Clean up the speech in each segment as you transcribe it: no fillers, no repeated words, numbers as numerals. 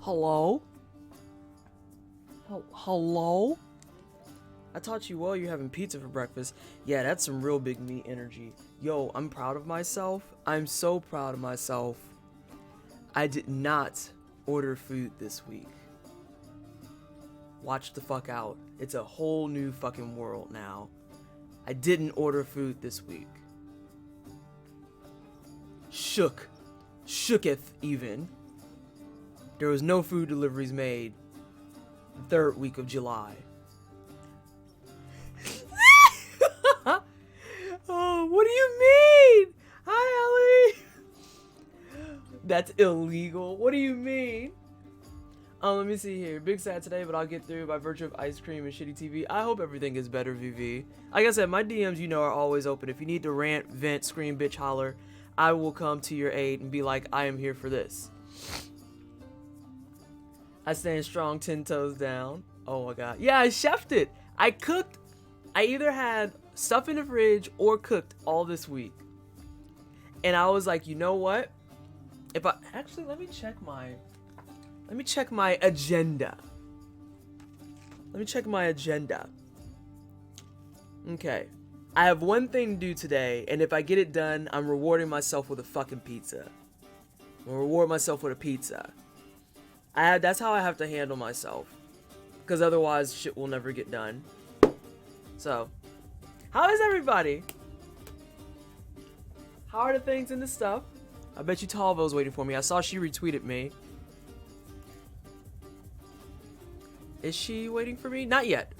Hello? Hello? I taught you well you're having pizza for breakfast. Yeah, that's some real big meat energy. Yo, I'm proud of myself. I'm so proud of myself. I did not order food this week. Watch the fuck out. It's a whole new fucking world now. I didn't order food this week. Shooketh even. There was no food deliveries made the third week of July. Oh, what do you mean? Hi, Ellie. That's illegal. What do you mean? Let me see here. Big sad today, but I'll get through by virtue of ice cream and shitty TV. I hope everything is better, VV. Like I said, my DMs, you know, are always open. If you need to rant, vent, scream, bitch, holler, I will come to your aid and be like, I am here for this. I stand strong, 10 toes down. Oh my god. Yeah, I chefed it. I cooked. I either had stuff in the fridge or cooked all this week. And I was like, you know what? If I actually let me check my agenda. Let me check my agenda. Okay. I have one thing to do today, and if I get it done, I'm rewarding myself with a fucking pizza. I'm gonna reward myself with a pizza. That's how I have to handle myself. Because otherwise, shit will never get done. So, how is everybody? How are the things in the stuff? I bet you Talvo's waiting for me. I saw she retweeted me. Is she waiting for me? Not yet.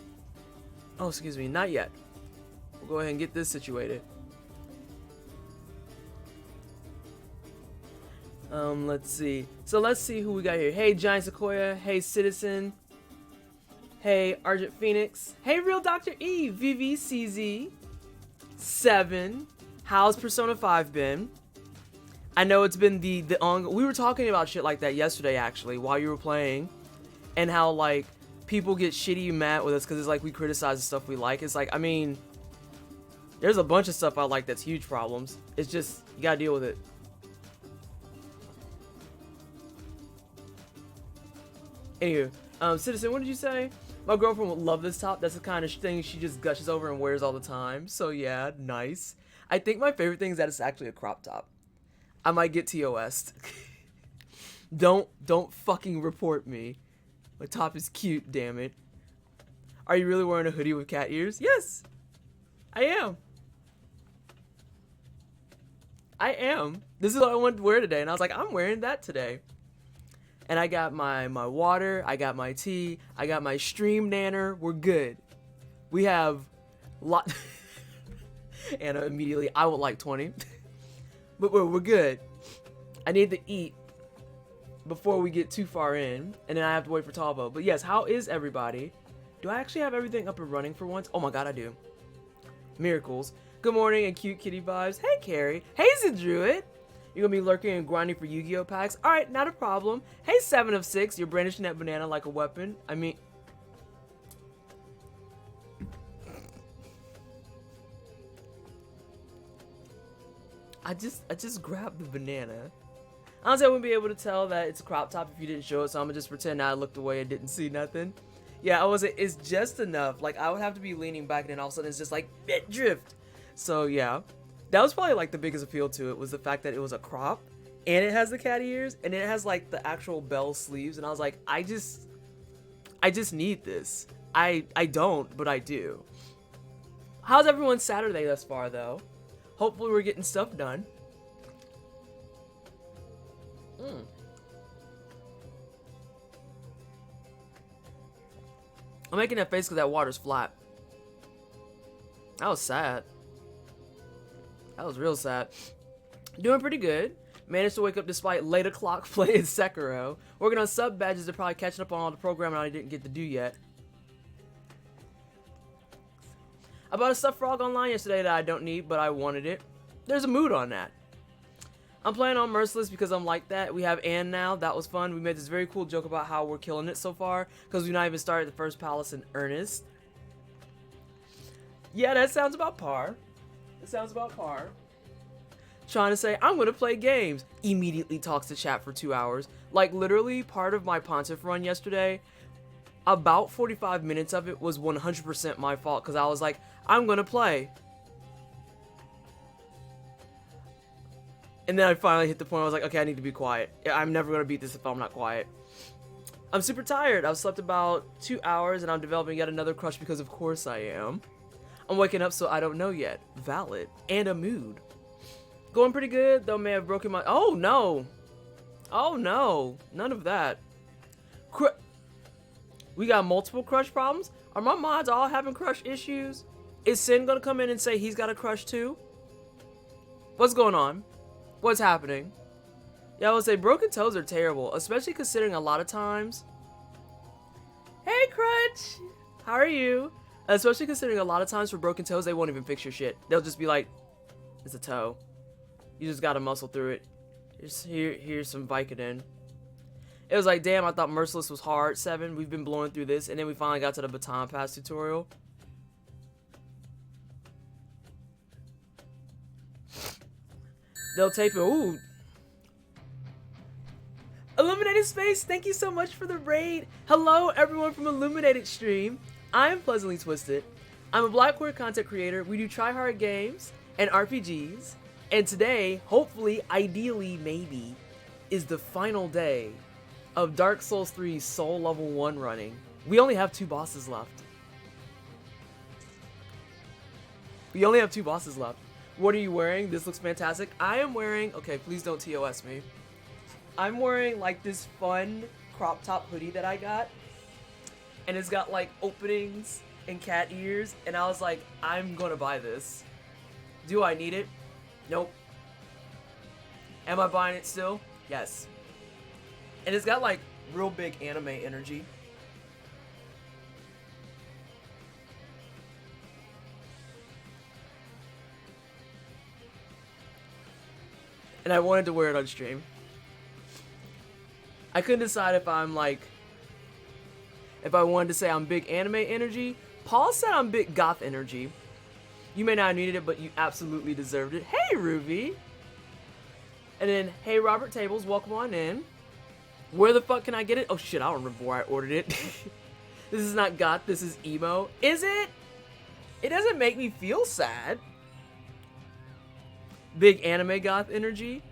Oh, excuse me, not yet. We'll go ahead and get this situated. Let's see. So let's see who we got here. Hey, Giant Sequoia. Hey, Citizen. Hey, Argent Phoenix. Hey, Real Dr. E. VVCZ. 7. How's Persona 5 been? I know it's been we were talking about shit like that yesterday, actually, while you were playing. And how, like, people get shitty mad with us because it's like we criticize the stuff we like. It's like, I mean, there's a bunch of stuff I like that's huge problems. It's just, you gotta deal with it. Anywho, Citizen, what did you say? My girlfriend would love this top. That's the kind of thing she just gushes over and wears all the time. So yeah, nice. I think my favorite thing is that it's actually a crop top. I might get TOS'd. Don't fucking report me. My top is cute, damn it. Are you really wearing a hoodie with cat ears? Yes, I am. I am. This is what I wanted to wear today, and I was like, I'm wearing that today. And I got my water, I got my tea, I got my stream nanner. We're good. We have lot. Anna immediately, I would like 20. But we're good. I need to eat before we get too far in, and then I have to wait for Talvo. But yes, how is everybody? Do I actually have everything up and running for once? Oh my god, I do. Miracles. Good morning and cute kitty vibes. Hey, Carrie. Hey, Druid. You're gonna be lurking and grinding for Yu-Gi-Oh packs? Alright, not a problem. Hey, 7 of 6. You're brandishing that banana like a weapon. I mean... I just grabbed the banana. Honestly, I wouldn't be able to tell that it's a crop top if you didn't show it, so I'm gonna just pretend I looked away and didn't see nothing. Yeah, it's just enough. Like, I would have to be leaning back and then all of a sudden it's just like, bit drift. So, yeah. That was probably like the biggest appeal to it was the fact that it was a crop and it has the cat ears and it has like the actual bell sleeves, and I was like, I just need this. I don't, but I do. How's everyone's Saturday thus far though? Hopefully we're getting stuff done. I'm making that face because that water's flat. That was sad. That was real sad. Doing pretty good. Managed to wake up despite late o'clock playing Sekiro. Working on sub badges. They're probably catching up on all the programming I didn't get to do yet. I bought a stuffed frog online yesterday that I don't need, but I wanted it. There's a mood on that. I'm playing on Merciless because I'm like that. We have Anne now. That was fun. We made this very cool joke about how we're killing it so far because we've not even started the first palace in earnest. Yeah, that sounds about par. It sounds about par. trying to say, I'm gonna play games. Immediately talks to chat for 2 hours. Like, literally, part of my Pontiff run yesterday, about 45 minutes of it was 100% my fault, because I was like, I'm gonna play. And then I finally hit the point where I was like, okay, I need to be quiet. I'm never gonna beat this if I'm not quiet. I'm super tired. I've slept about 2 hours and I'm developing yet another crush because of course I am. I'm waking up so I don't know yet. Valid. And a mood. Going pretty good, though may have broken my... Oh, no. Oh, no. None of that. We got multiple crush problems? Are my mods all having crush issues? Is Sin gonna come in and say he's got a crush too? What's going on? What's happening? Yeah, I would say broken toes are terrible, especially considering a lot of times... Hey, Crutch! How are you? Especially considering a lot of times for broken toes, they won't even fix your shit. They'll just be like, it's a toe. You just gotta muscle through it. Here's some Vicodin. It was like, damn, I thought Merciless was hard. 7, we've been blowing through this, and then we finally got to the baton pass tutorial. They'll tape it. Ooh. Illuminated Space, thank you so much for the raid. Hello, everyone from Illuminated Stream. I am Pleasantly Twisted. I'm a Black queer content creator. We do try-hard games and RPGs. And today, hopefully, ideally, maybe, is the final day of Dark Souls 3's Soul Level 1 running. We only have 2 bosses left. We only have 2 bosses left. What are you wearing? This looks fantastic. I am wearing... Okay, please don't TOS me. I'm wearing, like, this fun crop top hoodie that I got. And it's got, like, openings and cat ears. And I was like, I'm gonna buy this. Do I need it? Nope. Am I buying it still? Yes. And it's got, like, real big anime energy. And I wanted to wear it on stream. I couldn't decide if I'm like, if I wanted to say I'm big anime energy. Paul said I'm big goth energy. You may not have needed it, but you absolutely deserved it. Hey, Ruby. And then, hey, Robert Tables, welcome on in. Where the fuck can I get it? Oh shit, I don't remember where I ordered it. This is not goth, this is emo. Is it? It doesn't make me feel sad. Big anime goth energy.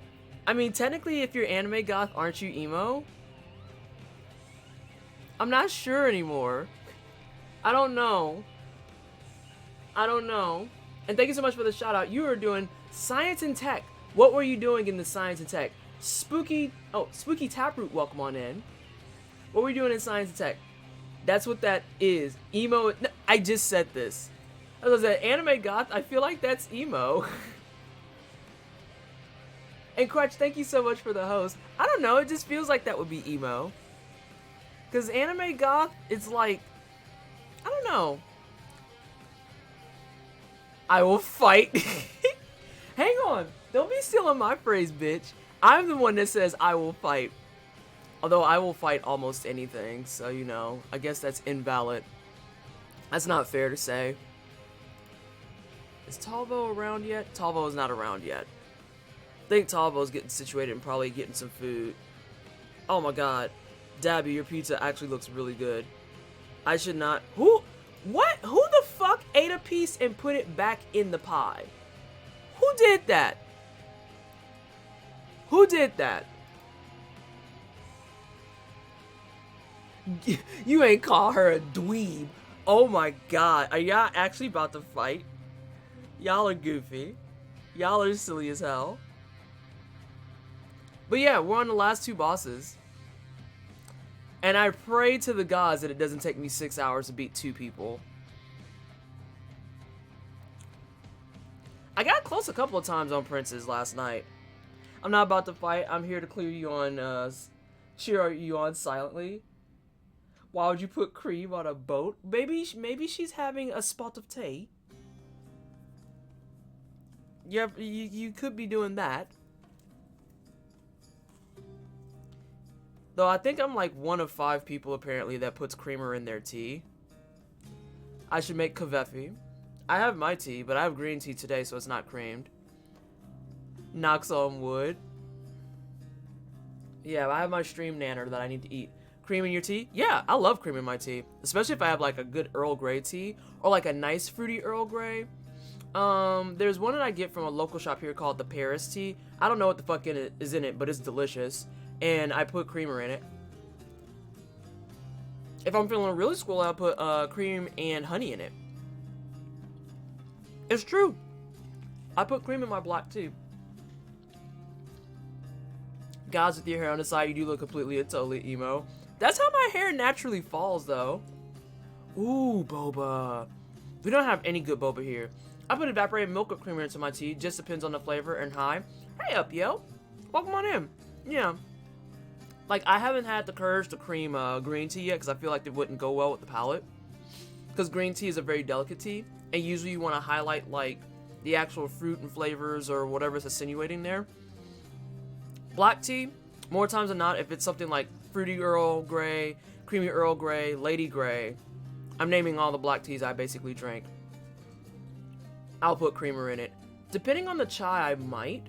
I mean, technically, if you're anime goth, aren't you emo? I'm not sure anymore. I don't know. I don't know. And thank you so much for the shout out. You were doing science and tech. What were you doing in the science and tech? Spooky Taproot, welcome on in. What were you doing in science and tech? That's what that is. Emo. No, I just said this. I was at anime goth. I feel like that's emo. And Crutch, thank you so much for the host. I don't know, it just feels like that would be emo. Because anime goth, it's like, I don't know. I will fight. Hang on, don't be stealing my phrase, bitch. I'm the one that says I will fight. Although I will fight almost anything, so you know, I guess that's invalid. That's not fair to say. Is Talvo around yet? Talvo is not around yet. I think Talbo's getting situated and probably getting some food. Oh my god. Dabby, your pizza actually looks really good. I should not... What? Who the fuck ate a piece and put it back in the pie? Who did that? Who did that? You ain't call her a dweeb. Oh my god. Are y'all actually about to fight? Y'all are goofy. Y'all are silly as hell. But yeah, we're on the last 2 bosses. And I pray to the gods that it doesn't take me 6 hours to beat 2 people. I got close a couple of times on Princes last night. I'm not about to fight. I'm here to cheer you on silently. Why would you put cream on a boat? Maybe she's having a spot of tea. Yeah, you could be doing that. Though I think I'm like one of 5 people apparently that puts creamer in their tea. I should make kvefi. I have my tea, but I have green tea today, so it's not creamed. Knocks on wood. Yeah, I have my stream nanner that I need to eat. Cream in your tea? Yeah, I love cream in my tea. Especially if I have like a good Earl Grey tea. Or like a nice fruity Earl Grey. There's one that I get from a local shop here called the Paris tea. I don't know what the fuck is in it, but it's delicious. And I put creamer in it. If I'm feeling really school, I'll put cream and honey in it. It's true. I put cream in my black tea. Guys, with your hair on the side, you do look completely and totally emo. That's how my hair naturally falls, though. Ooh, boba. We don't have any good boba here. I put evaporated milk or creamer into my tea. Just depends on the flavor and hi. Hey up, yo. Welcome on in. Yeah. Like, I haven't had the courage to cream green tea yet because I feel like it wouldn't go well with the palate. Because green tea is a very delicate tea. And usually you want to highlight, like, the actual fruit and flavors or whatever's insinuating there. Black tea, more times than not, if it's something like fruity Earl Grey, creamy Earl Grey, Lady Grey, I'm naming all the black teas I basically drank. I'll put creamer in it. Depending on the chai, I might.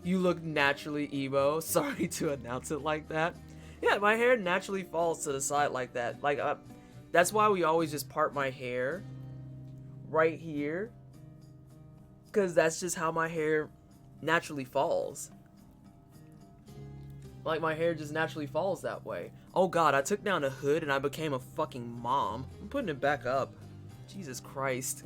You look naturally emo. Sorry to announce it like that. Yeah, my hair naturally falls to the side like that. Like, that's why we always just part my hair right here. Because that's just how my hair naturally falls. Like, my hair just naturally falls that way. Oh god, I took down a hood and I became a fucking mom. I'm putting it back up. Jesus Christ.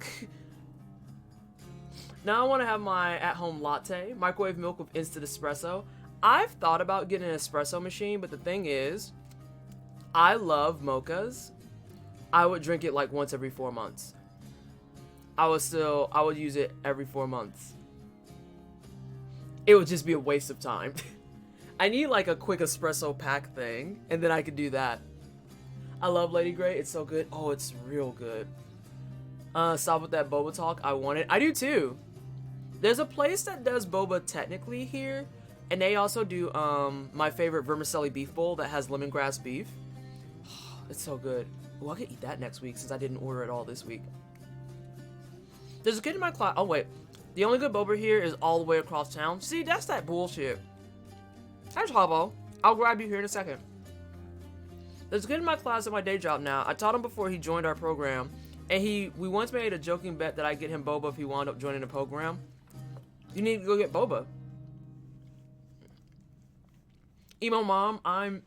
Now I want to have my at-home latte, microwave milk with instant espresso. I've thought about getting an espresso machine, but the thing is, I love mochas. I would drink it like once every 4 months. I would use it every 4 months. It would just be a waste of time. I need like a quick espresso pack thing, and then I could do that. I love Lady Grey. It's so good. Oh, it's real good. Stop with that boba talk. I want it. I do too. There's a place that does boba technically here, and they also do my favorite vermicelli beef bowl that has lemongrass beef. It's so good. Oh, I could eat that next week since I didn't order it all this week. There's a kid in my class. Oh wait, the only good boba here is all the way across town. See, that's that bullshit. Thanks, Hobbo. I'll grab you here in a second. There's a kid in my class at my day job now. I taught him before he joined our program, and we once made a joking bet that I'd get him boba if he wound up joining the program. You need to go get boba. Emo mom, I'm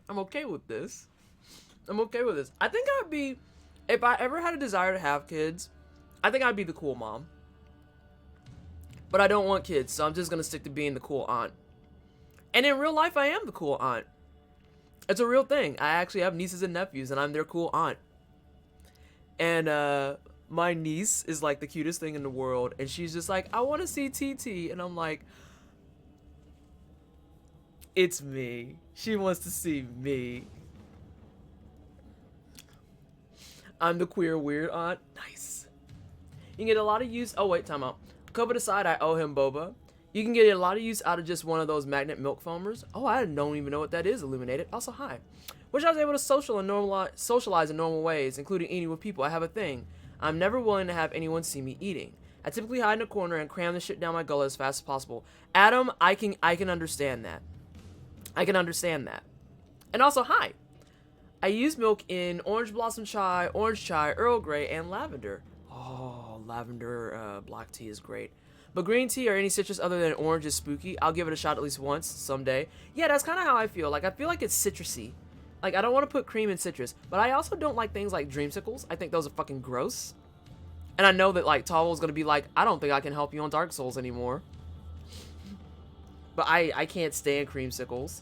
okay with this. I'm okay with this. I think I'd be, if I ever had a desire to have kids, I think I'd be the cool mom. But I don't want kids, so I'm just gonna stick to being the cool aunt. And in real life, I am the cool aunt. It's a real thing. I actually have nieces and nephews, and I'm their cool aunt. And my niece is like the cutest thing in the world, and she's just like, I want to see TT, and I'm like, it's me. She wants to see me. I'm the queer weird aunt. Nice. You can get a lot of use. Oh wait, time out. Cover aside, I owe him boba. You can get a lot of use out of just one of those magnet milk foamers. Oh, I don't even know what that is. Illuminated. Also, hi. Wish I was able to socialize in normal ways, including eating with people. I have a thing. I'm never willing to have anyone see me eating. I typically hide in a corner and cram the shit down my gullet as fast as possible. Adam, I can understand that. I can understand that. And also, hi. I use milk in orange blossom chai, orange chai, Earl Grey, and lavender. Oh, lavender black tea is great. But green tea or any citrus other than orange is spooky. I'll give it a shot at least once someday. Yeah, that's kind of how I feel. Like, I feel like it's citrusy. Like, I don't want to put cream in citrus. But I also don't like things like dreamsicles. I think those are fucking gross. And I know that, like, Tawel's going to be like, I don't think I can help you on Dark Souls anymore. But I can't stand creamsicles.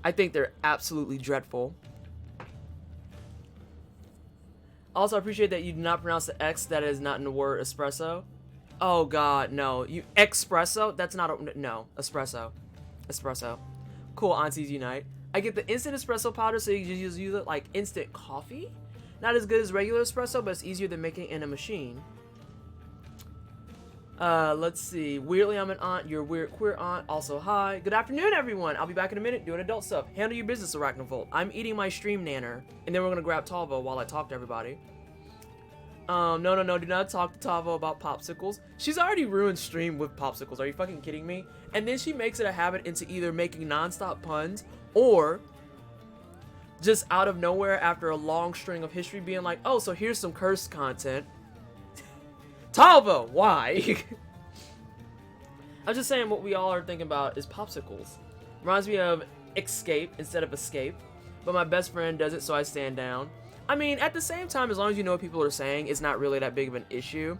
I think they're absolutely dreadful. Also, I appreciate that you do not pronounce the X that is not in the word espresso. Oh god, no. You espresso? That's not a no. Espresso. Espresso. Cool, aunties unite. I get the instant espresso powder, so you just use it like instant coffee. Not as good as regular espresso, but it's easier than making it in a machine. Let's see. Weirdly, I'm an aunt. You're a weird queer aunt. Also, hi. Good afternoon, everyone. I'll be back in a minute doing adult stuff. Handle your business, Arachnovolt. I'm eating my stream nanner, and then we're gonna grab Talvo while I talk to everybody. No, do not talk to Tavo about popsicles. She's already ruined stream with popsicles. Are you fucking kidding me? And then she makes it a habit into either making nonstop puns or just out of nowhere after a long string of history being like, oh, so here's some cursed content. Tavo, why? I'm just saying what we all are thinking about is popsicles. Reminds me of escape instead of escape. But my best friend does it, so I stand down. I mean, at the same time, as long as you know what people are saying, it's not really that big of an issue.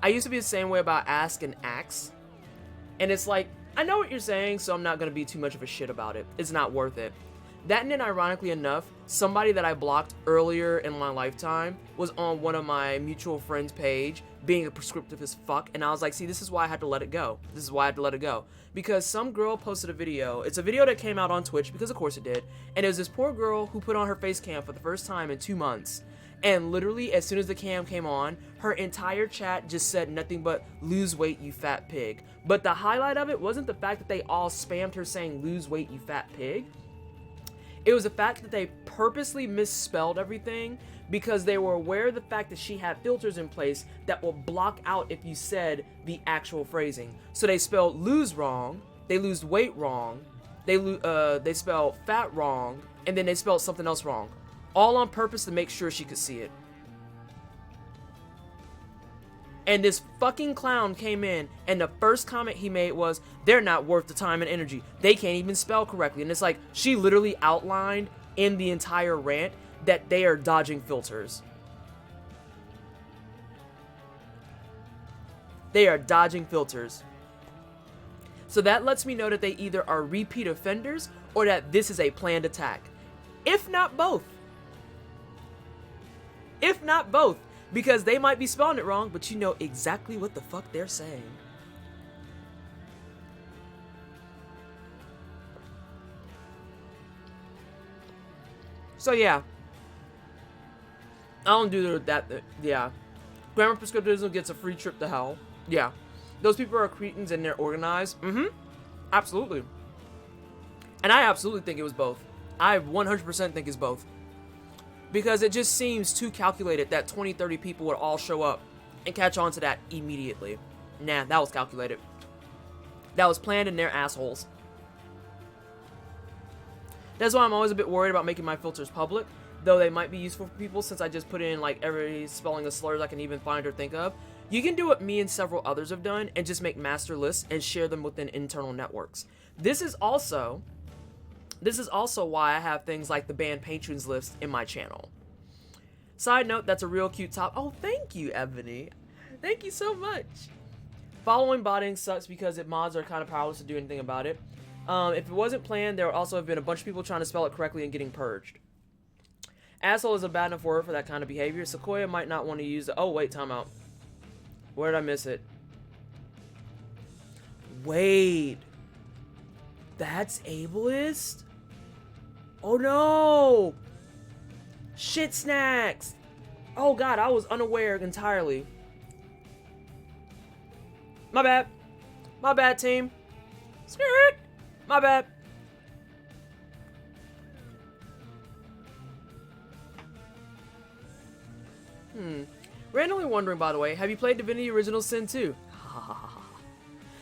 I used to be the same way about ask and axe. And it's like, I know what you're saying, so I'm not going to be too much of a shit about it. It's not worth it. That and then, ironically enough, somebody that I blocked earlier in my lifetime was on one of my mutual friends' page being a prescriptive as fuck, and I was like, see, this is why I had to let it go. This is why I had to let it go. Because some girl posted a video. It's a video that came out on Twitch, because of course it did, and it was this poor girl who put on her face cam for the first time in 2 months. And literally, as soon as the cam came on, her entire chat just said nothing but, lose weight, you fat pig. But the highlight of it wasn't the fact that they all spammed her saying, lose weight, you fat pig. It was the fact that they purposely misspelled everything because they were aware of the fact that she had filters in place that will block out if you said the actual phrasing. So they spelled lose wrong, they lose weight wrong, they spelled fat wrong, and then they spelled something else wrong. All on purpose to make sure she could see it. And this fucking clown came in, and the first comment he made was, they're not worth the time and energy. They can't even spell correctly. And it's like, she literally outlined in the entire rant that they are dodging filters. They are dodging filters. So that lets me know that they either are repeat offenders or that this is a planned attack. If not both. If not both. Because they might be spelling it wrong, but you know exactly what the fuck they're saying. So yeah. I don't do that. Yeah. Grammar prescriptivism gets a free trip to hell. Yeah. Those people are cretins and they're organized. Mm-hmm. Absolutely. And I absolutely think it was both. I 100% think it's both. Because it just seems too calculated that 20, 30 people would all show up and catch on to that immediately. Nah, that was calculated. That was planned in their assholes. That's why I'm always a bit worried about making my filters public, though they might be useful for people since I just put in like every spelling of slurs I can even find or think of. You can do what me and several others have done and just make master lists and share them within internal networks. This is also why I have things like the banned patrons list in my channel. Side note, that's a real cute top. Oh, thank you, Ebony. Thank you so much. Following botting sucks because mods are kind of powerless to do anything about it. If it wasn't planned, there would also have been a bunch of people trying to spell it correctly and getting purged. Asshole is a bad enough word for that kind of behavior. Sequoia might not want to use it. Oh, wait, timeout. Where did I miss it? Wait. That's ableist? Oh no! Shit snacks! Oh god, I was unaware entirely. My bad. My bad, team. Skirt! My bad. Randomly wondering, by the way, have you played Divinity Original Sin 2?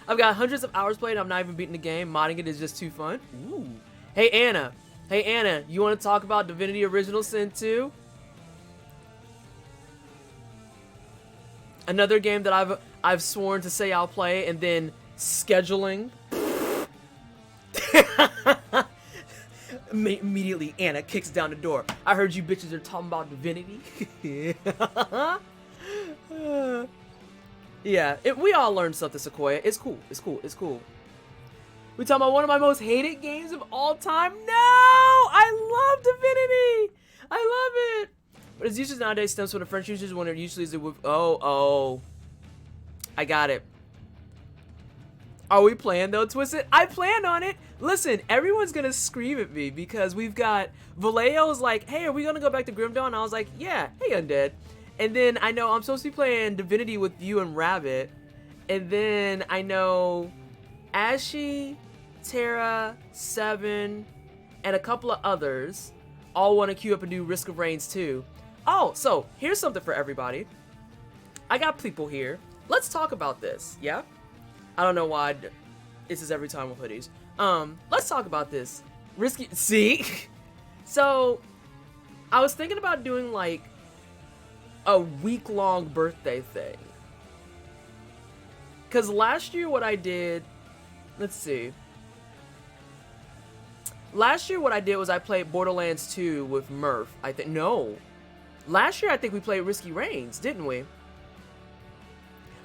I've got hundreds of hours played and I'm not even beating the game. Modding it is just too fun. Ooh. Hey Anna, you want to talk about Divinity Original Sin 2? Another game that I've sworn to say I'll play and then scheduling. Immediately Anna kicks down the door. I heard you bitches are talking about Divinity. Yeah, we all learned something, Sequoia. It's cool. We talking about one of my most hated games of all time? No! I love Divinity! I love it! But its usage nowadays stems from the French usage when it usually is with... Oh. I got it. Are we playing though, Twisted? I planned on it! Listen, everyone's gonna scream at me because we've got... Vallejo's like, hey, are we gonna go back to Grim Dawn? I was like, yeah, hey, Undead. And then I know I'm supposed to be playing Divinity with you and Rabbit. And then I know Ashy, Terra, Seven, and a couple of others all want to queue up and do Risk of Rains too. Oh, so here's something for everybody. I got people here. Let's talk about this, yeah? I don't know why this is every time with hoodies. Let's talk about this. Risky, see? So, I was thinking about doing like a week-long birthday thing. Cause last year what I did, let's see. Last year what I did was I played Borderlands 2 with Murph. Last year I think we played Risky Reigns, didn't we?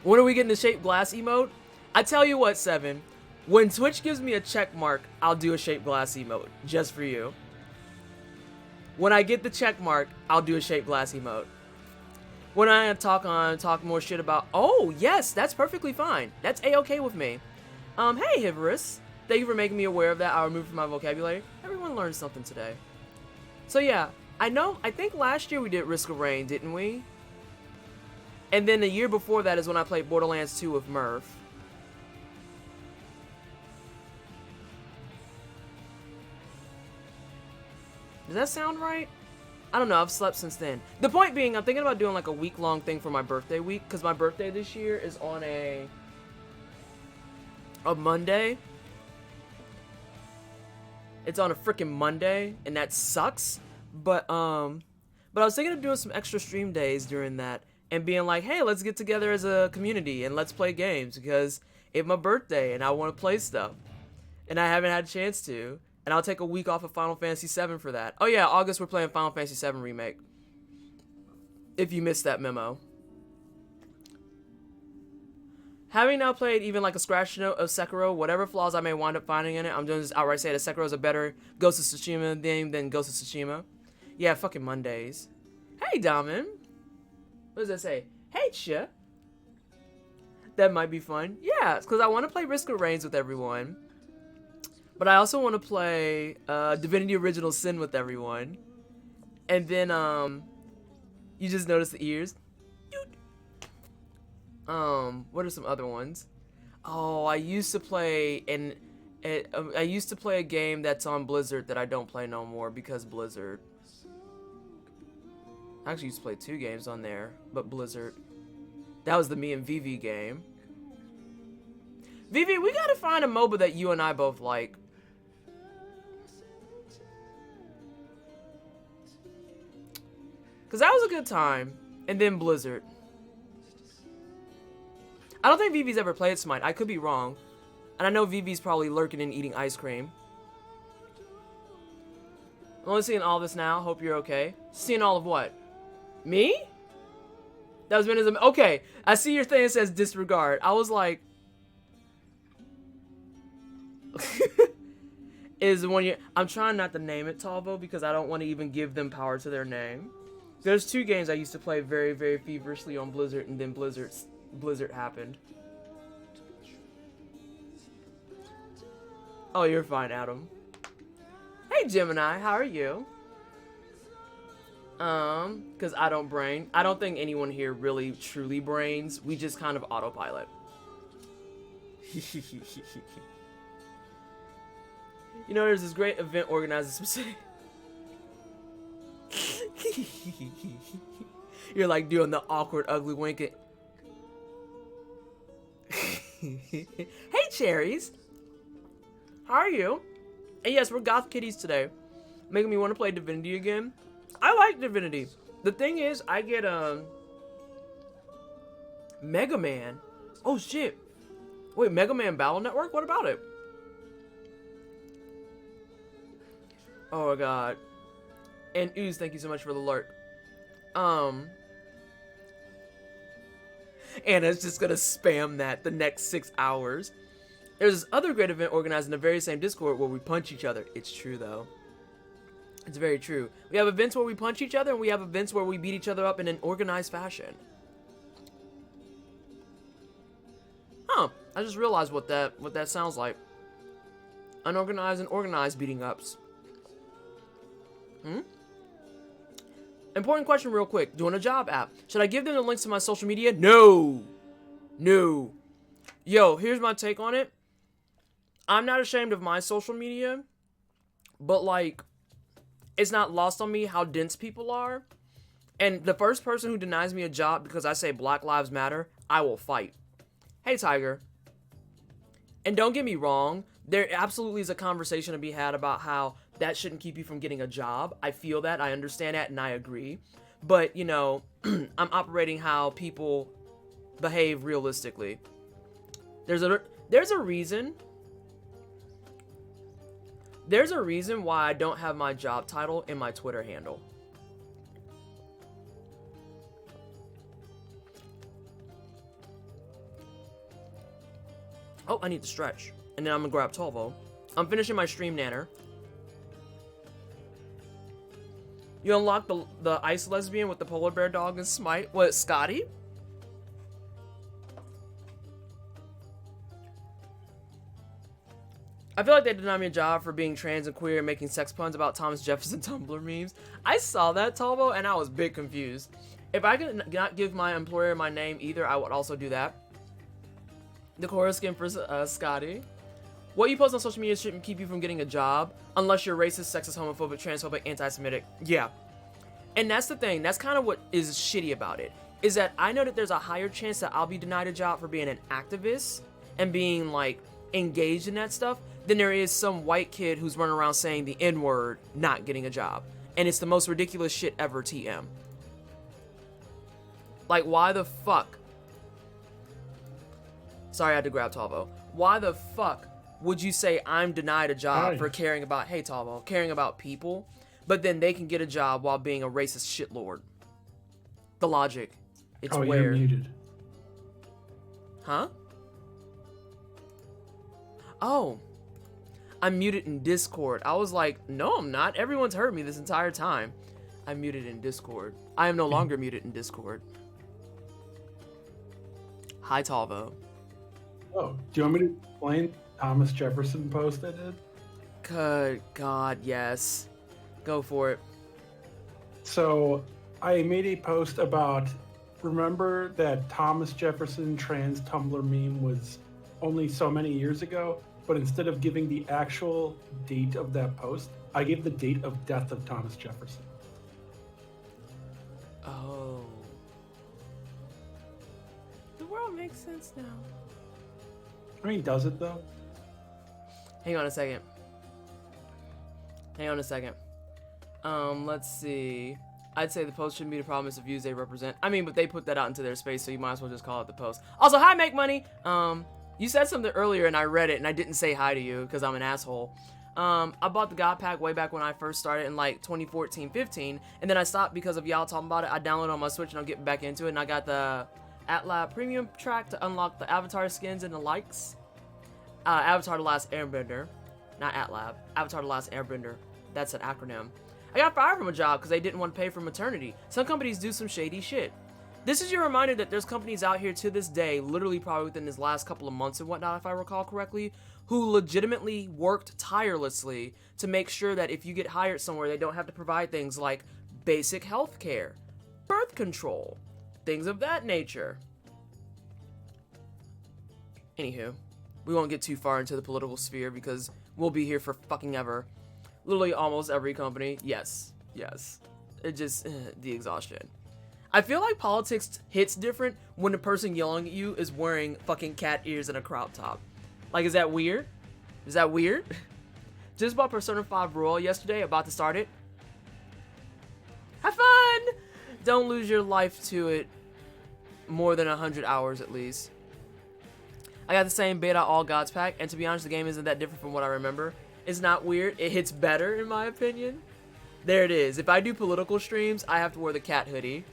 When are we getting the shaped glass emote? I tell you what, Seven. When Twitch gives me a check mark, I'll do a shaped glass emote. Just for you. When I get the check mark, I'll do a shaped glass emote. When I talk more shit about... Oh, yes, that's perfectly fine. That's A-okay with me. Hey, Hivorous. Thank you for making me aware of that. I'll remove from my vocabulary. Everyone learned something today. So, yeah. I think last year we did Risk of Rain, didn't we? And then the year before that is when I played Borderlands 2 with Murph. Does that sound right? I don't know, I've slept since then. The point being, I'm thinking about doing like a week-long thing for my birthday week, because my birthday this year is on a Monday. It's on a freaking Monday, and that sucks. But I was thinking of doing some extra stream days during that, and being like, hey, let's get together as a community and let's play games, because it's my birthday and I want to play stuff. And I haven't had a chance to. And I'll take a week off of Final Fantasy VII for that. Oh yeah, August we're playing Final Fantasy VII Remake. If you missed that memo. Having now played even like a scratch note of Sekiro, whatever flaws I may wind up finding in it, I'm just outright say that Sekiro is a better Ghost of Tsushima game than Ghost of Tsushima. Yeah, fucking Mondays. Hey, Damin. What does that say? Hey, Chia. That might be fun. Yeah, it's because I want to play Risk of Reigns with everyone. But I also want to play Divinity Original Sin with everyone. And then, you just notice the ears. What are some other ones? Oh, I used to play a game that's on Blizzard that I don't play no more because Blizzard. I actually used to play 2 games on there, but Blizzard. That was the me and Vivi game. Vivi, we gotta find a MOBA that you and I both like. Because that was a good time. And then Blizzard. I don't think Vivi's ever played Smite. I could be wrong. And I know Vivi's probably lurking and eating ice cream. I'm only seeing all this now. Hope you're okay. Seeing all of what? Me? That was Venism. Okay. I see your thing that says disregard. I was like... is when you... I'm trying not to name it Talvo because I don't want to even give them power to their name. There's 2 games I used to play very, very feverishly on Blizzard, and then Blizzard happened. Oh, you're fine, Adam. Hey, Gemini, how are you? Because I don't brain. I don't think anyone here really truly brains. We just kind of autopilot. You know, there's this great event organizer specific. You're like doing the awkward, ugly winking. Hey, Cherries. How are you? And yes, we're goth kitties today. Making me want to play Divinity again. I like Divinity. The thing is, I get Mega Man. Oh shit. Wait, Mega Man Battle Network? What about it? Oh my god. And Ooze, thank you so much for the alert. Anna's just gonna spam that the next 6 hours. There's this other great event organized in the very same Discord where we punch each other. It's true though. It's very true. We have events where we punch each other, and we have events where we beat each other up in an organized fashion. Huh. I just realized what that sounds like. Unorganized and organized beating ups. Important question real quick. Doing a job app. Should I give them the links to my social media? No. No. Yo, here's my take on it. I'm not ashamed of my social media, but like, it's not lost on me how dense people are. And the first person who denies me a job because I say Black Lives Matter, I will fight. Hey, Tiger. And don't get me wrong, there absolutely is a conversation to be had about how that shouldn't keep you from getting a job. I feel that, I understand that, and I agree. But, you know, I'm operating how people behave realistically. There's a reason. There's a reason why I don't have my job title in my Twitter handle. Oh, I need to stretch. And then I'm gonna grab Tolvo. I'm finishing my stream nanner. You unlock the ice lesbian with the polar bear dog and Smite. What, Scotty? I feel like they denied me a job for being trans and queer and making sex puns about Thomas Jefferson Tumblr memes. I saw that, Tolvo, and I was big confused. If I could not give my employer my name either, I would also do that. The chorus skin for Scotty. What you post on social media shouldn't keep you from getting a job unless you're racist, sexist, homophobic, transphobic, anti-Semitic. Yeah. And that's the thing. That's kind of what is shitty about it. Is that I know that there's a higher chance that I'll be denied a job for being an activist and being, like, engaged in that stuff than there is some white kid who's running around saying the N-word not getting a job. And it's the most ridiculous shit ever, TM. Like, why the fuck? Sorry, I had to grab Tolvo. Why the fuck would you say I'm denied a job for caring about, hey Tolvo, caring about people, but then they can get a job while being a racist shitlord? The logic. It's weird. You're muted. Huh? Oh. I'm muted in Discord. I was like, no, I'm not. Everyone's heard me this entire time. I'm muted in Discord. I am no longer muted in Discord. Hi, Tolvo. Oh, do you want me to explain Thomas Jefferson post I did? Good God, yes. Go for it. So I made a post about, remember that Thomas Jefferson trans Tumblr meme was only so many years ago, but instead of giving the actual date of that post, I gave the date of death of Thomas Jefferson. Oh. The world makes sense now. I mean, does it though? Hang on a second. Let's see. I'd say the post shouldn't be the problem, it's the views they represent. I mean, but they put that out into their space, so you might as well just call it the post. Also, hi, Make Money! You said something earlier and I read it and I didn't say hi to you because I'm an asshole. I bought the God Pack way back when I first started in like 2014-15, and then I stopped because of y'all talking about it. I downloaded it on my Switch and I'm getting back into it, and I got the AtLab Premium track to unlock the avatar skins and the likes. Avatar The Last Airbender. Not AtLab. Avatar The Last Airbender. That's an acronym. I got fired from a job because they didn't want to pay for maternity. Some companies do some shady shit. This is your reminder that there's companies out here to this day, literally probably within this last couple of months and whatnot, if I recall correctly, who legitimately worked tirelessly to make sure that if you get hired somewhere, they don't have to provide things like basic health care, birth control, things of that nature. Anywho, we won't get too far into the political sphere because we'll be here for fucking ever. Literally almost every company. Yes. It just, the exhaustion. I feel like politics hits different when the person yelling at you is wearing fucking cat ears and a crop top. Like, is that weird? Just bought Persona 5 Royal yesterday, about to start it. Have fun! Don't lose your life to it more than 100 hours at least. I got the same beta All Gods pack, and to be honest, the game isn't that different from what I remember. It's not weird. It hits better, in my opinion. There it is. If I do political streams, I have to wear the cat hoodie.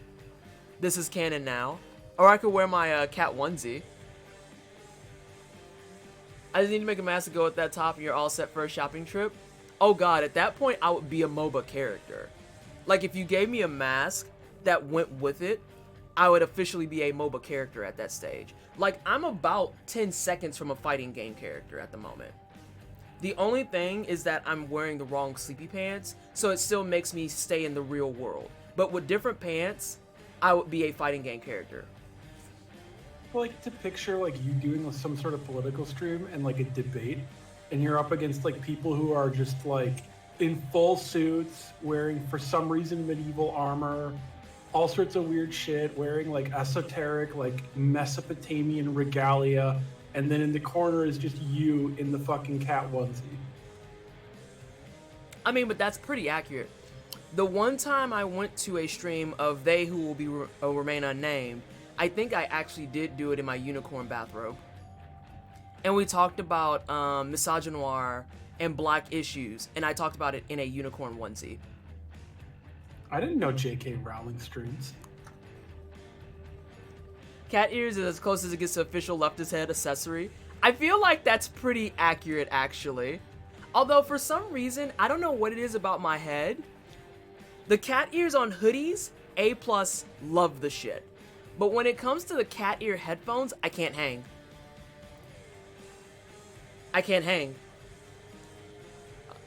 This is canon now. Or I could wear my cat onesie. I just need to make a mask to go with that top and you're all set for a shopping trip. Oh god, at that point, I would be a MOBA character. Like, if you gave me a mask that went with it, I would officially be a MOBA character at that stage. Like, I'm about 10 seconds from a fighting game character at the moment. The only thing is that I'm wearing the wrong sleepy pants, so it still makes me stay in the real world. But with different pants, I would be a fighting game character. I like to picture like you doing some sort of political stream and like a debate, and you're up against like people who are just like in full suits, wearing for some reason medieval armor, all sorts of weird shit, wearing like esoteric, like Mesopotamian regalia, and then in the corner is just you in the fucking cat onesie. I mean, but that's pretty accurate. The one time I went to a stream of They Who Will Be Remain Unnamed, I think I actually did do it in my unicorn bathrobe. And we talked about misogynoir and black issues, and I talked about it in a unicorn onesie. I didn't know J.K. Rowling streams. Cat ears is as close as it gets to official leftist head accessory. I feel like that's pretty accurate, actually. Although, for some reason, I don't know what it is about my head. The cat ears on hoodies, A+, love the shit. But when it comes to the cat ear headphones, I can't hang. I can't hang.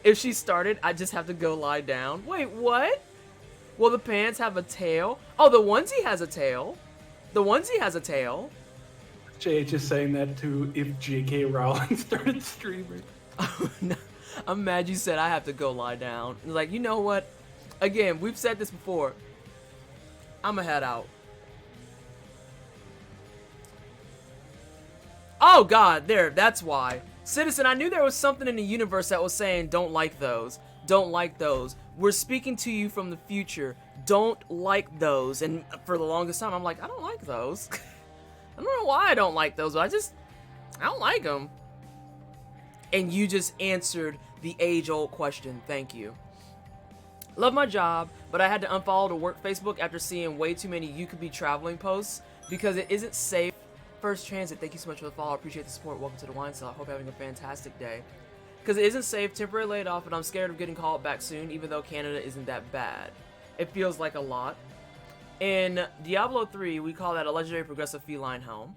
If she started, I just have to go lie down. Wait, what? Well, the pants have a tail. Oh, the onesie has a tail. The onesie has a tail. JH is saying that too if J.K. Rowling started streaming. No, I'm mad you said I have to go lie down. Like, you know what? Again, we've said this before. I'ma head out. Oh god, there, that's why. Citizen, I knew there was something in the universe that was saying, don't like those. Don't like those. We're speaking to you from the future. Don't like those. And for the longest time, I'm like, I don't like those. I don't know why I don't like those, but I don't like them. And you just answered the age-old question. Thank you. Love my job, but I had to unfollow the work Facebook after seeing way too many you could be traveling posts because it isn't safe. First Transit, thank you so much for the follow. I appreciate the support. Welcome to the wine cell. I hope you're having a fantastic day. Because it isn't safe, temporary laid off, and I'm scared of getting called back soon, even though Canada isn't that bad. It feels like a lot. In Diablo 3, we call that a legendary progressive feline helm.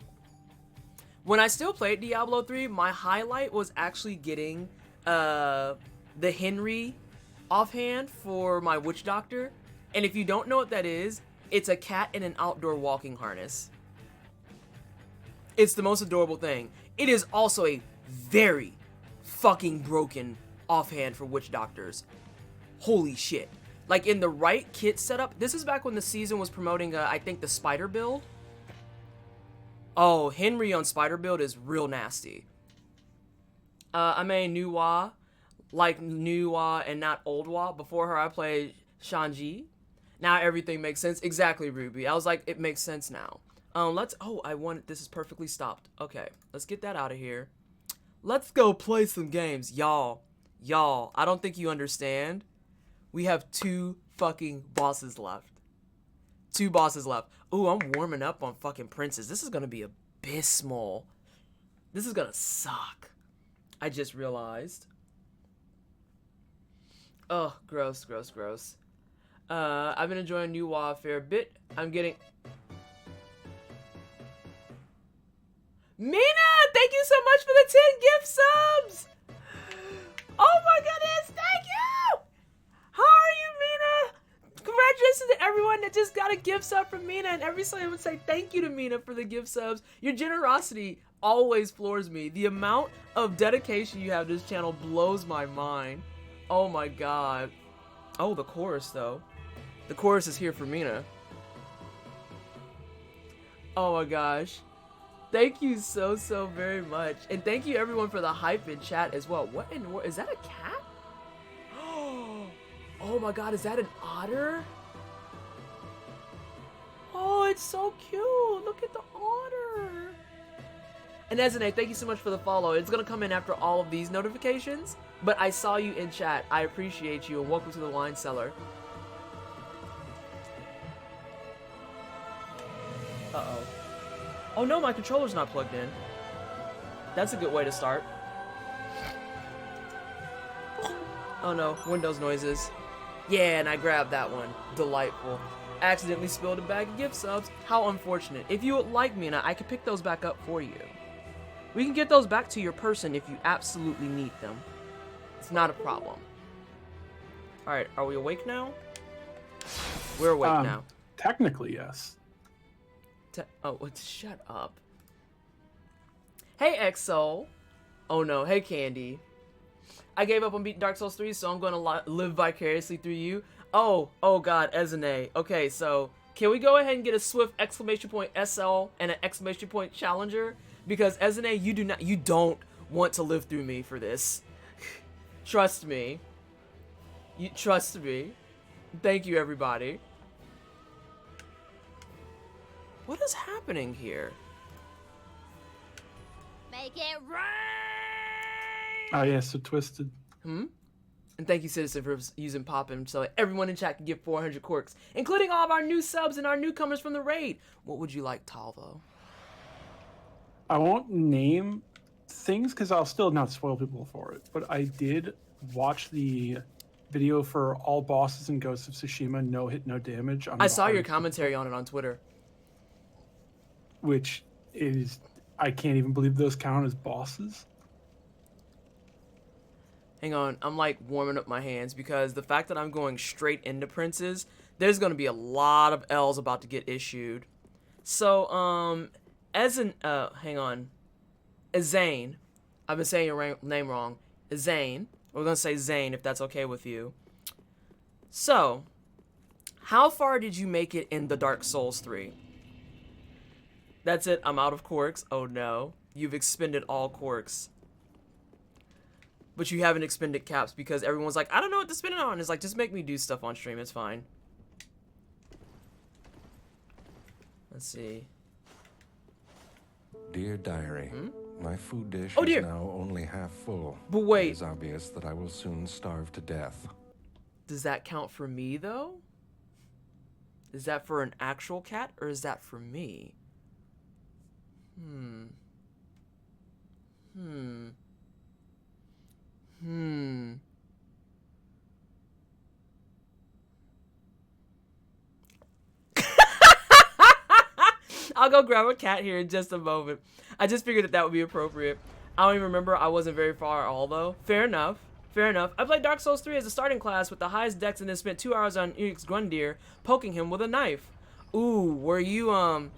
When I still played Diablo 3, my highlight was actually getting the Henry offhand for my witch doctor. And if you don't know what that is, it's a cat in an outdoor walking harness. It's the most adorable thing. It is also a very fucking broken offhand for witch doctors. Holy shit. Like in the right kit setup, this is back when the season was promoting, I think, the spider build. Oh, Henry on spider build is real nasty. I made Nuwa, like Nuwa and not Old Wa. Before her, I played Shanji. Now everything makes sense. Exactly, Ruby. I was like, it makes sense now. This is perfectly stopped. Okay, let's get that out of here. Let's go play some games. Y'all, I don't think you understand. We have 2 fucking bosses left. 2 bosses left. Ooh, I'm warming up on fucking Princes. This is gonna be abysmal. This is gonna suck. I just realized. Ugh, gross. I've been enjoying New WoW a fair bit. I'm getting... Mina, thank you so much for the 10 gift subs! Oh my goodness, thank you! How are you, Mina? Congratulations to everyone that just got a gift sub from Mina, and every time I would say thank you to Mina for the gift subs. Your generosity always floors me. The amount of dedication you have to this channel blows my mind. Oh my god. Oh, the chorus though. The chorus is here for Mina. Oh my gosh. Thank you so very much. And thank you everyone for the hype in chat as well. What in the world? Is that a cat? Oh my god, is that an otter? Oh, it's so cute. Look at the otter. And Ezine, thank you so much for the follow. It's gonna come in after all of these notifications, but I saw you in chat. I appreciate you and welcome to the wine cellar. Uh-oh. Oh no, my controller's not plugged in. That's a good way to start. Oh no, Windows noises. Yeah, and I grabbed that one. Delightful. Accidentally spilled a bag of gift subs. How unfortunate. If you would like me, I could pick those back up for you. We can get those back to your person if you absolutely need them. It's not a problem. Alright, are we awake now? We're awake now. Technically, yes. Shut up. Hey, Exo. Oh no, hey, Candy. I gave up on beating Dark Souls 3, so I'm gonna live vicariously through you. Oh god, Ezine. Okay, so Can we go ahead and get a swift exclamation point SL and an exclamation point challenger? Because Ezine, you don't want to live through me for this. Trust me. You trust me. Thank you, everybody. What is happening here? Make it rain! Oh yeah, so Twisted. And thank you, Citizen, for using Poppin so everyone in chat can get 400 corks, including all of our new subs and our newcomers from the raid. What would you like, Talvo? I won't name things because I'll still not spoil people for it, but I did watch the video for all bosses in Ghost of Tsushima, no hit, no damage. I saw your commentary on it on Twitter. Which is, I can't even believe those count as bosses. Hang on, I'm like warming up my hands because the fact that I'm going straight into princes, there's going to be a lot of L's about to get issued. So, hang on. Zane. I've been saying your name wrong. Zane. We're going to say Zane if that's okay with you. So, how far did you make it in the Dark Souls 3? That's it, I'm out of corks. Oh no. You've expended all corks. But you haven't expended caps because everyone's like, I don't know what to spend it on. It's like, just make me do stuff on stream. It's fine. Let's see. Dear Diary, my food dish Oh, is dear. now only half full. But wait. It is obvious that I will soon starve to death. Does that count for me, though? Is that for an actual cat, or is that for me? I'll go grab a cat here in just a moment. I just figured that would be appropriate. I don't even remember. I wasn't very far at all, though. Fair enough. Fair enough. I played Dark Souls 3 as a starting class with the highest dex and then spent 2 hours on Unix Grundir poking him with a knife. Ooh, were you, I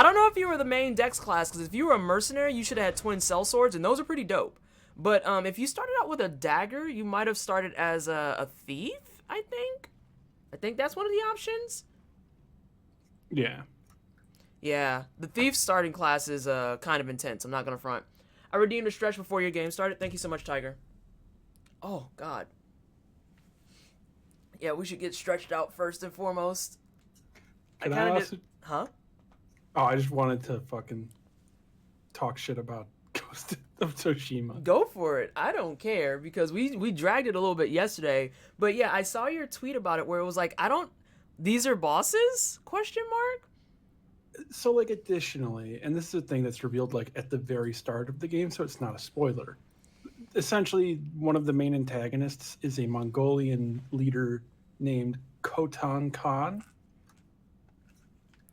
don't know if you were the main dex class, because if you were a mercenary, you should have had twin cell swords, and those are pretty dope. But if you started out with a dagger, you might have started as a thief, I think? I think that's one of the options. Yeah. Yeah, the thief starting class is kind of intense, I'm not gonna front. I redeemed a stretch before your game started. Thank you so much, Tiger. Oh, God. Yeah, we should get stretched out first and foremost. Can I also... Huh? Oh, I just wanted to fucking talk shit about Ghost of Tsushima. Go for it. I don't care because we dragged it a little bit yesterday. But yeah, I saw your tweet about it where it was like, these are bosses? Question mark? So, like, additionally, and this is a thing that's revealed, like, at the very start of the game, so it's not a spoiler. Essentially, one of the main antagonists is a Mongolian leader named Khotan Khan.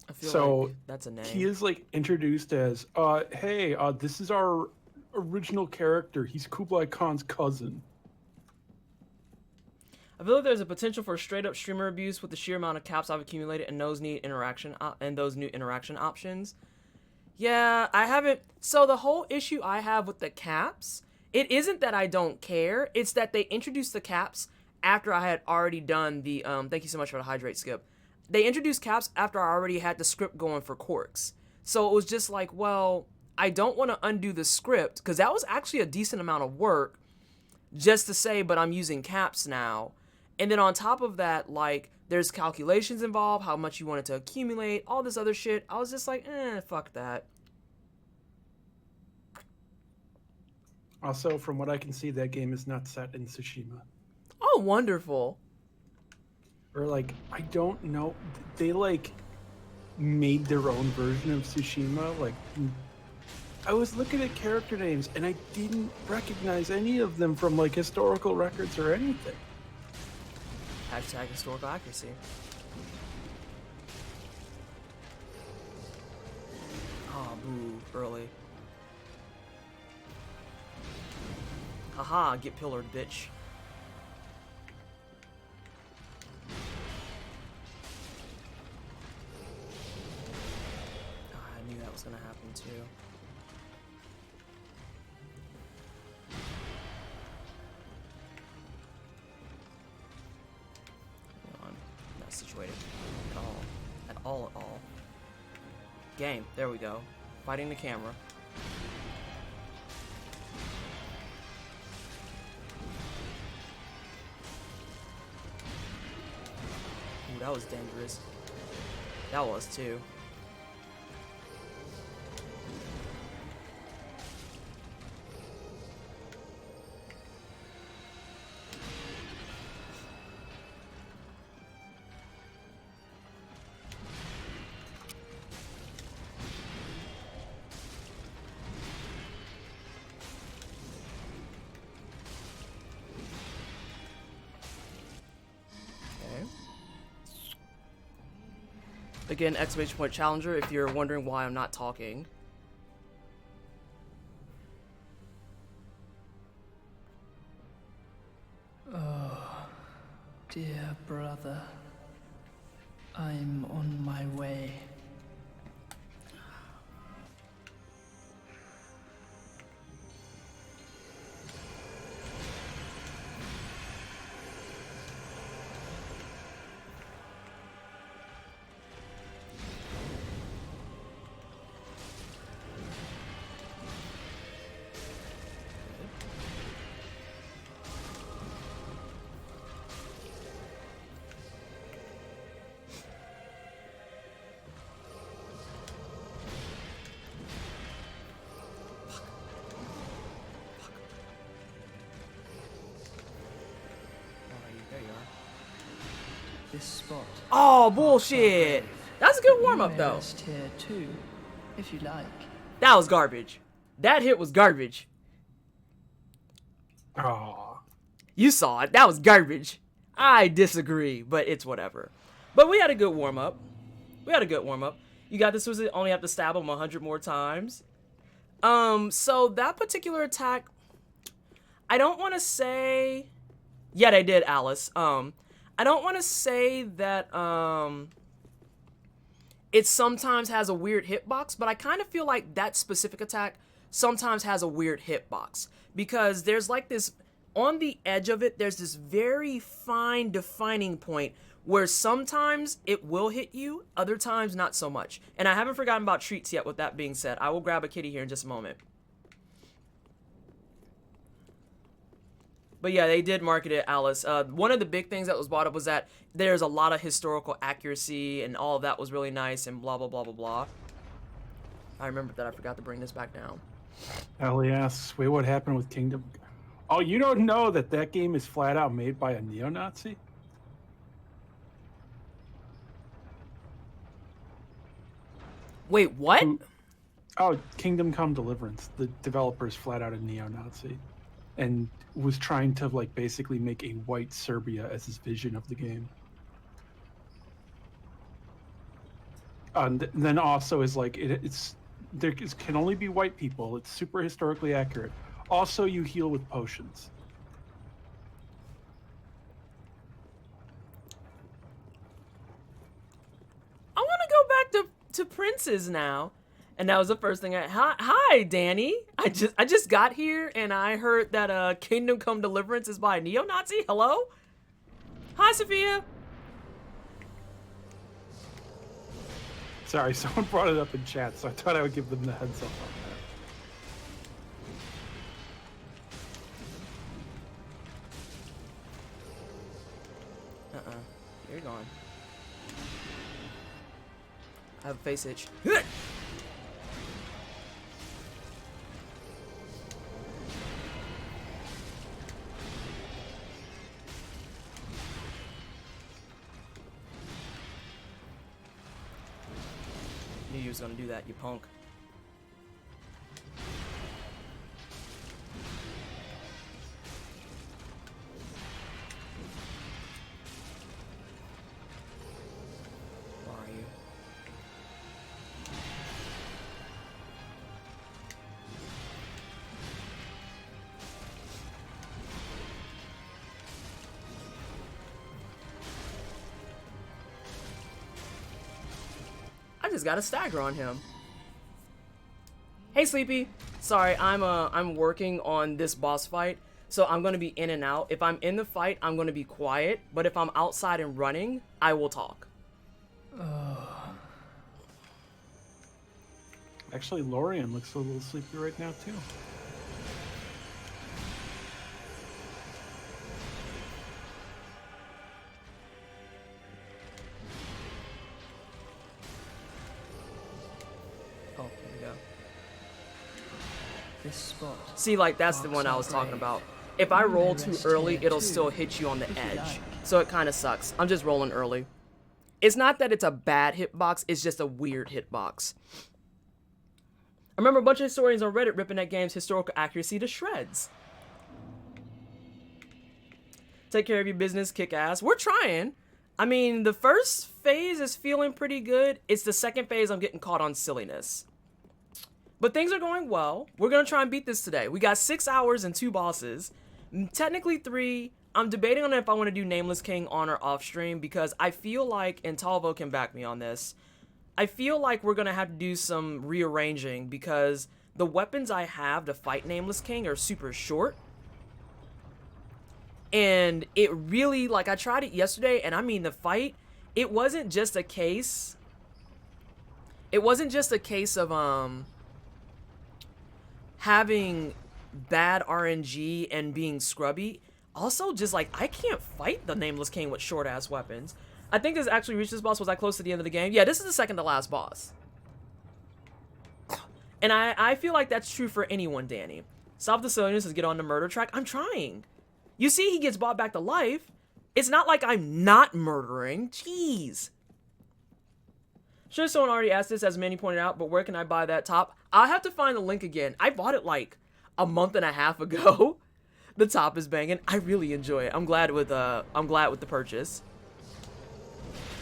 I feel like that's a name. He is, like, introduced as, hey, this is our original character. He's Kublai Khan's cousin. I feel like there's a potential for straight up streamer abuse with the sheer amount of caps I've accumulated and those new interaction options. Yeah, I haven't. So the whole issue I have with the caps, it isn't that I don't care. It's that they introduced the caps after I had already done the thank you so much for the hydrate skip. They introduced caps after I already had the script going for corks. So it was just like, well, I don't want to undo the script because that was actually a decent amount of work just to say, but I'm using caps now. And then on top of that, like, there's calculations involved, how much you want it to accumulate, all this other shit. I was just like, fuck that. Also, from what I can see, that game is not set in Tsushima. Oh, wonderful. Or, like, I don't know. They, like, made their own version of Tsushima. Like, I was looking at character names, and I didn't recognize any of them from, like, historical records or anything. Hashtag historical accuracy. Oh, boo, early. Haha, get pillared, bitch. Oh, I knew that was gonna happen too. Hang on, not situated at all. all. Game. There we go. Fighting the camera. Ooh, that was dangerous. That was too. Again, exclamation point challenger if you're wondering why I'm not talking. Oh, dear brother, I'm on my way. This spot. Oh, bullshit! That's a good warm-up, though. Rest here too, if you like. That was garbage. That hit was garbage. Aw. You saw it. That was garbage. I disagree, but it's whatever. But we had a good warm-up. You got this. Was it? Only have to stab him 100 more times. So that particular attack, I don't want to say. Yeah, they did, Alice. I don't want to say that it sometimes has a weird hitbox, but I kind of feel like that specific attack sometimes has a weird hitbox because there's like this, on the edge of it, there's this very fine defining point where sometimes it will hit you, other times not so much. And I haven't forgotten about treats yet with that being said. I will grab a kitty here in just a moment. But yeah, they did market it, Alice. One of the big things that was brought up was that there's a lot of historical accuracy and all of that was really nice and blah, blah, blah, blah, blah. I remember that I forgot to bring this back down. Ellie asks, wait, what happened with Kingdom? Oh, you don't know that that game is flat out made by a neo-Nazi? Wait, what? Oh, Kingdom Come Deliverance. The developer's flat out a neo-Nazi. And was trying to like basically make a white Serbia as his vision of the game. And then also is like can only be white people. It's super historically accurate. Also, you heal with potions. I want to go back to princes now. And that was the first thing hi, Danny. I just got here and I heard that Kingdom Come Deliverance is by a neo-Nazi. Hello? Hi, Sophia. Sorry, someone brought it up in chat, so I thought I would give them the heads up on that. You're gone. I have a face itch. Knew you was gonna do that, you punk. Where are you? I just got a stagger on him. Hey, Sleepy. Sorry, I'm working on this boss fight, so I'm gonna be in and out. If I'm in the fight, I'm gonna be quiet, but if I'm outside and running, I will talk. Oh, Actually, Lorian looks a little sleepy right now, too. Oh, here we go. This spot. See, like, that's the one I was talking about. If I roll too early, it'll still hit you on the edge. So it kind of sucks. I'm just rolling early. It's not that it's a bad hitbox, it's just a weird hitbox. I remember a bunch of historians on Reddit ripping that game's historical accuracy to shreds. Take care of your business, kick ass. We're trying. I mean, the first phase is feeling pretty good. It's the second phase I'm getting caught on silliness. But things are going well. We're going to try and beat this today. We got 6 hours and 2 bosses. Technically 3. I'm debating on if I want to do Nameless King on or off stream because I feel like, and Talvo can back me on this, I feel like we're going to have to do some rearranging because the weapons I have to fight Nameless King are super short. And it really, like, I tried it yesterday, and I mean, the fight, it wasn't just a case of, having bad RNG and being scrubby. Also, just, like, I can't fight the Nameless King with short-ass weapons. I think this actually reached this boss. Was I close to the end of the game? Yeah, this is the second to last boss. And I feel like that's true for anyone, Danny. Stop the silliness and get on the murder track. I'm trying. You see he gets brought back to life. It's not like I'm not murdering. Jeez. Sure, someone already asked this, as Manny pointed out, but where can I buy that top? I'll have to find the link again. I bought it like a month and a half ago. The top is banging. I really enjoy it. I'm glad with the purchase.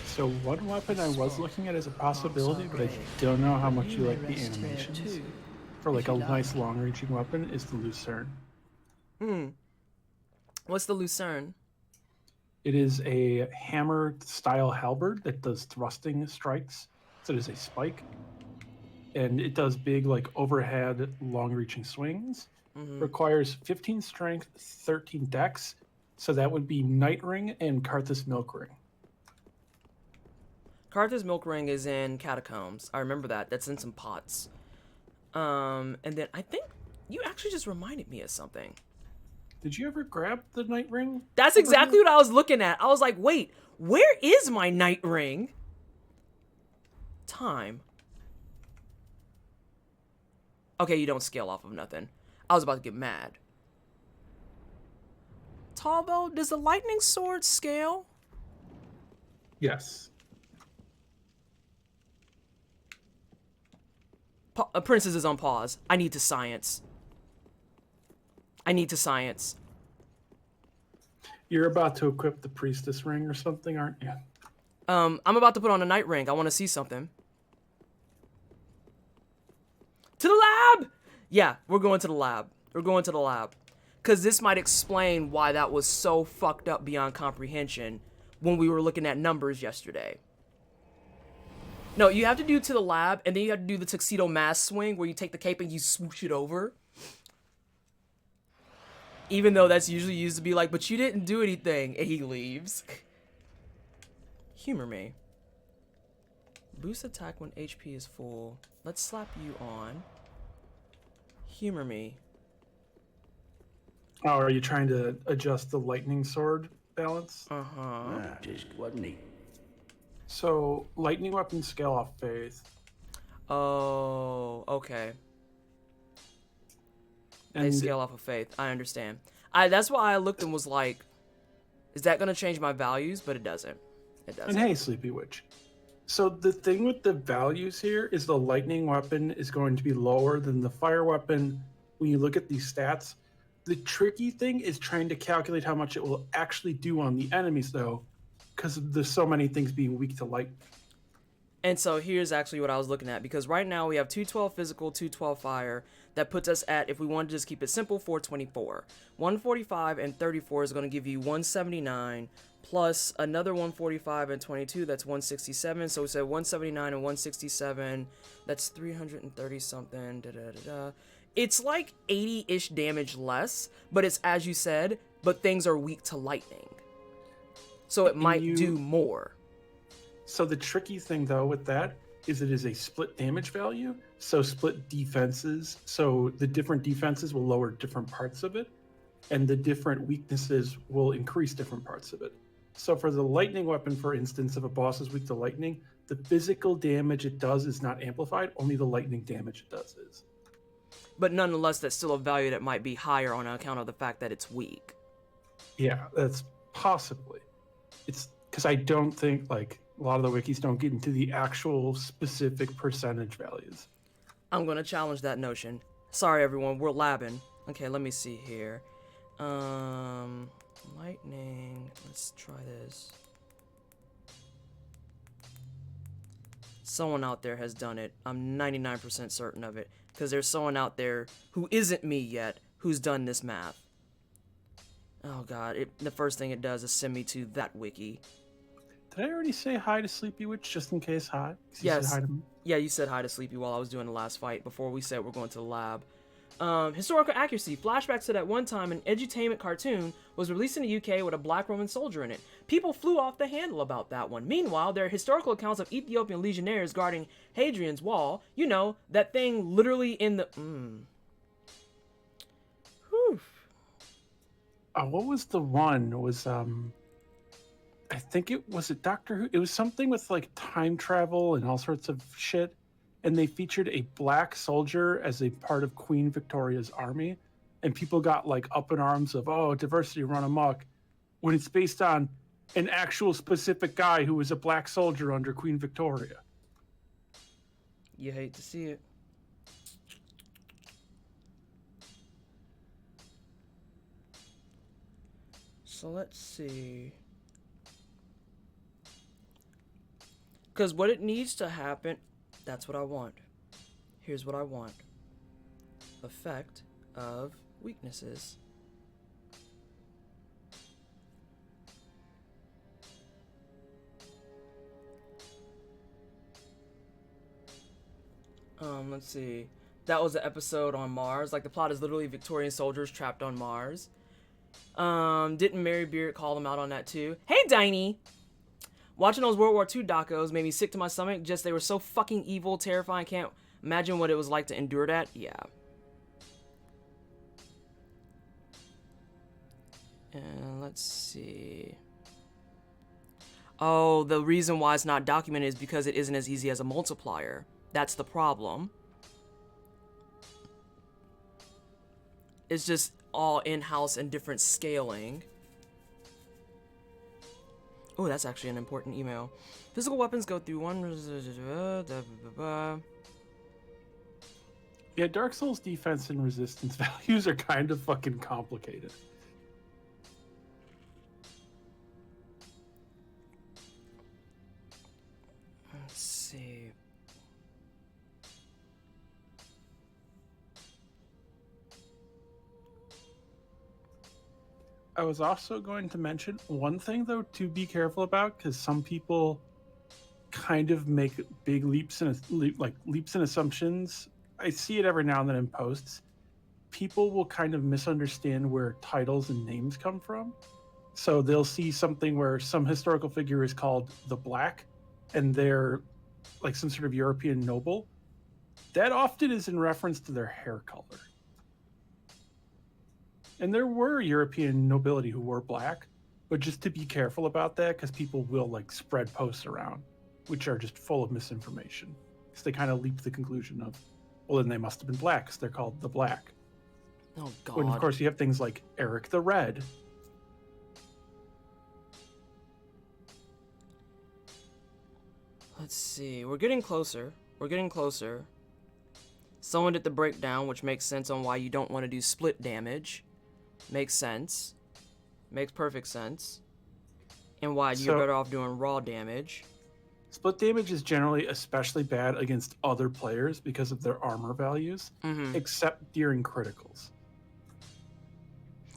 So one weapon I was looking at as a possibility, but I don't know how much you like the animations. For like a nice long-reaching weapon is the Lucerne. What's the Lucerne? It is a hammer-style halberd that does thrusting strikes. So it is a spike. And it does big, like, overhead, long-reaching swings. Requires 15 strength, 13 dex. So that would be Night Ring and Karthus Milk Ring. Karthus Milk Ring is in Catacombs. I remember that. That's in some pots. And then I think you actually just reminded me of something. Did you ever grab the Night Ring? That's exactly what I was looking at. I was like, wait, where is my Night Ring? Time. Okay, you don't scale off of nothing. I was about to get mad. Talbo, does the lightning sword scale? Yes. Princess is on pause. I need to science. You're about to equip the Priestess Ring or something, aren't you? I'm about to put on a Night Ring. I want to see something. To the lab! Yeah, we're going to the lab. Because this might explain why that was so fucked up beyond comprehension when we were looking at numbers yesterday. No, you have to do to the lab, and then you have to do the tuxedo mask swing where you take the cape and you swoosh it over. Even though that's usually used to be like, but you didn't do anything, and he leaves. Humor me. Boost attack when HP is full. Let's slap you on. Humor me. Oh, are you trying to adjust the lightning sword balance? Just wasn't he? So, lightning weapons scale off faith. Oh, okay. They And scale off of faith. I understand. That's why I looked and was like, is that going to change my values? But it doesn't. It doesn't. And hey, Sleepy Witch. So the thing with the values here is the lightning weapon is going to be lower than the fire weapon when you look at these stats. The tricky thing is trying to calculate how much it will actually do on the enemies, though, because there's so many things being weak to light. And so here's actually what I was looking at, because right now we have 212 physical, 212 fire. That puts us at, if we want to just keep it simple, 424. 145 and 34 is going to give you 179, plus another 145 and 22, that's 167. So we said 179 and 167, that's 330 something. It's like 80-ish damage less, but it's, as you said, but things are weak to lightning. So it might do more. So the tricky thing, though, with that is it is a split damage value, so split defenses. So the different defenses will lower different parts of it, and the different weaknesses will increase different parts of it. So for the lightning weapon, for instance, if a boss is weak to lightning, the physical damage it does is not amplified, only the lightning damage it does is. But nonetheless, that's still a value that might be higher on account of the fact that it's weak. Yeah, that's possibly. It's because I don't think like a lot of the wikis don't get into the actual specific percentage values. I'm gonna challenge that notion. Sorry, everyone, we're labbing. Okay, let me see here. Lightning. Let's try this. Someone out there has done it. I'm 99% certain of it. Because there's someone out there who isn't me yet who's done this math. Oh god, the first thing it does is send me to that wiki. Did I already say hi to Sleepy Witch just in case? Hi? Yes. Hi to me? Yeah, you said hi to Sleepy while I was doing the last fight before we said we're going to the lab. Historical accuracy. Flashbacks to that one time an edutainment cartoon was released in the UK with a black Roman soldier in it. People flew off the handle about that one. Meanwhile, there are historical accounts of Ethiopian legionnaires guarding Hadrian's Wall. You know, that thing literally in the... Whew. What was the one? It was, I think it was a Doctor Who. It was something with like time travel and all sorts of shit. And they featured a black soldier as a part of Queen Victoria's army. And people got like up in arms of, oh, diversity run amok, when it's based on an actual specific guy who was a black soldier under Queen Victoria. You hate to see it. So let's see. Because what it needs to happen... That's what I want. Here's what I want. Effect of weaknesses. Let's see. That was the episode on Mars. Like, the plot is literally Victorian soldiers trapped on Mars. Didn't Mary Beard call them out on that too? Hey, Diney! Watching those World War II docos made me sick to my stomach. Just they were so fucking evil, terrifying. Can't imagine what it was like to endure that. Yeah. And let's see. Oh, the reason why it's not documented is because it isn't as easy as a multiplier. That's the problem. It's just all in-house and different scaling. Oh, that's actually an important email. Physical weapons go through one... Yeah, Dark Souls defense and resistance values are kind of fucking complicated. Let's see. I was also going to mention one thing, though, to be careful about, because some people kind of make big leaps and leaps and assumptions. I see it every now and then in posts. People will kind of misunderstand where titles and names come from. So they'll see something where some historical figure is called the Black, and they're like some sort of European noble. That often is in reference to their hair color. And there were European nobility who were black, but just to be careful about that, because people will like spread posts around, which are just full of misinformation. Because they kind of leap to the conclusion of, well, then they must have been black, because they're called the Black. Oh, God. When, of course, you have things like Eric the Red. Let's see. We're getting closer. We're getting closer. Someone did the breakdown, which makes sense on why you don't want to do split damage. Makes sense. Makes perfect sense. And why you're better off doing raw damage. Split damage is generally especially bad against other players because of their armor values, except during criticals.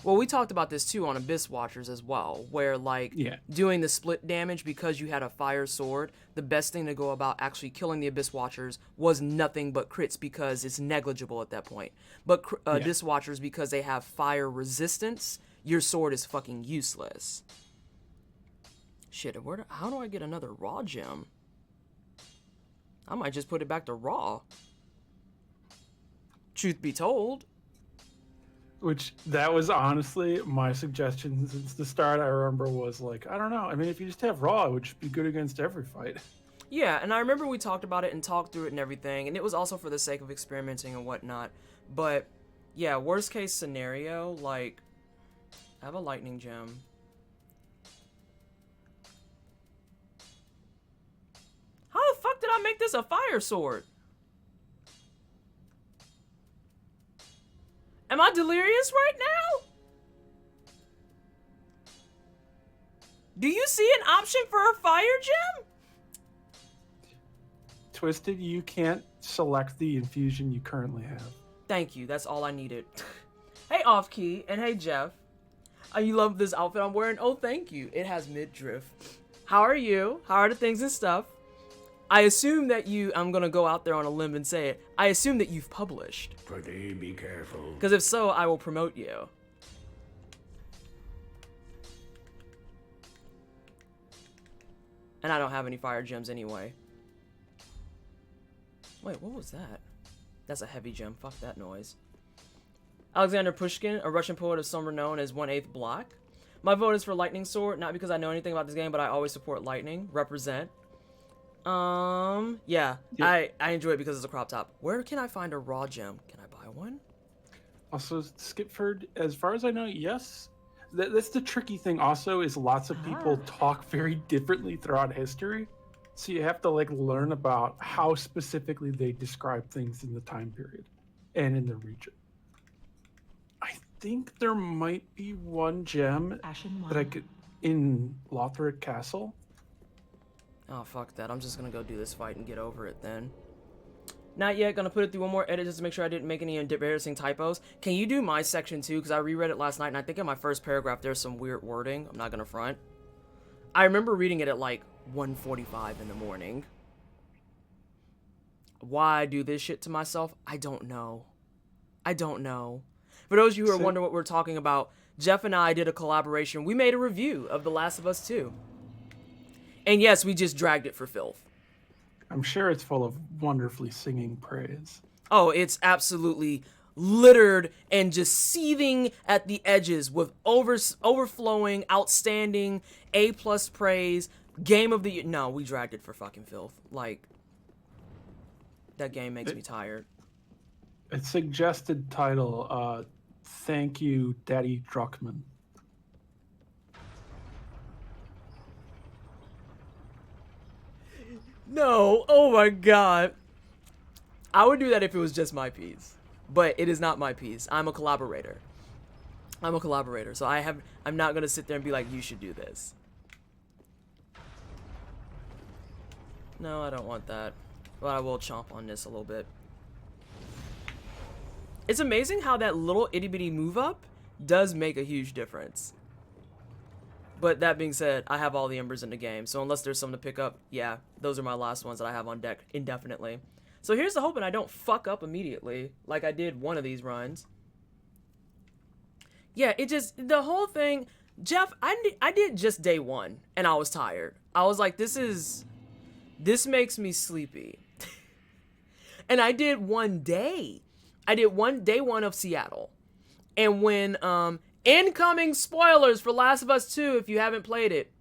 Well, we talked about this too on Abyss Watchers as well, where like doing the split damage because you had a fire sword, the best thing to go about actually killing the Abyss Watchers was nothing but crits because it's negligible at that point. But Abyss Watchers, because they have fire resistance, your sword is fucking useless. Shit, how do I get another raw gem? I might just put it back to Raw. Truth be told. Which, that was honestly my suggestion since the start. I remember was like, I don't know. I mean, if you just have Raw, it would just be good against every fight. Yeah, and I remember we talked about it and talked through it and everything, and it was also for the sake of experimenting and whatnot. But, yeah, worst case scenario, like, I have a lightning gem. How the fuck did I make this a fire sword? Am I delirious right now? Do you see an option for a fire gem? Twisted, you can't select the infusion you currently have. Thank you, that's all I needed. Hey Off Key, and hey Jeff. You love this outfit I'm wearing? Oh, thank you. It has midriff. How are you? How are the things and stuff? I assume that I'm gonna go out there on a limb and say it. I assume that you've published. Pretty be careful. Because if so, I will promote you. And I don't have any fire gems anyway. Wait, what was that? That's a heavy gem. Fuck that noise. Alexander Pushkin, a Russian poet of some renown, is 1/8 black. My vote is for Lightning Sword, not because I know anything about this game, but I always support Lightning. Represent. Yeah. I enjoy it because it's a crop top. Where can I find a raw gem? Can I buy one? Also, Skipford, as far as I know, yes. That's the tricky thing also, is lots of people talk very differently throughout history. So you have to like learn about how specifically they describe things in the time period and in the region. I think there might be one gem that I could in Lothric Castle. Oh, fuck that. I'm just gonna go do this fight and get over it then. Not yet. Gonna put it through one more edit just to make sure I didn't make any embarrassing typos. Can you do my section too? Because I reread it last night and I think in my first paragraph there's some weird wording. I'm not gonna front. I remember reading it at like 1:45 in the morning. Why I do this shit to myself, I don't know. I don't know. For those of you who are wondering what we're talking about, Jeff and I did a collaboration. We made a review of The Last of Us 2. And yes, we just dragged it for filth. I'm sure it's full of wonderfully singing praise. Oh, it's absolutely littered and just seething at the edges with overflowing, outstanding, A+ praise, game of the year. No, we dragged it for fucking filth. Like, that game makes me tired. It suggested title, Thank You, Daddy Druckmann. No, oh my god. I would do that if it was just my piece. But it is not my piece. I'm a collaborator. I'm a collaborator, so I'm not gonna sit there and be like, you should do this. No, I don't want that. But I will chomp on this a little bit. It's amazing how that little itty bitty move up does make a huge difference. But that being said, I have all the embers in the game, so unless there's something to pick up, yeah, those are my last ones that I have on deck indefinitely. So here's the hoping I don't fuck up immediately, like I did one of these runs. Yeah, it just, the whole thing, Jeff, I did just day one, and I was tired. I was like, this makes me sleepy. And I did one day. I did day one of Seattle. And when, incoming spoilers for Last of Us 2 if you haven't played it.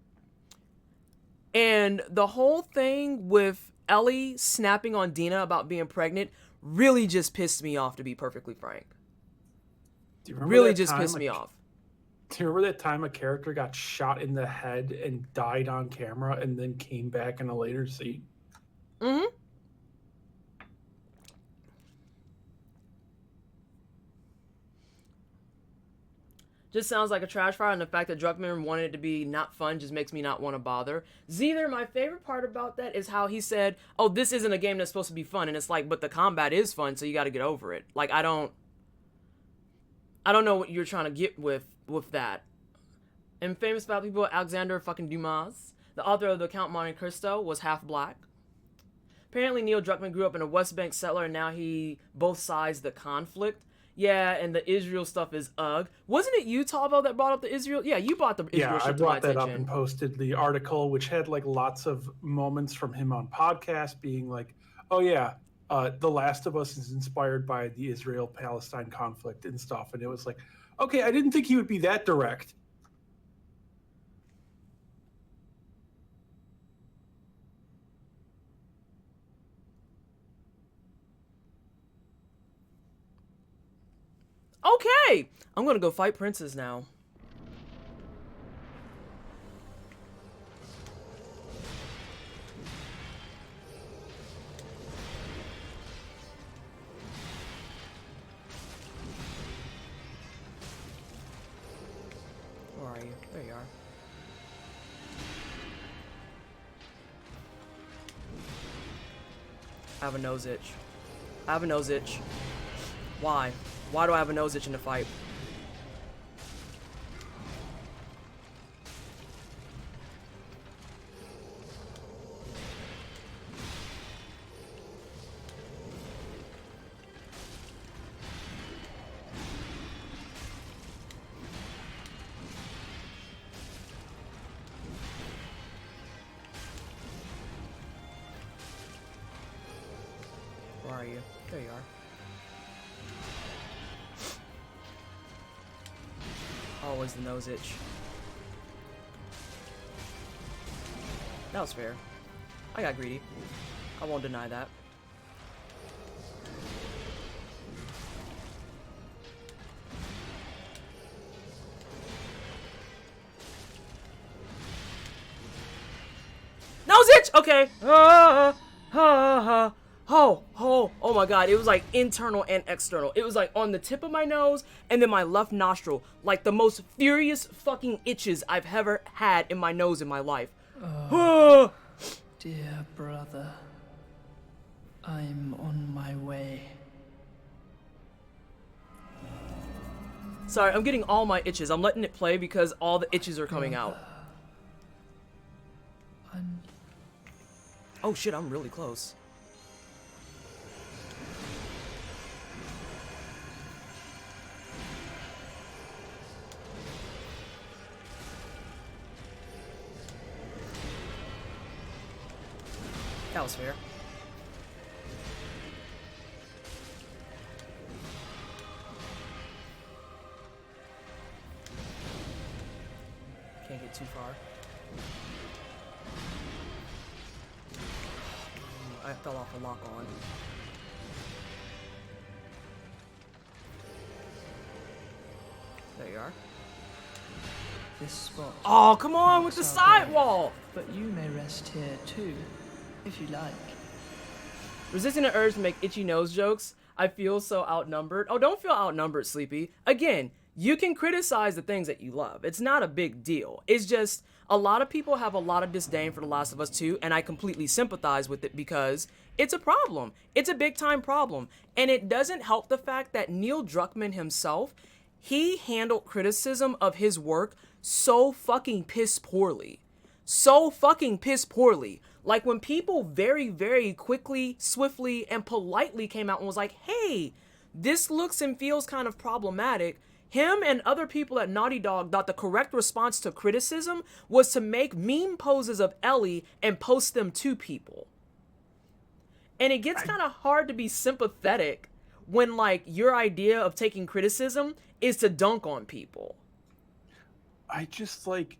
And the whole thing with Ellie snapping on Dina about being pregnant really just pissed me off, to be perfectly frank. Really just pissed me off. Do you remember that time a character got shot in the head and died on camera and then came back in a later scene? Mm-hmm. Just sounds like a trash fire, and the fact that Druckmann wanted it to be not fun just makes me not want to bother. Zeether, my favorite part about that is how he said, oh, this isn't a game that's supposed to be fun, and it's like, but the combat is fun, so you got to get over it. Like, I don't know what you're trying to get with that. And famous about people, Alexander fucking Dumas, the author of the Count Monte Cristo, was half black. Apparently, Neil Druckmann grew up in a West Bank settler, and now he both sides the conflict. Yeah, and the Israel stuff is ugh. Wasn't it you, Tavo, that brought up the Israel? Yeah, you brought the Israel shit to my attention. Yeah, I brought that up and posted the article, which had like lots of moments from him on podcast being like, oh yeah, The Last of Us is inspired by the Israel-Palestine conflict and stuff, and it was like, okay, I didn't think he would be that direct. Okay, I'm gonna go fight princes now. Where are you? There you are. I have a nose itch. I have a nose itch. Why? Why do I have a nose itch in the fight? Where are you? There you are. Always the nose itch. That was fair. I got greedy. I won't deny that. Nose itch! Okay. Oh my god, it was like internal and external. It was like on the tip of my nose and then my left nostril. Like the most furious fucking itches I've ever had in my nose in my life. Dear brother, I'm on my way. Sorry, I'm getting all my itches. I'm letting it play because all the itches are coming out. Oh shit, I'm really close. That was fair. Can't get too far. I fell off a lock on. There you are. This spot. Oh, come on with the sidewall! But you may rest here too, if you like. Resisting the urge to make itchy nose jokes. I feel so outnumbered. Oh, don't feel outnumbered, Sleepy. Again, you can criticize the things that you love. It's not a big deal. It's just a lot of people have a lot of disdain for The Last of Us 2, and I completely sympathize with it because it's a problem. It's a big time problem. And it doesn't help the fact that Neil Druckmann himself, he handled criticism of his work so fucking piss poorly. So fucking piss poorly. Like when people very, very quickly, swiftly, and politely came out and was like, hey, this looks and feels kind of problematic. Him and other people at Naughty Dog thought the correct response to criticism was to make meme poses of Ellie and post them to people. And it gets kind of hard to be sympathetic when like your idea of taking criticism is to dunk on people. I just like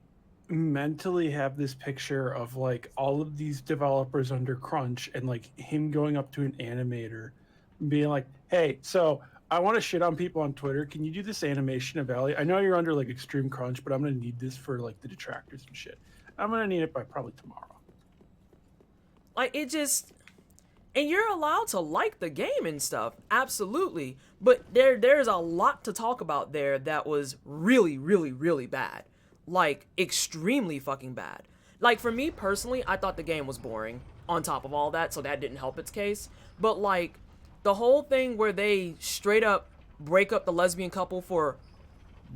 mentally have this picture of like all of these developers under crunch and like him going up to an animator and being like, hey, so I want to shit on people on Twitter. Can you do this animation of Ellie? I know you're under like extreme crunch, but I'm going to need this for like the detractors and shit. I'm going to need it by probably tomorrow. Like it just, and you're allowed to like the game and stuff. Absolutely. But there's a lot to talk about there that was really, really, really bad. Like extremely fucking bad. Like for me personally, I thought the game was boring on top of all that, so that didn't help its case. But like the whole thing where they straight up break up the lesbian couple for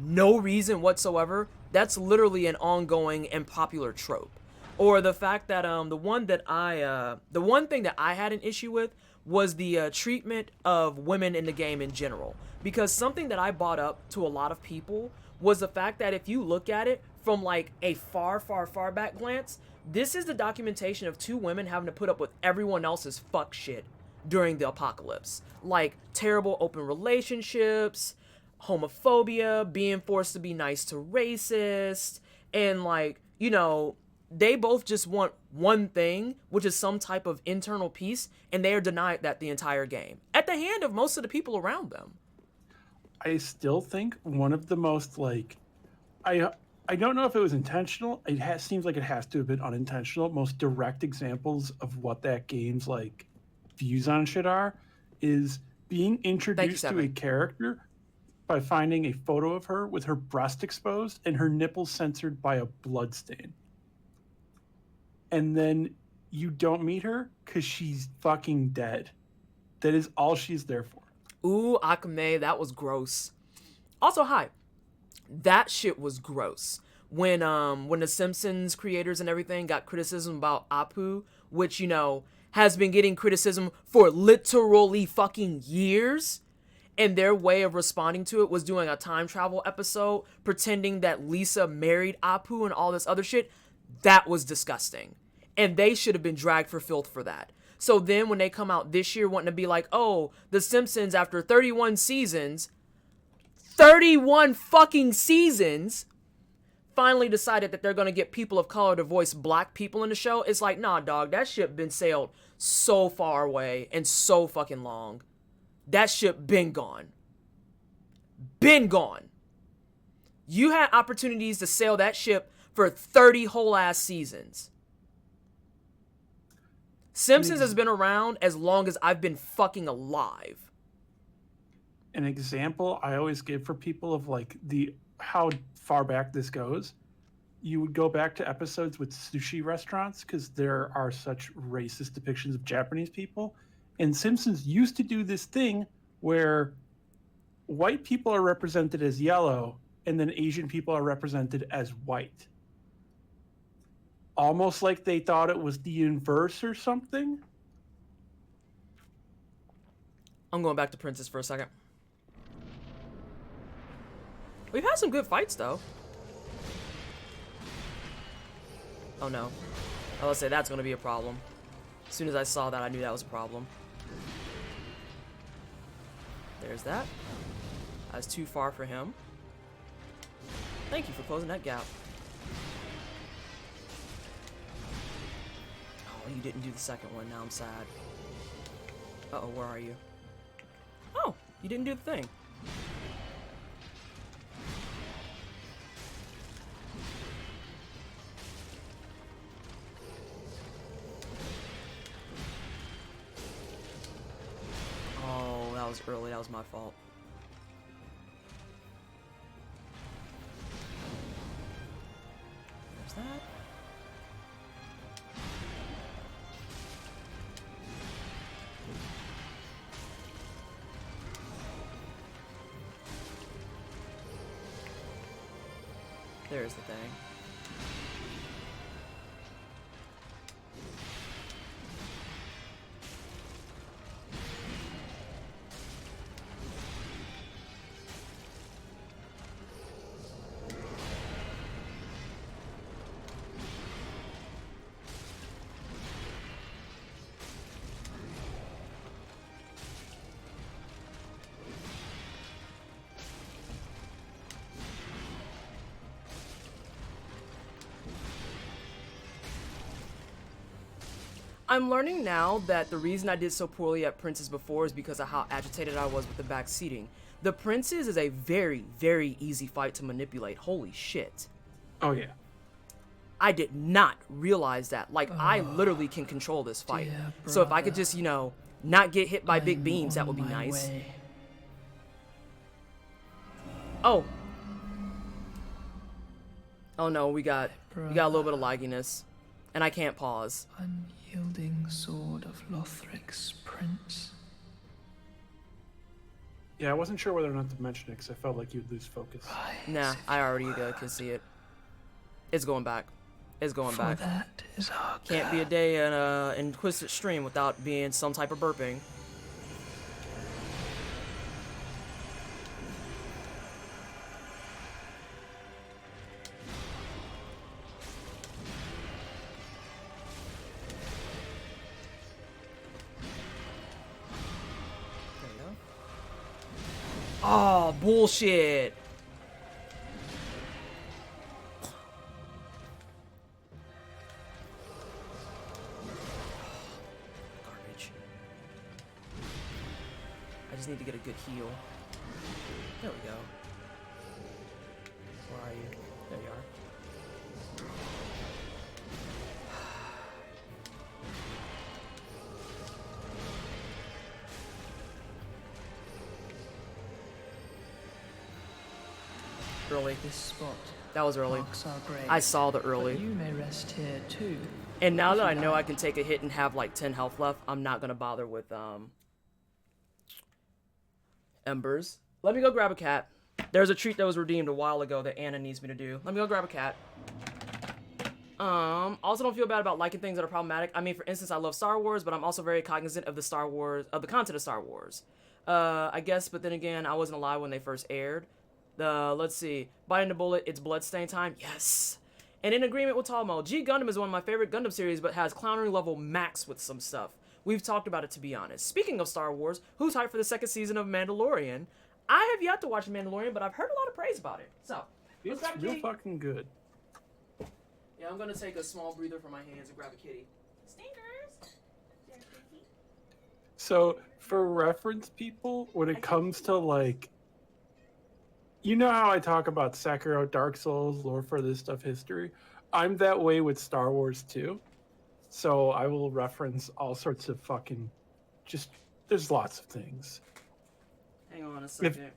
no reason whatsoever, that's literally an ongoing and popular trope. Or the fact that the one thing that I had an issue with was the treatment of women in the game in general. Because something that I brought up to a lot of people was the fact that if you look at it from like a far, far, far back glance, this is the documentation of two women having to put up with everyone else's fuck shit during the apocalypse. Like terrible open relationships, homophobia, being forced to be nice to racists, and like, you know, they both just want one thing, which is some type of internal peace, and they are denied that the entire game at the hand of most of the people around them. I still think one of the most like, I don't know if it was intentional. Seems like it has to have been unintentional. Most direct examples of what that game's like views on shit are is being introduced to a character by finding a photo of her with her breast exposed and her nipples censored by a blood stain. And then you don't meet her because she's fucking dead. That is all she's there for. Ooh, Akame, that was gross. Also, hi. That shit was gross. When the Simpsons creators and everything got criticism about Apu, which, you know, has been getting criticism for literally fucking years, and their way of responding to it was doing a time travel episode pretending that Lisa married Apu and all this other shit. That was disgusting. And they should have been dragged for filth for that. So then when they come out this year wanting to be like, oh, The Simpsons after 31 seasons, 31 fucking seasons, finally decided that they're going to get people of color to voice black people in the show. It's like, nah, dog, that ship been sailed so far away and so fucking long. That ship been gone. Been gone. You had opportunities to sail that ship for 30 whole ass seasons. Simpsons has been around as long as I've been fucking alive. An example I always give for people of like how far back this goes, you would go back to episodes with sushi restaurants because there are such racist depictions of Japanese people. And Simpsons used to do this thing where white people are represented as yellow and then Asian people are represented as white. Almost like they thought it was the inverse or something. I'm going back to Princess for a second. We've had some good fights, though. Oh, no. I was say that's going to be a problem. As soon as I saw that, I knew that was a problem. There's that. That's too far for him. Thank you for closing that gap. Oh, you didn't do the second one. Now I'm sad. Uh-oh, where are you? Oh, you didn't do the thing. Oh, that was early. That was my fault. There's that. There's the thing. I'm learning now that the reason I did so poorly at Princess before is because of how agitated I was with the back seating. The Princess is a very, very easy fight to manipulate. Holy shit. Oh, yeah. I did not realize that. Like, I literally can control this fight. So if I could just, you know, not get hit by big beams, that would be nice. Oh. Oh no, we got a little bit of lagginess. And I can't pause. Unyielding sword of Lothric's prince. Yeah, I wasn't sure whether or not to mention it because I felt like you'd lose focus. Nah, I already could see it. It's going back. It's going back. That is our Can't be a day in Twisted Stream without being some type of burping. Oh, bullshit. Garbage. I just need to get a good heal. There we go. Where are you? There you are. Early. This spot That was early. marks our grave. I saw the But early. you may rest here too. And now if that you I know I like. can take a hit and have like 10 health left, I'm not gonna bother with embers. Let me go grab a cat. There's a treat that was redeemed a while ago that Anna needs me to do. Let me go grab a cat. Also don't feel bad about liking things that are problematic. I mean, for instance, I love Star Wars, but I'm also very cognizant of the content of Star Wars. I guess, but then again, I wasn't alive when they first aired. Let's see. Biting the bullet, it's bloodstain time. Yes. And in agreement with Talmo, G Gundam is one of my favorite Gundam series, but has clownery level max with some stuff. We've talked about it, to be honest. Speaking of Star Wars, who's hyped for the second season of Mandalorian? I have yet to watch Mandalorian, but I've heard a lot of praise about it. So, let's It's grab a real kitty. fucking good. Yeah, I'm gonna take a small breather from my hands and grab a kitty. Stinkers. So, for reference, people, when it comes to like, you know how I talk about Sekiro, Dark Souls, lore for this stuff, history? I'm that way with Star Wars too. So I will reference all sorts of fucking, there's lots of things. Hang on a second.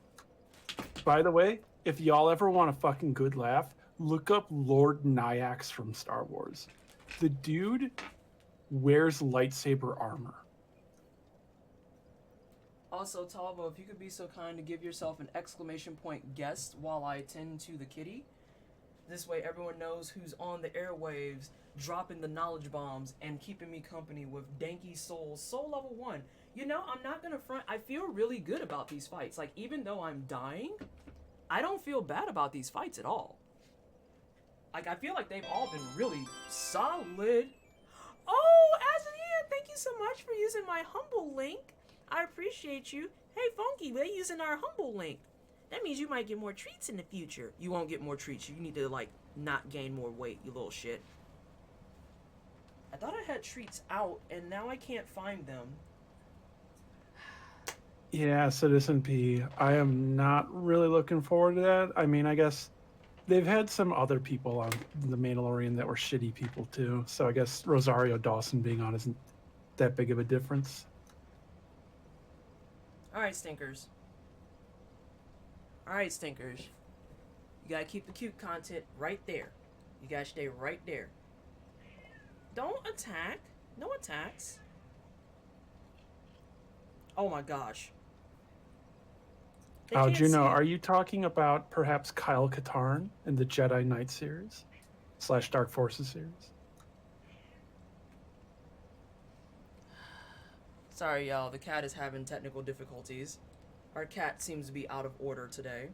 By the way, if y'all ever want a fucking good laugh, look up Lord Nyax from Star Wars. The dude wears lightsaber armor. Also, Talbo, if you could be so kind to give yourself an exclamation point guest while I tend to the kitty. This way everyone knows who's on the airwaves, dropping the knowledge bombs, and keeping me company with Danky Soul level 1. You know, I'm not gonna front, I feel really good about these fights. Like, even though I'm dying, I don't feel bad about these fights at all. Like, I feel like they've all been really solid. Oh, Azania, thank you so much for using my humble link. I appreciate you. Hey, Funky, they're using our humble link. That means you might get more treats in the future. You won't get more treats. You need to, like, not gain more weight, you little shit. I thought I had treats out, and now I can't find them. Yeah, Citizen P. I am not really looking forward to that. I mean, I guess they've had some other people on The Mandalorian that were shitty people too. So I guess Rosario Dawson being on isn't that big of a difference. Alright, stinkers. Alright, stinkers. You gotta keep the cute content right there. You gotta stay right there. Don't attack. No attacks. Oh my gosh. They can't Juno, see it. are you talking about perhaps Kyle Katarn in the Jedi Knight series / Dark Forces series? Sorry, y'all. The cat is having technical difficulties. Our cat seems to be out of order today.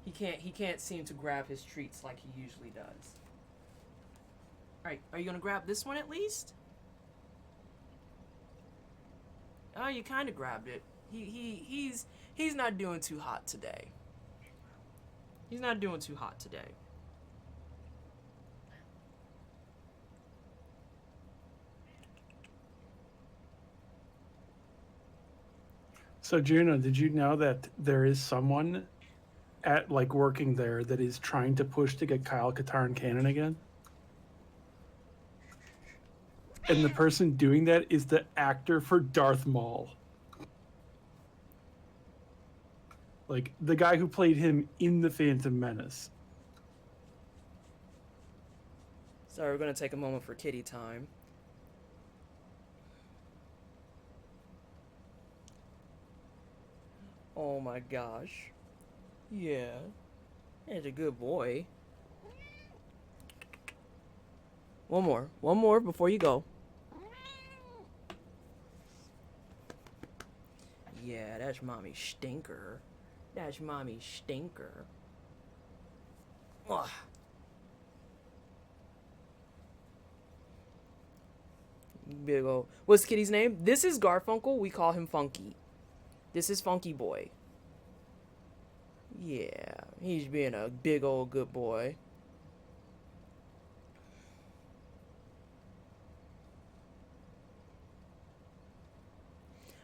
He can't seem to grab his treats like he usually does. Alright, are you gonna grab this one at least? Oh, you kind of grabbed it. He's not doing too hot today. He's not doing too hot today. So Juno, did you know that there is someone at like working there that is trying to push to get Kyle Katarn canon again? And the person doing that is the actor for Darth Maul. Like, the guy who played him in The Phantom Menace. Sorry, we're gonna take a moment for kitty time. Oh my gosh. Yeah. He's a good boy. One more before you go. Yeah, that's mommy stinker. That's mommy stinker. Ugh. Big ol'. What's Kitty's name? This is Garfunkel. We call him Funky. This is Funky Boy. Yeah, he's being a big old good boy.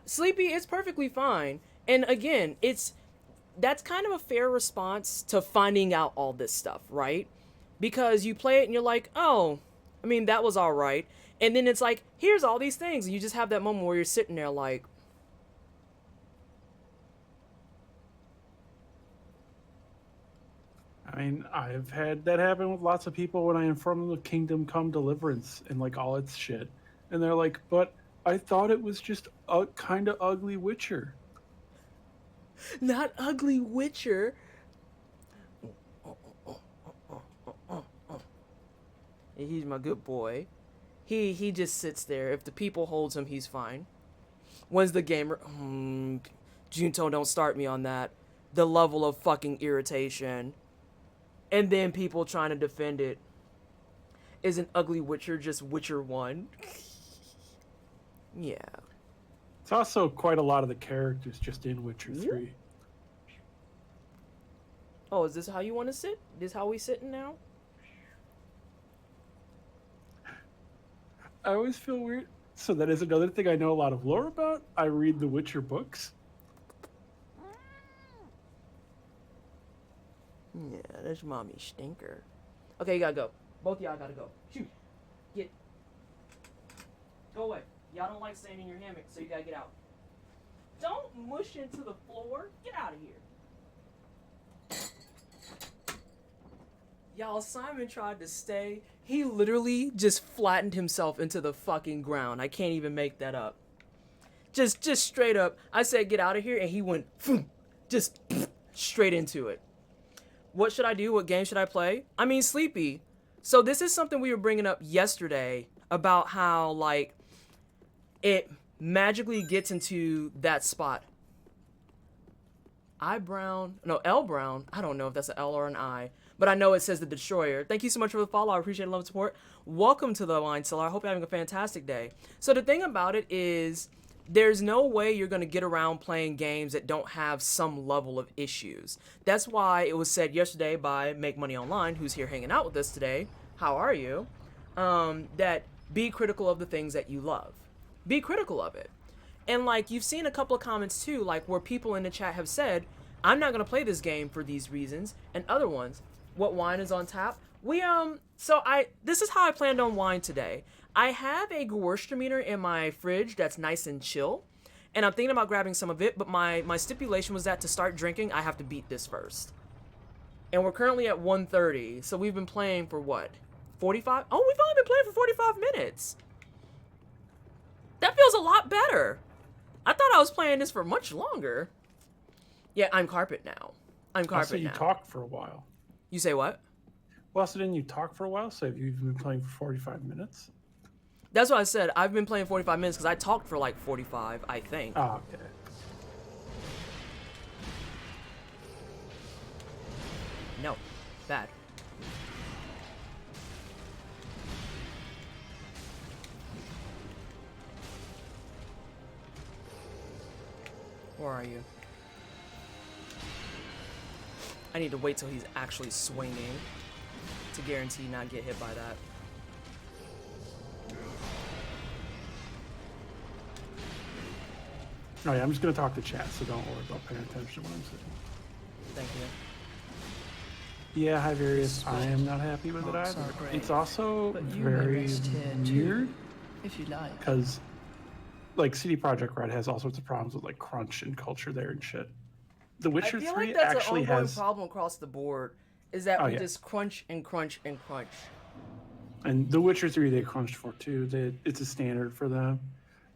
Sleepy, it's perfectly fine. And again, that's kind of a fair response to finding out all this stuff, right? Because you play it and you're like, oh, I mean, that was all right. And then it's like, here's all these things. And you just have that moment where you're sitting there like, I mean, I've had that happen with lots of people when I inform them of Kingdom Come Deliverance and like all its shit. And they're like, but I thought it was just a kind of ugly Witcher. not ugly Witcher. He's my good boy. He just sits there. If the people holds him, he's fine. When's the gamer? Junto, don't start me on that. The level of fucking irritation. And then people trying to defend it. Isn't ugly Witcher just Witcher 1? Yeah. It's also quite a lot of the characters just in Witcher 3. Oh, is this how you want to sit? This how we sitting now? I always feel weird. So that is another thing I know a lot of lore about. I read the Witcher books. Yeah, that's mommy stinker. Okay, you gotta go. Both of y'all gotta go. Shoot. Get. Go away. Y'all don't like staying in your hammock, so you gotta get out. Don't mush into the floor. Get out of here. Y'all, Simon tried to stay. He literally just flattened himself into the fucking ground. I can't even make that up. Just straight up. I said, get out of here, and he went, just straight into it. What should I do? What game should I play? I mean, Sleepy. So this is something we were bringing up yesterday about how, like, it magically gets into that spot. L Brown. I don't know if that's an L or an I, but I know it says the Destroyer. Thank you so much for the follow. I appreciate love and support. Welcome to the Wine Cellar. I hope you're having a fantastic day. So the thing about it is, there's no way you're going to get around playing games that don't have some level of issues. That's why it was said yesterday by Make Money Online, who's here hanging out with us today. How are you? That be critical of the things that you love. Be critical of it. And like, you've seen a couple of comments too, like where people in the chat have said, I'm not going to play this game for these reasons, and other ones. What wine is on tap? This is how I planned on wine today. I have a Gewürztraminer in my fridge that's nice and chill, and I'm thinking about grabbing some of it, but my stipulation was that to start drinking, I have to beat this first. And we're currently at 1:30, so we've been playing for what? 45? Oh, we've only been playing for 45 minutes. That feels a lot better. I thought I was playing this for much longer. Yeah, I'm carpet now. Also, you talked for a while. You say what? Well, also, didn't you talk for a while? So have you been playing for 45 minutes? That's what I said. I've been playing 45 minutes because I talked for like 45, I think. Oh, okay. No. Bad. Where are you? I need to wait till he's actually swinging to guarantee not get hit by that. Oh yeah, I'm just gonna talk to chat, so don't worry about paying attention when I'm sitting. Thank you. Yeah, hi Various. I am not happy with it either. It's also But you very may rest here too, weird if you like. because, like, CD Projekt Red has all sorts of problems with like crunch and culture there and shit. The Witcher I feel 3 like that's actually an ongoing has, problem across the board. Is that we just crunch and crunch and crunch. and The Witcher 3 they crunched for too. It's a standard for them.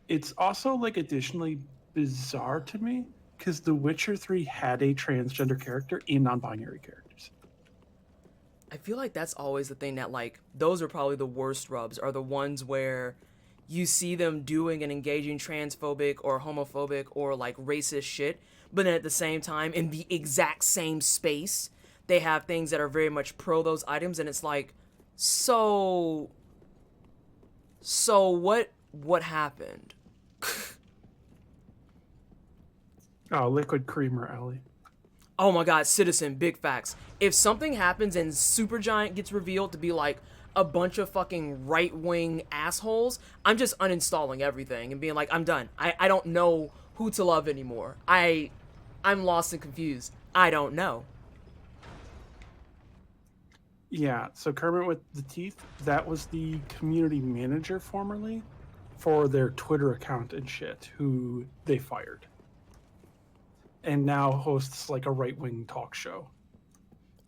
It's also like additionally bizarre to me because The Witcher 3 had a transgender character in non-binary characters. I feel like that's always the thing that, like, those are probably the worst rubs, are the ones where you see them doing and engaging transphobic or homophobic or, like, racist shit, but then at the same time, in the exact same space, they have things that are very much pro those items, and it's like, so what happened? Oh, liquid creamer, Ellie. Oh my god, Citizen, big facts. If something happens and Supergiant gets revealed to be like a bunch of fucking right-wing assholes, I'm just uninstalling everything and being like, I'm done. I don't know who to love anymore. I'm lost and confused. I don't know. Yeah, so Kermit with the Teeth, that was the community manager formerly for their Twitter account and shit, who they fired. And now hosts like a right-wing talk show.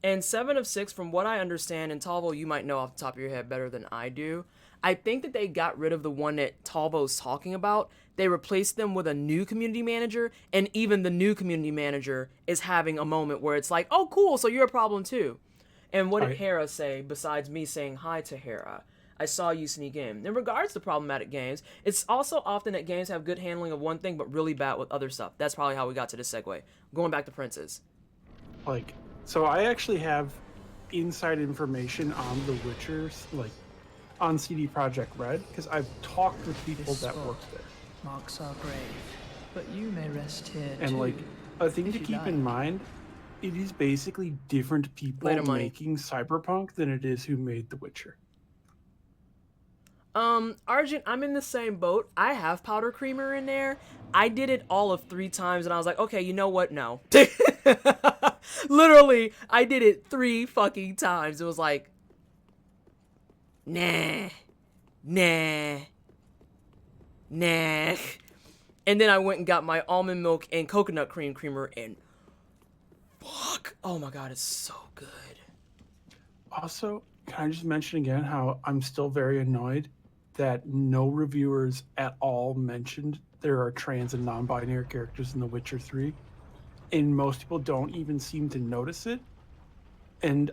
And 7 of 6, from what I understand, and Talvo, you might know off the top of your head better than I do, I think that they got rid of the one that Talvo's talking about. They replaced them with a new community manager, and even the new community manager is having a moment where it's like, oh, cool, so you're a problem too. And what did Hera say, besides me saying hi to Hera? I saw you sneak in. In regards to problematic games, it's also often that games have good handling of one thing, but really bad with other stuff. That's probably how we got to this segue. Going back to Princes. Like, so I actually have inside information on The Witcher's, like, on CD Projekt Red, because I've talked with people that work there. Marks our grave, but you may rest here And too, like, a thing if to you keep like. in mind, it is basically different people Later, money. making Cyberpunk than it is who made The Witcher. Argent, I'm in the same boat. I have powder creamer in there. I did it all of 3 times, and I was like, okay, you know what? No. Literally, I did it 3 fucking times. It was like, nah. And then I went and got my almond milk and coconut cream creamer, and fuck. Oh my god, it's so good. Also, can I just mention again how I'm still very annoyed that no reviewers at all mentioned there are trans and non-binary characters in The Witcher 3, and most people don't even seem to notice it. And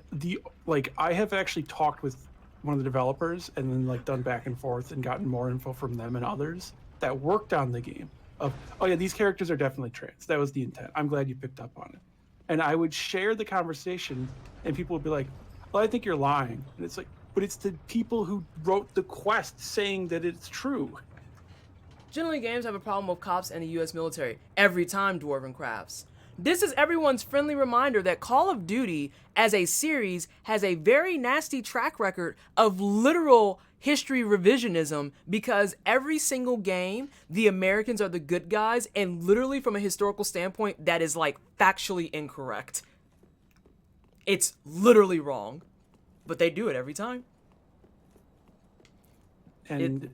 I have actually talked with one of the developers and then like done back and forth and gotten more info from them and others that worked on the game of, oh yeah, these characters are definitely trans. That was the intent. I'm glad you picked up on it. And I would share the conversation and people would be like, well, I think you're lying. And it's like, but it's the people who wrote the quest saying that it's true. Generally, games have a problem with cops and the US military. Every time, Dwarven Crafts. This is everyone's friendly reminder that Call of Duty, as a series, has a very nasty track record of literal history revisionism, because every single game, the Americans are the good guys, and literally from a historical standpoint, that is like factually incorrect. It's literally wrong, but they do it every time. And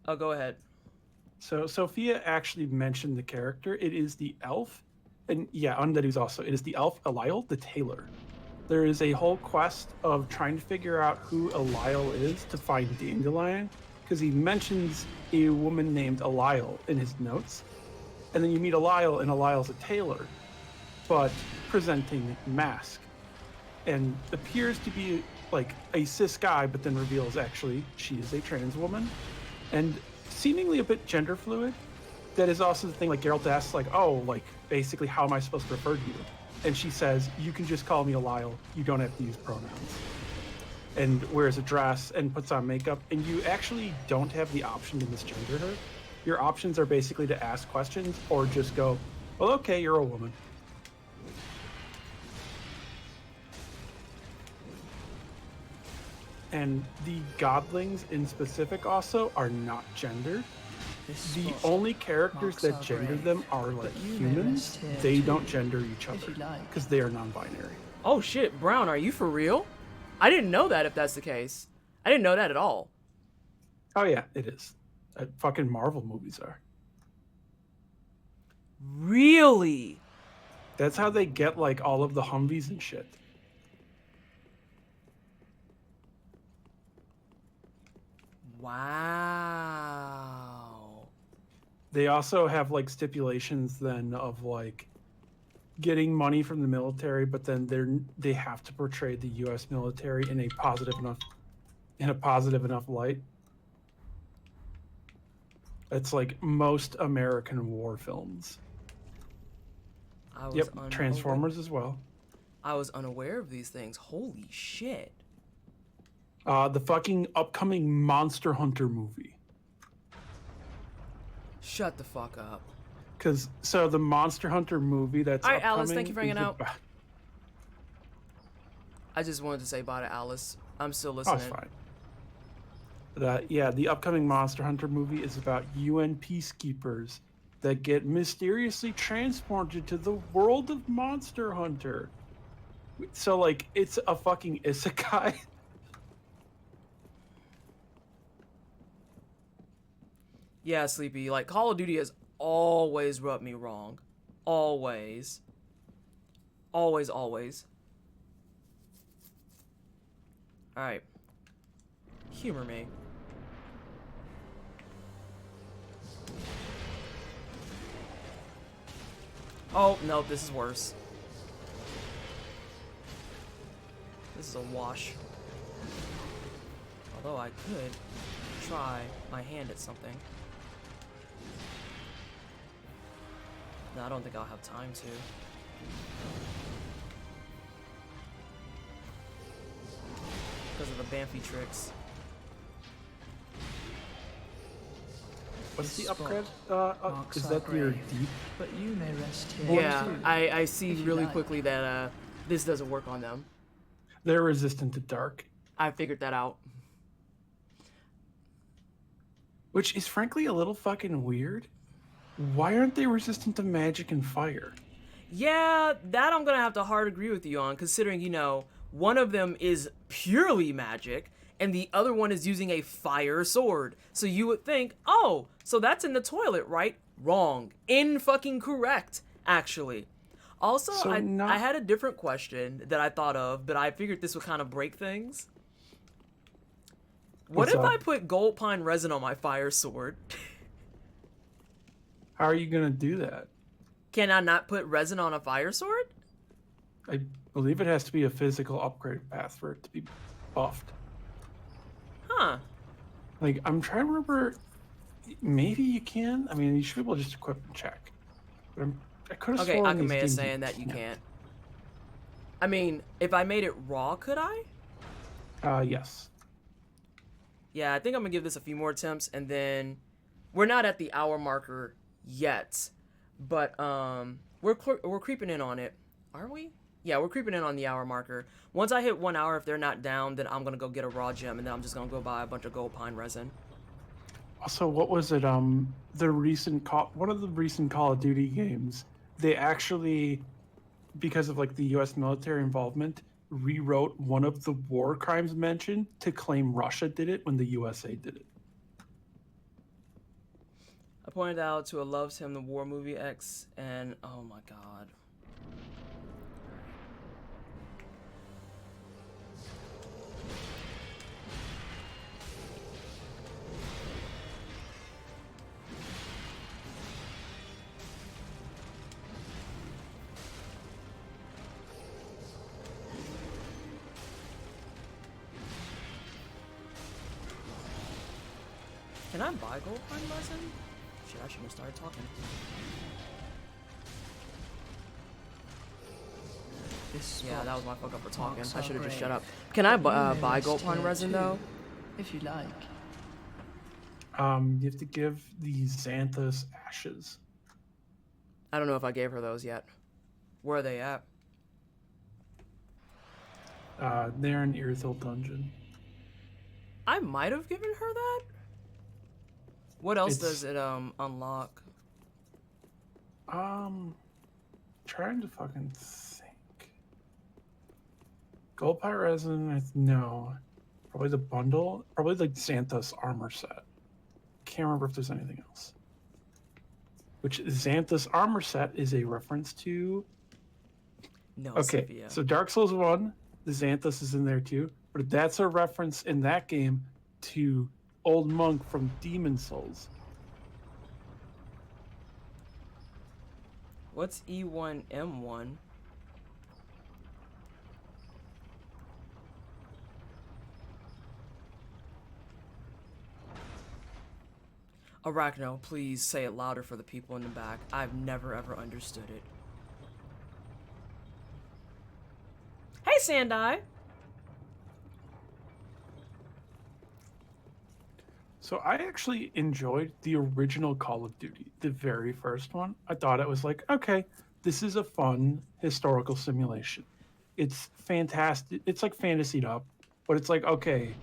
Oh, go ahead. so Sophia actually mentioned the character. It is the elf. And yeah, Undeady's also. It is the elf Eliel the Tailor. There is a whole quest of trying to figure out who Eliel is to find Dandelion, because he mentions a woman named Eliel in his notes. And then you meet Eliel, and Eliel's a tailor, but presenting mask. And appears to be like a cis guy, but then reveals actually she is a trans woman. And seemingly a bit gender fluid. That is also the thing, like Geralt asks, like, oh, like, basically, how am I supposed to refer to you? And she says, you can just call me Eliel. You don't have to use pronouns. And wears a dress and puts on makeup. And you actually don't have the option to misgender her. Your options are basically to ask questions or just go, well, okay, you're a woman. And the godlings in specific also are not gendered. The only characters that gender them are like humans. They don't gender each other because they are non-binary. Oh shit, Brown, are you for real? I didn't know that if that's the case. I didn't know that at all. Oh yeah, it is. Fucking Marvel movies are. Really? That's how they get like all of the Humvees and shit. Wow. They also have like stipulations then of like getting money from the military, but then they have to portray the U.S. military in a positive enough light. It's like most American war films. Yep, Transformers as well. I was unaware of these things. Holy shit. The fucking upcoming Monster Hunter movie. Shut the fuck up. Because so the Monster Hunter movie that's All right, upcoming. Alice, thank you for hanging is out. about- I just wanted to say bye to Alice. I'm still Oh, listening. it's fine. The upcoming Monster Hunter movie is about UN peacekeepers that get mysteriously transported to the world of Monster Hunter. So, like, it's a fucking isekai. Yeah, Sleepy. Like, Call of Duty has always rubbed me wrong. Always. Always, always. Alright. Humor me. Oh, no, this is worse. This is a wash. Although I could try my hand at something. No, I don't think I'll have time to. Because of the Banffy tricks. What's the This upgrade? marks Is our that your grave. deep? But you may rest here. Yeah, too, I see if you really like. quickly that this doesn't work on them. They're resistant to dark, I figured that out. which is frankly a little fucking weird. Why aren't they resistant to magic and fire? Yeah, that I'm gonna have to hard agree with you on, considering, you know, one of them is purely magic, and the other one is using a fire sword. So you would think, oh, so that's in the toilet, right? Wrong. In-fucking correct, actually. Also, So I had a different question that I thought of, but I figured this would kind of break things. What What's if up? I put gold pine resin on my fire sword? How are you gonna do that? Can I not put resin on a fire sword? I believe it has to be a physical upgrade path for it to be buffed. Huh. Like, I'm trying to remember. Maybe you can. I mean, you should be able to just equip and check. But I could have Okay, sworn these Akame is games saying that you can't. I mean, if I made it raw, could I? Yes. Yeah, I think I'm gonna give this a few more attempts, and then we're not at the hour marker yet, but we're creeping in on it, are we? Yeah, we're creeping in on the hour marker. Once I hit 1 hour, if they're not down, then I'm gonna go get a raw gem, and then I'm just gonna go buy a bunch of gold pine resin. Also, what was it? The recent one of the recent Call of Duty games, they actually, because of like the U.S. military involvement, rewrote one of the war crimes mentioned to claim Russia did it when the USA did it. I pointed out to a loves him the war movie X, and oh my god. Can I buy gold pine resin? Shit, I shouldn't have started talking. This Yeah, spot that was my fuck up for talking. marks I our should have just grave. shut up. Can I But you may buy rest gold pine here resin too, though? if you like. You have to give the Xanthus ashes. I don't know if I gave her those yet. Where are they at? They're in Earthil Dungeon. I might have given her that. What else It's- does it unlock? Trying to fucking think. Gold Pie Resin, no. Probably the bundle. Probably like Xanthus armor set. Can't remember if there's anything else. Which Xanthus armor set is a reference to. No, Okay, Sophia. so Dark Souls 1, the Xanthus is in there too. But that's a reference in that game to Old Monk from Demon Souls. What's E1M1? Arachno, please say it louder for the people in the back. I've never ever understood it. Hey, Sandai! So I actually enjoyed the original Call of Duty, the very first one. I thought it was like, okay, this is a fun historical simulation. It's fantastic. It's like fantasied up, but it's like, okay,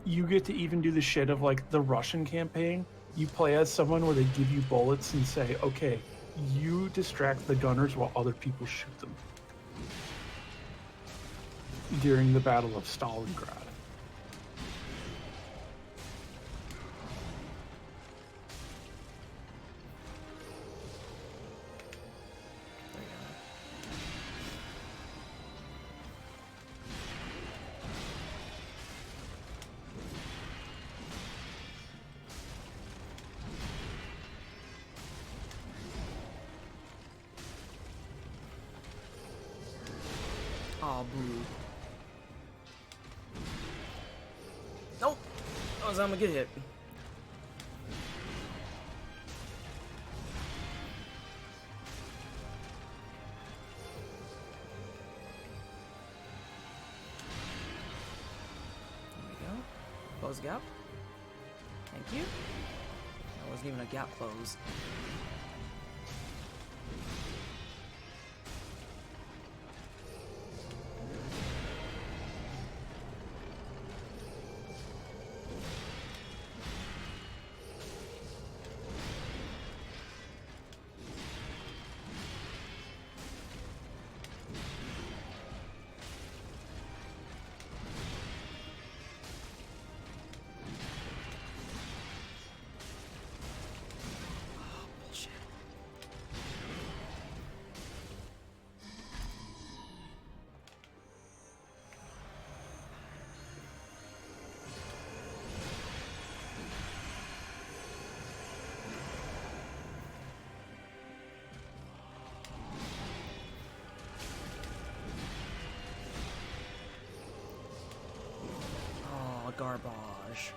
you get to even do the shit of like the Russian campaign. You play as someone where they give you bullets and say, okay, you distract the gunners while other people shoot them during the Battle of Stalingrad. Oh, boo. Nope. I was gonna get hit. There we go. Close gap. Thank you. That wasn't even a gap close. Garbage.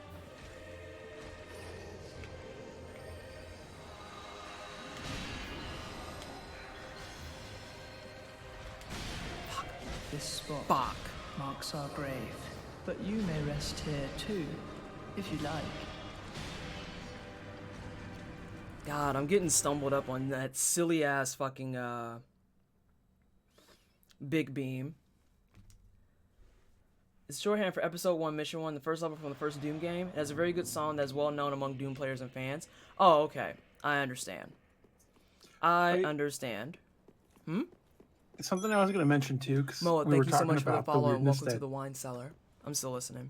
This spot Fuck. marks our grave, but you may rest here too, if you like. God, I'm getting stumbled up on that silly ass fucking big beam. It's shorthand for Episode 1, Mission 1, the first level from the first Doom game. It has a very good song that is well known among Doom players and fans. Oh, okay. I understand. I understand. Something I was going to mention too, because Moa, we were thank you so talking much for the about the follow and weirdness welcome to that the wine cellar. I'm still listening.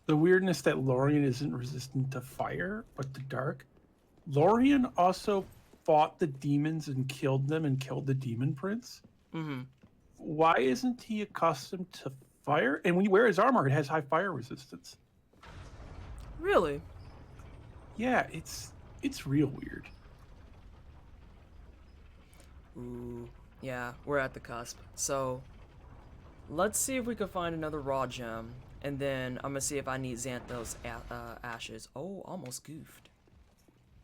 the weirdness that Lorien isn't resistant to fire, but to dark. Lorien also fought the demons and killed them and killed the demon prince. Mm-hmm. Why isn't he accustomed to fire? And when you wear his armor, it has high fire resistance. Really? Yeah, it's real weird. Ooh. Yeah, we're at the cusp. So, let's see if we can find another raw gem. And then I'm going to see if I need Xanthos ashes. Oh, almost goofed.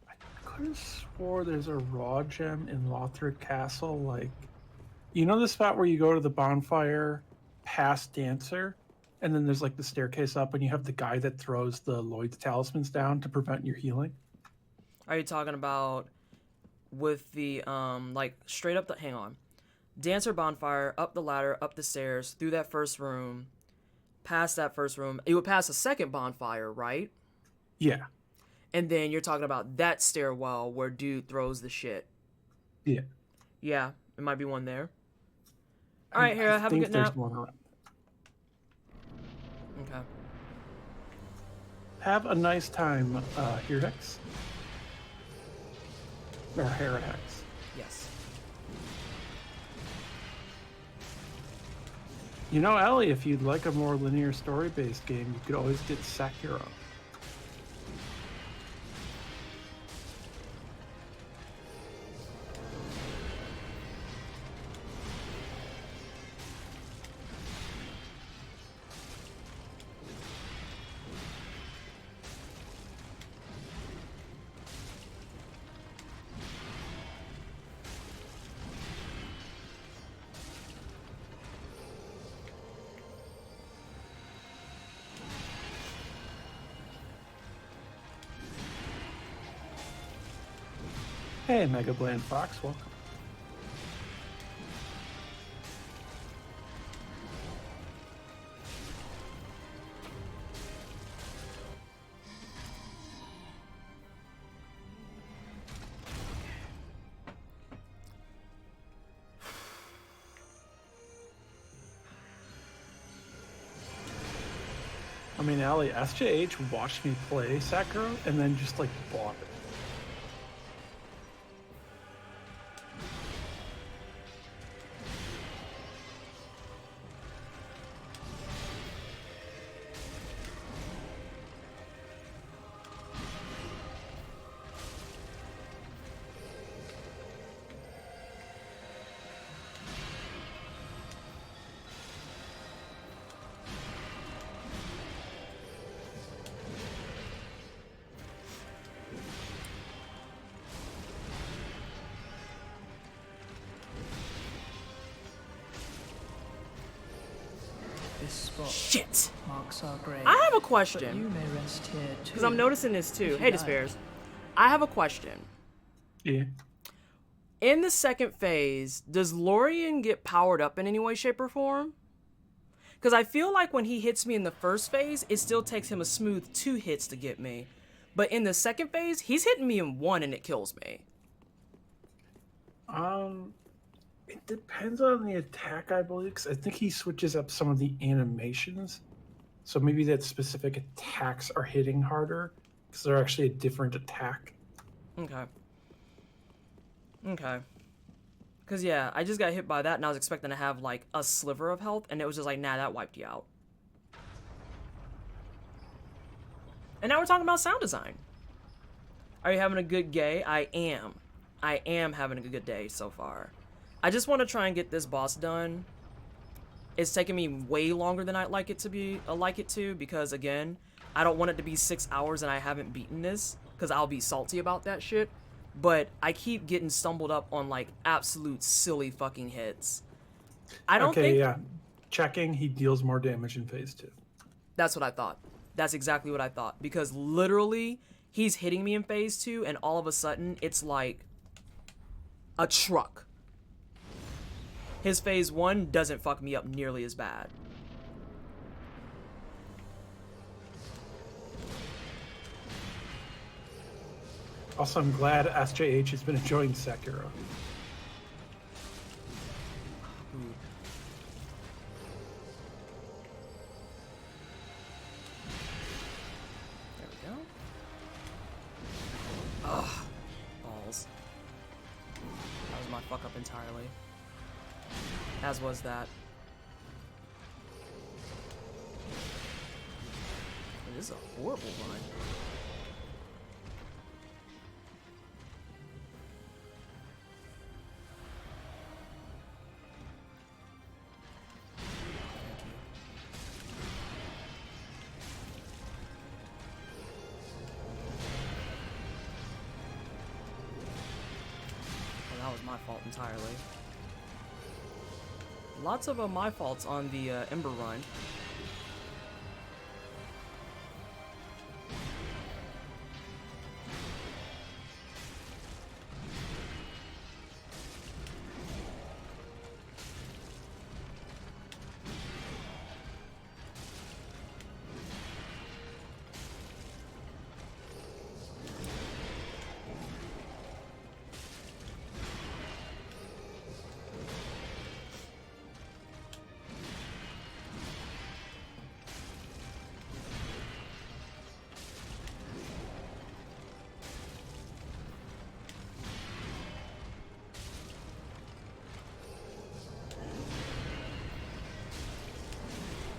I could have swore there's a raw gem in Lothric Castle. Like, you know the spot where you go to the bonfire past Dancer? And then there's like the staircase up and you have the guy that throws the Lloyd's talismans down to prevent your healing? Are you talking about with the, like, straight up the... Hang on. Dancer bonfire, up the ladder, up the stairs, through that first room, past that first room. You would pass a second bonfire, right? Yeah. And then you're talking about that stairwell where dude throws the shit. Yeah. Yeah, it might be one there. All right, Hera, have a good there's nap. one around. Okay. Have a nice time, Herehex. Or Herahex. Yes. You know, Ellie, if you'd like a more linear story-based game, you could always get Sekiro. Hey, Mega Bland Fox, welcome. I mean, Ali, SJH watched me play Sekiro and then just like bought it. This spot Shit! marks our grave. I have a But you question. may rest here too. Because I'm noticing this too. if you Hey, like. Despairs. I have a question. Yeah. In the second phase, does Lorien get powered up in any way, shape, or form? Because I feel like when he hits me in the first phase, it still takes him a smooth 2 hits to get me. But in the second phase, he's hitting me in 1 and it kills me. It depends on the attack, I believe, because I think he switches up some of the animations. So maybe that specific attacks are hitting harder because they're actually a different attack. Okay. Okay. Because, yeah, I just got hit by that and I was expecting to have, like, a sliver of health. And it was just like, nah, that wiped you out. And now we're talking about sound design. Are you having a good day? I am. I am having a good day so far. I just want to try and get this boss done. It's taking me way longer than I'd like it to because, again, I don't want it to be 6 hours and I haven't beaten this because I'll be salty about that shit. But I keep getting stumbled up on, like, absolute silly fucking hits. I don't think... yeah. Checking, he deals more damage in phase 2. That's what I thought. That's exactly what I thought. Because literally, he's hitting me in phase 2 and all of a sudden, it's like a truck. His phase 1 doesn't fuck me up nearly as bad. Also, I'm glad SJH has been enjoying Sekiro. There we go. Ugh. Balls. That was my fuck up entirely. As was that. This is a horrible run. That was my fault entirely. Lots of my faults on the Ember run.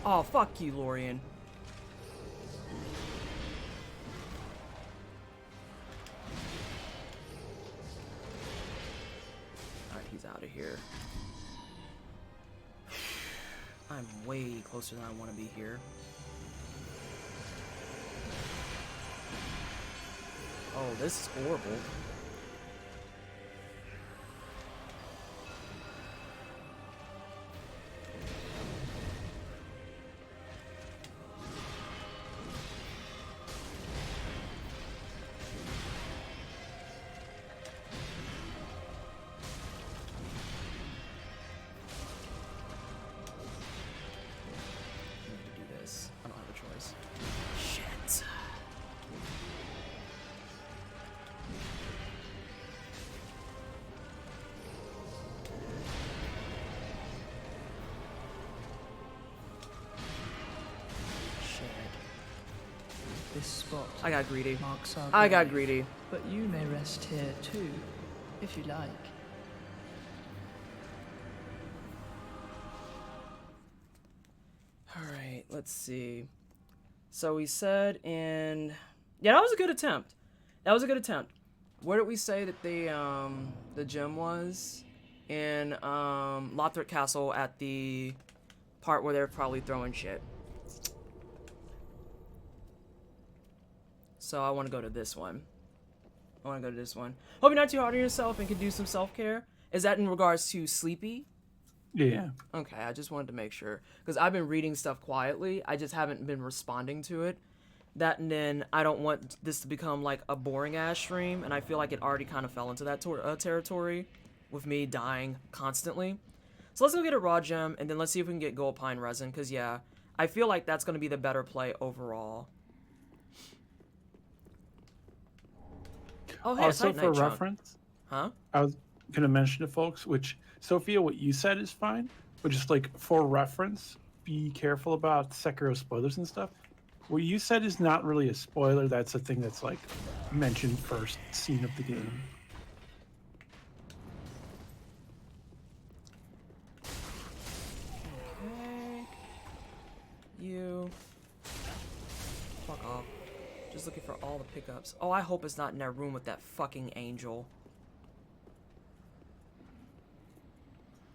Oh, fuck you, Lorien. Alright, he's out of here. I'm way closer than I want to be here. Oh, this is horrible. this spot I got greedy. marks our I got grave, greedy. but you may rest here too, if you like. Alright, let's see. So we said in... Yeah, that was a good attempt. That was a good attempt. Where did we say that the gem was? In Lothric Castle at the part where they're probably throwing shit. So I want to go to this one. Hope you're not too hard on yourself and can do some self-care. Is that in regards to sleepy? Yeah. Okay, I just wanted to make sure. Because I've been reading stuff quietly. I just haven't been responding to it. That, and then I don't want this to become like a boring-ass stream. And I feel like it already kind of fell into that territory with me dying constantly. So let's go get a raw gem. And then let's see if we can get gold pine resin. Because, yeah, I feel like that's going to be the better play overall. Oh, hey, Also, for reference, huh? I was going to mention to folks, which, Sophia, what you said is fine, but just like for reference, be careful about Sekiro spoilers and stuff. What you said is not really a spoiler. That's a thing that's like mentioned first scene of the game. Okay. You. Fuck off. Just looking for all the pickups. Oh, I hope it's not in that room with that fucking angel.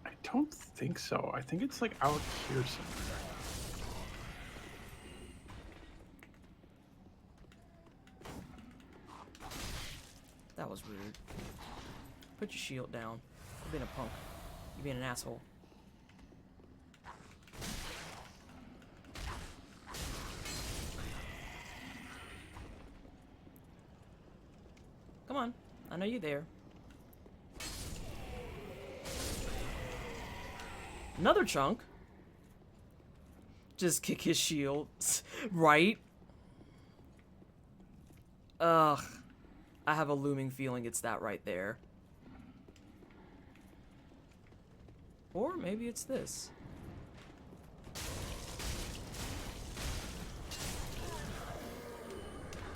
I don't think so. I think it's like out here somewhere. That was rude. Put your shield down. You're being a punk. You're being an asshole. Come on. I know you're there. Another chunk. Just kick his shield. Right? Ugh. I have a looming feeling it's that right there. Or maybe it's this.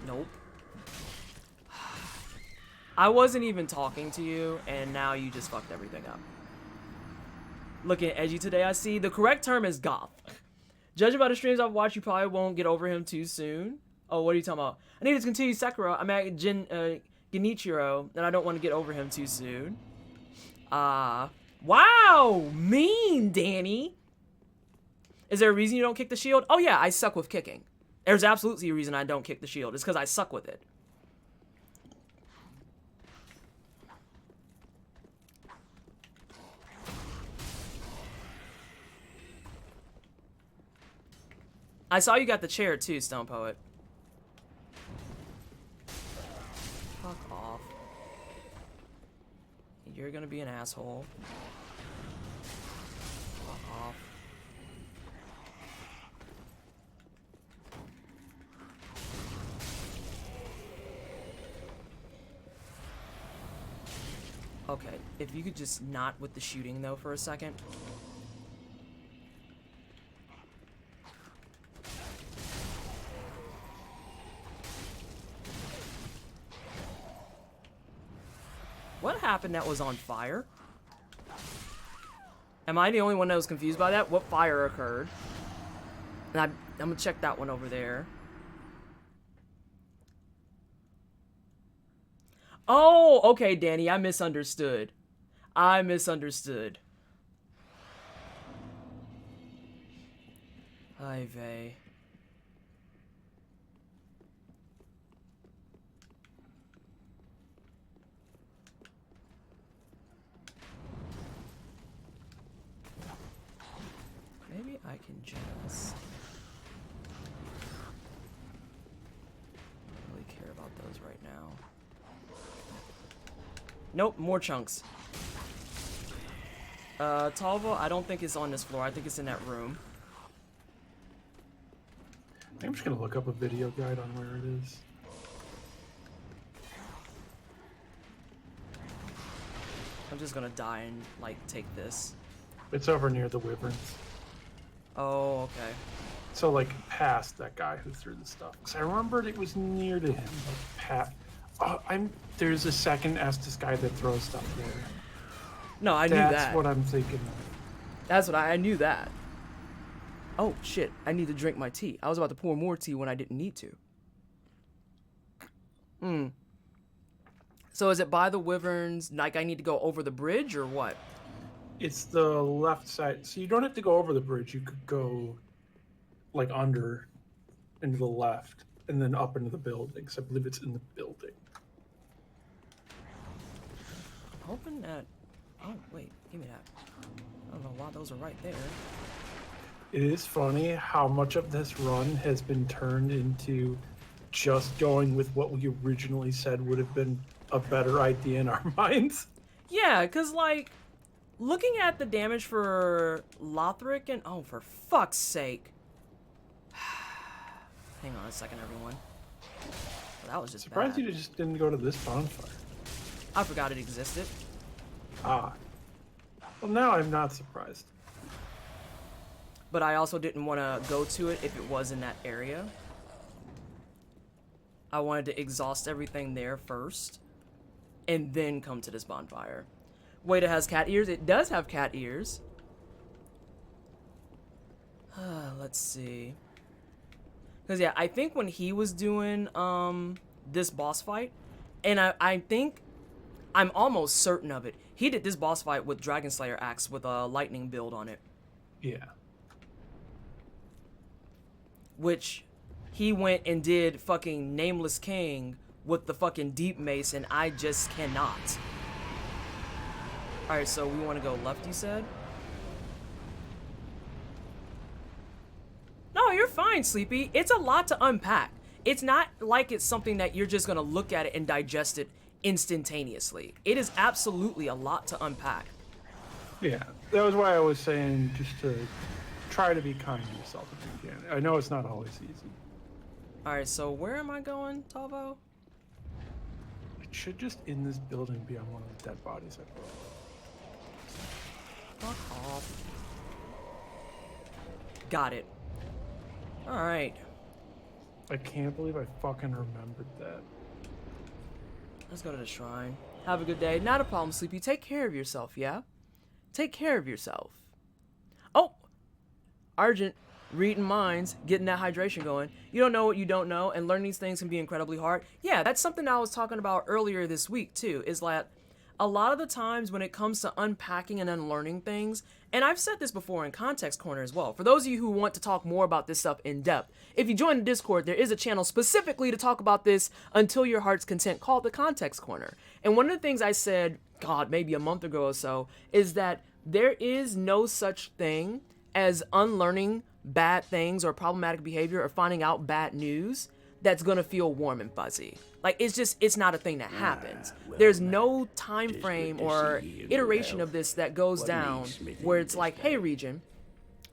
Nope. I wasn't even talking to you, and now you just fucked everything up. Looking edgy today, I see. The correct term is goth. Judging by the streams I've watched, you probably won't get over him too soon. Oh, what are you talking about? I need to continue Sekiro. I'm at Genichiro, and I don't want to get over him too soon. Wow! Mean, Danny! Is there a reason you don't kick the shield? Oh yeah, I suck with kicking. There's absolutely a reason I don't kick the shield. It's because I suck with it. I saw you got the chair too, Stone Poet. Fuck off. You're gonna be an asshole. Fuck off. Okay, if you could just not with the shooting though for a second. What happened that was on fire? Am I the only one that was confused by that? What fire occurred? And I'm gonna check that one over there. Oh, okay, Danny, I misunderstood. I misunderstood. Ay vey. Maybe I can just... I don't really care about those right now. Nope, more chunks. Talvo, I don't think it's on this floor. I think it's in that room. I'm just gonna look up a video guide on where it is. I'm just gonna die and, like, take this. It's over near the wyverns. Oh, okay. So, like, past that guy who threw the stuff. Because I remembered it was near to him. Like, there's a second Estus guy that throws stuff there. No, I knew that. That's what I'm thinking of. That's what I knew that. Oh, shit. I need to drink my tea. I was about to pour more tea when I didn't need to. So is it by the wyverns, like I need to go over the bridge or what? It's the left side. So you don't have to go over the bridge. You could go, like, under, into the left, and then up into the building. So I believe it's in the building. Hoping that... Oh, wait. Give me that. I don't know why those are right there. It is funny how much of this run has been turned into just going with what we originally said would have been a better idea in our minds. Yeah, because, like, looking at the damage for Lothric and... Oh, for fuck's sake. Hang on a second, everyone. Well, that was just Surprised bad. you just didn't go to this bonfire. I forgot it existed. Ah. Well, now I'm not surprised. But I also didn't want to go to it if it was in that area. I wanted to exhaust everything there first, and then come to this bonfire. Wait, it has cat ears? It does have cat ears. Let's see. Because, yeah, I think when he was doing this boss fight, and I think, I'm almost certain of it, he did this boss fight with Dragon Slayer Axe with a lightning build on it. Yeah. Which he went and did fucking Nameless King with the fucking Deep Mace, and I just cannot. Alright, so we want to go left, you said? No, you're fine, Sleepy. It's a lot to unpack. It's not like it's something that you're just going to look at it and digest it instantaneously. It is absolutely a lot to unpack. Yeah. That was why I was saying just to try to be kind to yourself if you can. I know it's not always easy. Alright, so where am I going, Talvo? It should just in this building be on one of the dead bodies I brought. Fuck off. Got it. Alright. I can't believe I fucking remembered that. Let's go to the shrine. Have a good day. Not a problem, Sleepy. Take care of yourself, yeah? Take care of yourself. Oh! Argent, reading minds, getting that hydration going. You don't know what you don't know, and learning these things can be incredibly hard. Yeah, that's something I was talking about earlier this week, too, is that a lot of the times when it comes to unpacking and unlearning things, and I've said this before in Context Corner as well, for those of you who want to talk more about this stuff in depth, if you join the Discord, there is a channel specifically to talk about this until your heart's content called the Context Corner. And one of the things I said, God, maybe a month ago or so, is that there is no such thing as unlearning bad things or problematic behavior or finding out bad news that's gonna feel warm and fuzzy. Like, it's not a thing that happens. There's no time frame or iteration of this that goes down where it's like, hey, Region,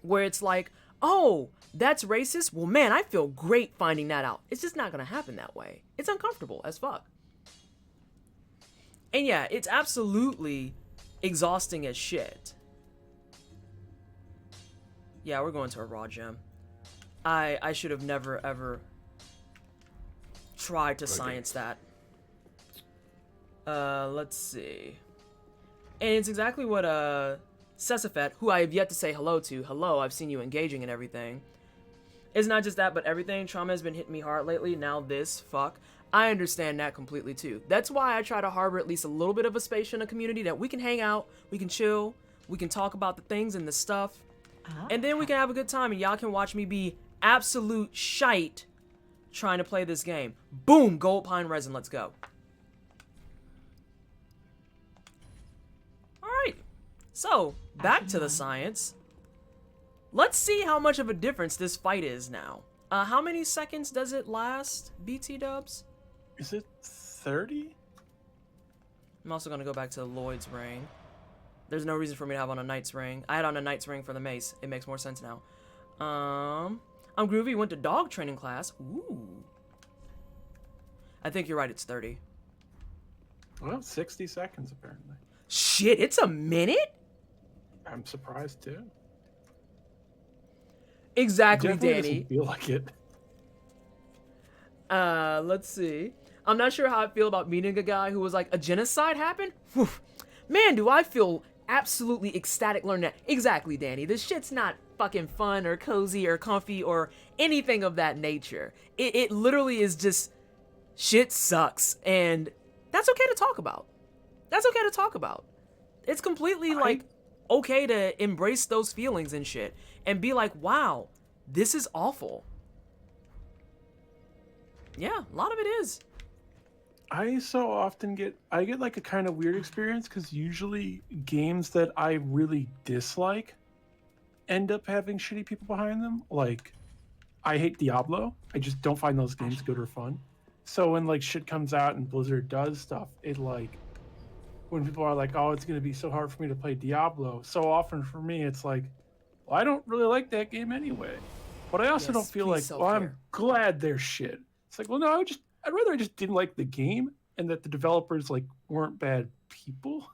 where it's like, oh, that's racist? Well, man, I feel great finding that out. It's just not gonna happen that way. It's uncomfortable as fuck. And yeah, it's absolutely exhausting as shit. Yeah, we're going to a raw gem. I should have never, ever tried to science that. Let's see. And it's exactly what, Sesafet, who I have yet to say hello to. Hello, I've seen you engaging and everything. It's not just that, but everything. Trauma has been hitting me hard lately. Now this, fuck. I understand that completely, too. That's why I try to harbor at least a little bit of a space in a community that we can hang out, we can chill, we can talk about the things and the stuff. And then we can have a good time, and y'all can watch me be absolute shite trying to play this game. Boom! Gold pine resin, let's go. Alright, so, back to the science. Let's see how much of a difference this fight is now. How many seconds does it last, BT dubs? Is it 30? I'm also gonna go back to Lloyd's ring. There's no reason for me to have on a knight's ring. I had on a knight's ring for the mace. It makes more sense now. I'm Groovy, went to dog training class. Ooh. I think you're right, it's 30. Well, 60 seconds apparently. Shit, it's a minute? I'm surprised too. Exactly, Definitely Danny. doesn't feel like it. Let's see. I'm not sure how I feel about meeting a guy who was like, a genocide happened? Whew. Man, do I feel absolutely ecstatic learning that. Exactly, Danny. This shit's not fucking fun or cozy or comfy or anything of that nature. It literally is just shit sucks. And that's okay to talk about. That's okay to talk about. It's completely like okay to embrace those feelings and shit and be like, wow, this is awful. Yeah, a lot of it is. I so often get like a kind of weird experience because usually games that I really dislike end up having shitty people behind them. Like, I hate Diablo. I just don't find those games good or fun. So when like shit comes out and Blizzard does stuff, it like when people are like, "Oh, it's gonna be so hard for me to play Diablo," so often for me it's like, well, I don't really like that game anyway. But I also Yes, don't feel please like, well, self-care. I'm glad they're shit. It's like, well, no, I'd rather I just didn't like the game and that the developers like weren't bad people.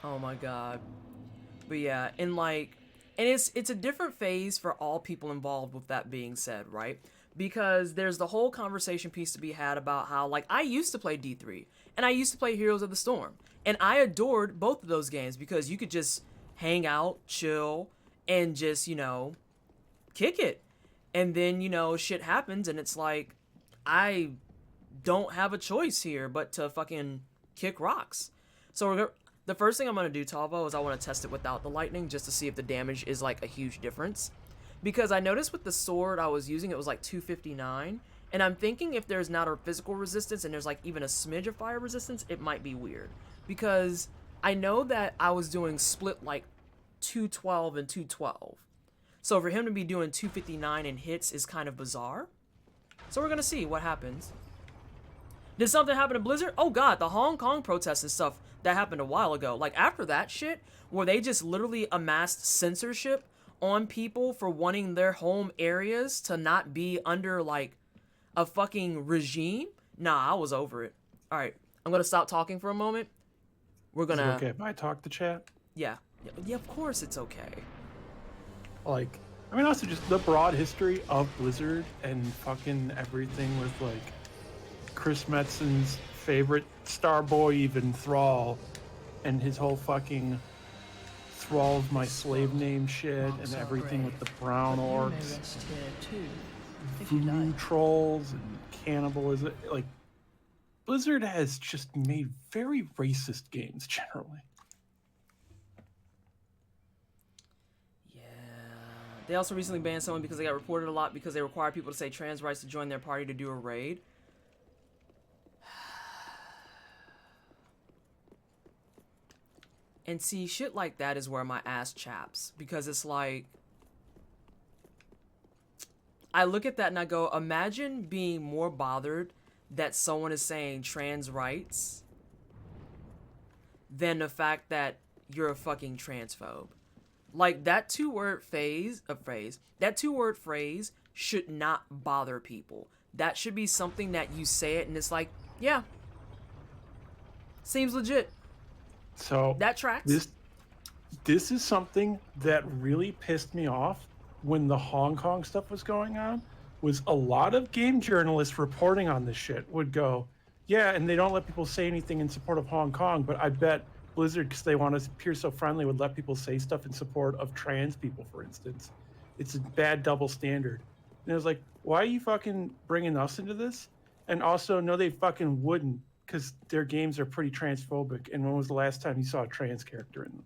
Oh my god. But yeah, and like, and it's a different phase for all people involved with that being said, right? Because there's the whole conversation piece to be had about how, like, I used to play D3 and I used to play Heroes of the Storm, and I adored both of those games because you could just hang out, chill, and just, you know, kick it. And then, you know, shit happens and it's like, I don't have a choice here but to fucking kick rocks. So the first thing I'm going to do, Talvo, is I want to test it without the lightning just to see if the damage is like a huge difference. Because I noticed with the sword I was using, it was like 259. And I'm thinking if there's not a physical resistance and there's like even a smidge of fire resistance, it might be weird. Because I know that I was doing split like 212 and 212. So for him to be doing 259 in hits is kind of bizarre. So we're going to see what happens. Did something happen to Blizzard? Oh god, the Hong Kong protests and stuff that happened a while ago. Like after that shit, where they just literally amassed censorship on people for wanting their home areas to not be under like a fucking regime. Nah, I was over it. All right, I'm gonna stop talking for a moment. We're Is it gonna. okay if I talk to chat? Yeah, of course it's okay. Like, I mean, also just the broad history of Blizzard and fucking everything with like Chris Metzen's favorite Starboy, even Thrall, and his whole fucking Thrall's my slave name shit, and everything with the brown But you may orcs, rest here too, if you voodoo like. trolls, and cannibalism. Like, Blizzard has just made very racist games generally. Yeah. They also recently banned someone because they got reported a lot because they require people to say trans rights to join their party to do a raid. And see, shit like that is where my ass chaps. Because it's like, I look at that and I go, imagine being more bothered that someone is saying trans rights than the fact that you're a fucking transphobe. Like, that two-word phrase should not bother people. That should be something that you say it and it's like, yeah, seems legit. So That tracks. This is something that really pissed me off when the Hong Kong stuff was going on, was a lot of game journalists reporting on this shit would go, yeah, and they don't let people say anything in support of Hong Kong, but I bet Blizzard, because they want to appear so friendly, would let people say stuff in support of trans people, for instance. It's a bad double standard. And it was like, why are you fucking bringing us into this? And also, no, they fucking wouldn't, because their games are pretty transphobic. And when was the last time you saw a trans character in them?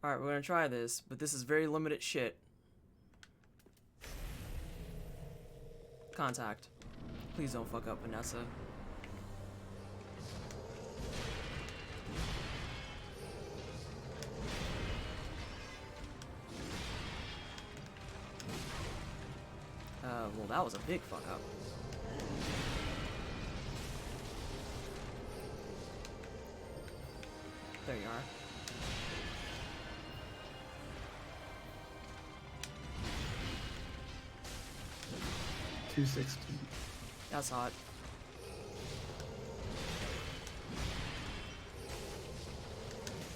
Alright, we're gonna try this, but this is very limited shit. Contact. Please don't fuck up, Vanessa. Well, that was a big fuck up. There you are. .216. That's hot.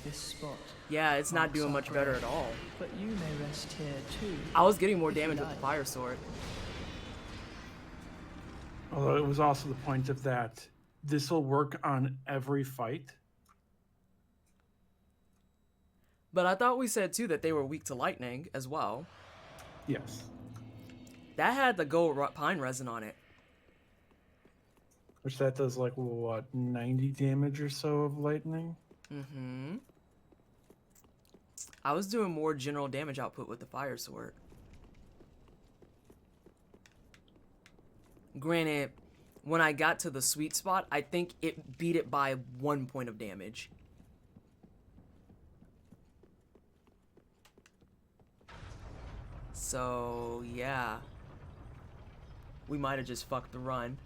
This spot. Yeah, it's not marks doing our much better grave, at all. But you may rest here too. I was getting more if you damage with the like. Fire Sword. Although it was also the point of that this will work on every fight. But I thought we said too that they were weak to lightning as well. Yes. That had the gold pine resin on it. Which that does like, what, 90 damage or so of lightning? Mm-hmm. I was doing more general damage output with the Fire Sword. Granted, when I got to the sweet spot, I think it beat it by 1 point of damage. So, yeah. We might have just fucked the run.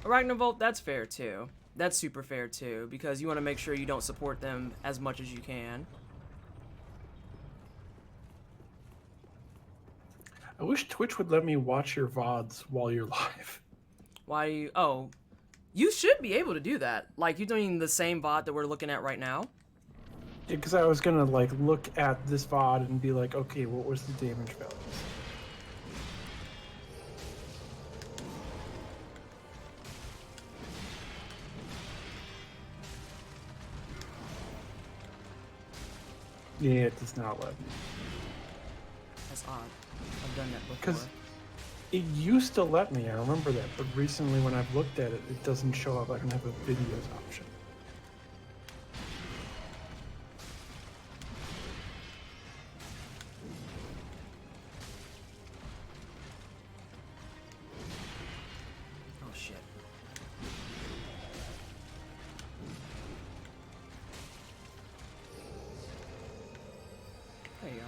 Arachnovolt, that's fair too. That's super fair too, because you want to make sure you don't support them as much as you can. I wish Twitch would let me watch your VODs while you're live. Why do you... Oh, you should be able to do that. Like, you're doing the same VOD that we're looking at right now. Yeah, because I was gonna like look at this VOD and be like, okay, what was the damage values? Yeah, it does not let me. That's odd. I've done that before. Because it used to let me, I remember that, but recently when I've looked at it, it doesn't show up. I don't have a videos option. Oh, shit. There you are.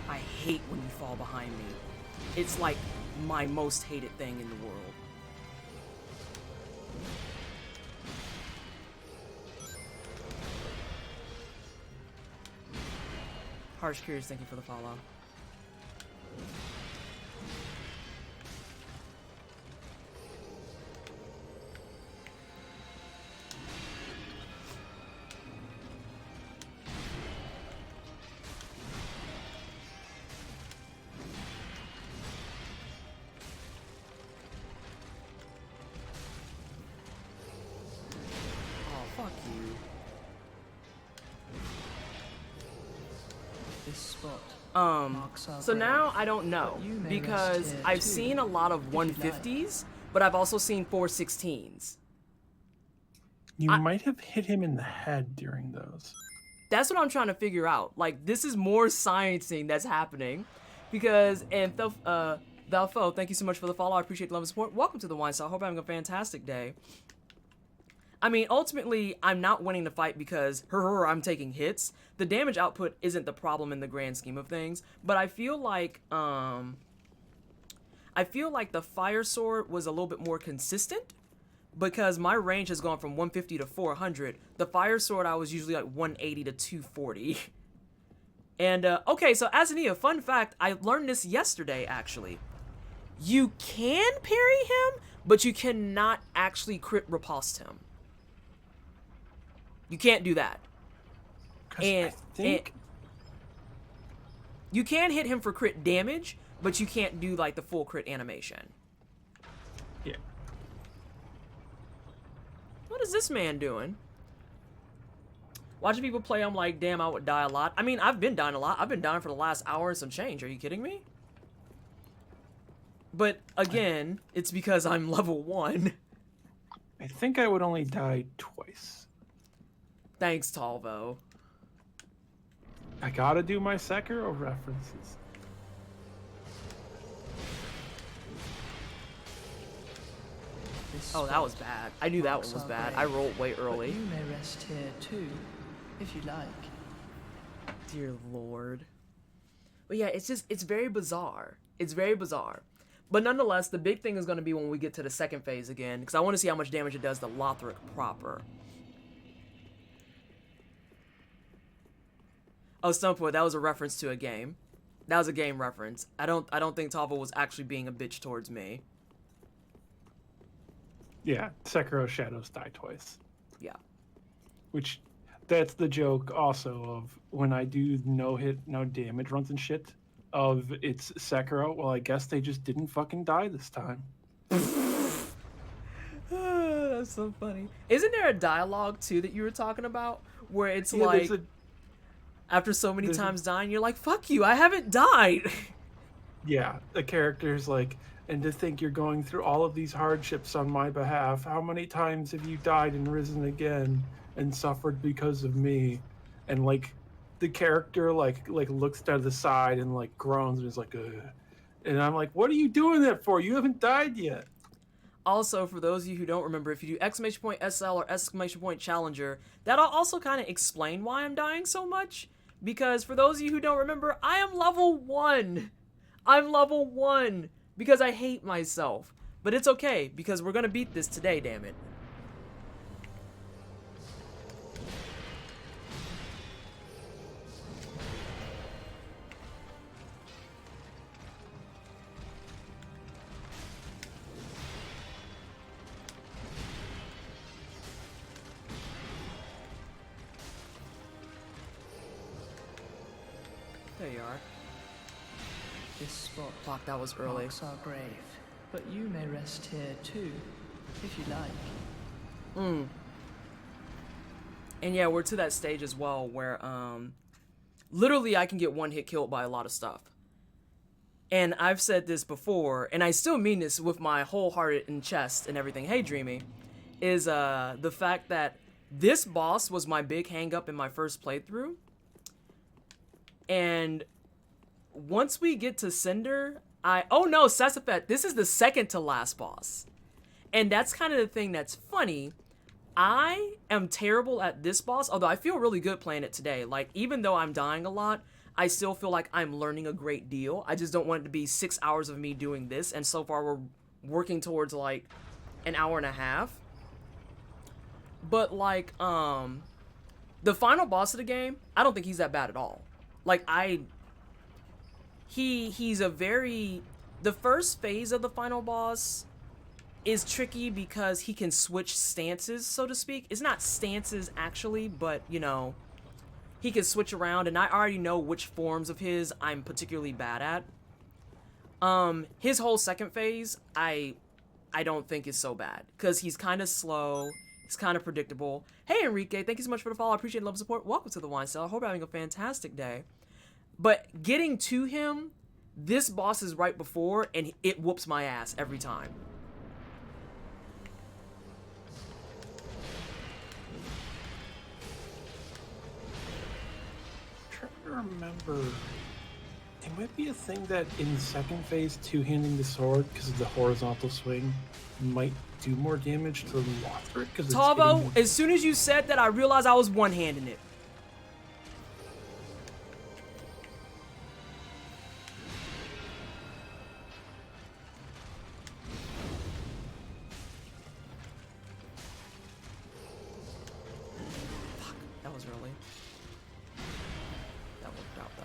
I hate when you fall behind me. It's like my most hated thing in the world. Harsh Curious, thank you for the follow. Oh, fuck you. This spot. marks our So now grave, I don't know, but you may because rest here I've too, seen a lot of if you like. 150s, but I've also seen 416s. You might have hit him in the head during those. That's what I'm trying to figure out. Like, this is more sciencing that's happening, because, and Thalfo, thank you so much for the follow. I appreciate the love and support. Welcome to the Wine Style. I hope you're having a fantastic day. I mean, ultimately, I'm not winning the fight because, I'm taking hits. The damage output isn't the problem in the grand scheme of things, but I feel like the Fire Sword was a little bit more consistent, because my range has gone from 150 to 400. The Fire Sword, I was usually like 180 to 240. And, okay, so Azania, fun fact, I learned this yesterday, actually. You can parry him, but you cannot actually crit riposte him. You can't do that. I think you can hit him for crit damage, but you can't do, like, the full crit animation. yeah. What is this man doing? Watching people play, I'm like, damn, I would die a lot. I mean, I've been dying a lot. I've been dying for the last hour and some change. Are you kidding me? But, again, it's because I'm level 1. I think I would only die twice. Thanks, Talvo. I gotta do my Sekiro references. This Oh, that was bad. I knew that one was bad. I rolled way But early. you may rest here too, if you like. Dear Lord. But yeah, it's very bizarre. It's very bizarre. But nonetheless, the big thing is going to be when we get to the second phase again, because I want to see how much damage it does to Lothric proper. Oh, Stumpwood, that was a reference to a game. That was a game reference. I don't think Tava was actually being a bitch towards me. Yeah, Sekiro Shadows die twice. Yeah. Which, that's the joke also of when I do no hit, no damage runs and shit of it's Sekiro. Well, I guess they just didn't fucking die this time. That's so funny. Isn't there a dialogue too that you were talking about where it's Yeah, like after so many times dying, you're like, "Fuck you, I haven't died." Yeah, the character's like, and to think you're going through all of these hardships on my behalf. How many times have you died and risen again and suffered because of me? And like, the character like looks to the side and like groans and is like, ugh. And I'm like, what are you doing that for? You haven't died yet. Also, for those of you who don't remember, if you do !SL or !Challenger, that'll also kind of explain why I'm dying so much. Because for those of you who don't remember, I am level 1. I'm level 1 because I hate myself. But it's okay, because we're gonna beat this today, damn it. There you are. This spot Fuck, that was early. marks our grave, but you may rest here too, if you like. And yeah, we're to that stage as well where literally I can get one hit killed by a lot of stuff. And I've said this before, and I still mean this with my whole heart and chest and everything. Hey, Dreamy, is the fact that this boss was my big hang up in my first playthrough. And once we get to Cinder, oh no, Sesafet, this is the second to last boss. And that's kind of the thing that's funny. I am terrible at this boss, although I feel really good playing it today. Like, even though I'm dying a lot, I still feel like I'm learning a great deal. I just don't want it to be 6 hours of me doing this, and so far we're working towards like an hour and a half. But like, the final boss of the game, I don't think he's that bad at all. Like, he's a very, the first phase of the final boss is tricky because he can switch stances, so to speak. It's not stances actually, but you know, he can switch around, and I already know which forms of his I'm particularly bad at. His whole second phase, I don't think is so bad, because he's kind of slow, he's kind of predictable. Hey Enrique, thank you so much for the follow, I appreciate the love and support. Welcome to the Wine Cellar, hope you're having a fantastic day. But getting to him, this boss is right before, and it whoops my ass every time. I'm trying to remember. It might be a thing that in second phase, two-handing the sword because of the horizontal swing might do more damage to Lothric. Tavo, as soon as you said that, I realized I was one-handing it. That was early. That worked out though.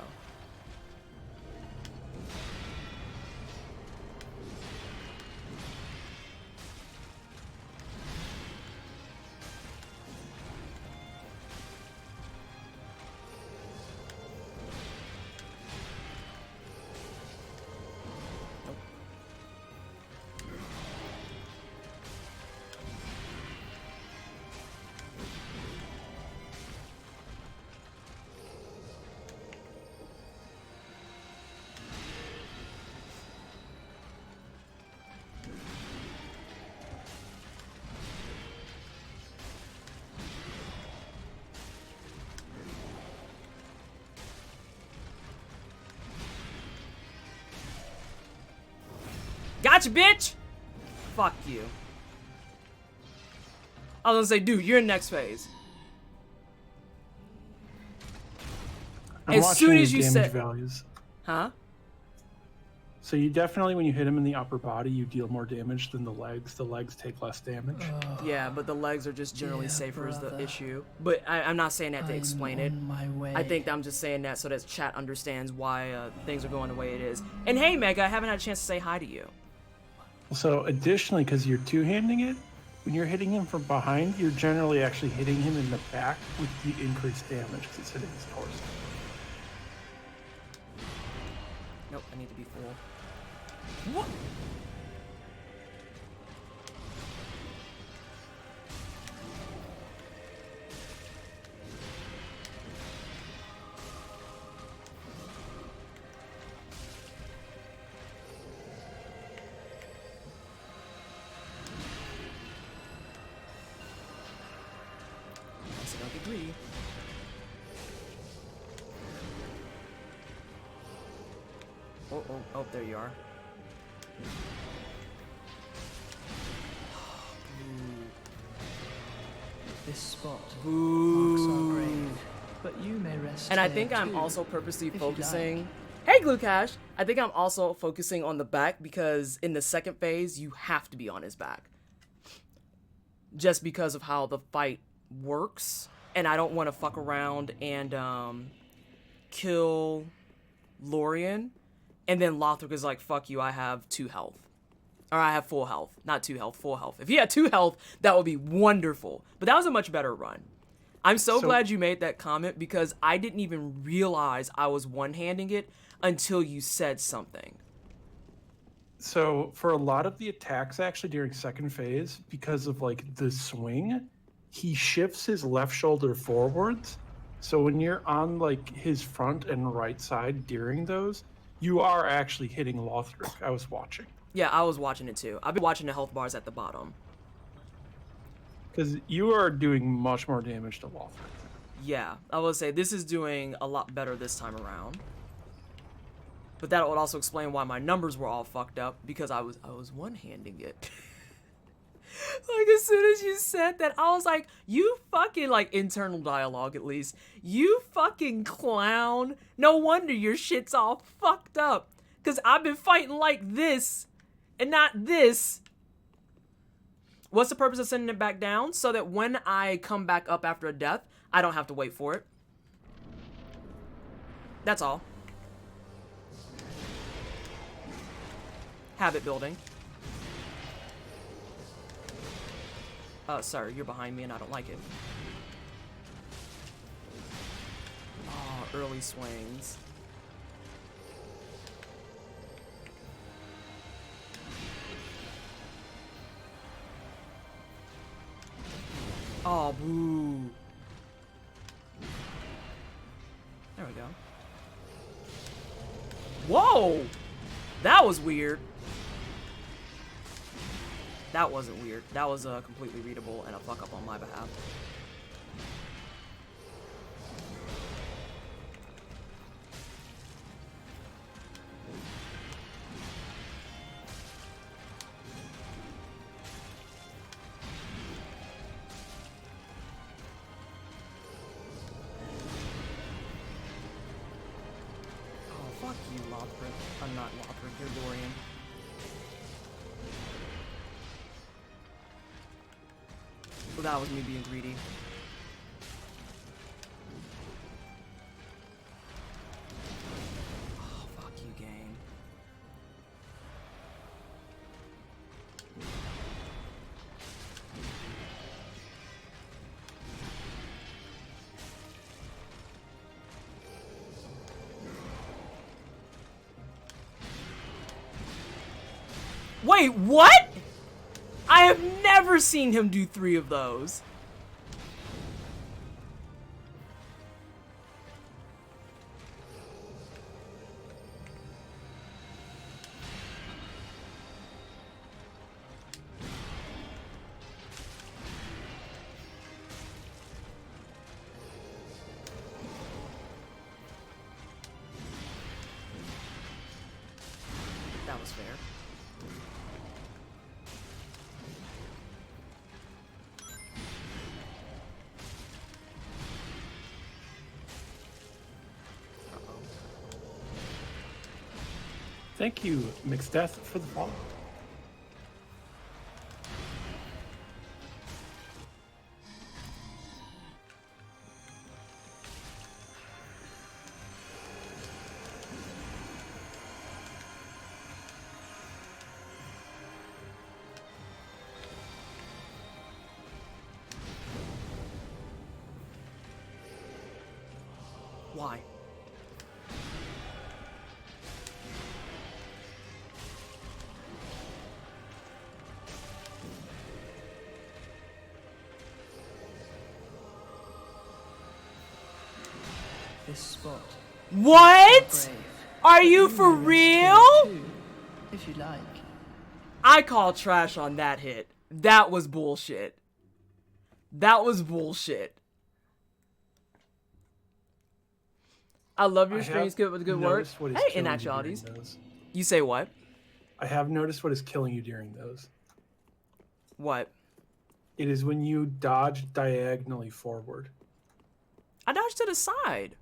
Gotcha, bitch! Fuck you. I was gonna say, dude, you're in next phase. I'm as soon as you damage said, values. huh? So you definitely, when you hit him in the upper body, you deal more damage than the legs. The legs take less damage. Yeah, but the legs are just generally Dear safer is the brother, issue. But I'm not saying that to explain it. On my way. I think I'm just saying that so that chat understands why things are going the way it is. And hey, Mega, I haven't had a chance to say hi to you. So additionally, because you're two-handing it, when you're hitting him from behind, you're generally actually hitting him in the back with the increased damage because it's hitting his torso. Nope, I need to be full. What? I agree. Oh, there you are. This spot Boo. marks our grave, but you may rest And I here think I'm too, also purposely if you focusing. like. Hey, Glue Cash! I think I'm also focusing on the back because in the second phase, you have to be on his back. Just because of how the fight works. And I don't want to fuck around and kill Lorien. And then Lothric is like, fuck you, I have 2 health. Or I have full health. Not 2 health, full health. If he had 2 health, that would be wonderful. But that was a much better run. I'm so glad you made that comment because I didn't even realize I was one-handing it until you said something. So for a lot of the attacks actually during second phase, because of like the swing, he shifts his left shoulder forwards. So when you're on like his front and right side during those, you are actually hitting Lothric. I was watching. Yeah, I was watching it too. I've been watching the health bars at the bottom. Because you are doing much more damage to Lothric. Yeah, I will say this is doing a lot better this time around. But that would also explain why my numbers were all fucked up because I was one-handing it. Like as soon as you said that, I was like, you fucking, like internal dialogue at least, you fucking clown. No wonder your shit's all fucked up. Cause I've been fighting like this and not this. What's the purpose of sending it back down? So that when I come back up after a death, I don't have to wait for it. That's all. Habit building. Sir, you're behind me and I don't like it. Oh, early swings. Oh, boo. There we go. Whoa! That was weird. That wasn't weird. That was completely readable and a fuck up on my behalf. Oh, fuck you, Lothric. I'm not Lothric, you're Lorien. Well, that was me being greedy. Oh, fuck you, game. Wait, what? I have never seen him do 3 of those. That was fair. Thank you, Mixed Death, for the follow. Why? This spot. What? Grave. Are you You for may rest here real? too, if you like. I call trash on that hit. That was bullshit. That was bullshit. I love your streams. Good with good work. Noticed what is Hey, killing you inactualities. during those. You say what? I have noticed what is killing you during those. What? It is when you dodge diagonally forward. I dodged to the side.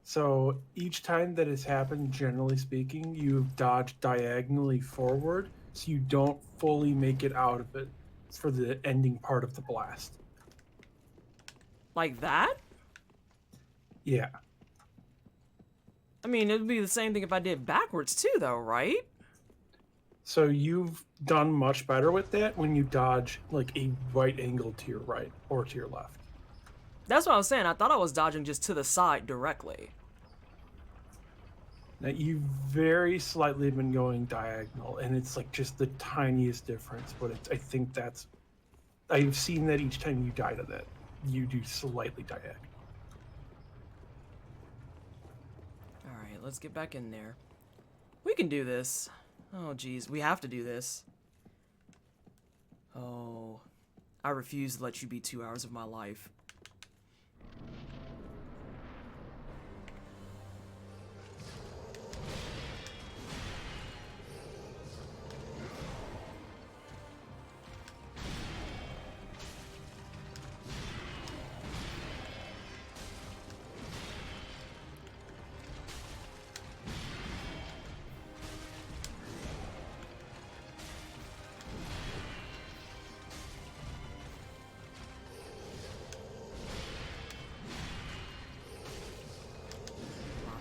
So each time that has happened, generally speaking, you've dodged diagonally forward, so you don't fully make it out of it for the ending part of the blast. Like that? Yeah. I mean, it would be the same thing if I did backwards too, though, right? So you've done much better with that when you dodge like a right angle to your right or to your left. That's what I was saying. I thought I was dodging just to the side directly. Now you've very slightly been going diagonal, and it's like just the tiniest difference. But I think that's, I've seen that each time you die to that, you do slightly diagonal. All right, let's get back in there. We can do this. Oh, geez, we have to do this. Oh, I refuse to let you be 2 hours of my life.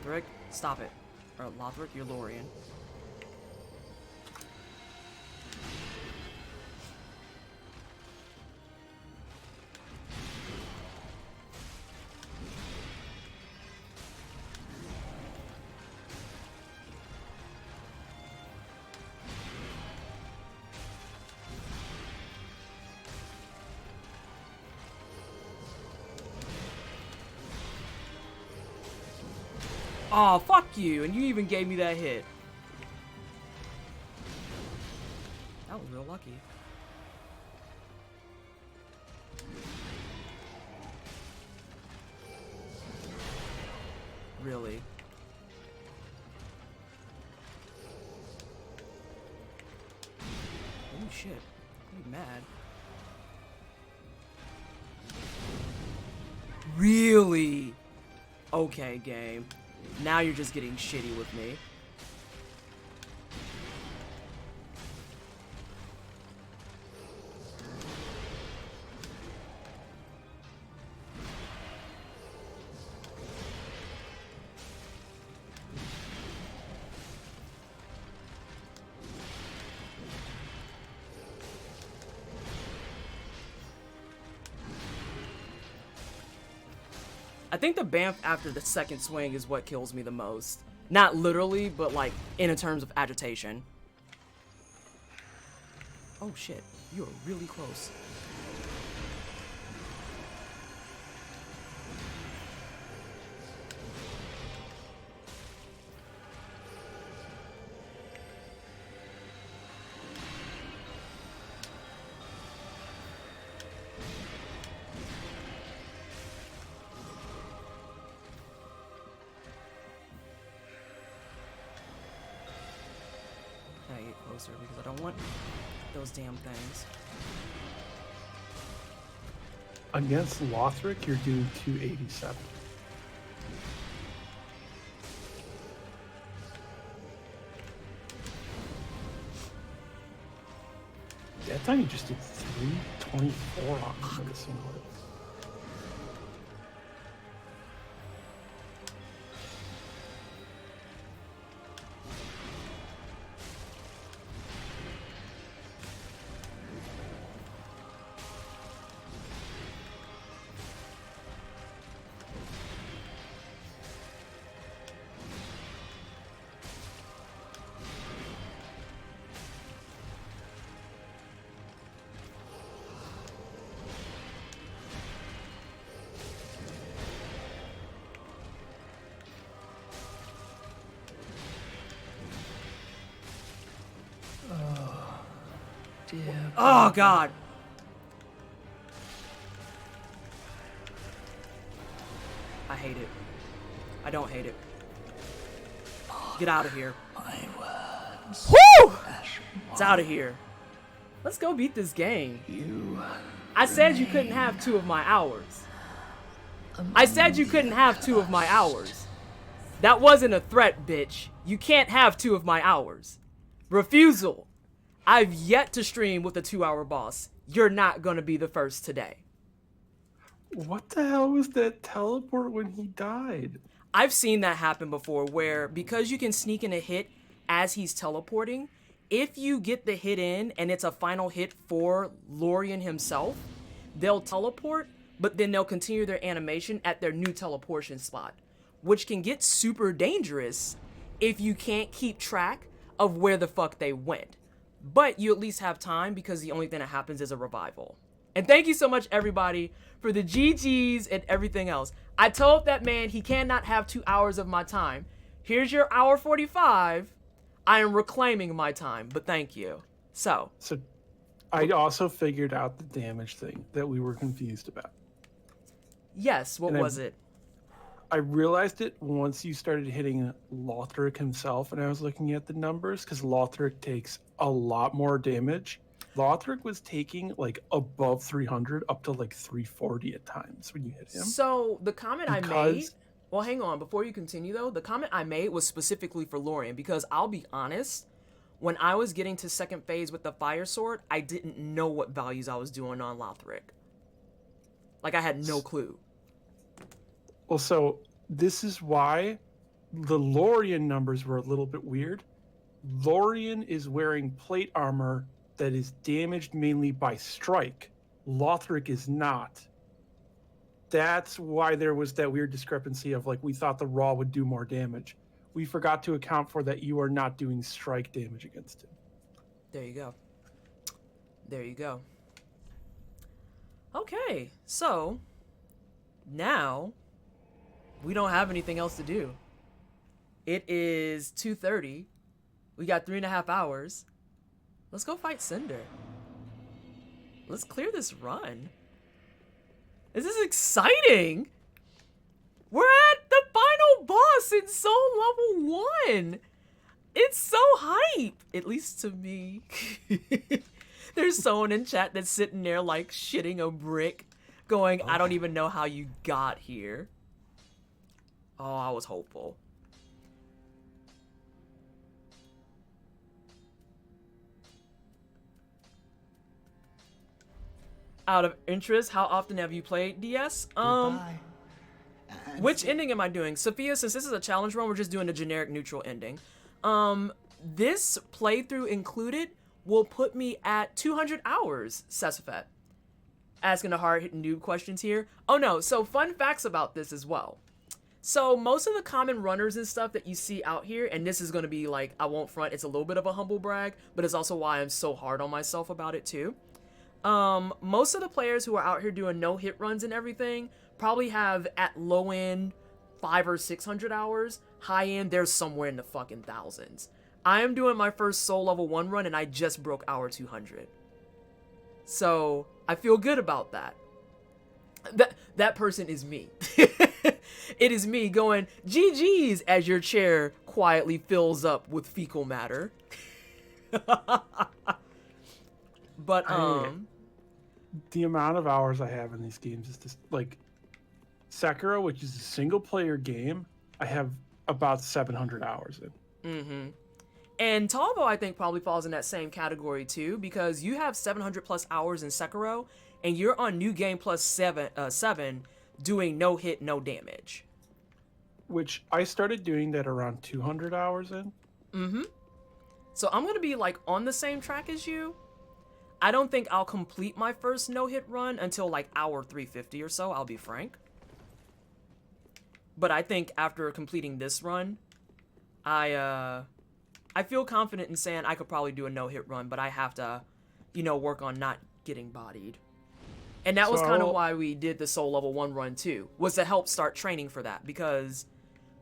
Lothric, stop it. Or Lothric, you're Lorian. Oh, fuck you, and you even gave me that hit. That was real lucky. Really? Oh shit. I'm mad. Really? Okay, game. Now you're just getting shitty with me. I think the bamf after the second swing is what kills me the most. Not literally, but like in terms of agitation. Oh shit, you are really close. I get closer because I don't want those damn things. Against Lothric, you're doing 287. That time you just did 324 on the single. Dear. Oh God. I hate it. I don't hate it. Get out of here. My words. Woo! It's out of here. Let's go beat this game. You. I said you couldn't have 2 of my hours. I said you couldn't have 2 of my hours. That wasn't a threat, bitch. You can't have 2 of my hours. Refusal. I've yet to stream with a 2-hour boss. You're not gonna be the first today. What the hell was that teleport when he died? I've seen that happen before where because you can sneak in a hit as he's teleporting, if you get the hit in and it's a final hit for Lorien himself, they'll teleport, but then they'll continue their animation at their new teleportation spot, which can get super dangerous if you can't keep track of where the fuck they went. But you at least have time because the only thing that happens is a revival. And thank you so much, everybody, for the GGs and everything else. I told that man he cannot have 2 hours of my time. Here's your hour 45. I am reclaiming my time, but thank you. So I also figured out the damage thing that we were confused about. yes, what was it? I realized it once you started hitting Lothric himself, and I was looking at the numbers, because Lothric takes a lot more damage. Lothric was taking like above 300 up to like 340 at times when you hit him. So the comment I made, well, hang on, before you continue though, the comment I made was specifically for Lorien, because I'll be honest, when I was getting to second phase with the Fire Sword, I didn't know what values I was doing on Lothric. Like, I had no clue. Well, so this is why the Lorien numbers were a little bit weird. Lorien is wearing plate armor that is damaged mainly by strike. Lothric is not. That's why there was that weird discrepancy of like, we thought the Raw would do more damage. We forgot to account for that you are not doing strike damage against him. There you go. There you go. Okay, so now we don't have anything else to do. It is 2:30. We got 3.5 hours. Let's go fight Cinder. Let's clear this run. This is exciting. We're at the final boss in Soul Level 1. It's so hype, at least to me. There's someone in chat that's sitting there like shitting a brick, going, I don't even know how you got here. Oh, I was hopeful. Out of interest, how often have you played DS? Goodbye. Which ending am I doing? Sophia, since this is a challenge run, we're just doing a generic neutral ending. This playthrough included will put me at 200 hours, Sesafet. Asking the hard-hitting noob questions here. Oh no, so fun facts about this as well. So most of the common runners and stuff that you see out here, and this is going to be like, I won't front, it's a little bit of a humble brag, but it's also why I'm so hard on myself about it too. Most of the players who are out here doing no hit runs and everything probably have at low end 500 or 600 hours. High end, they're somewhere in the fucking thousands. I am doing my first Soul Level 1 run and I just broke hour 200. So I feel good about that. That person is me. It is me going, GG's, as your chair quietly fills up with fecal matter. But, the amount of hours I have in these games is just like Sekiro, which is a single player game, I have about 700 hours in. And Talvo, I think, probably falls in that same category too, because you have 700 plus hours in Sekiro, and you're on New Game Plus 7 doing no hit, no damage. Which I started doing that around 200 hours in. Mm-hmm. So I'm going to be like on the same track as you. I don't think I'll complete my first no-hit run until like hour 350 or so, I'll be frank. But I think after completing this run, I feel confident in saying I could probably do a no-hit run, but I have to, you know, work on not getting bodied. And that was kind of why we did the Soul Level 1 run too, was to help start training for that, because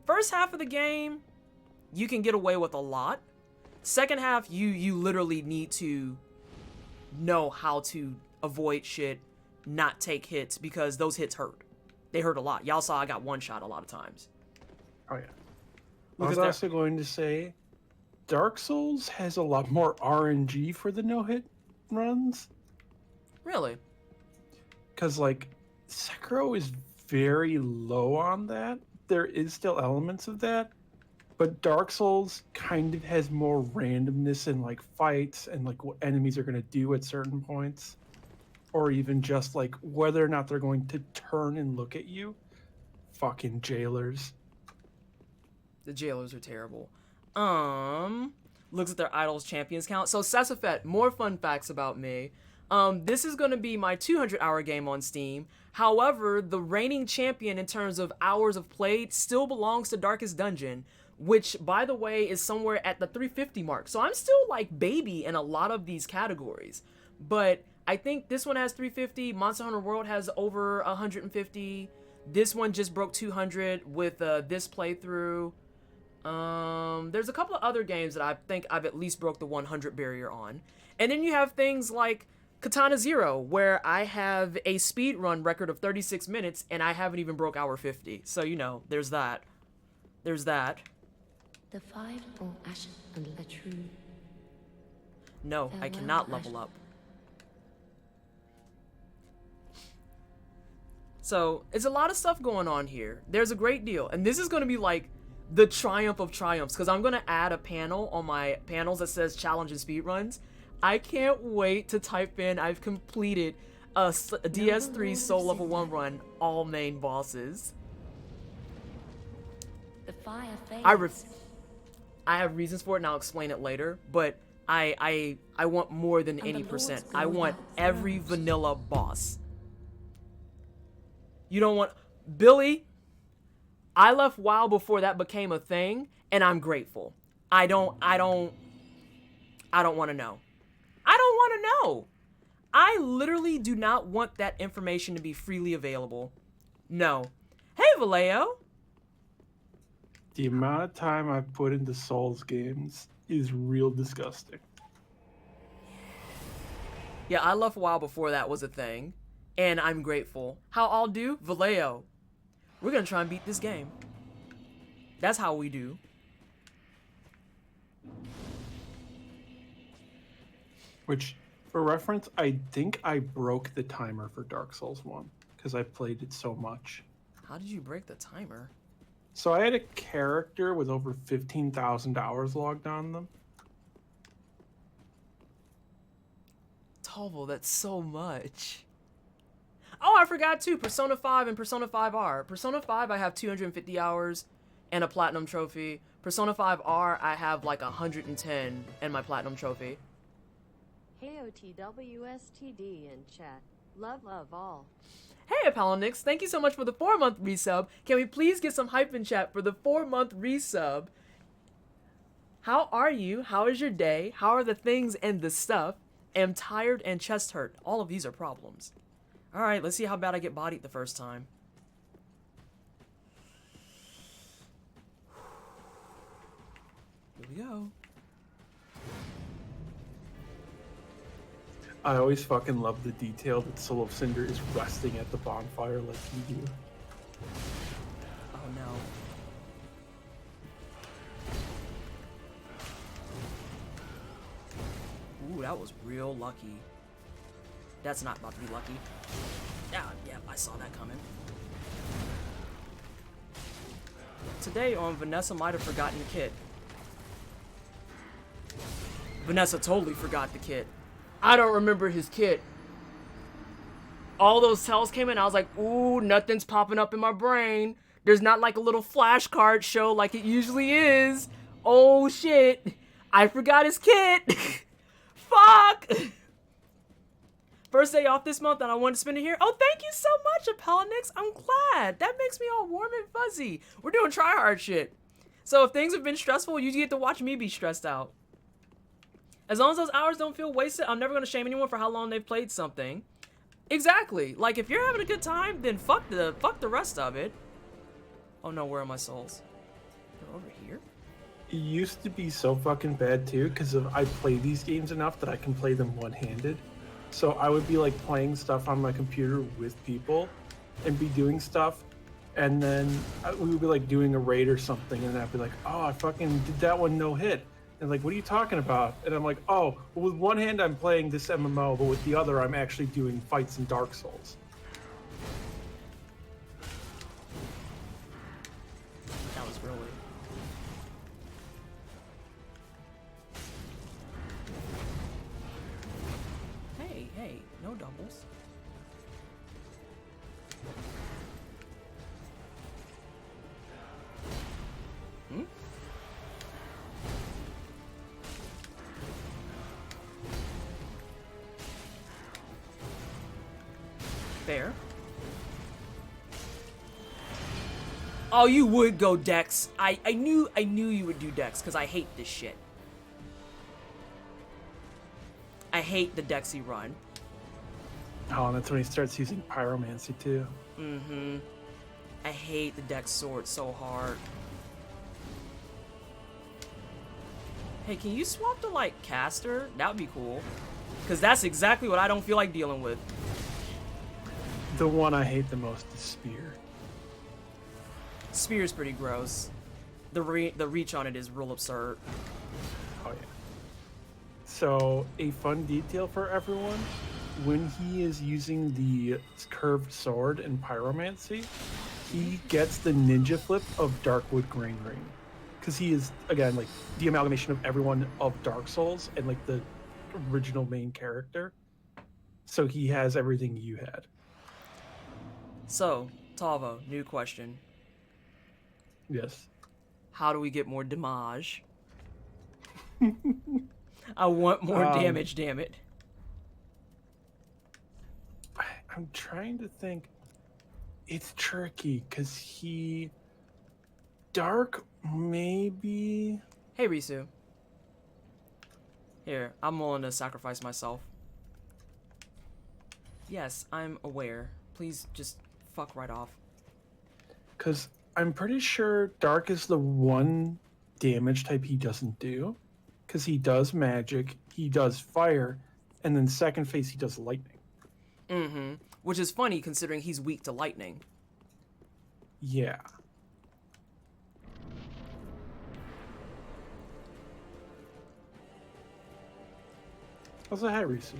first half of the game, you can get away with a lot. Second half, you literally need to know how to avoid shit, not take hits, because those hits hurt. They hurt a lot. Y'all saw I got one shot a lot of times. Oh yeah. I was also going to say, Dark Souls has a lot more RNG for the no-hit runs. Really? Because, like, Sekiro is very low on that. There is still elements of that. But Dark Souls kind of has more randomness in, like, fights and, like, what enemies are going to do at certain points. Or even just, like, whether or not they're going to turn and look at you. Fucking jailers. The jailers are terrible. Looks at their idols champions count. So Sessafet, more fun facts about me. This is going to be my 200-hour game on Steam. However, the reigning champion in terms of hours of played still belongs to Darkest Dungeon, which, by the way, is somewhere at the 350 mark. So I'm still like baby in a lot of these categories. But I think this one has 350. Monster Hunter World has over 150. This one just broke 200 with this playthrough. There's a couple of other games that I think I've at least broke the 100 barrier on. And then you have things like Katana Zero, where I have a speedrun record of 36 minutes and I haven't even broke hour 50. So, you know, there's that. There's that. The five or Ashen and Letru. No, I cannot level up. So, it's a lot of stuff going on here. There's a great deal. And this is going to be like the triumph of triumphs, because I'm going to add a panel on my panels that says challenge and speedruns. I can't wait to type in I've completed a DS3 Soul Level 1 run, all main bosses. The fire I have reasons for it and I'll explain it later, but I want more than any percent. I want every vanilla boss. You don't want... Billy, I left WoW before that became a thing, and I'm grateful. I don't want to know. I don't want to know. I literally do not want that information to be freely available. No. Hey, Vallejo. The amount of time I've put into Souls games is real disgusting. Yeah, I left WoW before that was a thing, and I'm grateful. How I'll do? Vallejo. We're going to try and beat this game. That's how we do. Which, for reference, I think I broke the timer for Dark Souls 1 because I played it so much. How did you break the timer? So I had a character with over 15,000 hours logged on them. Tovel, that's so much. Oh, I forgot too, Persona 5 and Persona 5R. Persona 5, I have 250 hours and a platinum trophy. Persona 5R, I have like 110 and my platinum trophy. Hey OTWSTD in chat. Love all. Hey Apolonix, thank you so much for the 4-month resub. Can we please get some hype in chat for the 4-month resub? How are you? How is your day? How are the things and the stuff? Am tired and chest hurt. All of these are problems. Alright, let's see how bad I get bodied the first time. Here we go. I always fucking love the detail that Soul of Cinder is resting at the bonfire like you do. Oh no. Ooh, that was real lucky. That's not about to be lucky. Yeah, I saw that coming. Today on Vanessa Might Have Forgotten Kit. Vanessa totally forgot the kit. I don't remember his kit. All those tells came in, I was like, ooh, nothing's popping up in my brain. There's not like a little flashcard show like it usually is. Oh shit, I forgot his kit. Fuck. First day off this month and I wanted to spend it here. Oh, thank you so much, Appellinix. I'm glad. That makes me all warm and fuzzy. We're doing try hard shit. So if things have been stressful, you get to watch me be stressed out. As long as those hours don't feel wasted, I'm never going to shame anyone for how long they've played something. Exactly. Like, if you're having a good time, then fuck the rest of it. Oh no, where are my souls? They're over here? It used to be so fucking bad too, because I play these games enough that I can play them one-handed. So I would be like playing stuff on my computer with people and be doing stuff, and then we would be like doing a raid or something, and I'd be like, oh, I fucking did that one no hit. And like, what are you talking about? And I'm like, oh, well, with one hand I'm playing this MMO, but with the other I'm actually doing fights in Dark Souls. That was really... Hey, no doubles. Hmm? Fair. Oh, you would go Dex. I knew you would do Dex because I hate this shit. I hate the Dexy run. Oh, and that's when he starts using pyromancy too. Mm-hmm. I hate the Dex sword so hard. Hey, can you swap to like caster? That would be cool. Because that's exactly what I don't feel like dealing with. The one I hate the most is Spear. Spear's pretty gross. The reach on it is real absurd. Oh yeah. So a fun detail for everyone, when he is using the curved sword in pyromancy, he gets the ninja flip of Darkwood Grain Ring. Because he is, again, like the amalgamation of everyone of Dark Souls and like the original main character. So he has everything you had. So, Tavo, new question. Yes. How do we get more damage? I want more damage, damn it. I'm trying to think. It's tricky because he... Dark, maybe... Hey, Risu. Here, I'm willing to sacrifice myself. Yes, I'm aware. Please just fuck right off. Because I'm pretty sure Dark is the one damage type he doesn't do. Because he does magic, he does fire, and then second phase he does lightning. Mm-hmm. Which is funny considering he's weak to lightning. Yeah. How's that, Risu?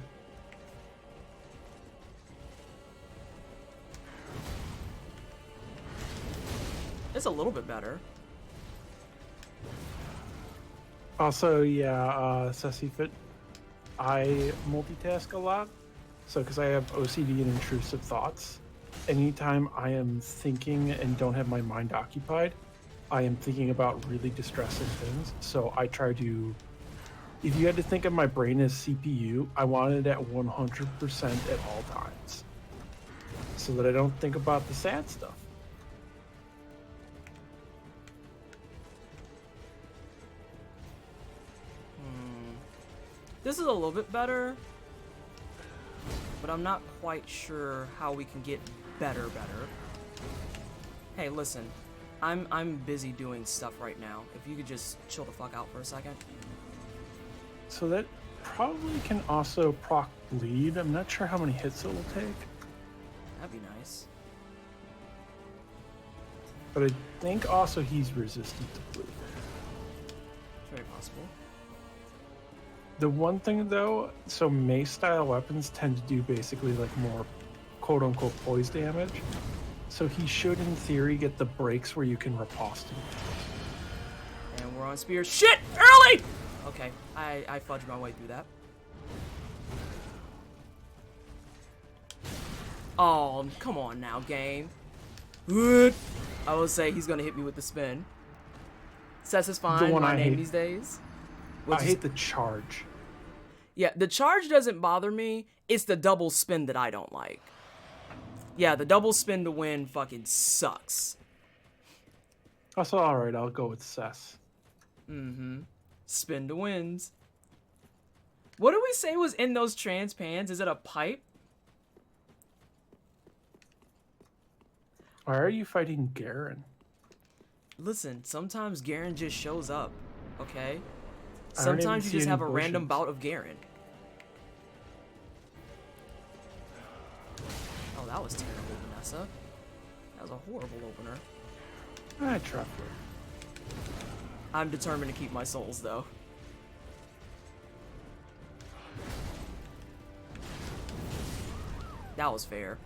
It's a little bit better. Also, yeah, Sassy Fit, I multitask a lot. So, because I have OCD and intrusive thoughts, anytime I am thinking and don't have my mind occupied, I am thinking about really distressing things. So I try to, if you had to think of my brain as CPU, I want it at 100% at all times. So that I don't think about the sad stuff. This is a little bit better, but I'm not quite sure how we can get better. Hey, listen, I'm busy doing stuff right now. If you could just chill the fuck out for a second. So that probably can also proc bleed. I'm not sure how many hits it will take. That'd be nice. But I think also he's resistant to bleed. It's very possible. The one thing though, so mace style weapons tend to do basically like more quote unquote poise damage. So he should in theory get the breaks where you can riposte him. And we're on spear. Shit! Early! Okay, I fudged my way through that. Oh, come on now, game. Good. I will say he's gonna hit me with the spin. Cess is fine. one My I name hate. these days. I hate the charge. Yeah, the charge doesn't bother me. It's the double spin that I don't like. Yeah, the double spin to win fucking sucks. Also, alright, I'll go with Cess. Spin to wins. What did we say was in those trans pans? Is it a pipe? Why are you fighting Garen? Listen, sometimes Garen just shows up, okay? I don't even Sometimes you see just any have a random bushes. bout of Garen. Oh, that was terrible, Vanessa. That was a horrible opener. I trust her. I'm determined to keep my souls, though. That was fair.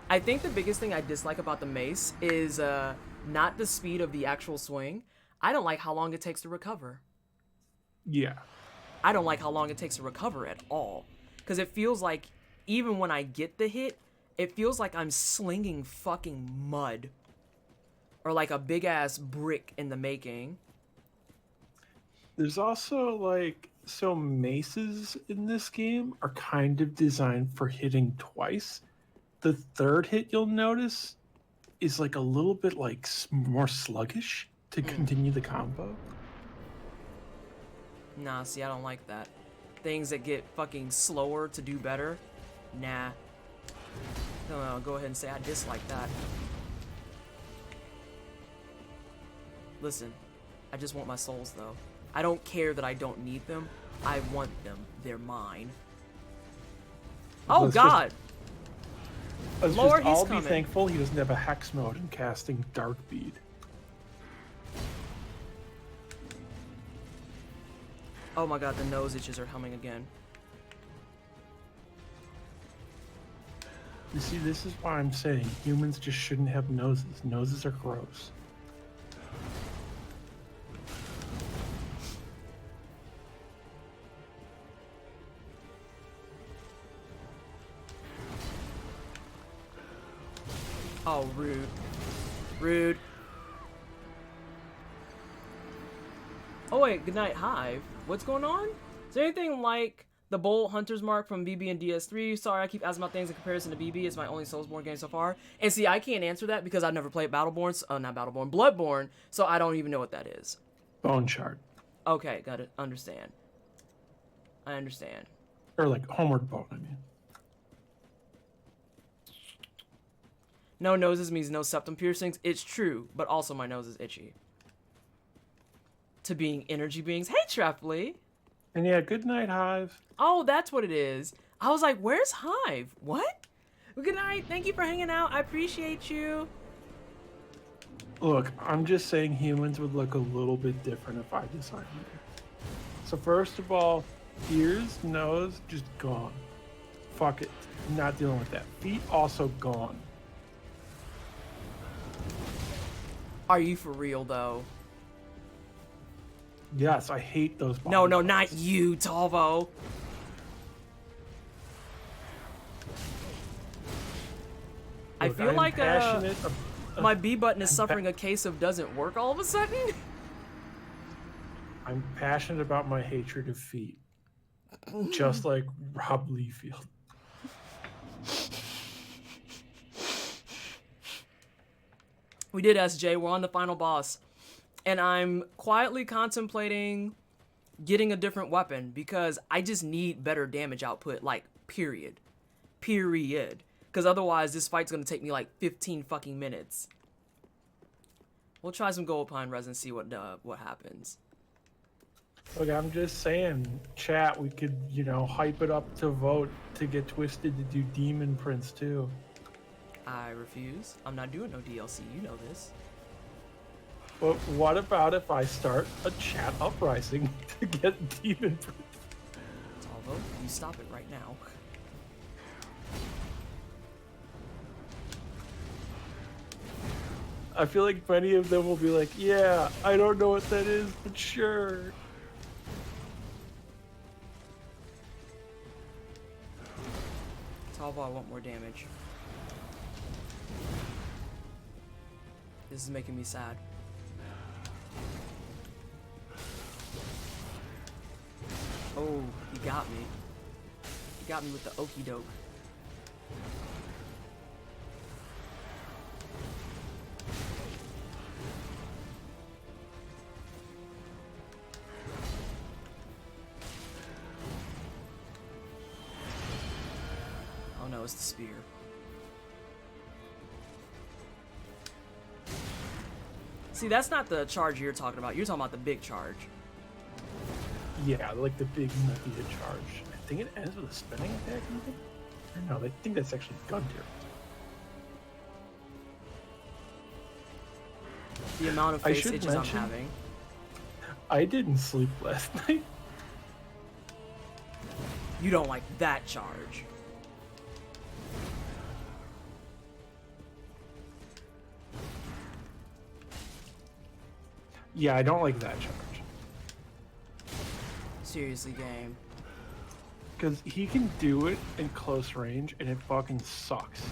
I think the biggest thing I dislike about the mace is not the speed of the actual swing. I don't like how long it takes to recover. Yeah. I don't like how long it takes to recover at all. Because it feels like, even when I get the hit, it feels like I'm slinging fucking mud. Or like a big ass brick in the making. There's also, like, so maces in this game are kind of designed for hitting twice. The third hit, you'll notice, is like a little bit like more sluggish to continue the combo. Nah, see, I don't like that. Things that get fucking slower to do better, nah. No, go ahead and say I dislike that. Listen, I just want my souls, though. I don't care that I don't need them. I want them. They're mine. Oh, Let's just- God! Lord, he's I'll coming. be thankful he doesn't have a hex mode in casting Dark Bead. Oh my God, the nose itches are humming again. You see, this is why I'm saying humans just shouldn't have noses. Noses are gross. Oh, rude. Rude. Oh wait, good night, Hive. What's going on? Is there anything like the Bolt Hunter's Mark from BB and DS3? Sorry, I keep asking about things in comparison to BB. It's my only Soulsborne game so far. And see, I can't answer that because I've never played Battleborn, not Battleborn, Bloodborne, so I don't even know what that is. Bone Shard. Okay, got it. Understand. I understand. Or like Homeward Bone, I mean. No noses means no septum piercings. It's true, but also my nose is itchy. To being energy beings. Hey, Treply. And yeah, good night, Hive. Oh, that's what it is. I was like, where's Hive? What? Well, good night. Thank you for hanging out. I appreciate you. Look, I'm just saying humans would look a little bit different if I designed it. So first of all, ears, nose, just gone. Fuck it. I'm not dealing with that. Feet also gone. Are you for real, though? Yes, I hate those No, body not parts. you, Talvo. I Look, feel am like passionate my B button is suffering a case of doesn't work all of a sudden. I'm passionate about my hatred of feet. Just like Rob Liefeld. We did SJ. We're on the final boss. And I'm quietly contemplating getting a different weapon because I just need better damage output, like, period. Period. Because otherwise, this fight's going to take me, like, 15 fucking minutes. We'll try some Gold Pine Res and see what happens. Look, I'm just saying, chat, we could, hype it up to vote to get Twisted to do Demon Prince too. I refuse. I'm not doing no DLC. You know this. But what about if I start a chat uprising to get Demon Prince? Talvo, you stop it right now. I feel like many of them will be like, yeah, I don't know what that is, but sure. Tall ball, I want more damage. This is making me sad. Oh, he got me. He got me with the okey doke. Oh no, it's the spear. See, that's not the charge you're talking about. You're talking about the big charge. Yeah, like the big multi-hit charge. I think it ends with a spinning attack, maybe? Or no, I think that's actually gun tier. The amount of face itches I'm having. I didn't sleep last night. You don't like that charge. Yeah, I don't like that charge. Seriously, game. Because he can do it in close range, and it fucking sucks.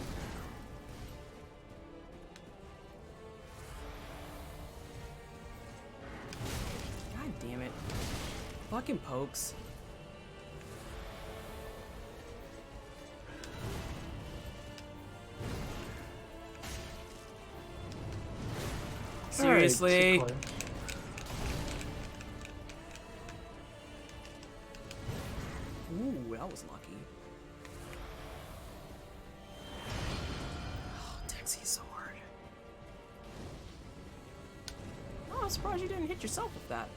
God damn it. Fucking pokes. Seriously? Alright, Ooh, that was lucky. Oh, Dexy sword. Oh, I'm surprised you didn't hit yourself with that.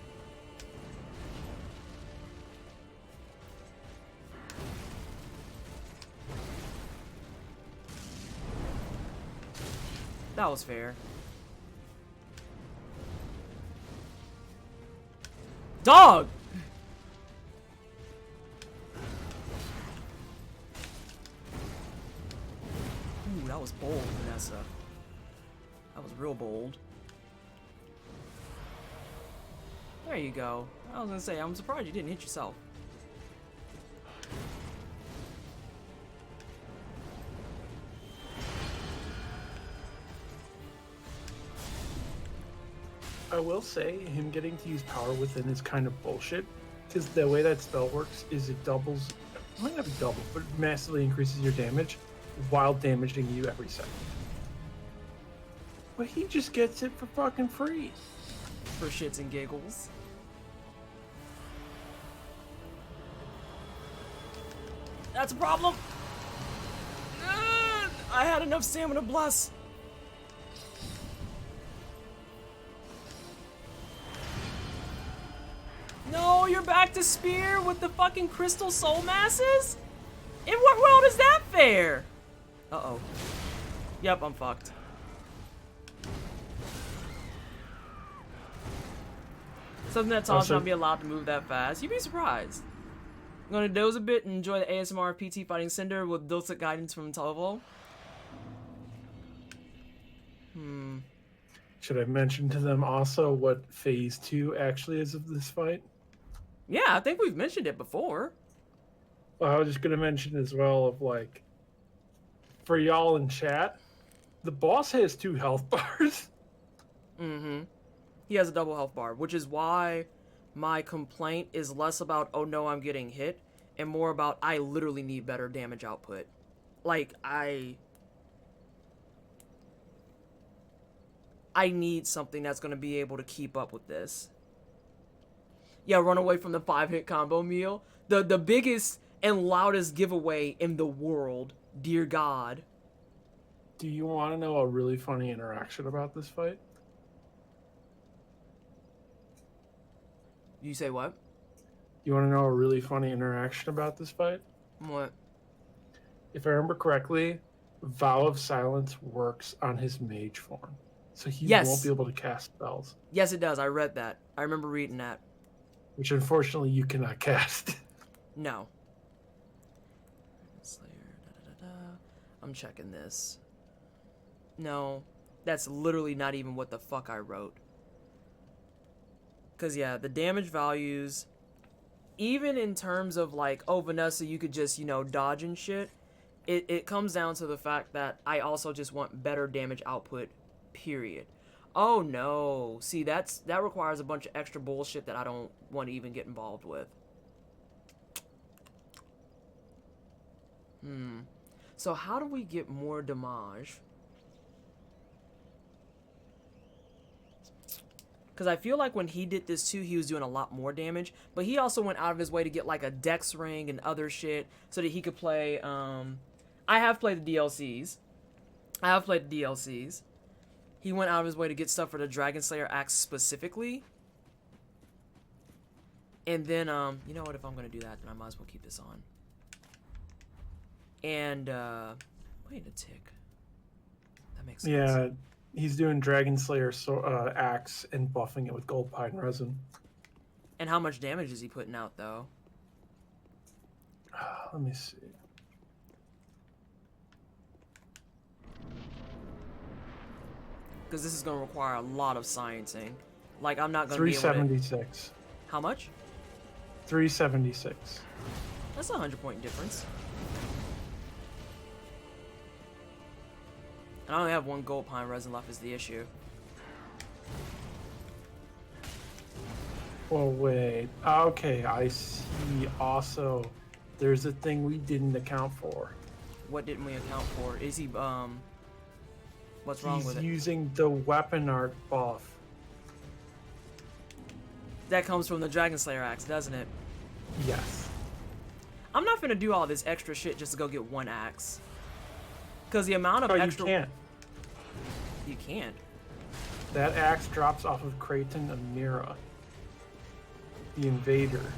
That was fair. Dog! Ooh, that was bold, Vanessa. That was real bold. There you go. I was gonna say, I'm surprised you didn't hit yourself. I will say, him getting to use power within is kind of bullshit. Because the way that spell works is it doubles, it might not be double, but it massively increases your damage while damaging you every second. But he just gets it for fucking free. For shits and giggles. That's a problem! I had enough stamina, bless! No, you're back to spear with the fucking crystal soul masses? In what world is that fair? Uh-oh. Yep, I'm fucked. Something that Tom's not be allowed to move that fast. You'd be surprised. I'm gonna doze a bit and enjoy the ASMR of PT fighting Cinder with dulcet guidance from Tovo. Should I mention to them also what phase 2 actually is of this fight? Yeah, I think we've mentioned it before. Well, I was just going to mention as well of like, for y'all in chat, the boss has 2 health bars. Mm-hmm. He has a double health bar, which is why my complaint is less about, oh no, I'm getting hit, and more about, I literally need better damage output. Like, I need something that's going to be able to keep up with this. Yeah, run away from the 5-hit combo meal. The biggest and loudest giveaway in the world. Dear God. Do you want to know a really funny interaction about this fight? You say what? You want to know a really funny interaction about this fight? What? If I remember correctly, Vow of Silence works on his mage form. So he won't be able to cast spells. Yes, it does. I read that. I remember reading that. Which unfortunately you cannot cast. No. Slayer, I'm checking this. No. That's literally not even what the fuck I wrote. Because, yeah, the damage values, even in terms of, like, oh, Vanessa, you could just, you know, dodge and shit, It comes down to the fact that I also just want better damage output, period. Oh no. See, that requires a bunch of extra bullshit that I don't want to even get involved with. So how do we get more damage? Because I feel like when he did this too, he was doing a lot more damage. But he also went out of his way to get like a dex ring and other shit so that he could play... I have played the DLCs. He went out of his way to get stuff for the Dragon Slayer axe specifically. And then, you know what? If I'm going to do that, then I might as well keep this on. And, wait a tick. That makes sense. Yeah, he's doing Dragon Slayer axe and buffing it with gold pine resin. And how much damage is he putting out, though? Let me see. Because this is going to require a lot of sciencing. Like, I'm not going to be able to... 376. How much? 376. That's a 100-point difference. And I only have one gold pine resin left is the issue. Oh, wait. Okay, I see. Also, there's a thing we didn't account for. What didn't we account for? Is he, what's wrong with it? He's using the weapon art buff. That comes from the Dragon Slayer axe, doesn't it? Yes. I'm not gonna do all this extra shit just to go get one axe. Because the amount of Oh, extra... you can't. You can't. That axe drops off of Creighton Amira, the invader.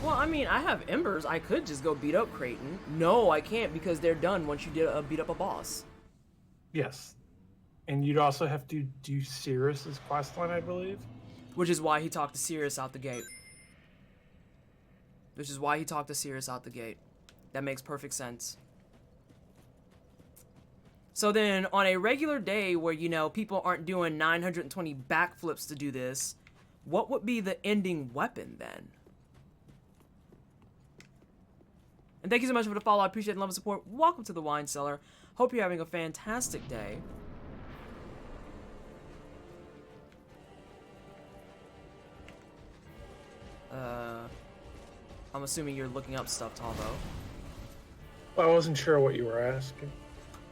Well, I mean, I have embers. I could just go beat up Creighton. No, I can't because they're done once you beat up a boss. Yes. And you'd also have to do Cirrus's questline, I believe. Which is why he talked to Sirius out the gate. That makes perfect sense. So then, on a regular day where, you know, people aren't doing 920 backflips to do this, what would be the ending weapon then? And thank you so much for the follow. I appreciate the love and support. Welcome to the Wine Cellar. Hope you're having a fantastic day. I'm assuming you're looking up stuff, Talvo. I wasn't sure what you were asking.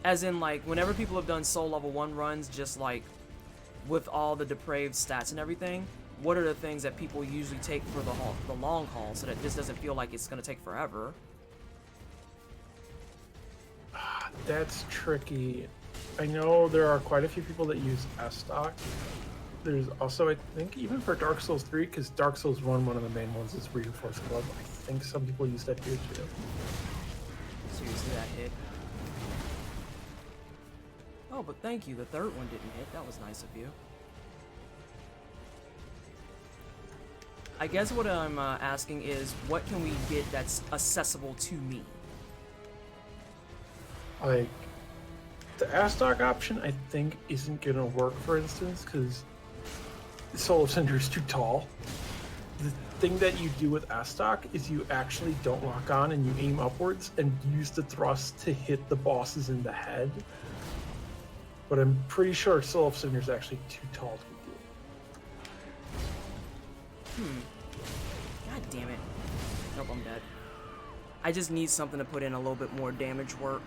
As in, like, whenever people have done Soul Level 1 runs, just like with all the depraved stats and everything, what are the things that people usually take for the long haul so that this doesn't feel like it's going to take forever? That's tricky. I know there are quite a few people that use S-Stock. There's also, I think, even for Dark Souls 3, because Dark Souls 1, one of the main ones is Reinforced Club. I think some people use that here too. Seriously, that hit. Oh, but thank you. The third one didn't hit. That was nice of you. I guess what I'm asking is, what can we get that's accessible to me? Like, the S-Stock option, I think, isn't going to work, for instance, because Soul of Cinder is too tall. The thing that you do with S-Stock is you actually don't lock on and you aim upwards and use the thrust to hit the bosses in the head. But I'm pretty sure Soul of Cinder is actually too tall to do. God damn it. Nope, I'm dead. I just need something to put in a little bit more damage work.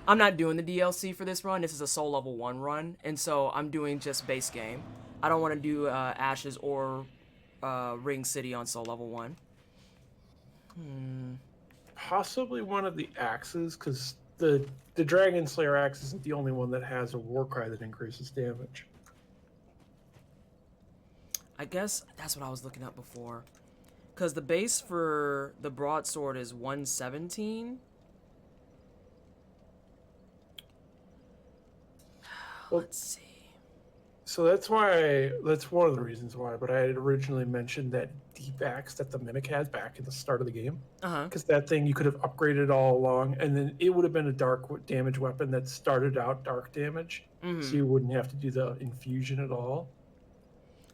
I'm not doing the DLC for this run. This is a Soul Level 1 run, and so I'm doing just base game. I don't want to do Ashes or Ring City on Soul Level 1. Possibly one of the axes, because the Dragon Slayer axe isn't the only one that has a war cry that increases damage. I guess that's what I was looking up before. Because the base for the broadsword is 117. Let's see. So that's one of the reasons why, but I had originally mentioned that deep axe that the Mimic has back at the start of the game. Because that thing you could have upgraded all along, and then it would have been a dark damage weapon that started out dark damage, so you wouldn't have to do the infusion at all.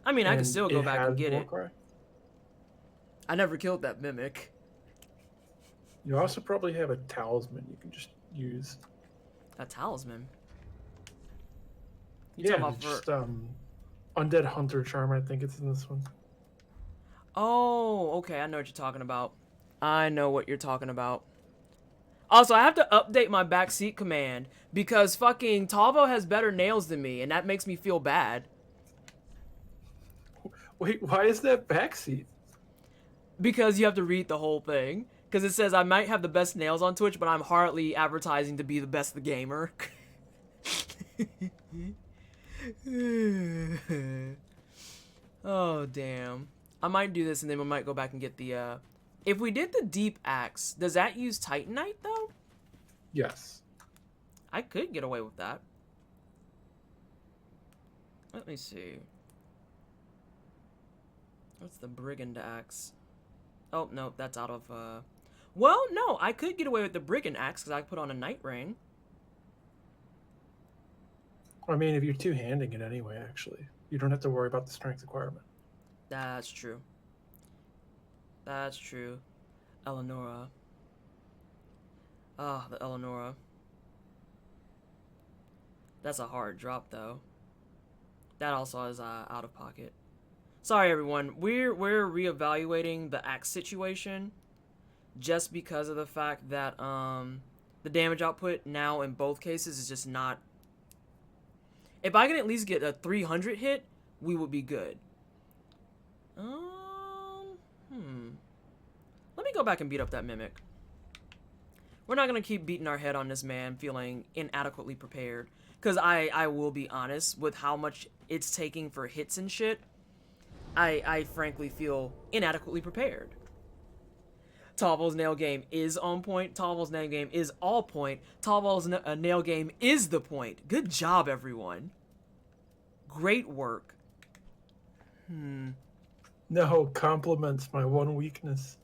I mean, I can And still go it back and has get it. Warcry. I never killed that mimic. You also probably have a talisman you can just use. A talisman. You Yeah, talking about just for... Undead Hunter Charm. I think it's in this one. Oh, okay. I know what you're talking about. I know what you're talking about. Also, I have to update my backseat command because fucking Talvo has better nails than me, and that makes me feel bad. Wait, why is that backseat? Because you have to read the whole thing. Because it says I might have the best nails on Twitch, but I'm hardly advertising to be the best gamer. Oh, damn. I might do this and then we might go back and get the, If we did the Deep Axe, does that use Titanite, though? Yes. I could get away with that. Let me see. What's the Brigand Axe? Oh, no, that's out of, Well, no, I could get away with the Brigand Axe because I put on a Night Ring. I mean, if you're two-handing it anyway, actually. You don't have to worry about the strength requirement. That's true. That's true. Eleonora. Ah, the Eleonora. That's a hard drop, though. That also is out of pocket. Sorry, everyone. We're reevaluating the axe situation just because of the fact that the damage output now in both cases is just not. If I can at least get a 300 hit, we would be good. Let me go back and beat up that mimic. We're not gonna keep beating our head on this man feeling inadequately prepared. Because I will be honest, with how much it's taking for hits and shit, I frankly feel inadequately prepared. Talvo's nail game is on point. Talvo's nail game is all point. Talvo's nail game is the point. Good job, everyone. Great work. No, compliments my one weakness.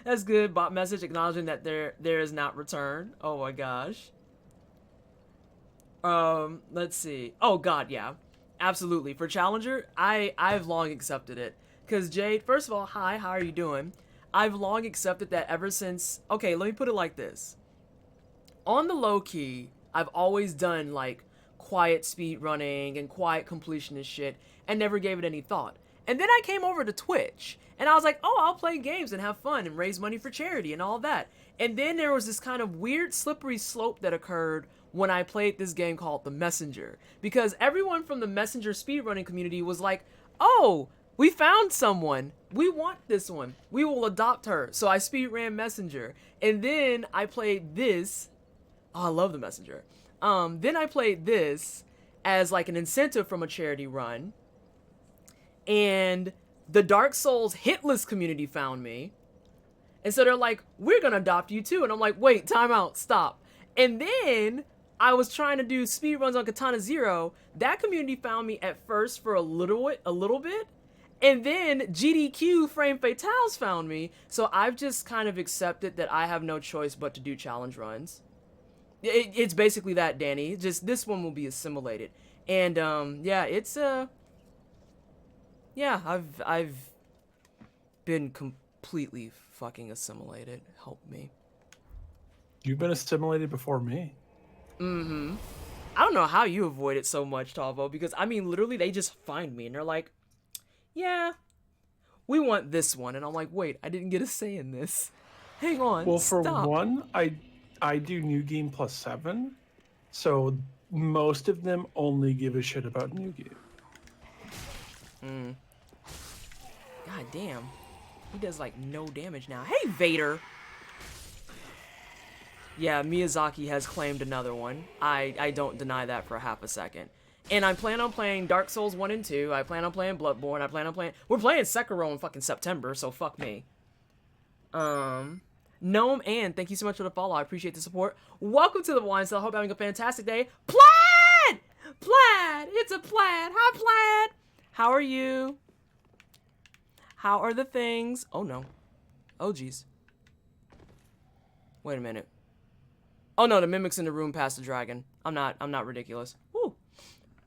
That's good. Bot message acknowledging that there is not return. Oh my gosh. Let's see. Oh god, yeah. Absolutely. For Challenger, I've long accepted it. Cause Jade, first of all, hi, how are you doing? I've long accepted that ever since, okay, let me put it like this. On the low key, I've always done like quiet speed running and quiet completion and shit and never gave it any thought. And then I came over to Twitch and I was like, oh, I'll play games and have fun and raise money for charity and all that. And then there was this kind of weird slippery slope that occurred when I played this game called The Messenger. Because everyone from the Messenger speedrunning community was like, oh, we found someone. We want this one. We will adopt her. So I speedran Messenger. And then I played this. Oh, I love The Messenger. Then I played this as like an incentive from a charity run. And the Dark Souls hitlist community found me. And so they're like, we're going to adopt you too. And I'm like, wait, time out, stop. And then I was trying to do speedruns on Katana Zero. That community found me at first for a little bit. And then GDQ Frame Fatales found me. So I've just kind of accepted that I have no choice but to do challenge runs. It's basically that, Danny. Just this one will be assimilated. And yeah, it's yeah, I've been completely fucking assimilated. Help me. You've been assimilated before me. I don't know how you avoid it so much, Talvo, because I mean literally they just find me and they're like, yeah, we want this one. And I'm like, wait, I didn't get a say in this. Hang on. Well, for stop. one, I do New Game +7, so most of them only give a shit about New Game. God damn. He does like no damage now. Hey, Vader. Yeah, Miyazaki has claimed another one. I don't deny that for half a second. And I plan on playing Dark Souls 1 and 2. I plan on playing Bloodborne. I plan on playing... We're playing Sekiro in fucking September, so fuck me. Gnome Ann, thank you so much for the follow. I appreciate the support. Welcome to the wine cell. Hope you're having a fantastic day. Plaid! Plaid! It's a Plaid. Hi, Plaid! How are you? How are the things? Oh, no. Oh, jeez. Wait a minute. Oh, no, the mimic's in the room past the dragon. I'm not ridiculous. Woo!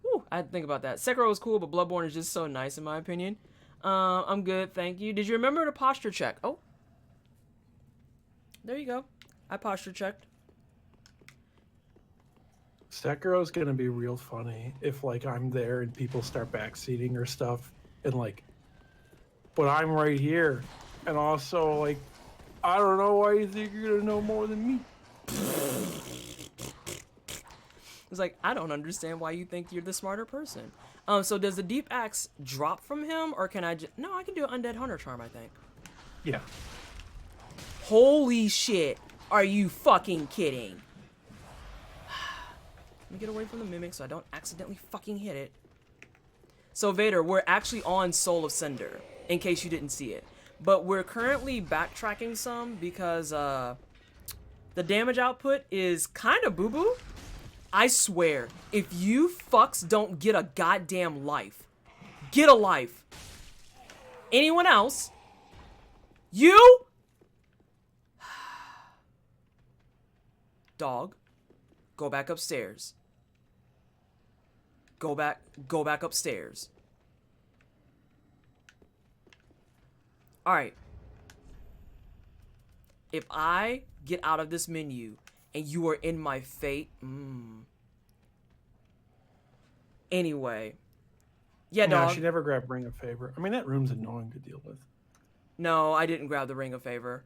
Woo! I think about that. Sekiro is cool, but Bloodborne is just so nice in my opinion. I'm good, thank you. Did you remember to posture check? Oh. There you go. I posture checked. Sekiro's gonna be real funny if like I'm there and people start backseating or stuff and like, but I'm right here, and also like, I don't know why you think you're gonna know more than me. It's like, I don't understand why you think you're the smarter person. So does the deep axe drop from him, or can I just... No, I can do an undead hunter charm, I think. Yeah. Holy shit. Are you fucking kidding? Let me get away from the mimic so I don't accidentally fucking hit it. So Vader, we're actually on Soul of Cinder, in case you didn't see it. But we're currently backtracking some because the damage output is kind of boo-boo. I swear, if you fucks don't get a goddamn life, get a life. Anyone else? You? Dog, go back upstairs. Go back upstairs. Alright. If I get out of this menu and you are in my fate, Anyway. Yeah, No, dog. she never grabbed Ring of Favor. I mean, that room's annoying to deal with. No, I didn't grab the Ring of Favor.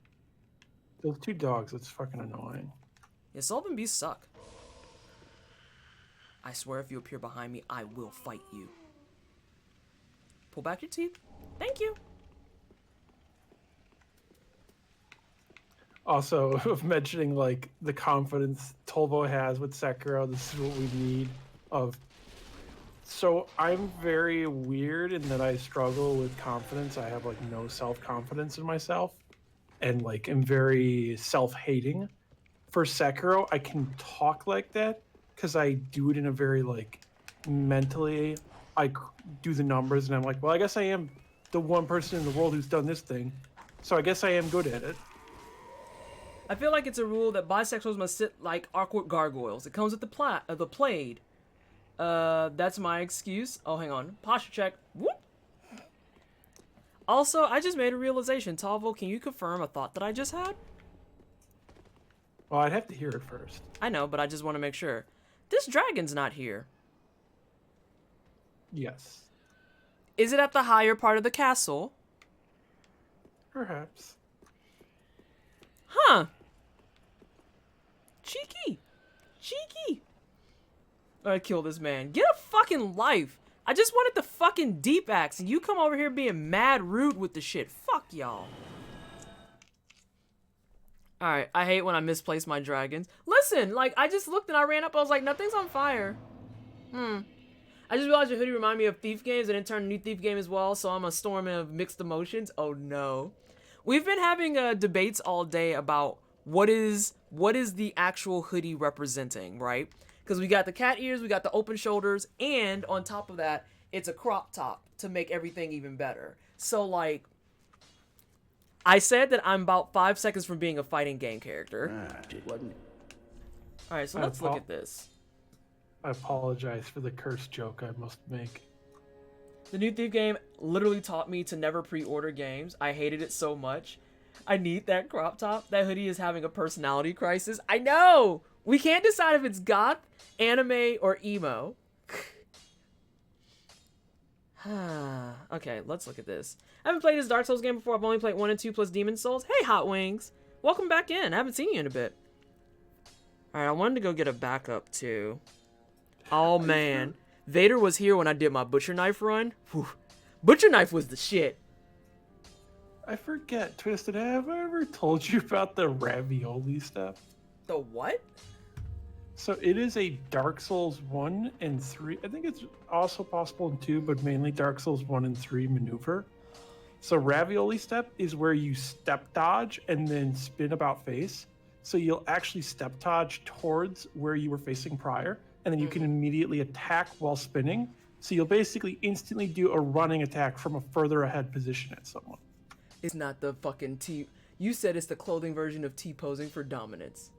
Those two dogs, it's fucking annoying. Yeah, Sylvan Beasts suck. I swear if you appear behind me, I will fight you. Pull back your teeth. Thank you. Also, of mentioning like the confidence Tolvo has with Sekiro, this is what we need. So I'm very weird in that I struggle with confidence. I have like no self-confidence in myself, and like am very self-hating. For Sekiro, I can talk like that because I do it in a very like mentally. I do the numbers and I'm like, well, I guess I am the one person in the world who's done this thing, so I guess I am good at it. I feel like it's a rule that bisexuals must sit like awkward gargoyles. It comes with the plaid. That's my excuse. Oh, hang on. Posture check. Whoop. Also, I just made a realization. Talvo, can you confirm a thought that I just had? Well, I'd have to hear it first. I know, but I just want to make sure. This dragon's not here. Yes. Is it at the higher part of the castle? Perhaps. Huh. Cheeky. Cheeky. Alright, kill this man. Get a fucking life. I just wanted the fucking deep axe, and you come over here being mad rude with the shit. Fuck y'all. Alright, I hate when I misplace my dragons. Listen, like, I just looked and I ran up, I was like, nothing's on fire. I just realized your Hoodie reminded me of Thief games, and it turned a new Thief game as well, so I'm a storm of mixed emotions. Oh no. We've been having debates all day about what is the actual Hoodie representing, right? Because we got the cat ears, we got the open shoulders, and on top of that, it's a crop top to make everything even better. So, like, I said that I'm about 5 seconds from being a fighting game character. It wasn't. Alright, so let's look at this. I apologize for the curse joke I must make. The new Thief game literally taught me to never pre-order games. I hated it so much. I need that crop top. That Hoodie is having a personality crisis. I know! We can't decide if it's goth, anime, or emo. Okay, let's look at this. I haven't played this Dark Souls game before. I've only played 1 and 2 plus Demon Souls. Hey, Hot Wings! Welcome back in. I haven't seen you in a bit. Alright, I wanted to go get a backup, too. Oh, man. Vader was here when I did my Butcher Knife run. Whew. Butcher Knife was the shit. I forget, Twisted, have I ever told you about the ravioli step? The what? So it is a Dark Souls 1 and 3. I think it's also possible in 2, but mainly Dark Souls 1 and 3 maneuver. So ravioli step is where you step dodge and then spin about face. So you'll actually step dodge towards where you were facing prior, and then you can immediately attack while spinning. So you'll basically instantly do a running attack from a further ahead position at someone. It's not the fucking T. You said it's the clothing version of T-posing for dominance.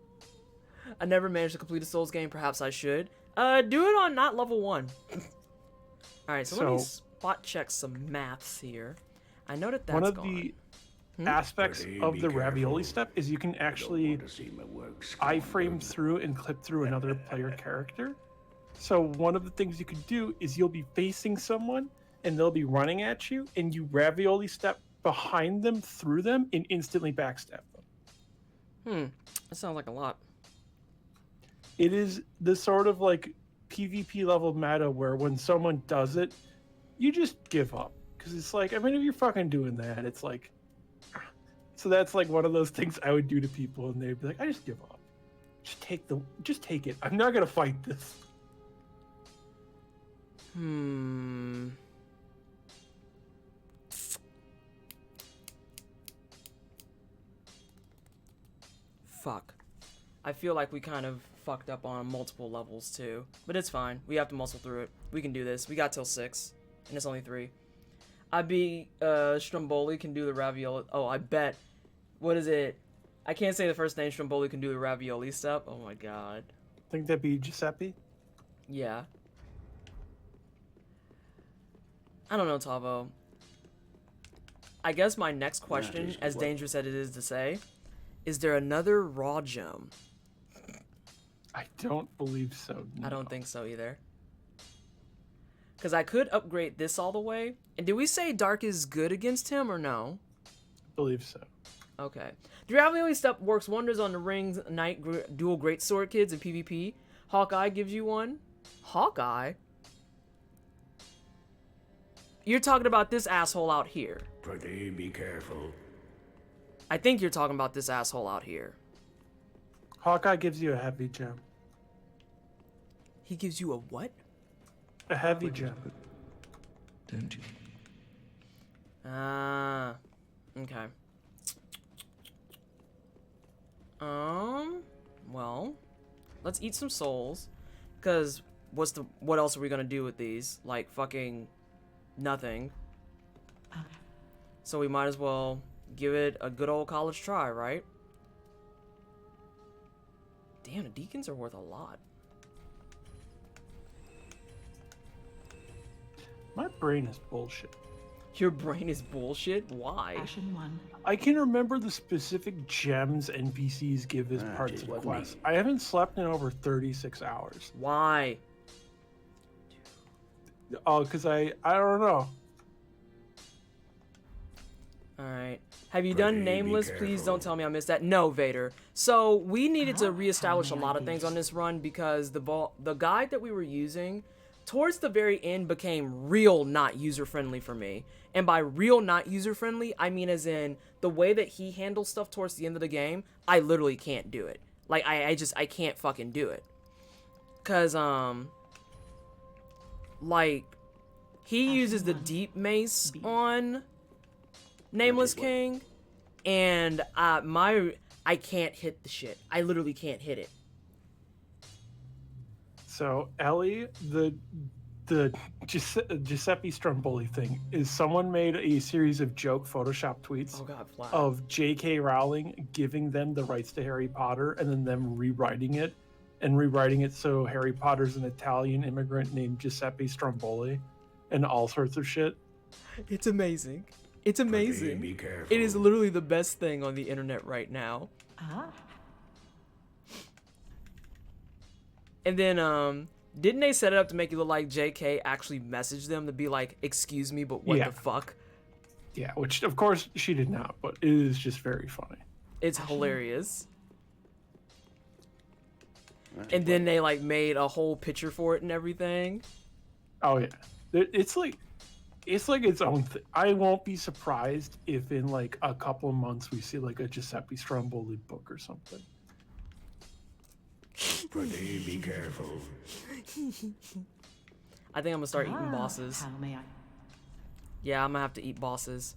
I never managed to complete a Souls game. Perhaps I should. Do it on not level 1. All right, so let me spot check some maths here. I know that that's one of gone. the aspects of the ravioli step is you can actually iframe through and clip through another player character. So one of the things you could do is you'll be facing someone and they'll be running at you, and you ravioli step behind them, through them, and instantly backstab them. That sounds like a lot. It is the sort of like PvP level meta where when someone does it, you just give up. Because it's like, I mean, if you're fucking doing that, it's like... So that's like one of those things I would do to people, and they'd be like, I just give up. Just take it. I'm not gonna fight this. Fuck. I feel like we kind of fucked up on multiple levels too. But it's fine. We have to muscle through it. We can do this. We got till 6. And it's only 3. I bet Stromboli can do the ravioli. Oh, I bet. What is it? I can't say the first name. Stromboli can do the ravioli step. Oh my god. I think that'd be Giuseppe. Yeah. I don't know, Tavo. I guess my next question, as dangerous as it is to say, is there another raw gem? I don't believe so. No. I don't think so either. Because I could upgrade this all the way. And did we say Dark is good against him or no? I believe so. Okay. The ravioli step works wonders on the Rings Knight dual greatsword kids in PvP. Hawkeye gives you one. Hawkeye? You're talking about this asshole out here. Pretty be careful. I think you're talking about this asshole out here. Hawkeye gives you a heavy gem. He gives you a what? A heavy gem. Don't you? Ah. Okay. Well, let's eat some souls. Cause what else are we gonna do with these? Like fucking nothing. So we might as well give it a good old college try, right? Damn, the deacons are worth a lot. My brain is bullshit. Your brain is bullshit? Why? Ashen one. I can remember the specific gems NPCs give as parts of quests. I haven't slept in over 36 hours. Why? Oh, because I don't know. Alright. Have you done Nameless? Please don't tell me I missed that. No, Vader. So, we needed to reestablish a lot of things on this run because the guide that we were using towards the very end became real not user-friendly for me. And by real not user-friendly, I mean as in the way that he handles stuff towards the end of the game, I literally can't do it. Like, I can't fucking do it. Cause, like, he uses the Deep Mace on Nameless King, and I can't hit the shit. I literally can't hit it. So Ellie, the Giuseppe Stromboli thing is someone made a series of joke Photoshop tweets of J.K. Rowling giving them the rights to Harry Potter and then them rewriting it so Harry Potter's an Italian immigrant named Giuseppe Stromboli and all sorts of shit. It's amazing. It's amazing. Be careful. It is literally the best thing on the internet right now. And then, didn't they set it up to make it look like JK actually messaged them to be like, excuse me, but what the fuck? Yeah, which of course she did not, but it is just very funny. It's hilarious. And then they like made a whole picture for it and everything. Oh yeah. It's like its own thing. I won't be surprised if in like a couple of months we see like a Giuseppe Stromboli book or something. Pretty be careful. I think I'm gonna start eating bosses. How may I? Yeah, I'm gonna have to eat bosses.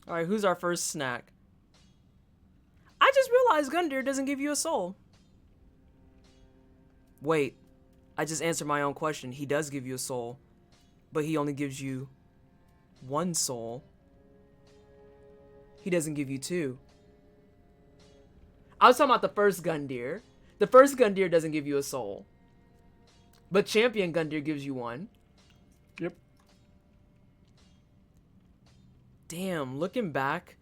Alright, who's our first snack? I just realized Gundyr doesn't give you a soul. Wait, I just answered my own question. He does give you a soul, but he only gives you 1 soul. He doesn't give you 2. I was talking about the first Gundyr. The first Gundyr doesn't give you a soul, but Champion Gundyr gives you 1. Yep. Damn, looking back,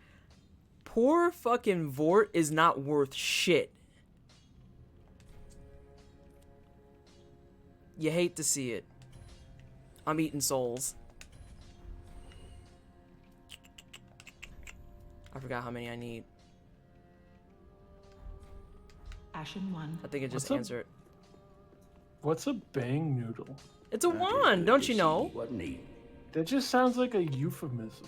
poor fucking Vort is not worth shit. You hate to see it. I'm eating souls. I forgot how many I need. Ashen 1. I think it just What's up? answered. What's a bang noodle? It's a wand, don't you know? Wasn't he? That just sounds like a euphemism.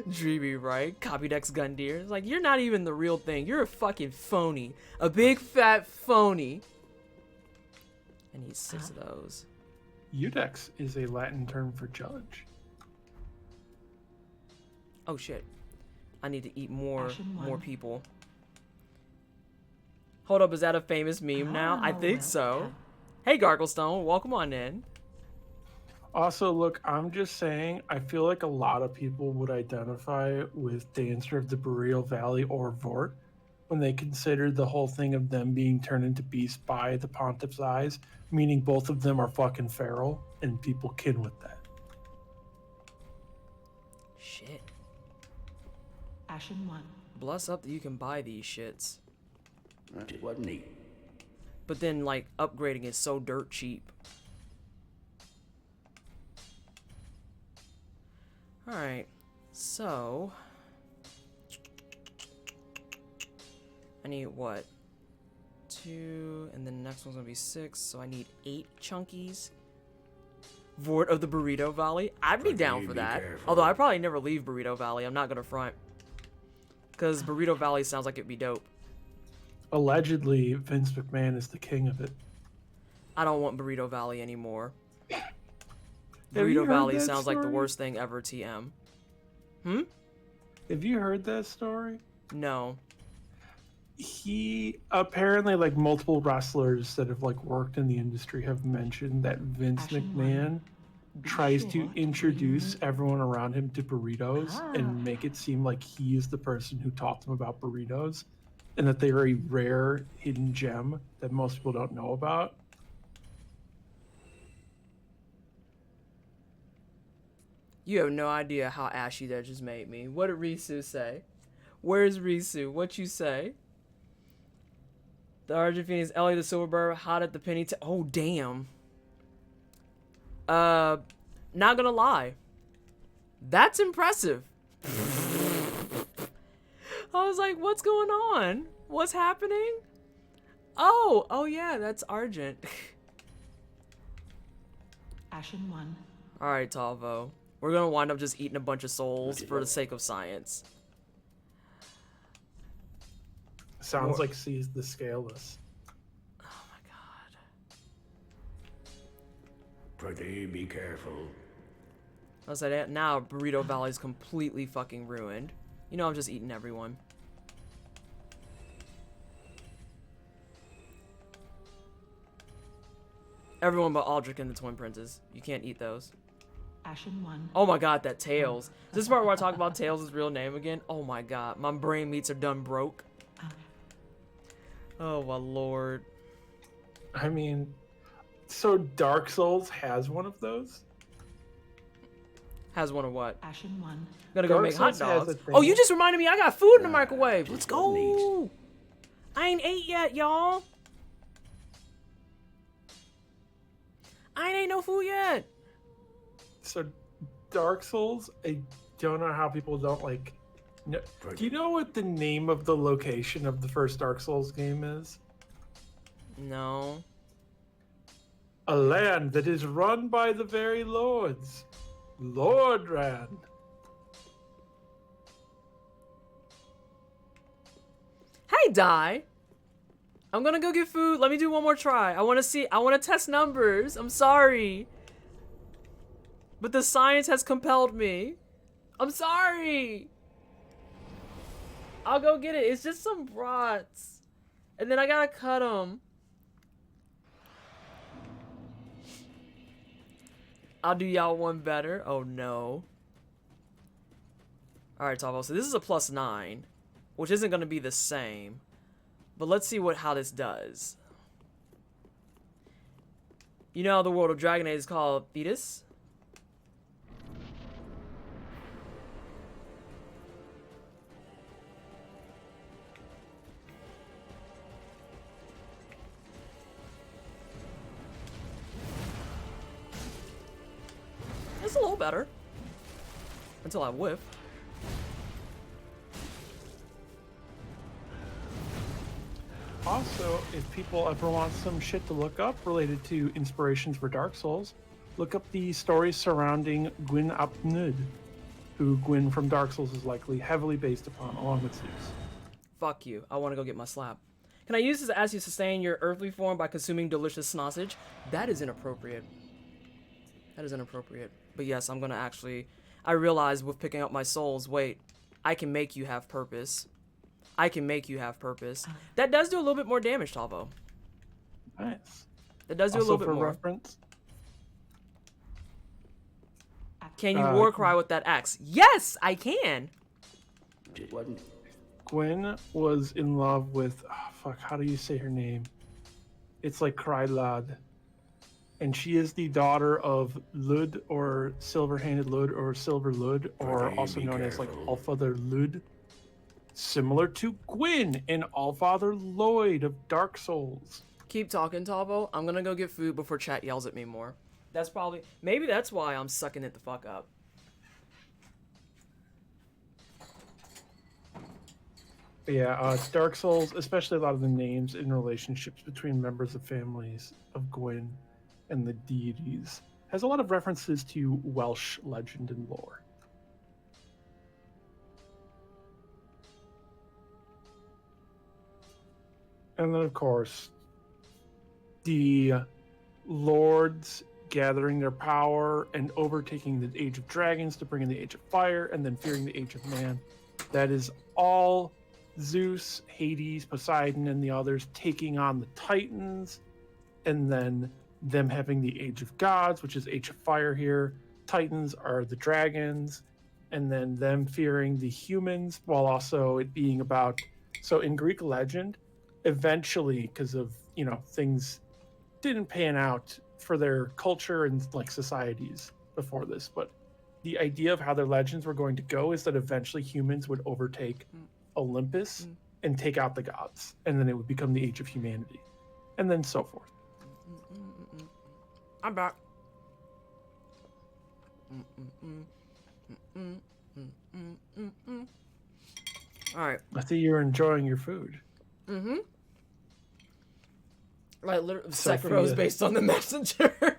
Dreamy, right? Copydex Gundyr. It's like, you're not even the real thing. You're a fucking phony. A big fat phony. I need 6 of those. Eudex is a Latin term for judge. Oh shit. I need to eat more Ashen one. people. Hold up, is that a famous meme now? I think well so. done. Hey Garglestone, welcome on in. Also, look, I'm just saying, I feel like a lot of people would identify with Dancer of the Boreal Valley or Vort when they consider the whole thing of them being turned into beasts by the Pontiff's eyes, meaning both of them are fucking feral, and people kin with that. Shit. Ashen 1. Bless up that you can buy these shits. Wasn't he? But then, like, upgrading is so dirt cheap. Alright, so... I need what? 2, and then the next one's gonna be 6, so I need 8 chunkies. Vort of the Burrito Valley? I'd be down for be that. careful. Although I probably never leave Burrito Valley, I'm not gonna front. Because Burrito Valley sounds like it'd be dope. Allegedly, Vince McMahon is the king of it. I don't want Burrito Valley anymore. Have Burrito you heard Valley that sounds like the story? worst thing ever, TM. Have you heard that story? No. He apparently, like, multiple wrestlers that have like worked in the industry have mentioned that Vince Ashen McMahon tries to sure to introduce everyone around him to burritos Ah. and make it seem like he is the person who taught them about burritos, and that they are a rare hidden gem that most people don't know about. You have no idea how ashy that just made me. What did Risu say? Where's Risu? What you say? The Argent Phoenix, Ellie the Silverbird, hot at the penny. Oh, damn. Not gonna lie. That's impressive. I was like, what's going on? What's happening? Oh yeah, that's Argent. Ashen 1. Alright, Talvo. We're gonna wind up just eating a bunch of souls for the sake of science. Sounds like Sees the Scaleless. Oh my god. Pretty be careful. I said that now Burrito Valley's completely fucking ruined. You know I'm just eating everyone. Everyone but Aldrich and the Twin Princes. You can't eat those. Ashen 1. Oh my god, that Tails. Is this part where I talk about Tails' real name again? Oh my god, my brain meats are done broke. Oh my lord. I mean, so Dark Souls has one of those? Has one of what? Ashen 1. Gotta go Dark make hot Souls has dogs. a thing. Oh, you just reminded me I got food in the microwave. Let's just wasn't go. I ain't ate yet, y'all. I ain't ate no food yet. So Dark Souls, I don't know how people don't like. No, do you know what the name of the location of the first Dark Souls game is? No. A land that is run by the very lords. Lordran. Hey, Die. I'm gonna go get food. Let me do one more try. I wanna test numbers. I'm sorry. But the science has compelled me. I'm sorry. I'll go get it. It's just some brats. And then I gotta cut them. I'll do y'all one better. Oh no. Alright, Tavo. So this is a +9, which isn't gonna be the same. But let's see how this does. You know how the world of Dragon Age is called Thetis? It's a little better. Until I whiff. Also, if people ever want some shit to look up related to inspirations for Dark Souls, look up the stories surrounding Gwyn ap Nudd, who Gwyn from Dark Souls is likely heavily based upon, along with Zeus. Fuck you. I want to go get my slap. Can I use this as you sustain your earthly form by consuming delicious sausage? That is inappropriate. That is inappropriate. But yes, I'm gonna actually... I realized with picking up my souls, wait, I can make you have purpose. I can make you have purpose. That does do a little bit more damage, Talvo. Nice. That does do Also, a little bit for more. reference, Can you war cry with that axe? Yes, I can. It wasn't. Gwyn was in love with... Oh, fuck, how do you say her name? It's like Krylad. And she is the daughter of Lud, or Silver-Handed Lud, or Silver Lud, or Okay, also be known as like careful. Allfather Lud. Similar to Gwyn and Allfather Lloyd of Dark Souls. Keep talking, Talvo. I'm gonna go get food before chat yells at me more. That's probably... Maybe that's why I'm sucking it the fuck up. But yeah, Dark Souls, especially a lot of the names and relationships between members of families of Gwyn and the deities, has a lot of references to Welsh legend and lore. And then, of course, the lords gathering their power and overtaking the Age of Dragons to bring in the Age of Fire, and then fearing the Age of Man. That is all Zeus, Hades, Poseidon, and the others taking on the Titans, and then them having the Age of Gods, which is Age of Fire here. Titans are the dragons, and then them fearing the humans, while also it being about... So in Greek legend, eventually, because of, you know, things didn't pan out for their culture and like societies before this, but the idea of how their legends were going to go is that eventually humans would overtake Olympus and take out the gods, and then it would become the Age of Humanity, and then so forth. I'm back. Alright. I see you're enjoying your food. Mm-hmm. Like, literally, Sophia. Sekiro is based on the messenger.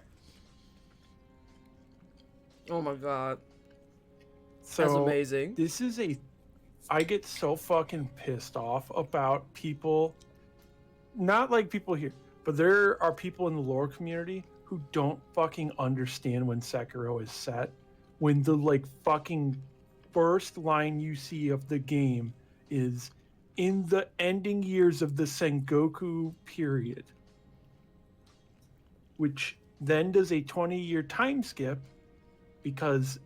Oh my god. So That's amazing. This is I get so fucking pissed off about people, not like people here, but there are people in the lore community who don't fucking understand when Sekiro is set. When the like fucking first line you see of the game is in the ending years of the Sengoku period, which then does a 20-year time skip because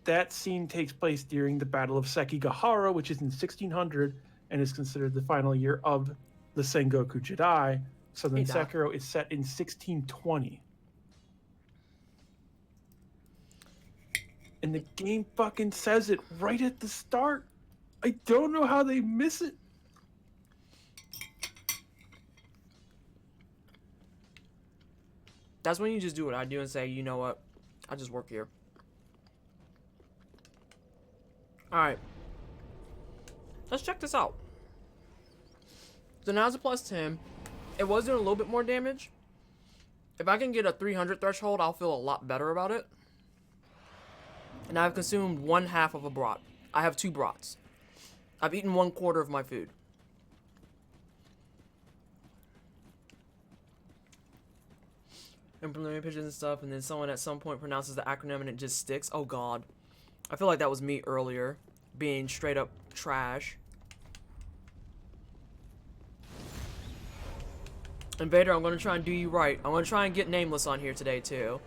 that scene takes place during the Battle of Sekigahara, which is in 1600 and is considered the final year of the Sengoku Jidai. So then Hey, Doc. Sekiro is set in 1620. And the game fucking says it right at the start. I don't know how they miss it. That's when you just do what I do and say, you know what? I just work here. Alright. Let's check this out. So now it's a plus 10. It was doing a little bit more damage. If I can get a 300 threshold, I'll feel a lot better about it. And I've consumed 1/2 of a brat. I have 2 brats. I've eaten 1/4 of my food. And preliminary pictures and stuff, and then someone at some point pronounces the acronym and it just sticks. Oh god. I feel like that was me earlier, being straight up trash. Invader, I'm gonna try and do you right. I'm gonna try and get Nameless on here today too.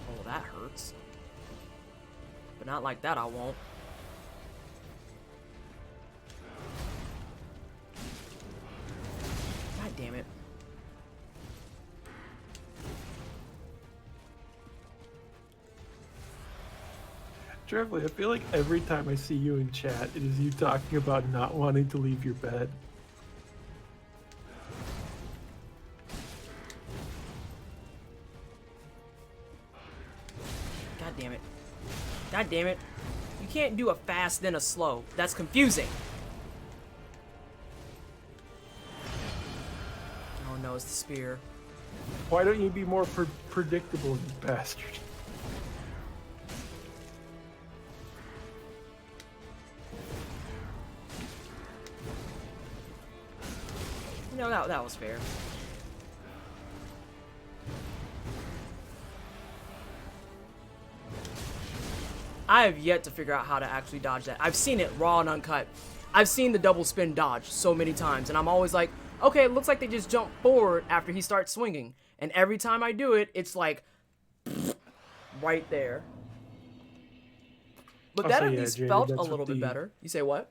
Oh, that hurts. But not like that, I won't. God damn it. Trevely, I feel like every time I see you in chat, it is you talking about not wanting to leave your bed. God damn it. God damn it. You can't do a fast then a slow. That's confusing. Oh no, it's the spear. Why don't you be more predictable, you bastard? No, that was fair. I have yet to figure out how to actually dodge that. I've seen it raw and uncut. I've seen the double spin dodge so many times, and I'm always like, okay, it looks like they just jump forward after he starts swinging. And every time I do it, it's like right there. But that Also, at yeah, least Jaded, felt a that's little what bit the- better. You say what?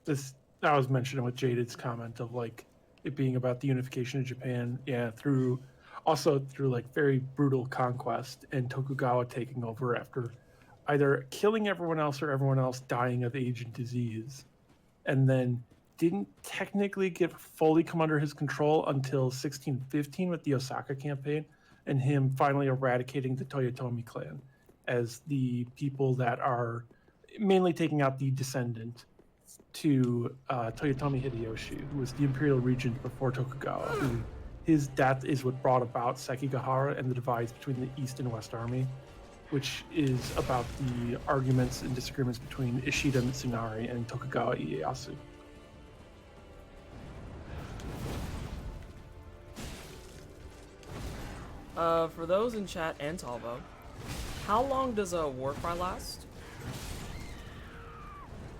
This I was mentioning with Jaded's comment of like it being about the unification of Japan, yeah, through like very brutal conquest and Tokugawa taking over after either killing everyone else or everyone else dying of age and disease, and then didn't technically fully come under his control until 1615 with the Osaka campaign and him finally eradicating the Toyotomi clan as the people that are mainly taking out the descendant to Toyotomi Hideyoshi, who was the imperial regent before Tokugawa, who his death is what brought about Sekigahara and the divides between the East and West Army, which is about the arguments and disagreements between Ishida Mitsunari and Tokugawa Ieyasu. For those in chat and Talvo, how long does a war cry last?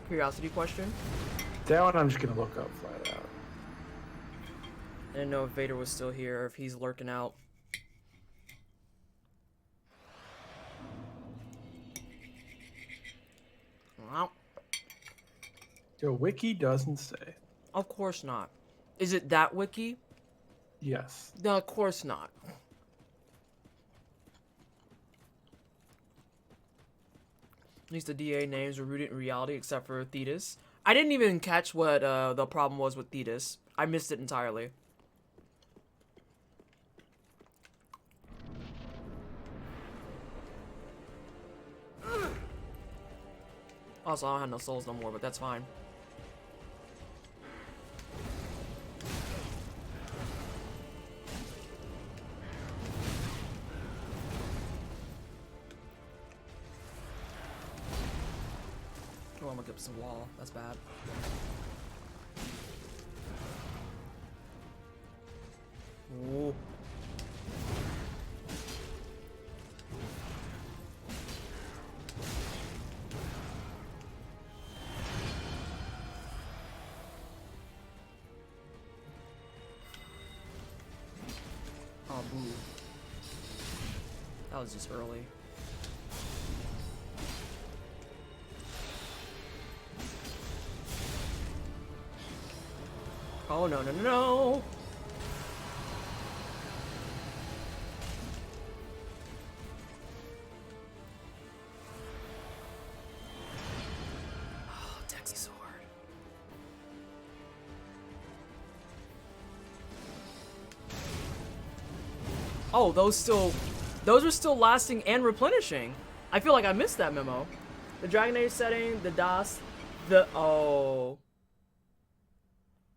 Curiosity question. That one I'm just gonna look up flat out. I didn't know if Vader was still here or if he's lurking out. Well, The wiki doesn't say. of course not. Is it that wiki? Yes. No, of course not. At least the DA names were rooted in reality except for Thetis. I didn't even catch what the problem was with Thetis. I missed it entirely. Also, I don't have no souls no more, but that's fine. Oh, I'm gonna get some wall. That's bad. Ooh. Oh, boo. That was just early. Oh, no, no, no, no! Oh, Texy Sword. Oh, those are still lasting and replenishing. I feel like I missed that memo. The Dragon Age setting, the DOS, oh.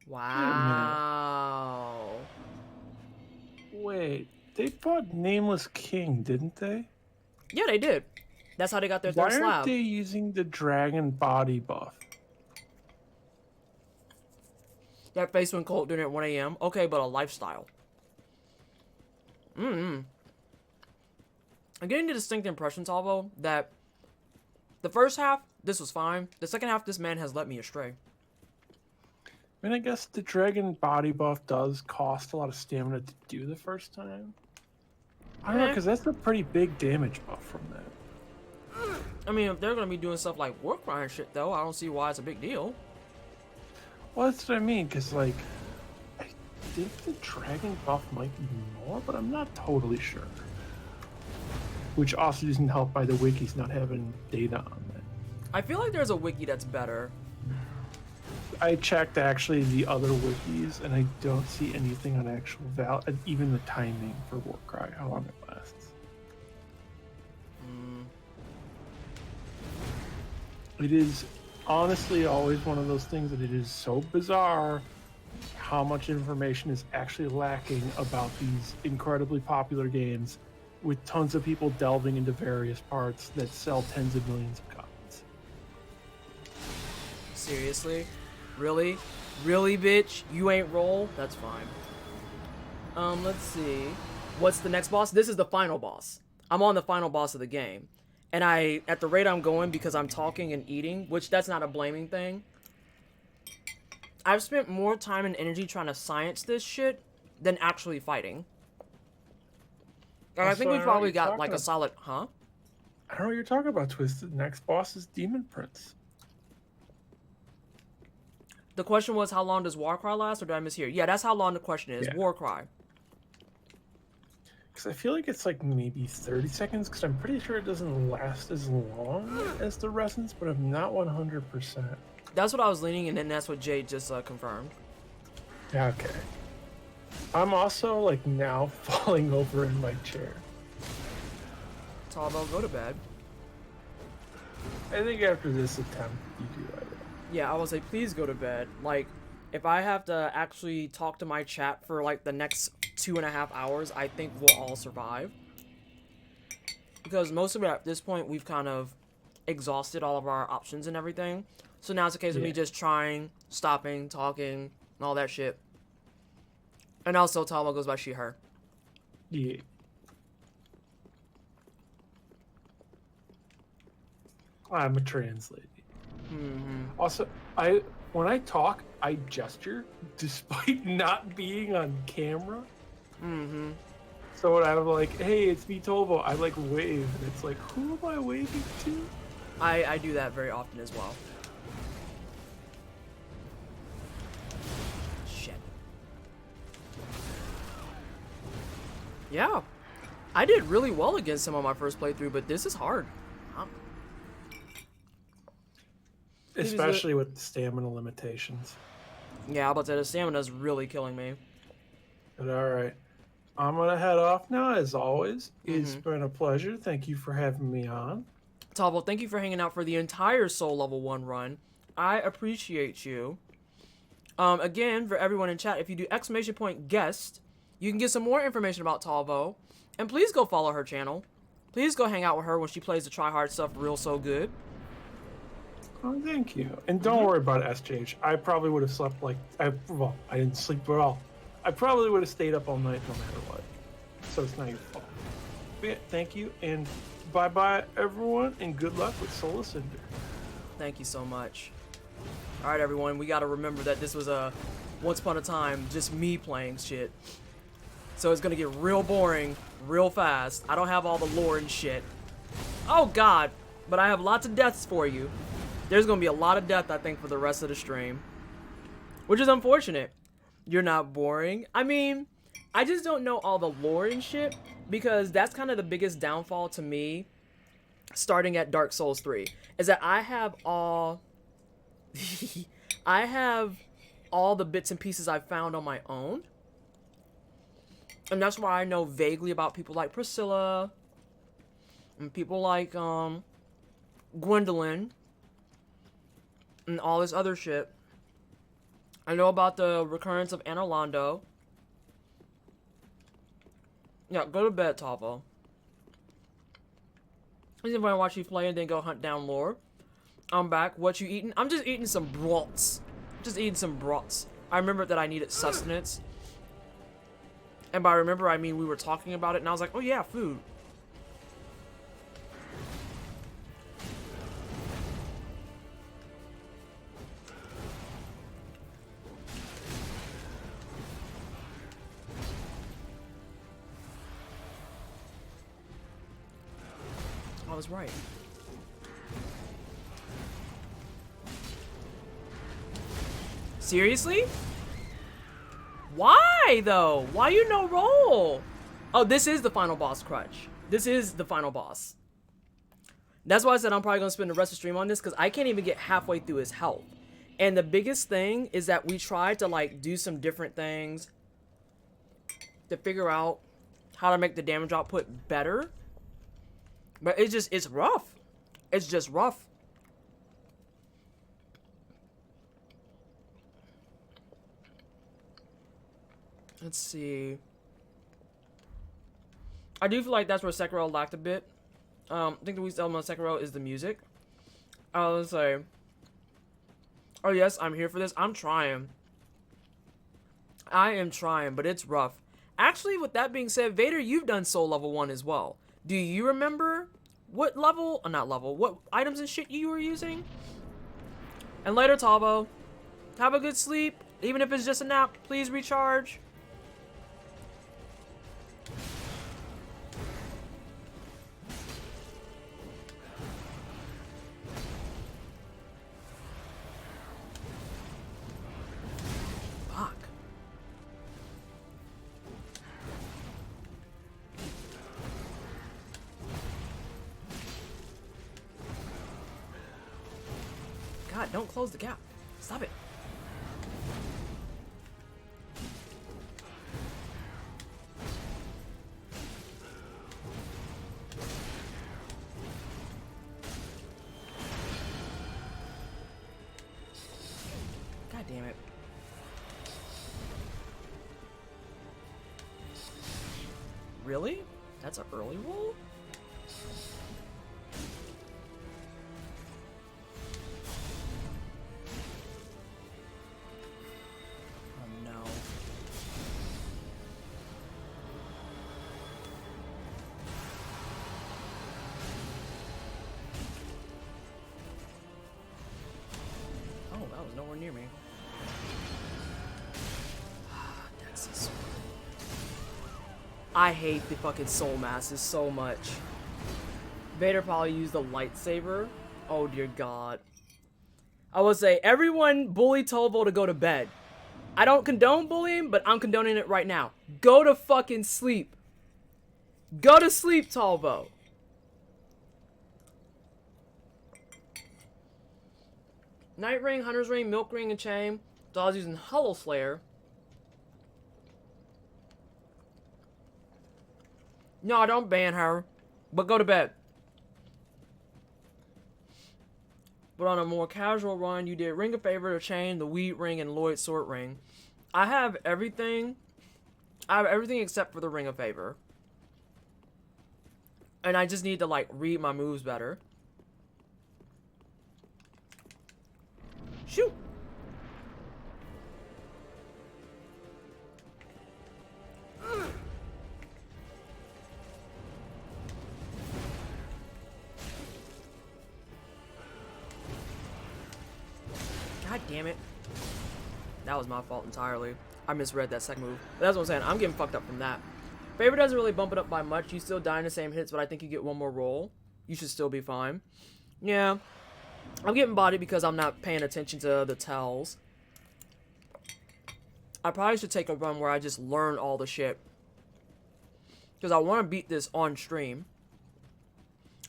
Wow. Wait, they fought Nameless King, didn't they? Yeah, they did. That's how they got their Why third aren't slab. they using the dragon body buff? That face went cold during at 1 a.m. Okay, but a lifestyle. I'm getting the distinct impression, Talvo, that the first half, this was fine. The second half, this man has led me astray. I mean, I guess the dragon body buff does cost a lot of stamina to do the first time. I don't know, because that's a pretty big damage buff from that. I mean, if they're going to be doing stuff like Warcry and shit, though, I don't see why it's a big deal. Well, that's what I mean, because, like, I think the dragon buff might be more, but I'm not totally sure. Which also isn't helped by the wikis not having data on that. I feel like there's a wiki that's better. I checked actually the other wikis, and I don't see anything on actual even the timing for Warcry, how long it lasts. It is honestly always one of those things that it is so bizarre how much information is actually lacking about these incredibly popular games with tons of people delving into various parts that sell tens of millions of copies. Seriously? Really? Really, bitch? You ain't roll? That's fine. Let's see. What's the next boss? This is the final boss. I'm on the final boss of the game. And at the rate I'm going, because I'm talking and eating, which that's not a blaming thing, I've spent more time and energy trying to science this shit than actually fighting. And I think we probably got like a solid, huh? I don't know what you're talking about, Twisted. Next boss is Demon Prince. The question was, how long does Warcry last, or did I mishear? Yeah, that's how long the question is. Yeah. Warcry. Because I feel like it's like maybe 30 seconds, because I'm pretty sure it doesn't last as long as the Resonance, but I'm not 100%. That's what I was leaning, and then that's what Jade just confirmed. Yeah, okay. I'm also like now falling over in my chair. Talbo, go to bed. I think after this attempt, you do that. Yeah, I will say, please go to bed. Like, if I have to actually talk to my chat for like the next 2.5 hours, I think we'll all survive. Because most of it at this point, we've kind of exhausted all of our options and everything. So now it's a case of me just trying, stopping, talking, and all that shit. And also, Talbo goes by she, her. Yeah. I'm a trans lady. Also, when I talk, I gesture despite not being on camera. So when I'm like, hey, it's me, Tolbo, I like wave, and it's like, who am I waving to? I do that very often as well. Shit. Yeah. I did really well against him on my first playthrough, but this is hard. Especially with the stamina limitations. Yeah, I'm about to say the stamina's really killing me. But alright. I'm gonna head off now, as always. It's been a pleasure. Thank you for having me on. Talbo, thank you for hanging out for the entire Soul Level 1 run. I appreciate you. Again, for everyone in chat, if you do !guest, you can get some more information about Talbo. And please go follow her channel. Please go hang out with her when she plays the tryhard stuff real so good. Oh, thank you. And don't worry about SJH. I probably would have slept like... I didn't sleep at all. I probably would have stayed up all night no matter what. So it's not your fault. But yeah, thank you, and bye-bye, everyone, and good luck with Soul of Cinder. Thank you so much. Alright, everyone, we gotta remember that this was a once upon a time just me playing shit. So it's gonna get real boring real fast. I don't have all the lore and shit. Oh god, but I have lots of deaths for you. There's gonna be a lot of death, I think, for the rest of the stream. Which is unfortunate. You're not boring. I mean, I just don't know all the lore and shit, because that's kind of the biggest downfall to me starting at Dark Souls 3, is that I have all I have all the bits and pieces I've found on my own. And that's why I know vaguely about people like Priscilla and people like Gwendolyn and all this other shit. I know about the recurrence of Anorlando. Yeah, go to bed, Talbo. If I watch you play and then go hunt down lore. I'm back. What you eating? I'm just eating some broths. Just eating some broths. I remember that I needed sustenance. And by remember, I mean we were talking about it, and I was like, oh yeah, food. I was right. Seriously? Why, though? Why you no roll? Oh, this is the final boss, Crutch. This is the final boss. That's why I said I'm probably going to spend the rest of the stream on this, because I can't even get halfway through his health. And the biggest thing is that we tried to, like, do some different things to figure out how to make the damage output better. But it's rough. It's just rough. Let's see. I do feel like that's where Sekiro lacked a bit. I think the weakest element of Sekiro is the music. I was say, oh yes, I'm here for this. I'm trying. I am trying, but it's rough. Actually, with that being said, Vader, you've done Soul Level 1 as well. Do you remember what level, not level, what items and shit you were using? And later, Talbo, have a good sleep. Even if it's just a nap, please recharge. Fuck. God, don't close the gap. Stop it. God damn it. Really? That's an early roll? Oh no. Oh, that was nowhere near me. That's so... I hate the fucking soul masses so much. Vader probably used the lightsaber. Oh dear God. I would say everyone bully Tolvo to go to bed. I don't condone bullying, but I'm condoning it right now. Go to fucking sleep. Go to sleep, Tolvo. Night Ring, Hunter's Ring, Milk Ring, and Chain. So I was using Hollow Slayer. No, don't ban her. But go to bed. But on a more casual run, you did Ring of Favor, the Chain, the Weed Ring, and Lloyd's Sword Ring. I have everything. I have everything except for the Ring of Favor. And I just need to, like, read my moves better. Shoot! God damn it. That was my fault entirely. I misread that second move. But that's what I'm saying. I'm getting fucked up from that. Favor doesn't really bump it up by much. You still die in the same hits, but I think you get one more roll. You should still be fine. Yeah. I'm getting bodied because I'm not paying attention to the tells. I probably should take a run where I just learn all the shit. Because I want to beat this on stream.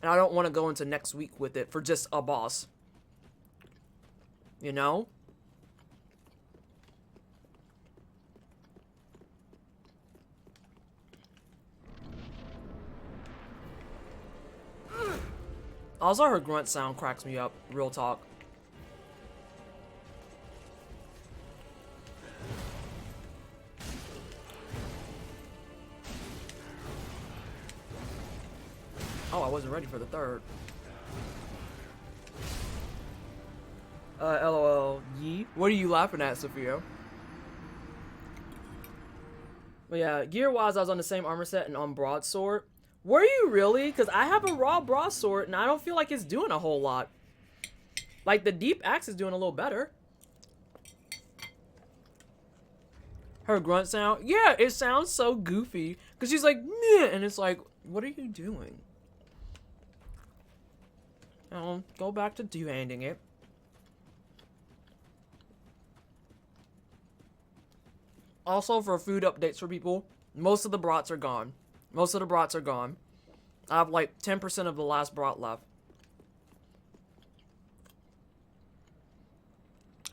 And I don't want to go into next week with it for just a boss. You know? Also, her grunt sound cracks me up. Real talk. Oh, I wasn't ready for the third. LOL. Yee? What are you laughing at, Sophia? But yeah, gear-wise, I was on the same armor set and on Broadsword. Were you really? Because I have a Raw Broadsword, and I don't feel like it's doing a whole lot. Like, the Deep Axe is doing a little better. Her grunt sound? Yeah, it sounds so goofy. Because she's like, meh, and it's like, what are you doing? Go back to two-handing it. Also, for food updates for people, most of the brats are gone. Most of the brats are gone. I have like 10% of the last brat left.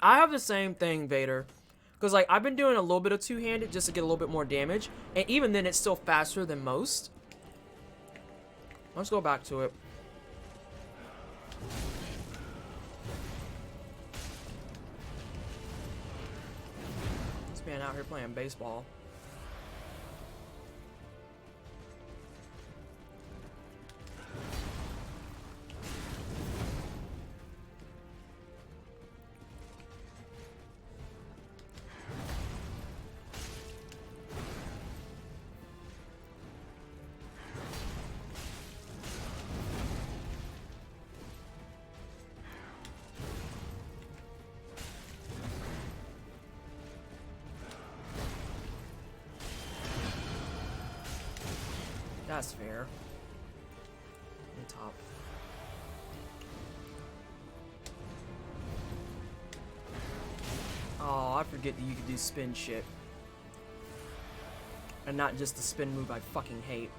I have the same thing, Vader. Because, like, I've been doing a little bit of two-handed just to get a little bit more damage. And even then, it's still faster than most. Let's go back to it. This man out here playing baseball. That's fair. On top. Oh, I forget that you could do spin shit. And not just the spin move I fucking hate.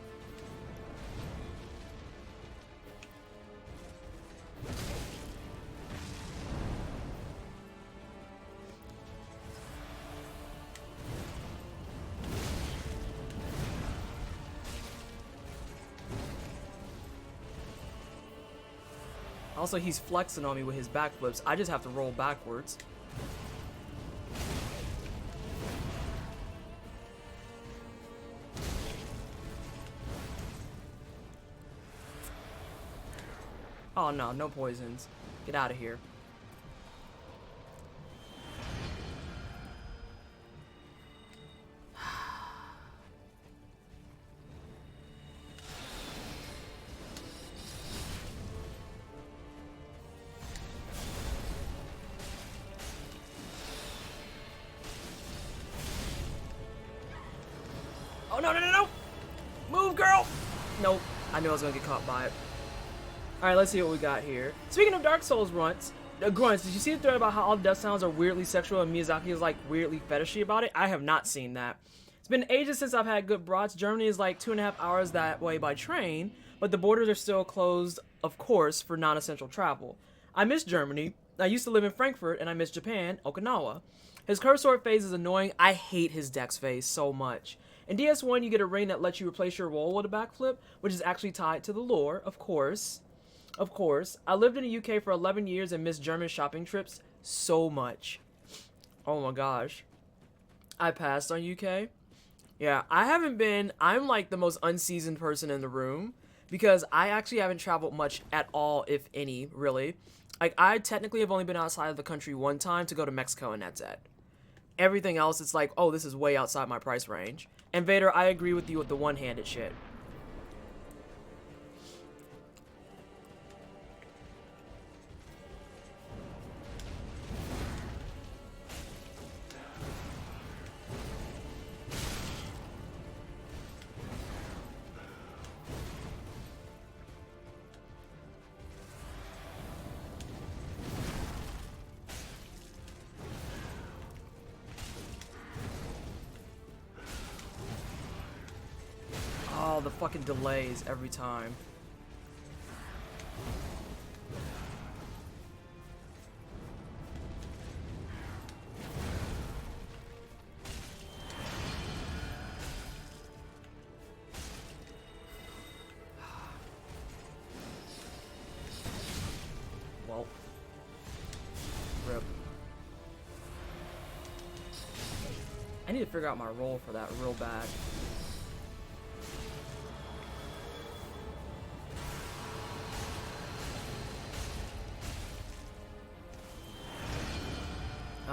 Also, he's flexing on me with his backflips. I just have to roll backwards. Oh no, no poisons. Get out of here. Oh, no, no, no, no! Move, girl! Nope. I knew I was gonna get caught by it. Alright, let's see what we got here. Speaking of Dark Souls grunts, did you see the thread about how all death sounds are weirdly sexual and Miyazaki is like weirdly fetishy about it? I have not seen that. It's been ages since I've had good brats. Germany is like 2.5 hours that way by train, but the borders are still closed, of course, for non-essential travel. I miss Germany. I used to live in Frankfurt, and I miss Japan, Okinawa. His curved sword phase is annoying. I hate his dex phase so much. In DS1, you get a ring that lets you replace your roll with a backflip, which is actually tied to the lore, of course. Of course. I lived in the UK for 11 years and missed German shopping trips so much. Oh my gosh. I passed on UK. Yeah, I haven't been... I'm like the most unseasoned person in the room because I actually haven't traveled much at all, if any, really. Like, I technically have only been outside of the country one time to go to Mexico, and that's it. Everything else, it's like, oh, this is way outside my price range. And Vader, I agree with you with the one-handed shit. Oh, the fucking delays every time. Well. Rip. I need to figure out my role for that real bad.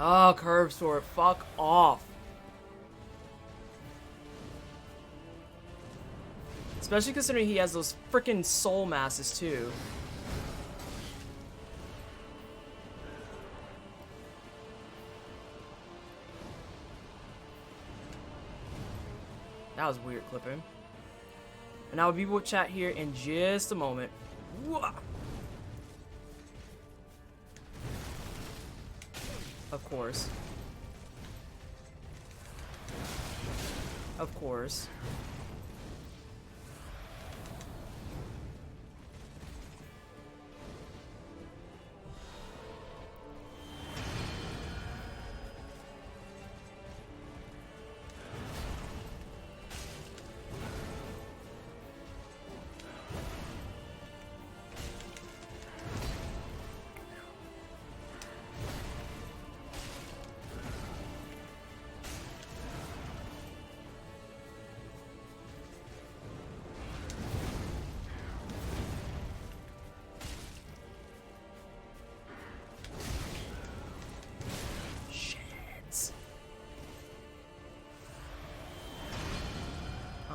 Oh, curved sword. Fuck off. Especially considering he has those freaking soul masses too. That was weird clipping. And I will be with chat here in just a moment. Whoa. Of course. Of course.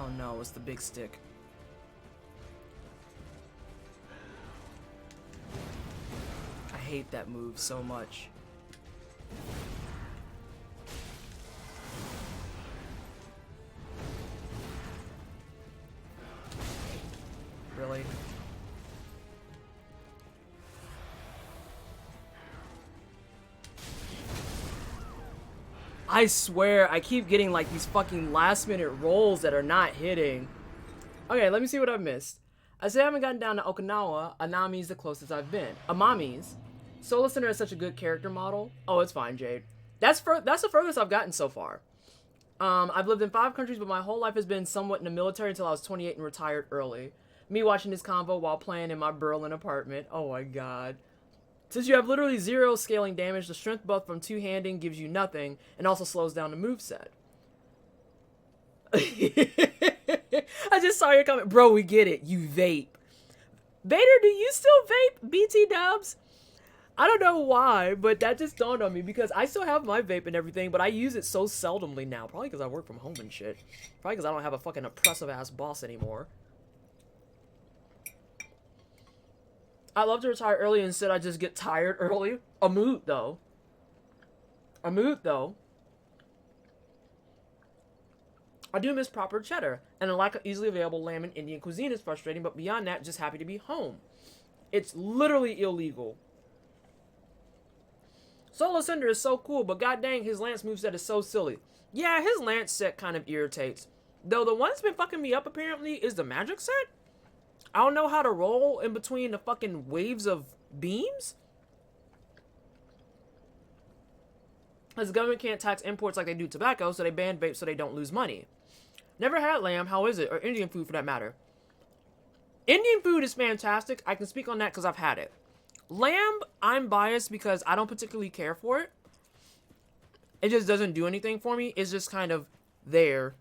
Oh no, it's the big stick. I hate that move so much. Really? I swear, I keep getting like these fucking last minute rolls that are not hitting. Okay, let me see what I've missed. I say I haven't gotten down to Okinawa. Anami's the closest I've been. Amami's. Solar Cinder is such a good character model. Oh, it's fine, Jade. That's the furthest I've gotten so far. I've lived in 5 countries, but my whole life has been somewhat in the military until I was 28 and retired early. Me watching this convo while playing in my Berlin apartment. Oh my god. Since you have literally 0 scaling damage, the strength buff from 2-handing gives you nothing, and also slows down the moveset. I just saw your comment. Bro, we get it. You vape. Vader, do you still vape? BT dubs? I don't know why, but that just dawned on me because I still have my vape and everything, but I use it so seldomly now. Probably because I work from home and shit. Probably because I don't have a fucking oppressive ass boss anymore. I love to retire early, instead I just get tired early. A mood though. A mood though. I do miss proper cheddar, and the lack of easily available lamb in Indian cuisine is frustrating, but beyond that, just happy to be home. It's literally illegal. Solo Cinder is so cool, but god dang, his Lance moveset is so silly. Yeah, his Lance set kind of irritates. Though the one that's been fucking me up apparently is the magic set. I don't know how to roll in between the fucking waves of beams. As the government can't tax imports like they do tobacco, so they ban vape so they don't lose money. Never had lamb, how is it? Or Indian food for that matter. Indian food is fantastic. I can speak on that because I've had it. Lamb, I'm biased because I don't particularly care for it. It just doesn't do anything for me. It's just kind of there.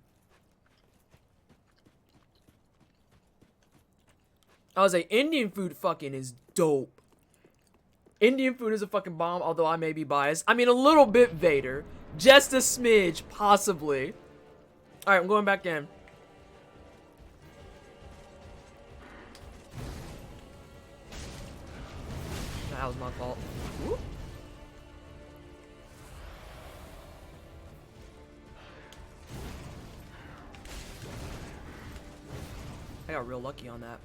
I was like, Indian food fucking is dope. Indian food is a fucking bomb, although I may be biased. I mean, a little bit Vader. Just a smidge, possibly. Alright, I'm going back in. That was my fault. Whoop. I got real lucky on that.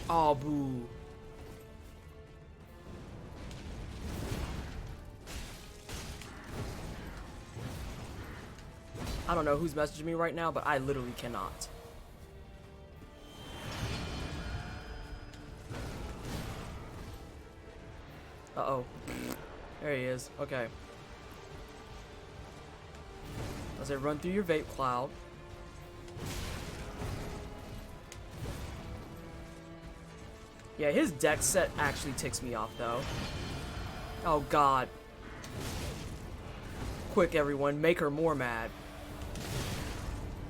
Oh, boo. I don't know who's messaging me right now, but I literally cannot. Uh-oh. There he is. Okay. I said run through your vape cloud. Yeah, his deck set actually ticks me off, though. Oh, God. Quick, everyone. Make her more mad.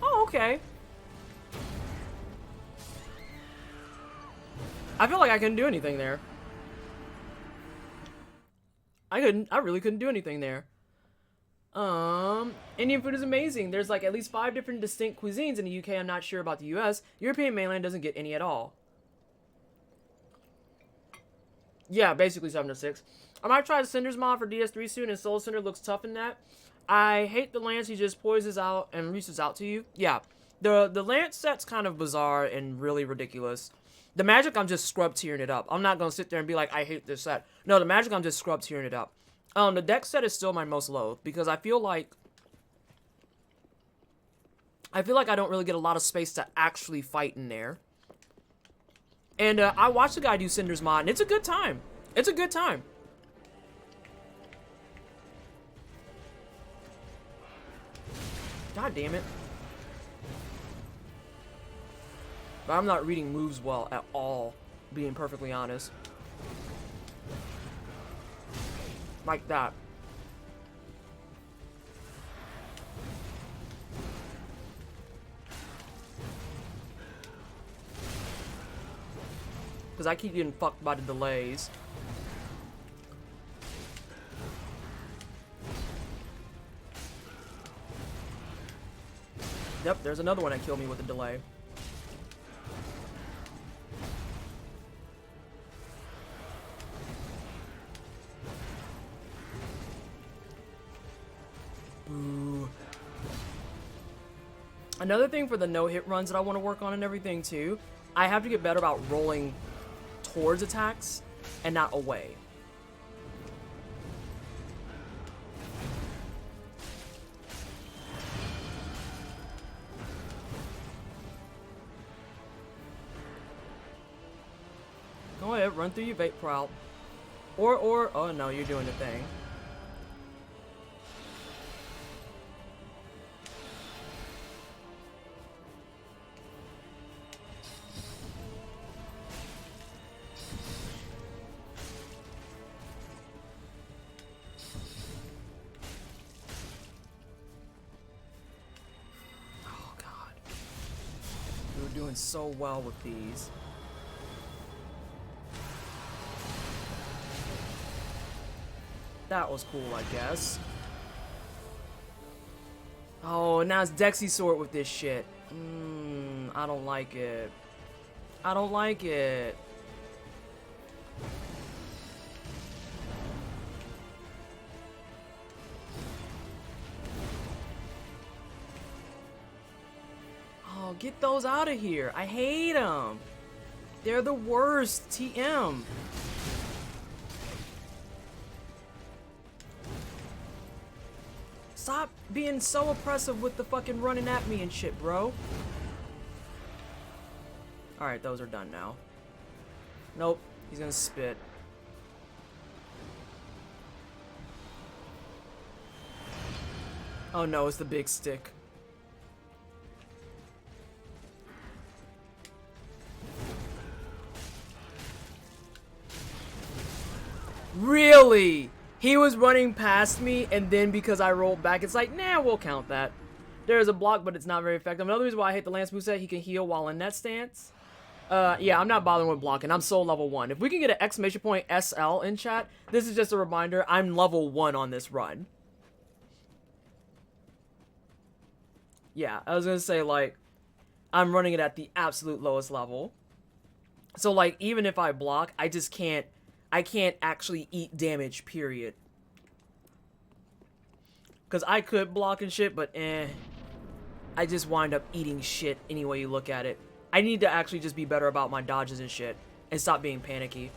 Oh, okay. I feel like I couldn't do anything there. I really couldn't do anything there. Indian food is amazing. There's like at least 5 different distinct cuisines in the UK. I'm not sure about the US. European mainland doesn't get any at all. Yeah, basically 7 to 6. I might try the Cinder's mod for DS3 soon, and Soul Cinder looks tough in that. I hate the Lance, he just poises out and reaches out to you. Yeah, the Lance set's kind of bizarre and really ridiculous. The magic, I'm just scrub tearing it up. I'm not going to sit there and be like, I hate this set. No, the magic, I'm just scrub tearing it up. The deck set is still my most loathed, because I feel like I don't really get a lot of space to actually fight in there. And I watched the guy do Cinder's mod, and it's a good time. It's a good time. God damn it. But I'm not reading moves well at all, being perfectly honest. Like that. Because I keep getting fucked by the delays. Yep, there's another one that killed me with a delay. Ooh. Another thing for the no-hit runs that I want to work on and everything too, I have to get better about rolling towards attacks and not away. Go ahead, run through your vape prowl. Or, oh no, you're doing the thing. Oh God. We were doing so well with these. That was cool, I guess. Oh, now it's Dexy Sword with this shit. I don't like it. I don't like it. Oh, get those out of here. I hate them. They're the worst. TM. Stop being so oppressive with the fucking running at me and shit, bro. Alright, those are done now. Nope, he's gonna spit. Oh no, it's the big stick. Really? He was running past me, and then because I rolled back, it's like, nah, we'll count that. There is a block, but it's not very effective. Another reason why I hate the Lance moveset, he can heal while in that stance. Yeah, I'm not bothering with blocking. I'm soul level 1. If we can get an exclamation point SL in chat, this is just a reminder, I'm level 1 on this run. Yeah, I was gonna say, like, I'm running it at the absolute lowest level. So, like, even if I block, I just can't... I can't actually eat damage, period. Because I could block and shit, but I just wind up eating shit any way you look at it. I need to actually just be better about my dodges and shit. And stop being panicky.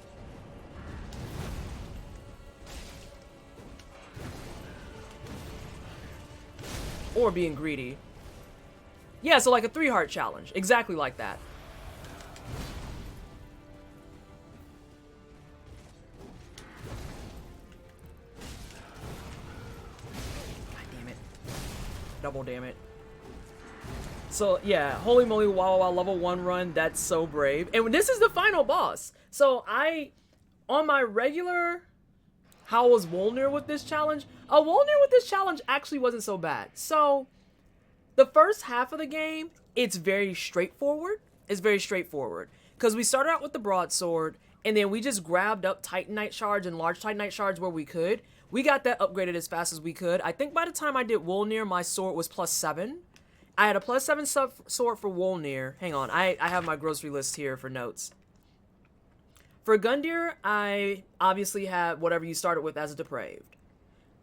Or being greedy. Yeah, so like a 3-heart challenge. Exactly like that. Double damn it. So yeah, holy moly, wow, level 1 run, that's so brave. And this is the final boss. So on my regular, how was Wolnir with this challenge? Wolnir with this challenge actually wasn't so bad. So the first half of the game, it's very straightforward. It's very straightforward. Because we started out with the broadsword, and then we just grabbed up Titanite shards and large Titanite shards where we could. We got that upgraded as fast as we could. I think by the time I did Wolnir, my sword was +7. I had a +7 sword for Wolnir. Hang on, I have my grocery list here for notes. For Gundyr, I obviously had whatever you started with as a depraved.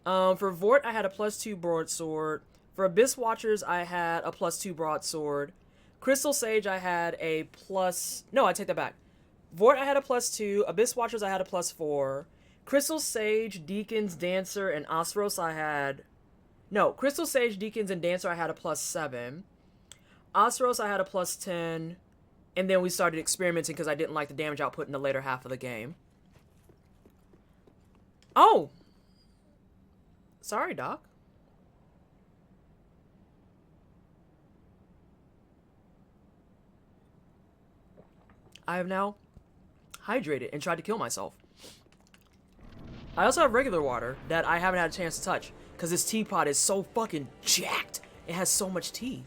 For Vort, I had a +2 broadsword. For Abyss Watchers, I had a +2 broadsword. Crystal Sage, I had a No, I take that back. Vort, I had a +2. Abyss Watchers, I had a +4. Crystal Sage, Deacons, Dancer, and Osros, I had... No, Crystal Sage, Deacons, and Dancer, I had a +7. Osros, I had a +10. And then we started experimenting because I didn't like the damage output in the later half of the game. Oh! Sorry, Doc. I have now hydrated and tried to kill myself. I also have regular water that I haven't had a chance to touch because this teapot is so fucking jacked. It has so much tea.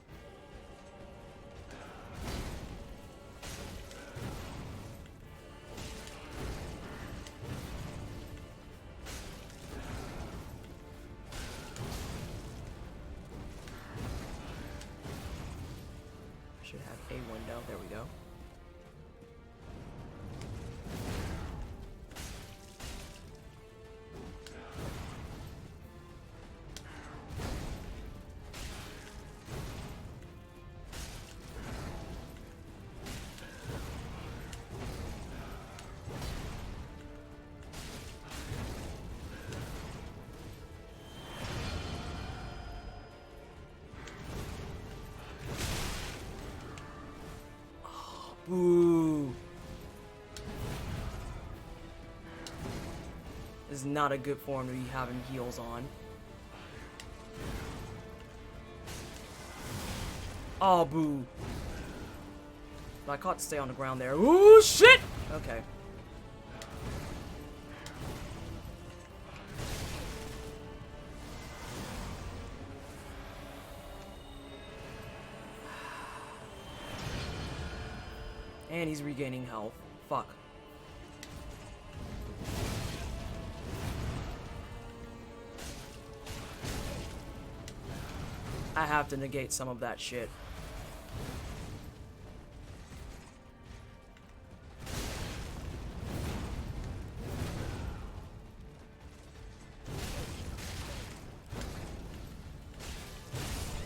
window. There we go. Ooh. This is not a good form to be having heals on. Oh, boo. I caught to stay on the ground there. Ooh, shit! Okay. And he's regaining health. Fuck. I have to negate some of that shit.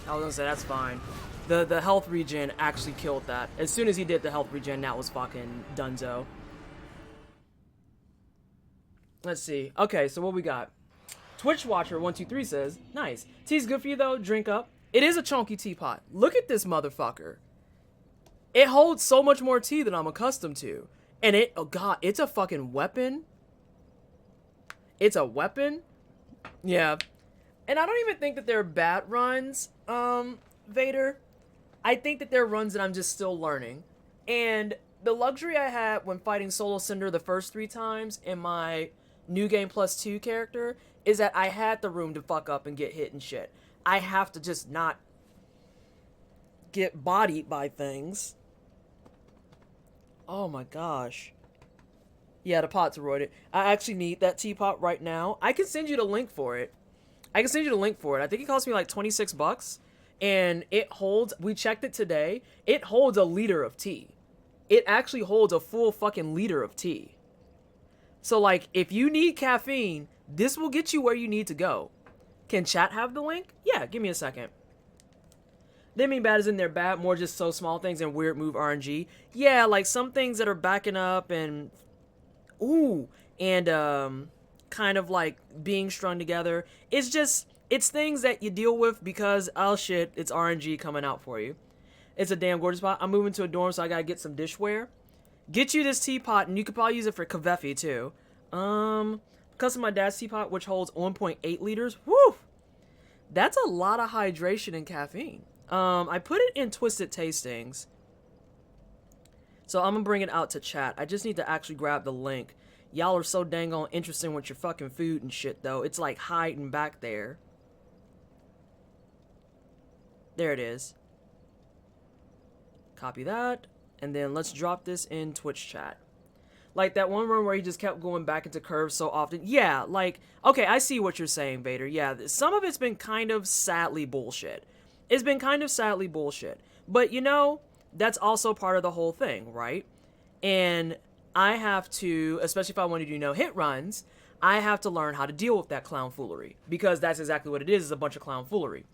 I was gonna say, that's fine. The health regen actually killed that. As soon as he did the health regen, that was fucking dunzo. Let's see. Okay, so what we got? Twitch Watcher 123 says, nice. Tea's good for you though, drink up. It is a chunky teapot. Look at this motherfucker. It holds so much more tea than I'm accustomed to. And it, oh god, it's a fucking weapon. It's a weapon? Yeah. And I don't even think that they're bad runs, Vader. I think that they're runs that I'm just still learning. And the luxury I had when fighting solo Cinder the first 3 times in my New Game Plus 2 character is that I had the room to fuck up and get hit and shit. I have to just not get bodied by things. Oh my gosh. Yeah, the pot's eroded. I actually need that teapot right now. I can send you the link for it. I think it cost me like 26 bucks. And it holds, we checked it today, it holds a liter of tea. It actually holds a full fucking liter of tea. So like, if you need caffeine, this will get you where you need to go. Can chat have the link? Yeah, give me a second. They mean bad as in they're bad, more just so small things and weird move RNG. Yeah, like some things that are backing up and, ooh, and kind of like being strung together. It's just, it's things that you deal with because, oh shit, it's RNG coming out for you. It's a damn gorgeous spot. I'm moving to a dorm, so I gotta get some dishware. Get you this teapot, and you could probably use it for Kvefi too. Because of my dad's teapot, which holds 1.8 liters. Woo! That's a lot of hydration and caffeine. I put it in Twisted Tastings. So I'm gonna bring it out to chat. I just need to actually grab the link. Y'all are so dang on interesting with your fucking food and shit, though. It's like hiding back there. There it is. Copy that. And then let's drop this in Twitch chat. Like that one run where he just kept going back into curves so often. Yeah, like, okay, I see what you're saying, Vader. Yeah, some of it's been kind of sadly bullshit. It's been kind of sadly bullshit. But, you know, that's also part of the whole thing, right? And I have to, especially if I want to do no-hit runs, I have to learn how to deal with that clown foolery. Because that's exactly what it is a bunch of clown foolery.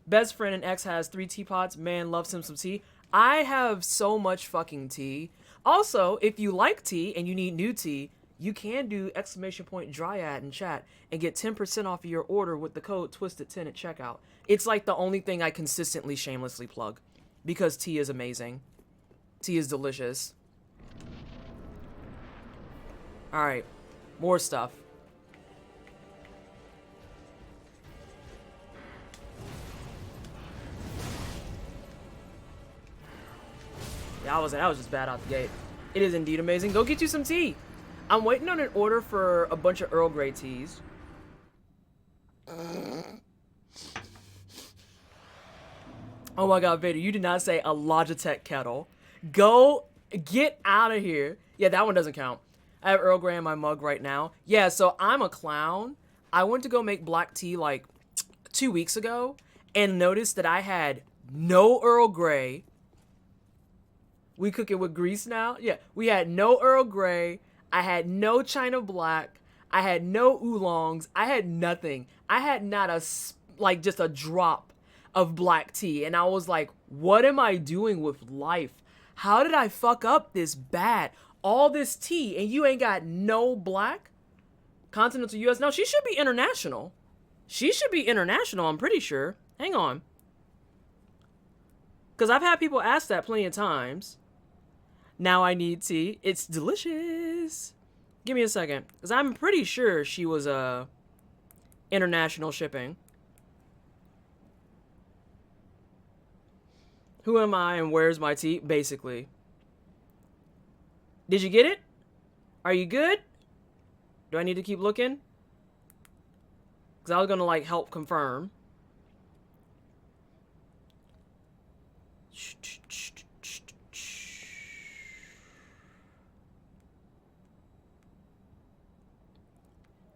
Best friend in X has 3 teapots. Man loves him some tea. I have so much fucking tea. Also, if you like tea and you need new tea, you can do !Dryad in chat and get 10% off of your order with the code TWISTED10 at checkout. It's like the only thing I consistently shamelessly plug. Because tea is amazing. Tea is delicious. Alright. More stuff. That was just bad out the gate. It is indeed amazing. Go get you some tea. I'm waiting on an order for a bunch of Earl Grey teas. Oh my god, Vader, you did not say a Logitech kettle. Go get out of here. Yeah, that one doesn't count. I have Earl Grey in my mug right now. Yeah, so I'm a clown. I went to go make black tea like 2 weeks ago and noticed that I had no Earl Grey We cook it with grease now. Yeah, we had no Earl Grey. I had no China Black. I had no oolongs. I had nothing. I had not like just a drop of black tea. And I was like, what am I doing with life? How did I fuck up this bad? All this tea and you ain't got no black? Continental US? No, she should be international. She should be international, I'm pretty sure. Hang on. Because I've had people ask that plenty of times. Now I need tea. It's delicious. Give me a second. Because I'm pretty sure she was international shipping. Who am I and where's my tea? Basically. Did you get it? Are you good? Do I need to keep looking? Because I was going to like help confirm.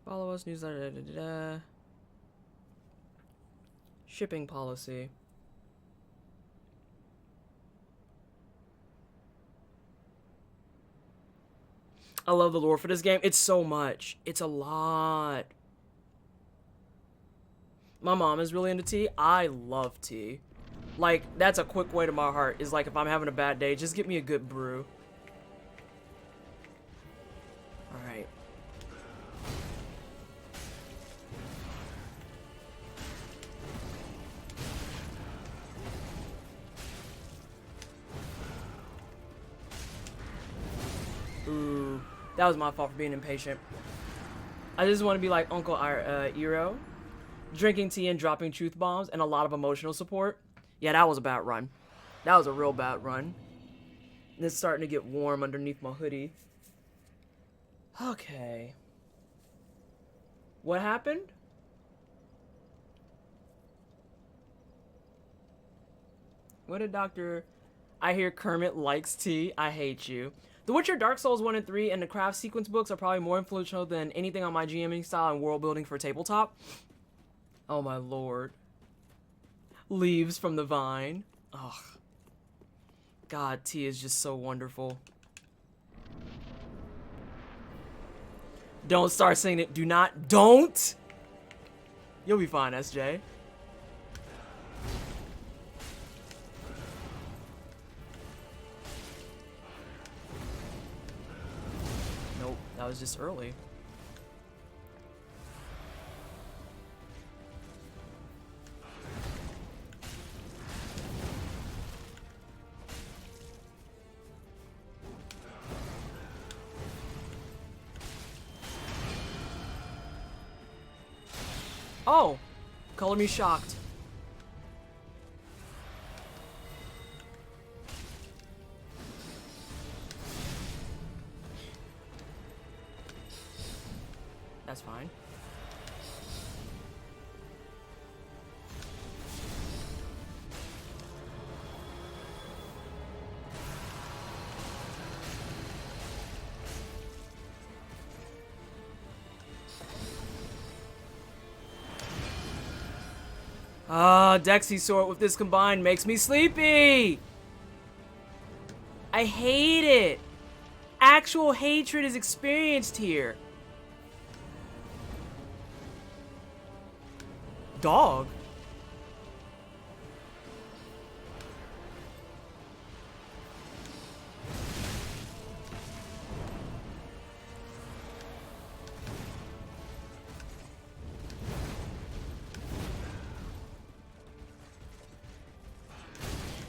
Follow us, newsletter, shipping policy. I love the lore for this game. It's so much. It's a lot. My mom is really into tea. I love tea. Like, that's a quick way to my heart. Is like, if I'm having a bad day, just get me a good brew. Alright. Ooh. That was my fault for being impatient. I just want to be like Uncle Iro. Drinking tea and dropping truth bombs and a lot of emotional support. Yeah, that was a bad run. That was a real bad run. And it's starting to get warm underneath my hoodie. Okay. What happened? What did Dr. I hear Kermit likes tea. I hate you. The Witcher, Dark Souls 1 and 3, and the craft sequence books are probably more influential than anything on my GMing style and world building for tabletop. Oh my lord. Leaves from the vine. Ugh. God, tea is just so wonderful. Don't start saying it. Do not. Don't! You'll be fine, SJ. Nope, that was just early. Oh! Color me shocked. That's fine. Dexy Sword with this combined makes me sleepy! I hate it! Actual hatred is experienced here. Dog?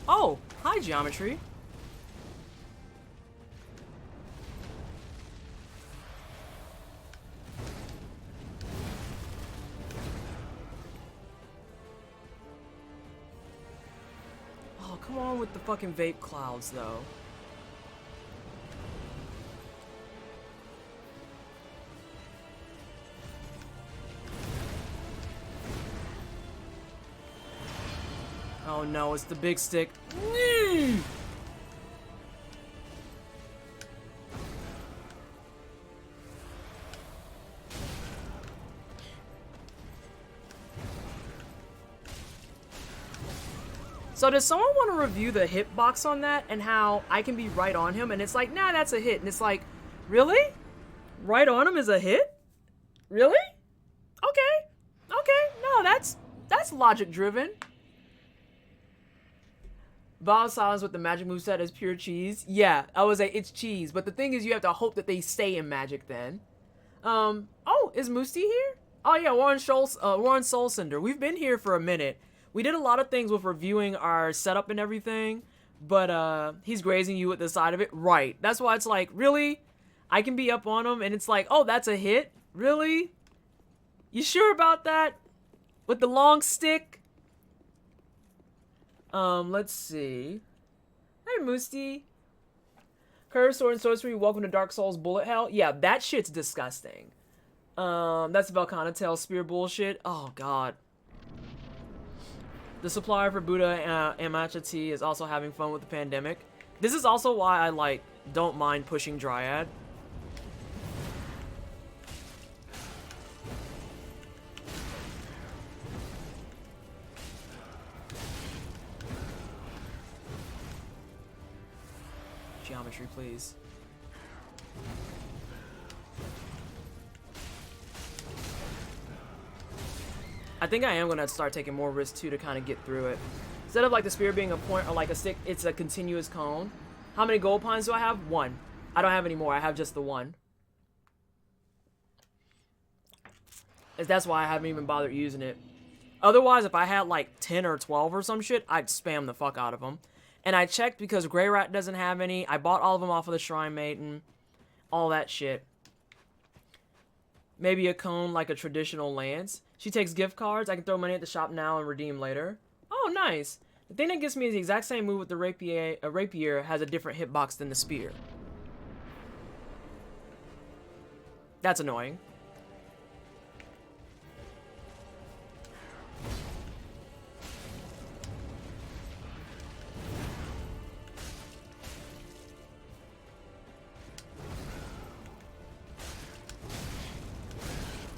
Oh, hi, Geometry. Oh, come on with the fucking vape clouds, though. Oh no, it's the big stick. So does someone want to review the hitbox on that and how I can be right on him and it's like, nah, that's a hit. And it's like, really? Right on him is a hit? Really? Okay. Okay. No, that's logic driven. Bob Silence with the magic moveset is pure cheese. Yeah, I would say it's cheese. But the thing is, you have to hope that they stay in magic then. Oh, is Moosty here? Oh yeah, we're on Soul Cinder. We've been here for a minute. We did a lot of things with reviewing our setup and everything, but he's grazing you at the side of it. Right. That's why it's like, really? I can be up on him and it's like, oh, that's a hit? Really? You sure about that? With the long stick? Let's see. Hey, Moosty. Curve, Sword, and Sorcery, welcome to Dark Souls Bullet Hell. Yeah, that shit's disgusting. That's Velcana Tail Spear bullshit. Oh, God. The supplier for Buddha Amacha Tea is also having fun with the pandemic. This is also why I, like, don't mind pushing Dryad. Geometry, please. I think I am going to start taking more risks too to kind of get through it. Instead of like the spear being a point or like a stick, it's a continuous cone. How many gold pines do I have? 1. I don't have any more. I have just the 1. That's why I haven't even bothered using it. Otherwise, if I had like 10 or 12 or some shit, I'd spam the fuck out of them. And I checked because Grey Rat doesn't have any. I bought all of them off of the Shrine Maiden. All that shit. Maybe a cone like a traditional lance. She takes gift cards. I can throw money at the shop now and redeem later. Oh, nice. The thing that gets me is the exact same move with the rapier. A rapier has a different hitbox than the spear. That's annoying.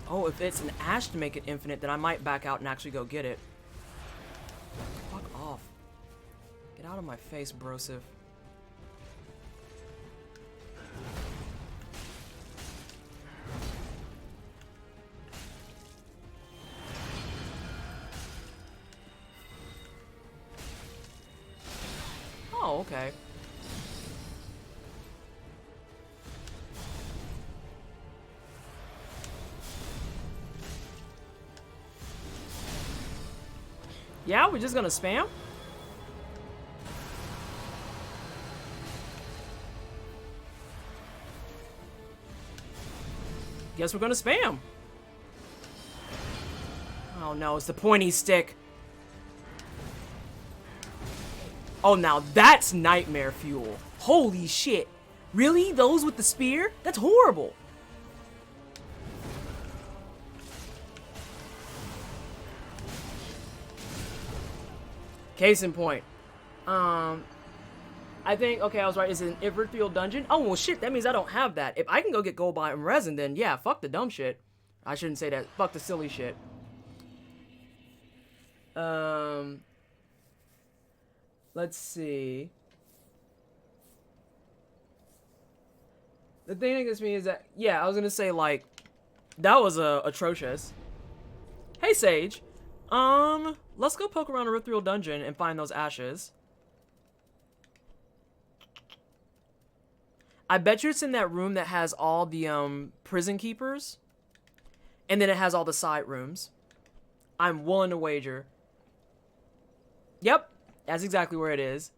Oh, if it's an ash to make it infinite, then I might back out and actually go get it. Fuck off. Get out of my face, brosif. Oh, okay. Yeah, we're just gonna spam? Guess we're gonna spam. Oh no, it's the pointy stick. Oh, now that's nightmare fuel. Holy shit. Really? Those with the spear? That's horrible. Case in point. I think, okay, I was right. Is it an Iverfield dungeon? Oh, well, shit, that means I don't have that. If I can go get gold by resin, then yeah, fuck the dumb shit. I shouldn't say that. Fuck the silly shit. Let's see. The thing that gets me is that, yeah, I was gonna say, like, that was atrocious. Hey, Sage. Let's go poke around a Rithriel dungeon and find those ashes. I bet you it's in that room that has all the, prison keepers. And then it has all the side rooms. I'm willing to wager. Yep, that's exactly where it is.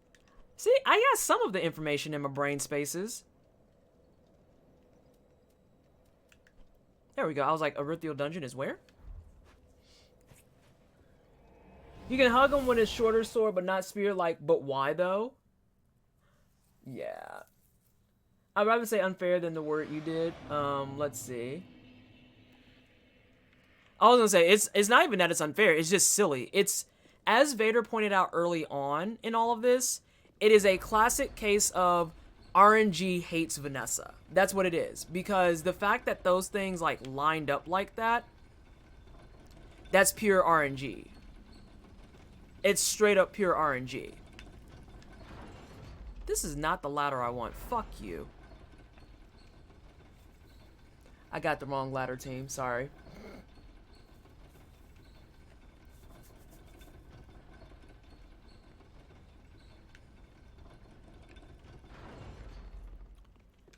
See, I got some of the information in my brain spaces. There we go. I was like, a Rithriel dungeon is where? You can hug him with his shorter sword, but not spear, like, but why, though? Yeah. I'd rather say unfair than the word you did. Let's see. I was gonna say, it's not even that it's unfair, it's just silly. It's, as Vader pointed out early on in all of this, it is a classic case of RNG hates Vanessa. That's what it is. Because the fact that those things, like, lined up like that, that's pure RNG. It's straight up pure RNG. This is not the ladder I want. Fuck you. I got the wrong ladder, team. Sorry.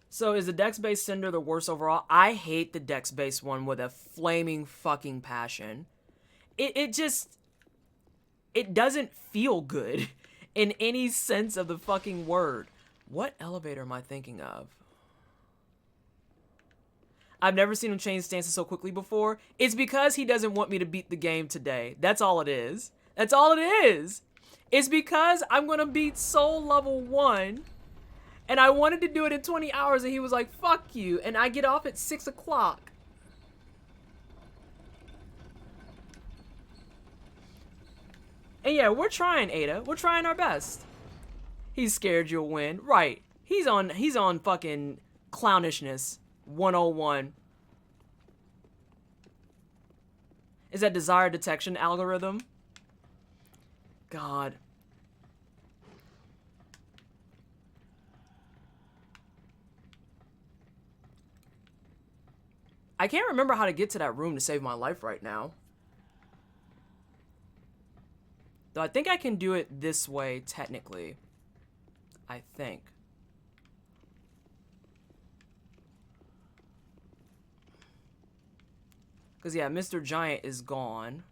So is the Dex-based Cinder the worst overall? I hate the Dex-based one with a flaming fucking passion. It just... It doesn't feel good in any sense of the fucking word. What elevator am I thinking of? I've never seen him change stances so quickly before. It's because he doesn't want me to beat the game today. That's all it is. That's all it is. It's because I'm going to beat Soul Level 1. And I wanted to do it in 20 hours. And he was like, fuck you. And I get off at 6 o'clock. And yeah, we're trying, Ada. We're trying our best. He's scared you'll win. Right. He's on fucking clownishness 101. Is that desire detection algorithm? God. I can't remember how to get to that room to save my life right now. Though I think I can do it this way, technically. I think. Because, yeah, Mr. Giant is gone.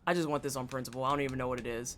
I just want this on principle. I don't even know what it is.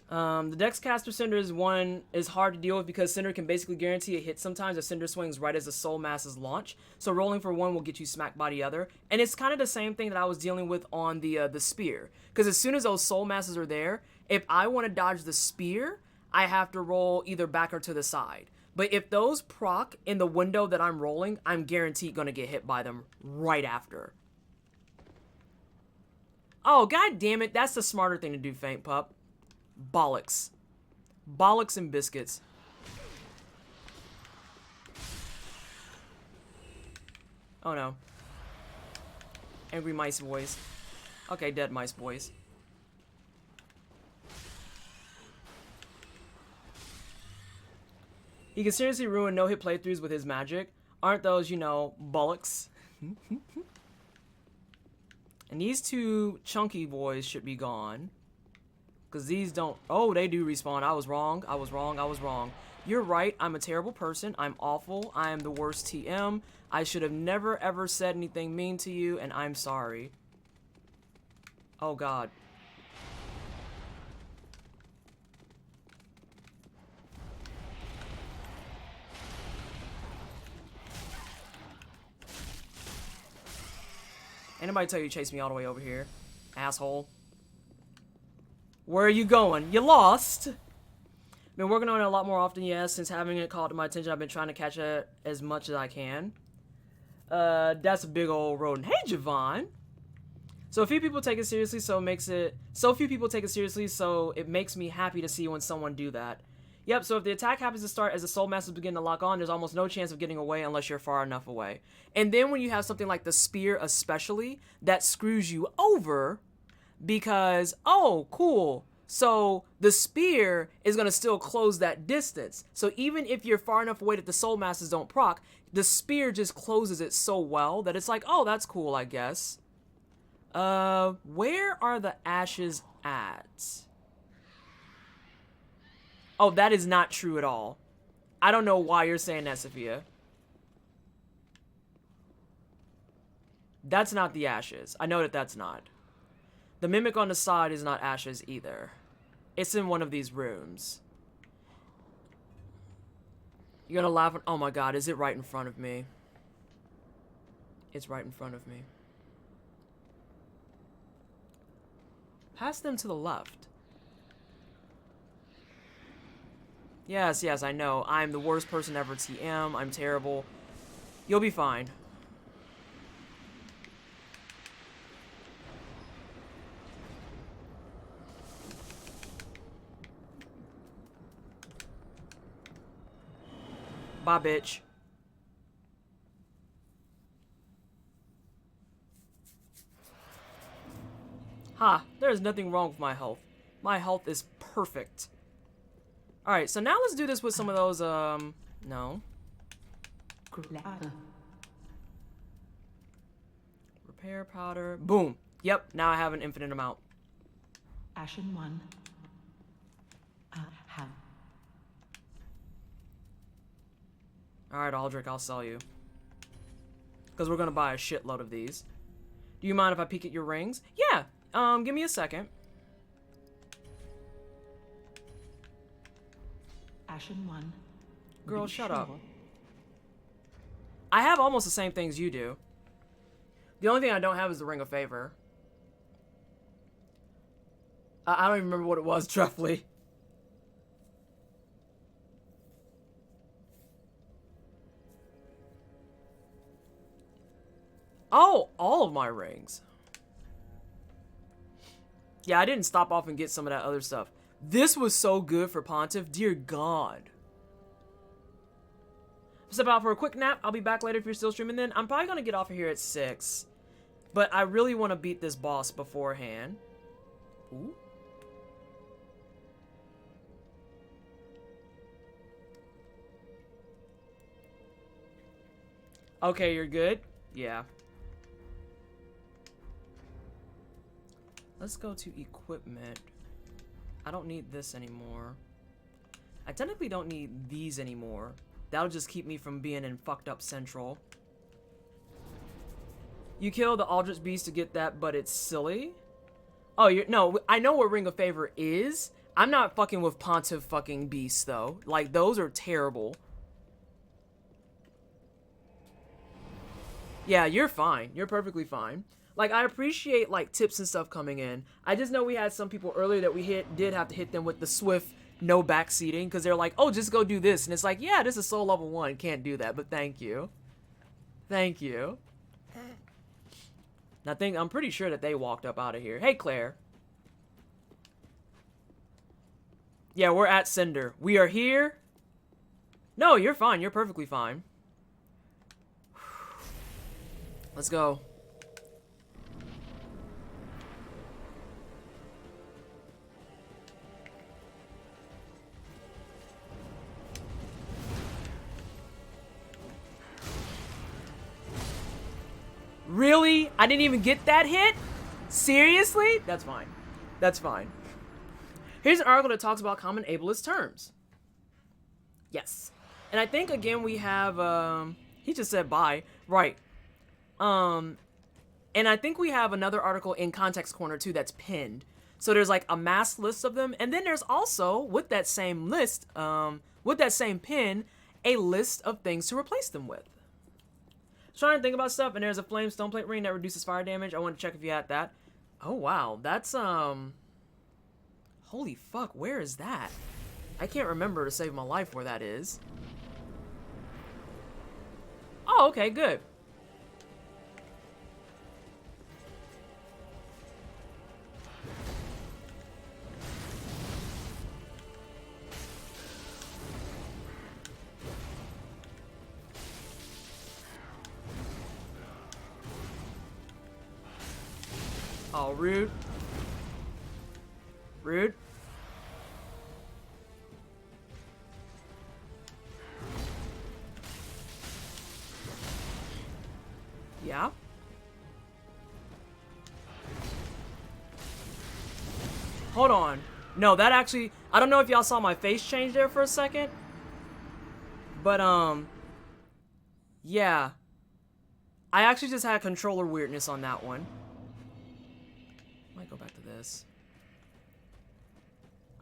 The Dexcaster Cinder is hard to deal with because Cinder can basically guarantee a hit sometimes if Cinder swings right as the Soul Mass's launch. So rolling for one will get you smacked by the other. And it's kind of the same thing that I was dealing with on the Spear. Because as soon as those Soul Masses are there, if I want to dodge the Spear, I have to roll either back or to the side. But if those proc in the window that I'm rolling, I'm guaranteed going to get hit by them right after. Oh, god damn it. That's the smarter thing to do, Faint Pup. Bollocks. Bollocks and biscuits. Oh no. Angry mice boys. Okay, dead mice boys. He can seriously ruin no-hit playthroughs with his magic. Aren't those, you know, bollocks? And these two chunky boys should be gone. Because these don't... Oh, they do respawn. I was wrong. I was wrong. I was wrong. You're right. I'm a terrible person. I'm awful. I am the worst TM. I should have never, ever said anything mean to you, and I'm sorry. Oh, God. Anybody tell you to chase me all the way over here? Asshole. Where are you going? You lost? Been working on it a lot more often, yes. Since having it called to my attention, I've been trying to catch it as much as I can. That's a big old rodent. Hey, Javon. So few people take it seriously, so it makes me happy to see when someone do that. Yep, so if the attack happens to start as the Soul Masters begin to lock on, there's almost no chance of getting away unless you're far enough away. And then when you have something like the Spear especially, that screws you over... Because, oh, cool. So the Spear is going to still close that distance. So even if you're far enough away that the Soul Masters don't proc, the Spear just closes it so well that it's like, oh, that's cool, I guess. Where are the ashes at? Oh, that is not true at all. I don't know why you're saying that, Sophia. That's not the ashes. I know that that's not. The Mimic on the side is not ashes either. It's in one of these rooms. You're gonna laugh. Oh my god, is it right in front of me? It's right in front of me. Pass them to the left. Yes, yes, I know. I'm the worst person ever TM. I'm terrible. You'll be fine. Bye, bitch. Ha, there's nothing wrong with my health. My health is perfect. Alright, so now let's do this with some of those, no. Repair powder. Boom. Yep, now I have an infinite amount. Ashen 1. How? Alright, Aldrich, I'll sell you. Because we're gonna buy a shitload of these. Do you mind if I peek at your rings? Yeah. Give me a second. Ashen 1. Girl, shut up. I have almost the same things you do. The only thing I don't have is the Ring of Favor. I don't even remember what it was, truthfully. Oh, all of my rings. Yeah, I didn't stop off and get some of that other stuff. This was so good for Pontiff. Dear God. Step out for a quick nap. I'll be back later if you're still streaming then. I'm probably going to get off of here at 6. But I really want to beat this boss beforehand. Ooh. Okay, you're good? Yeah. Let's go to equipment. I don't need this anymore. I technically don't need these anymore. That'll just keep me from being in fucked up central. You kill the Aldrich Beast to get that, but it's silly. Oh, no, I know what Ring of Favor is. I'm not fucking with Pontiff fucking Beasts, though. Like, those are terrible. Yeah, you're fine. You're perfectly fine. Like, I appreciate, like, tips and stuff coming in. I just know we had some people earlier that we did have to hit them with the swift no backseating, because they're like, oh, just go do this. And it's like, yeah, this is soul level 1. Can't do that, but thank you. Thank you. And I'm pretty sure that they walked up out of here. Hey, Claire. Yeah, we're at Cinder. We are here. No, you're fine. You're perfectly fine. Let's go. Really? I didn't even get that hit? Seriously? That's fine. That's fine. Here's an article that talks about common ableist terms. Yes. And I think, again, we have, he just said bye. Right. And I think we have another article in Context Corner, too, that's pinned. So there's, like, a mass list of them. And then there's also, with that same list, with that same pin, a list of things to replace them with. Trying to think about stuff, and there's a flame stone plate ring that reduces fire damage. I want to check if you had that. Oh, wow. That's, holy fuck, where is that? I can't remember to save my life where that is. Oh, okay, good. Oh, rude. Rude. Yeah. Hold on. No, that actually... I don't know if y'all saw my face change there for a second. But, yeah. I actually just had controller weirdness on that one. Might go back to this.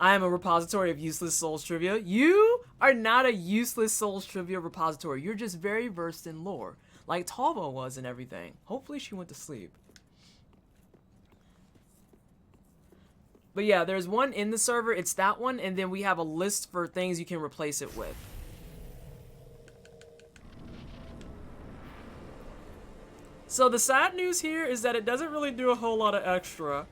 I am a repository of useless Souls trivia. You are not a useless Souls trivia repository. You're just very versed in lore. Like Talva was and everything. Hopefully she went to sleep. But yeah, there's one in the server. It's that one. And then we have a list for things you can replace it with. So the sad news here is that it doesn't really do a whole lot of extra.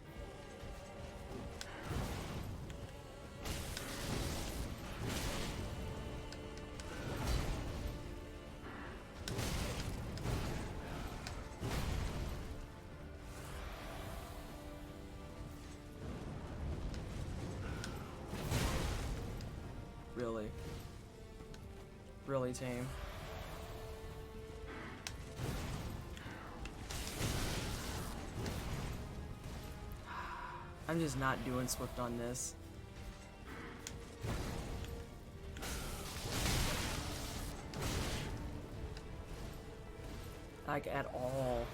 Really tame. I'm just not doing Swift on this. Like, at all.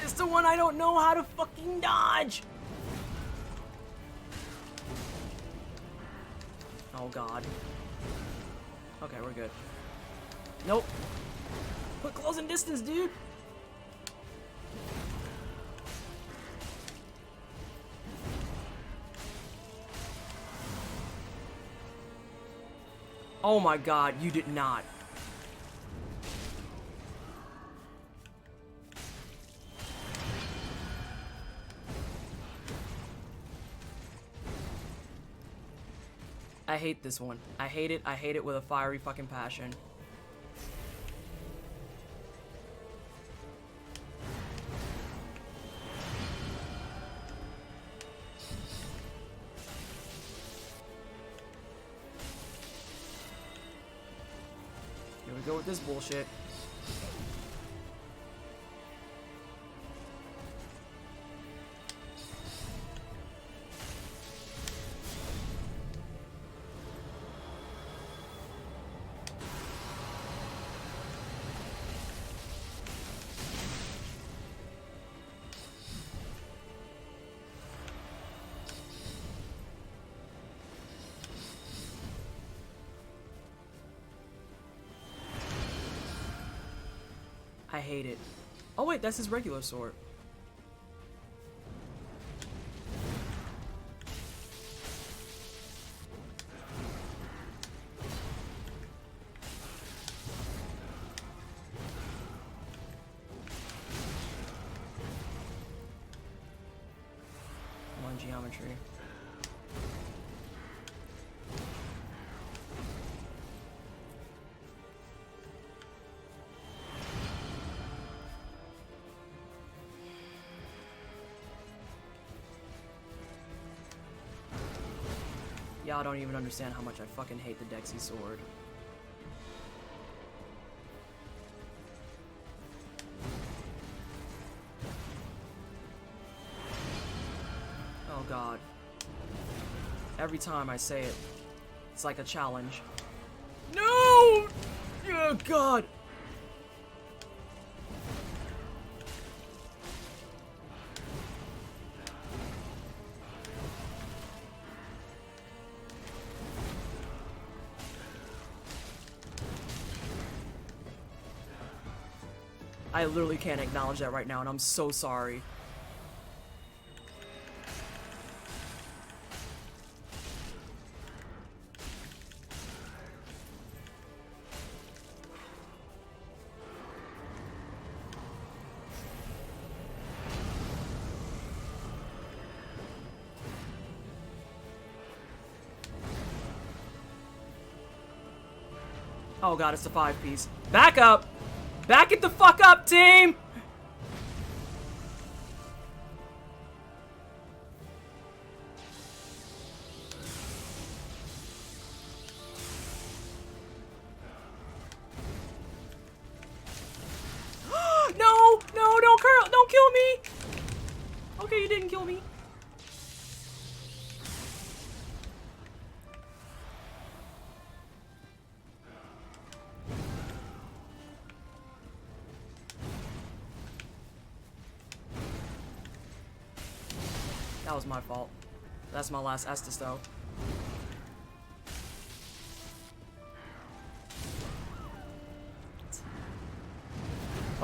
It's the one I don't know how to fucking dodge! Oh god. Okay, we're good. Nope. Put closing distance, dude! Oh my god, you did not. I hate this one. I hate it. I hate it with a fiery fucking passion. Here we go with this bullshit. I hate it. Oh wait, that's his regular sword. One geometry. Y'all don't even understand how much I fucking hate the Dexy sword. Oh god. Every time I say it, it's like a challenge. No! Oh god! I literally can't acknowledge that right now, and I'm so sorry. Oh god, it's a 5-piece. Back up! Back it the fuck up, team! No! No, don't kill me! Okay, you didn't kill me. That was my fault. That's my last Estus, though.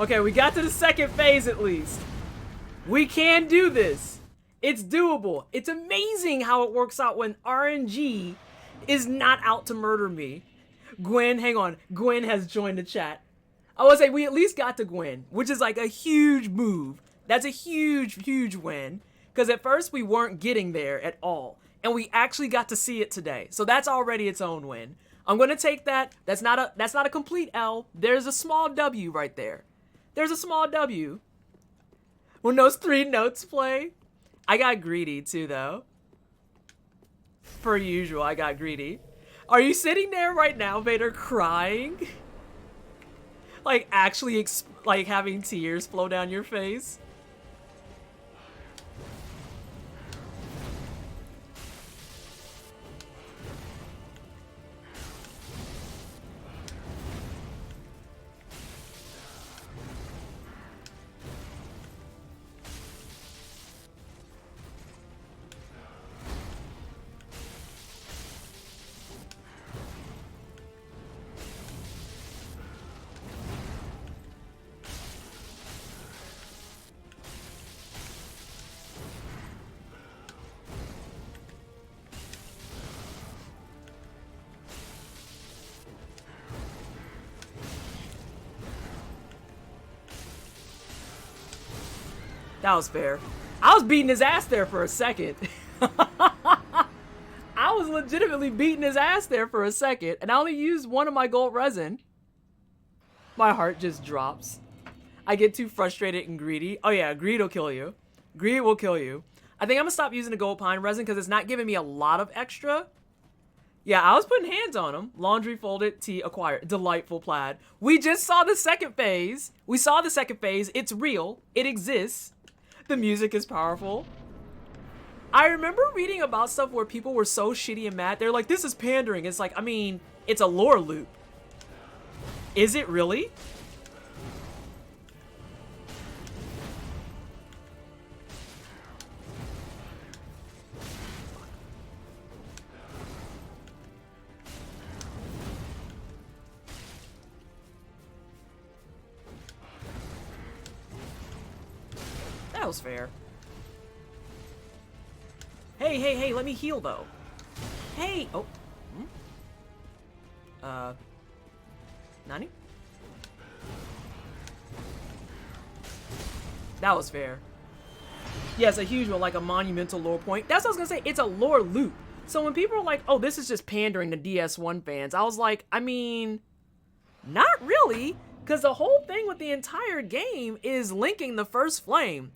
Okay, we got to the second phase at least. We can do this. It's doable. It's amazing how it works out when RNG is not out to murder me. Gwen, hang on. Gwen has joined the chat. I would say we at least got to Gwen, which is like a huge move. That's a huge, huge win. Because at first we weren't getting there at all. and we actually got to see it today. So that's already its own win. I'm gonna take that. That's not a complete L. There's a small W right there. There's a small W. When those 3 notes play, I got greedy too, though. Per usual, I got greedy. Are you sitting there right now, Vader, crying? Like actually, like having tears flow down your face? That was fair. I was beating his ass there for a second. I was legitimately beating his ass there for a second, and I only used 1 of my gold resin. My heart just drops. I get too frustrated and greedy. Oh yeah, greed will kill you. Greed will kill you. I think I'm gonna stop using the gold pine resin because it's not giving me a lot of extra. Yeah, I was putting hands on him. Laundry folded, tea acquired. Delightful plaid. We just saw the second phase. We saw the second phase. It's real. It exists. The music is powerful. I remember reading about stuff where people were so shitty and mad. They're like, this is pandering. It's like, I mean, it's a lore loop. Is it really? That was fair. Hey, hey, hey, let me heal though. Hey! Oh. Nani? That was fair. Yes, a huge one, like a monumental lore point. That's what I was gonna say, it's a lore loop. So when people are like, oh, this is just pandering to DS1 fans, I was like, I mean, not really, because the whole thing with the entire game is linking the first flame.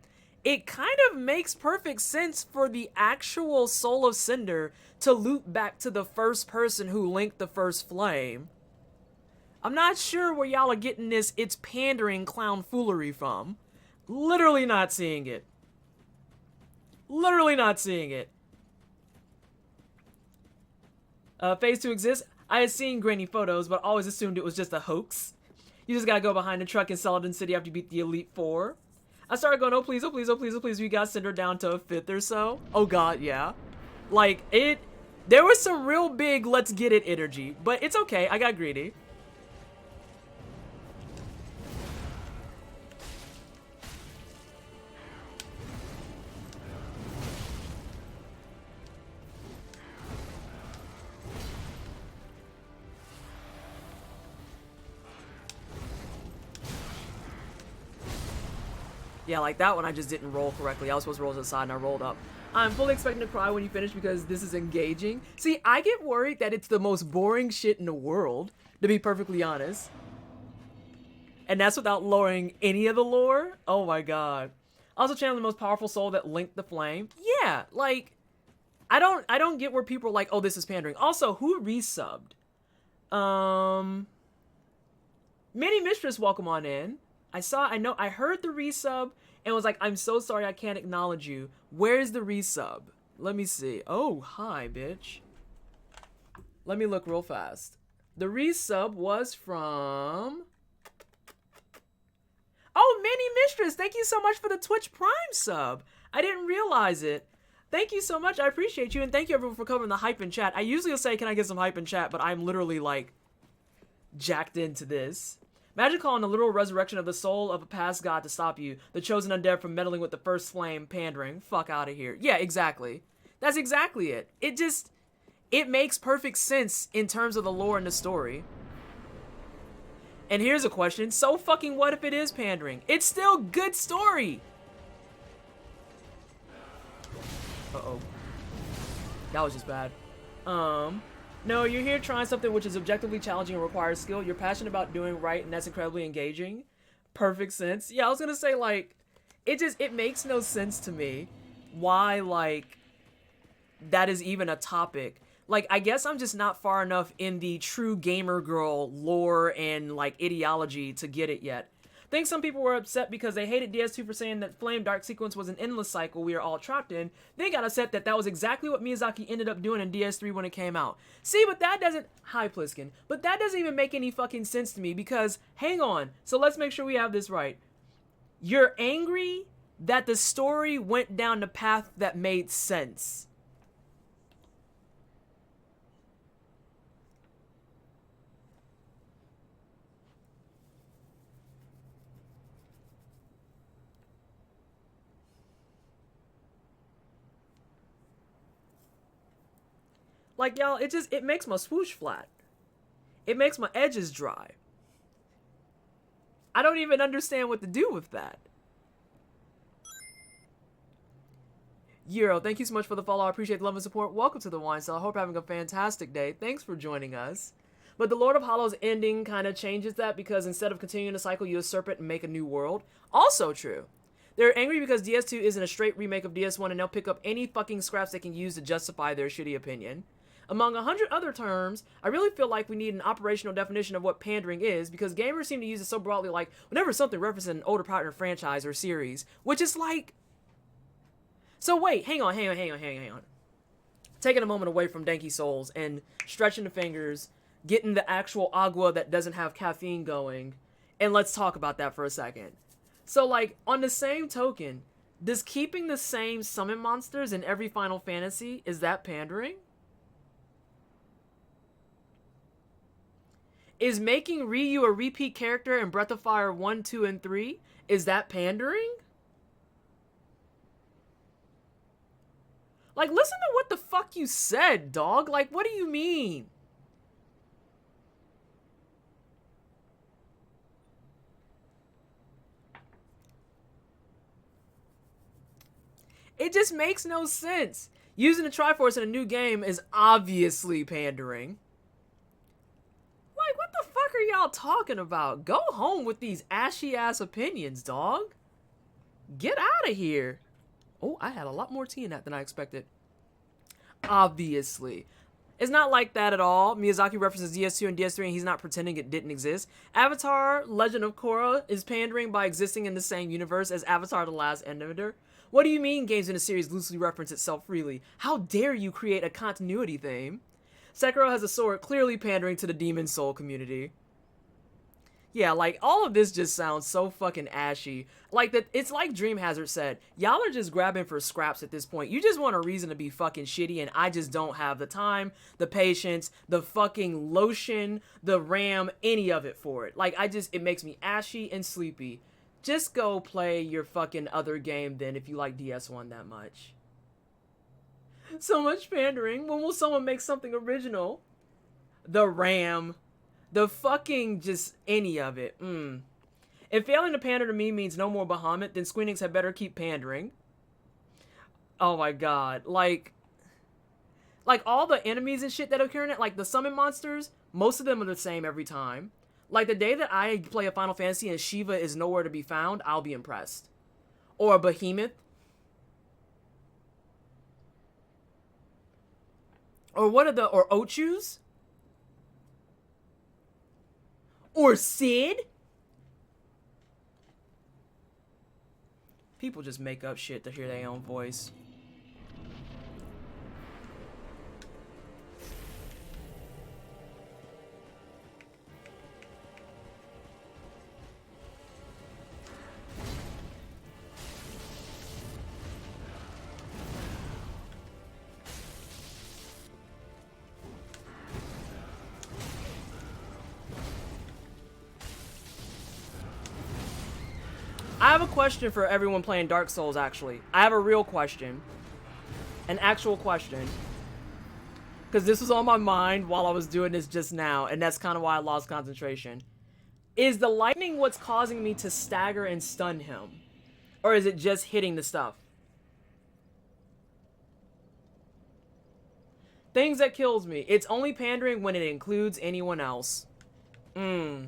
It kind of makes perfect sense for the actual Soul of Cinder to loop back to the first person who linked the first flame. I'm not sure where y'all are getting this it's pandering clown foolery from. Literally not seeing it. Literally not seeing it. Phase 2 exists. I had seen grainy photos, but always assumed it was just a hoax. You just gotta go behind the truck in Celadon City after you beat the Elite Four. I started going, oh please, oh please, oh please, oh please, we got Cinder down to a 5th or so. Oh god, yeah. Like, there was some real big let's get it energy, but it's okay, I got greedy. Yeah, like that one I just didn't roll correctly. I was supposed to roll to the side and I rolled up. I'm fully expecting to cry when you finish because this is engaging. See, I get worried that it's the most boring shit in the world, to be perfectly honest. And that's without lowering any of the lore. Oh my god. Also channel the most powerful soul that linked the flame. Yeah, like, I don't get where people are like, oh, this is pandering. Also, who resubbed? Mini Mistress, welcome on in. I heard the resub and was like, I'm so sorry I can't acknowledge you. Where's the resub? Let me see. Oh, hi, bitch. Let me look real fast. The resub was from... Oh, Mini Mistress, thank you so much for the Twitch Prime sub. I didn't realize it. Thank you so much, I appreciate you, and thank you everyone for covering the hype in chat. I usually will say, can I get some hype in chat, but I'm literally, like, jacked into this. Imagine calling the literal resurrection of the soul of a past god to stop you, the chosen undead from meddling with the first flame, pandering. Fuck out of here. Yeah, exactly. That's exactly it. It makes perfect sense in terms of the lore and the story. And here's a question. So fucking what if it is pandering? It's still good story. Uh-oh. That was just bad. No, you're here trying something which is objectively challenging and requires skill. You're passionate about doing right, and that's incredibly engaging. Perfect sense. Yeah, I was gonna say, like, it makes no sense to me why, like, that is even a topic. Like, I guess I'm just not far enough in the true gamer girl lore and, like, ideology to get it yet. I think some people were upset because they hated DS2 for saying that Flame Dark Sequence was an endless cycle we are all trapped in. They got upset that that was exactly what Miyazaki ended up doing in DS3 when it came out. See, but that doesn't... Hi, Pliskin. But that doesn't even make any fucking sense to me because... Hang on. So let's make sure we have this right. You're angry that the story went down the path that made sense. Like, y'all, it makes my swoosh flat. It makes my edges dry. I don't even understand what to do with that. Euro, thank you so much for the follow. I appreciate the love and support. Welcome to the Wine Cell. I hope you're having a fantastic day. Thanks for joining us. But the Lord of Hollows ending kind of changes that because instead of continuing the cycle, you usurp it and make a new world. Also true. They're angry because DS2 isn't a straight remake of DS1 and they'll pick up any fucking scraps they can use to justify their shitty opinion. Among 100 other terms, I really feel like we need an operational definition of what pandering is because gamers seem to use it so broadly like whenever something references an older partner franchise or series, which is like... So wait, hang on. Taking a moment away from Danky Souls and stretching the fingers, getting the actual agua that doesn't have caffeine going, and let's talk about that for a second. So like, on the same token, does keeping the same summon monsters in every Final Fantasy, is that pandering? Is making Ryu a repeat character in Breath of Fire 1, 2, and 3, is that pandering? Like, listen to what the fuck you said, dog. Like, what do you mean? It just makes no sense. Using the Triforce in a new game is obviously pandering. Like, what the fuck are y'all talking about? Go home with these ashy-ass opinions, dog. Get out of here. Oh, I had a lot more tea in that than I expected. Obviously. It's not like that at all. Miyazaki references DS2 and DS3 and he's not pretending it didn't exist. Avatar, Legend of Korra is pandering by existing in the same universe as Avatar The Last Airbender. What do you mean games in a series loosely reference itself freely? How dare you create a continuity theme? Sekiro has a sword clearly pandering to the Demon Soul community. Yeah, like, all of this just sounds so fucking ashy. Like, that, it's like Dream Hazard said, y'all are just grabbing for scraps at this point. You just want a reason to be fucking shitty, and I just don't have the time, the patience, the fucking lotion, the RAM, any of it for it. Like, it makes me ashy and sleepy. Just go play your fucking other game then if you like DS1 that much. So much pandering. When will someone make something original? The RAM. The fucking just any of it. If failing to pander to me means no more Bahamut, then Squeenix had better keep pandering. Oh my god. Like all the enemies and shit that occur in it, like the summon monsters, most of them are the same every time. Like the day that I play a Final Fantasy and Shiva is nowhere to be found, I'll be impressed. Or a Behemoth. Or or Ochus? Or Sid? People just make up shit to hear their own voice. I have a question for everyone playing Dark Souls, actually. I have a real question. An actual question. Because this was on my mind while I was doing this just now, and that's kind of why I lost concentration. Is the lightning what's causing me to stagger and stun him? Or is it just hitting the stuff? Things that kills me. It's only pandering when it includes anyone else. Got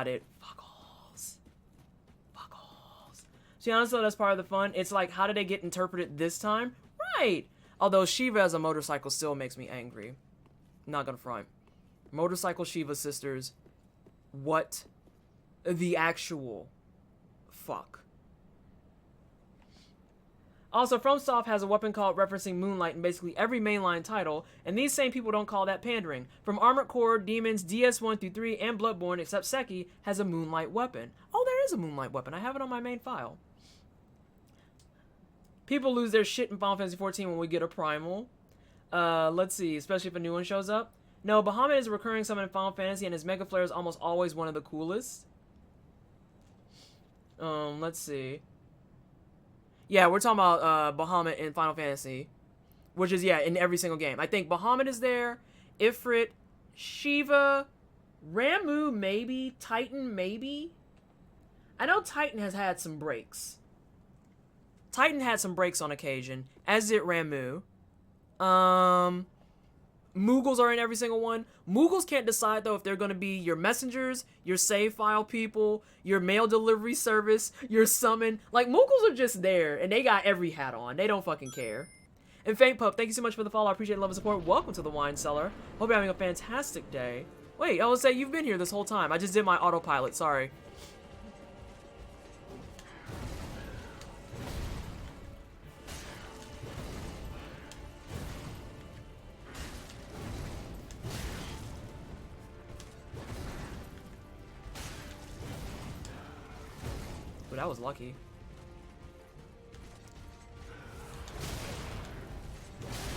it. Fuck alls. Fuck alls. See, honestly, that's part of the fun. It's like, how did they get interpreted this time? Right. Although Shiva as a motorcycle still makes me angry. Not gonna front. Motorcycle Shiva sisters. What the actual fuck? Also, FromSoft has a weapon called referencing Moonlight in basically every mainline title, and these same people don't call that pandering. From Armored Core, Demons, DS1 through 3, and Bloodborne, except Seki has a Moonlight weapon. Oh, there is a Moonlight weapon. I have it on my main file. People lose their shit in Final Fantasy XIV when we get a primal. Let's see, especially if a new one shows up. No, Bahamut is a recurring summon in Final Fantasy, and his Mega Flare is almost always one of the coolest. Let's see. Yeah, we're talking about Bahamut in Final Fantasy, which is, yeah, in every single game. I think Bahamut is there, Ifrit, Shiva, Ramu maybe, Titan maybe. I know Titan has had some breaks. Titan had some breaks on occasion, as did Ramu. Moogles are in every single one. Moogles can't decide, though, if they're going to be your messengers, your save file people, your mail delivery service, your summon. Like, Moogles are just there, and they got every hat on. They don't fucking care. And Faint Pup, thank you so much for the follow. I appreciate the love and support. Welcome to the Wine Cellar. Hope you're having a fantastic day. Wait, I will say you've been here this whole time. I just did my autopilot. Sorry. That was lucky.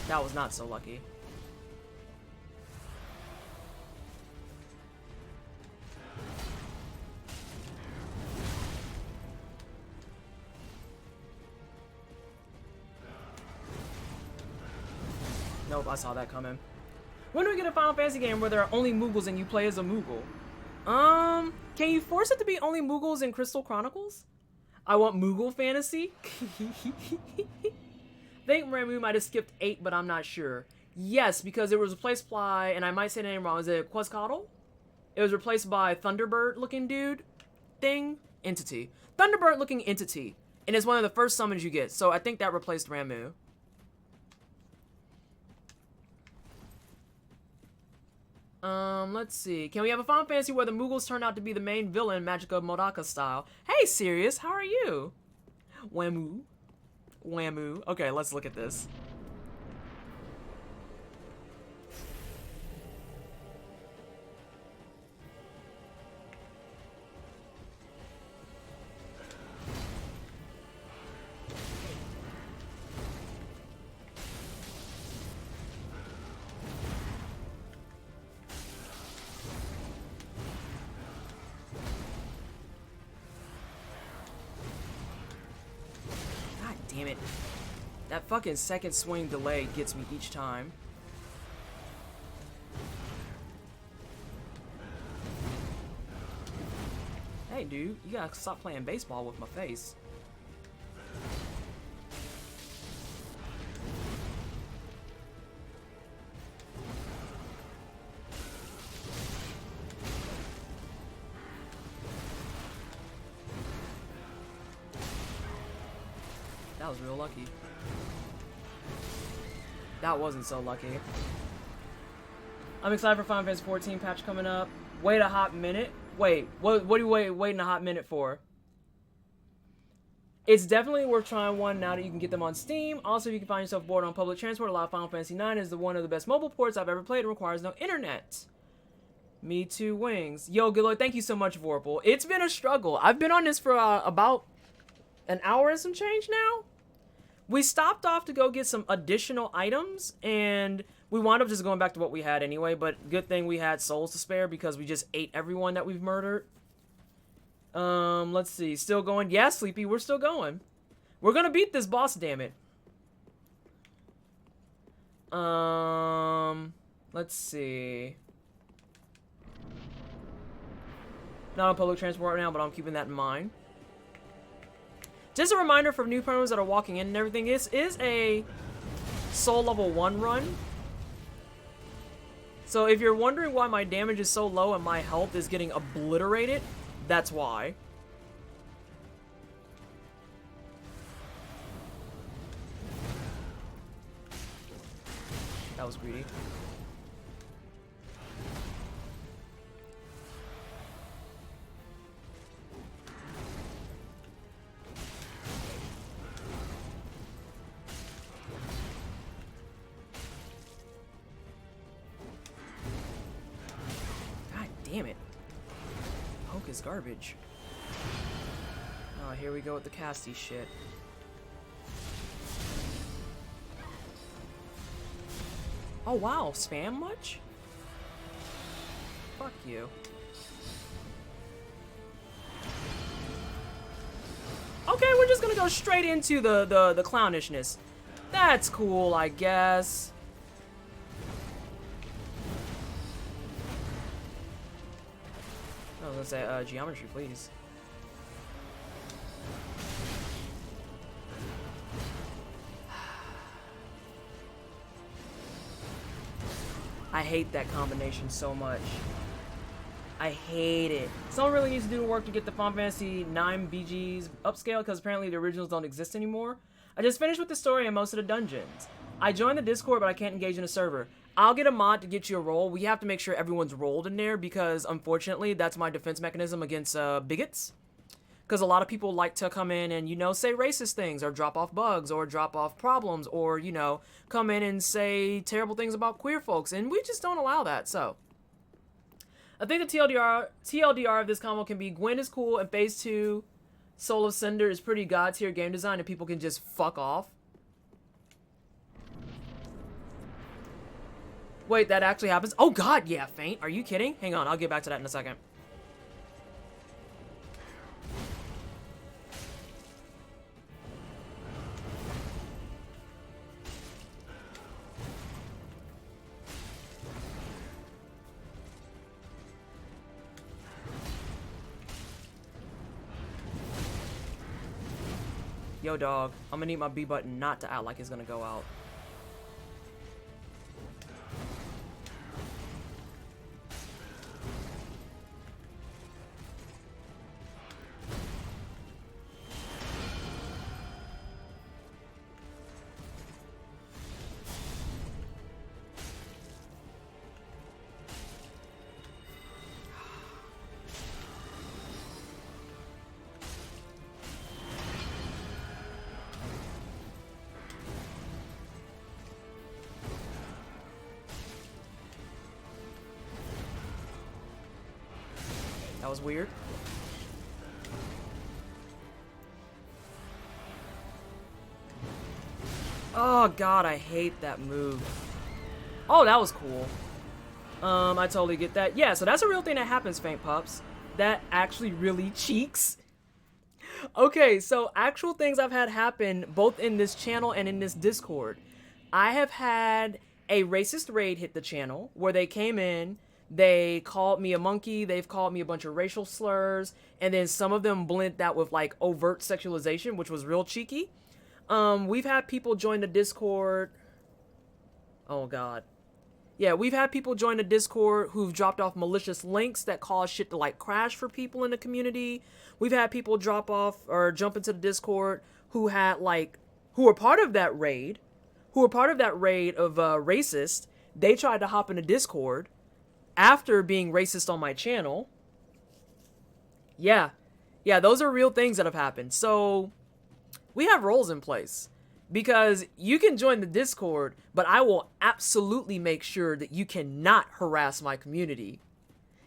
That was not so lucky. Nope, I saw that coming. When do we get a Final Fantasy game where there are only Moogles and you play as a Moogle? Can you force it to be only Moogles in Crystal Chronicles? I want Moogle fantasy. I think Ramu might have skipped 8, but I'm not sure. Yes, because it was replaced by, and I might say the name wrong, is it Quetzalcoatl? It was replaced by Thunderbird-looking dude thing? Entity. Thunderbird-looking entity. And it's one of the first summons you get, so I think that replaced Ramu. Let's see. Can we have a Final Fantasy where the Moogles turn out to be the main villain, Magica Modaka style? Hey, Sirius, how are you? Whamu. Whamu. Okay, let's look at this. Damn it. That fucking second swing delay gets me each time. Hey, dude, you gotta stop playing baseball with my face. That was real lucky. That wasn't so lucky. I'm excited for Final Fantasy 14 patch coming up. Wait a hot minute. Wait, what are you waiting a hot minute for? It's definitely worth trying one now that you can get them on Steam. Also, if you can find yourself bored on public transport, a lot of Final Fantasy 9 is one of the best mobile ports I've ever played and requires no internet. Me too, Wings. Yo, good Lord, thank you so much, Vorpal. It's been a struggle. I've been on this for about an hour and some change now. We stopped off to go get some additional items, and we wound up just going back to what we had anyway, but good thing we had souls to spare because we just ate everyone that we've murdered. Let's see. Still going? Yeah, Sleepy, we're still going. We're gonna beat this boss, damn it. Let's see. Not on public transport right now, but I'm keeping that in mind. Just a reminder for new promos that are walking in and everything, this is a soul level 1 run. So if you're wondering why my damage is so low and my health is getting obliterated, that's why. That was greedy. God damn it. Poke is garbage. Oh, here we go with the casty shit. Oh wow, spam much? Fuck you. Okay, we're just gonna go straight into the clownishness. That's cool, I guess. I was gonna say, geometry, please. I hate that combination so much. I hate it. Someone really needs to do the work to get the Final Fantasy 9 BGs upscale because apparently the originals don't exist anymore. I just finished with the story and most of the dungeons. I joined the Discord, but I can't engage in a server. I'll get a mod to get you a role. We have to make sure everyone's rolled in there because, unfortunately, that's my defense mechanism against bigots. Because a lot of people like to come in and, you know, say racist things or drop off bugs or drop off problems or, you know, come in and say terrible things about queer folks. And we just don't allow that, so. I think the TLDR of this combo can be Gwen is cool and Phase 2 Soul of Cinder is pretty god tier game design and people can just fuck off. Wait, that actually happens? Oh god, yeah, Faint. Are you kidding? Hang on, I'll get back to that in a second. Yo, dog, I'm gonna need my B button not to act like it's gonna go out. That was weird. Oh god, I hate that move. Oh, that was cool. I totally get that. Yeah, so that's a real thing that happens, Faint Pups. That actually really cheeks. Okay, so actual things I've had happen both in this channel and in this Discord. I have had a racist raid hit the channel where they came in, they called me a monkey, they've called me a bunch of racial slurs, and then some of them blend that with like overt sexualization, which was real cheeky. We've had people join the Discord. Oh god. Yeah, we've had people join the Discord who've dropped off malicious links that cause shit to like crash for people in the community. We've had people drop off or jump into the Discord who had like, who were part of that raid, of racist. They tried to hop into Discord after being racist on my channel. Yeah, those are real things that have happened. So we have roles in place because you can join the Discord, but I will absolutely make sure that you cannot harass my community.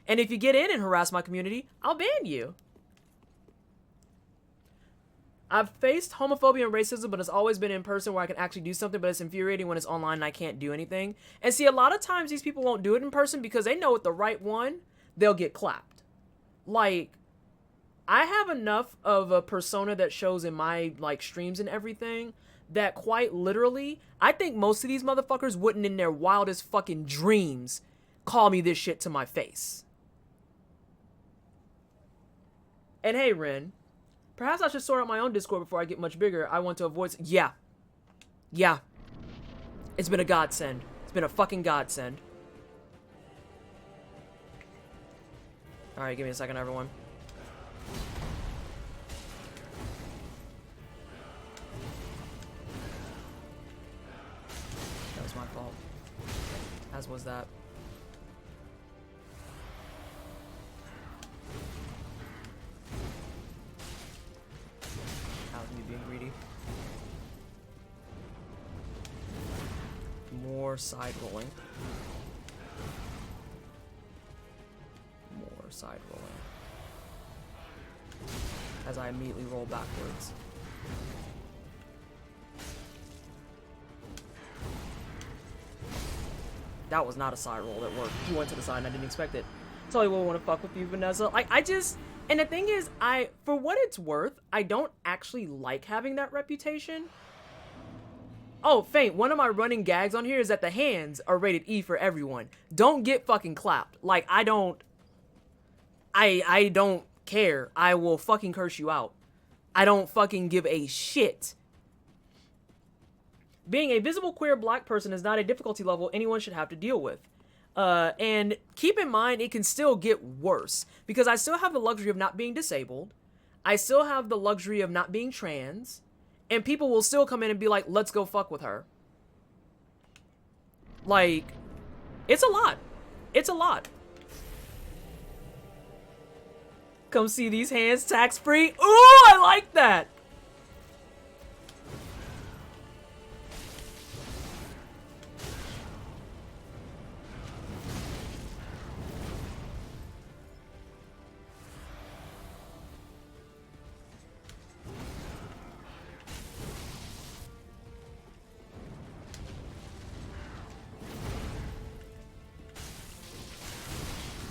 And if you get in and harass my community, I'll ban you. I've faced homophobia and racism, but it's always been in person where I can actually do something, but it's infuriating when it's online and I can't do anything. And see, a lot of times these people won't do it in person because they know with the right one, they'll get clapped. Like, I have enough of a persona that shows in my, like, streams and everything that quite literally, I think most of these motherfuckers wouldn't in their wildest fucking dreams call me this shit to my face. And hey, Ren, perhaps I should sort out my own Discord before I get much bigger. I want to avoid... Yeah. It's been a godsend. It's been a fucking godsend. Alright, give me a second, everyone. That was my fault. As was that. That was me being greedy. More side rolling. More side rolling. As I immediately roll backwards. That was not a side roll that worked. You went to the side and I didn't expect it. Totally wouldn't want to fuck with you, Vanessa. Like, I just... And the thing is, for what it's worth, I don't actually like having that reputation. Oh, Faint, one of my running gags on here is that the hands are rated E for everyone. Don't get fucking clapped. Like, I don't care. I will fucking curse you out. I don't fucking give a shit. Being a visible queer black person is not a difficulty level anyone should have to deal with. And keep in mind, it can still get worse. Because I still have the luxury of not being disabled. I still have the luxury of not being trans. And people will still come in and be like, let's go fuck with her. Like, it's a lot. It's a lot. Come see these hands tax-free. Ooh, I like that.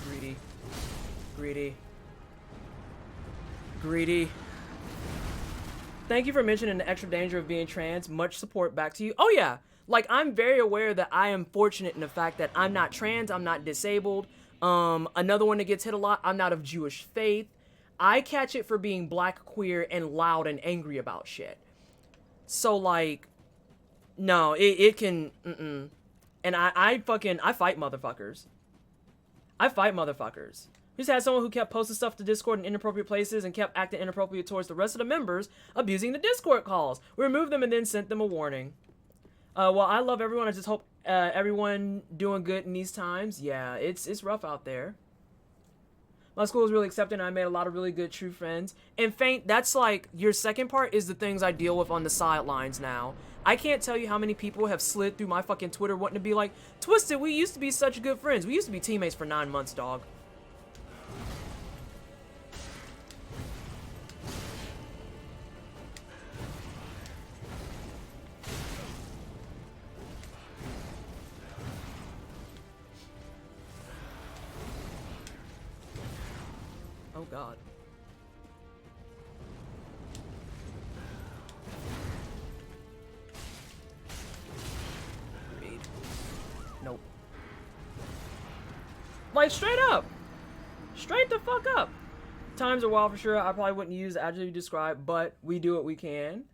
Greedy. Greedy. Greedy. Thank you for mentioning the extra danger of being trans. Much support back to you. Oh yeah, like I'm very aware that I am fortunate in the fact that I'm not trans, I'm not disabled. Another one that gets hit a lot, I'm not of Jewish faith. I catch it for being black, queer, and loud and angry about shit. So like, no, it can, And I fight motherfuckers. I fight motherfuckers. We just had someone who kept posting stuff to Discord in inappropriate places and kept acting inappropriate towards the rest of the members, abusing the Discord calls. We removed them and then sent them a warning. Well, I love everyone. I just hope everyone doing good in these times. Yeah, it's rough out there. My school is really accepting. I made a lot of really good true friends. And Faint, that's like, your second part is the things I deal with on the sidelines now. I can't tell you how many people have slid through my fucking Twitter wanting to be like, Twisted, we used to be such good friends. We used to be teammates for 9 months, dog. Oh god. Read. Nope. Like, straight up! Straight the fuck up! Times are wild for sure. I probably wouldn't use the adjective you described, but we do what we can.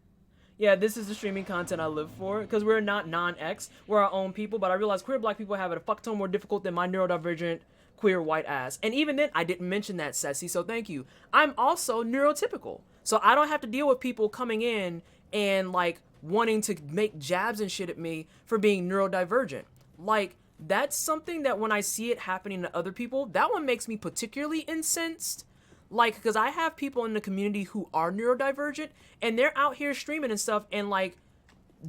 Yeah, this is the streaming content I live for, because we're not non-X, we're our own people, but I realize queer black people have it a fuck ton more difficult than my neurodivergent queer white ass. And even then, I didn't mention that, Ceci, so thank you. I'm also neurotypical, so I don't have to deal with people coming in and like wanting to make jabs and shit at me for being neurodivergent. Like, that's something that when I see it happening to other people, that one makes me particularly incensed. Like, because I have people in the community who are neurodivergent and they're out here streaming and stuff and like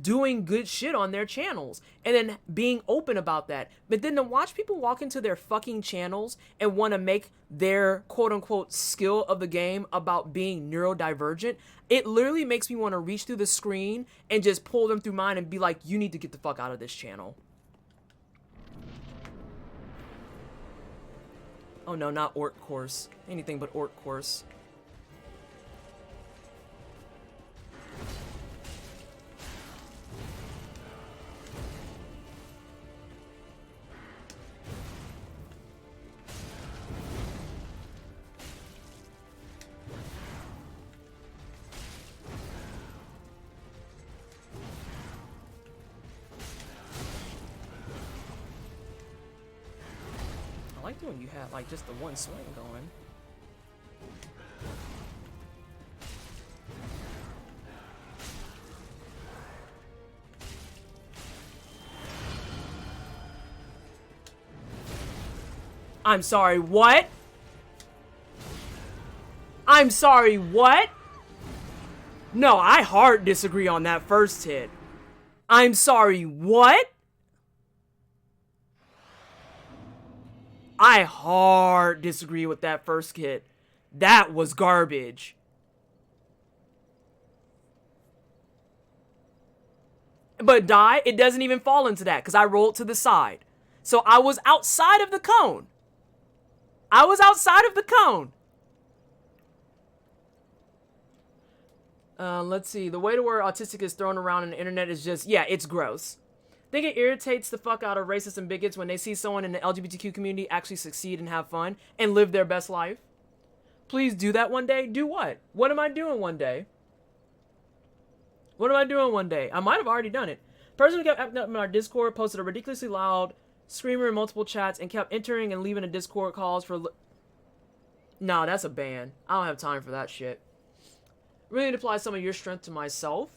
doing good shit on their channels and then being open about that. But then to watch people walk into their fucking channels and want to make their quote unquote skill of the game about being neurodivergent, it literally makes me want to reach through the screen and just pull them through mine and be like, you need to get the fuck out of this channel. Oh no, not orc course. Anything but orc course. when you had like just the one swing going. I'm sorry, what? I'm sorry, what? No, I hard disagree on that first hit. I'm sorry, what? I hard disagree with that first hit. That was garbage. But die, it doesn't even fall into that because I rolled to the side. So I was outside of the cone. I was outside of the cone. Let's see. The way the word autistic is thrown around on the internet is just, yeah, it's gross. I think it irritates the fuck out of racists and bigots when they see someone in the LGBTQ community actually succeed and have fun and live their best life. Please do that one day. Do what? What am I doing one day? What am I doing one day? I might have already done it. Person who kept acting up in our Discord posted a ridiculously loud screamer in multiple chats and kept entering and leaving a Discord calls for... Nah, that's a ban. I don't have time for that shit. Really need to apply some of your strength to myself.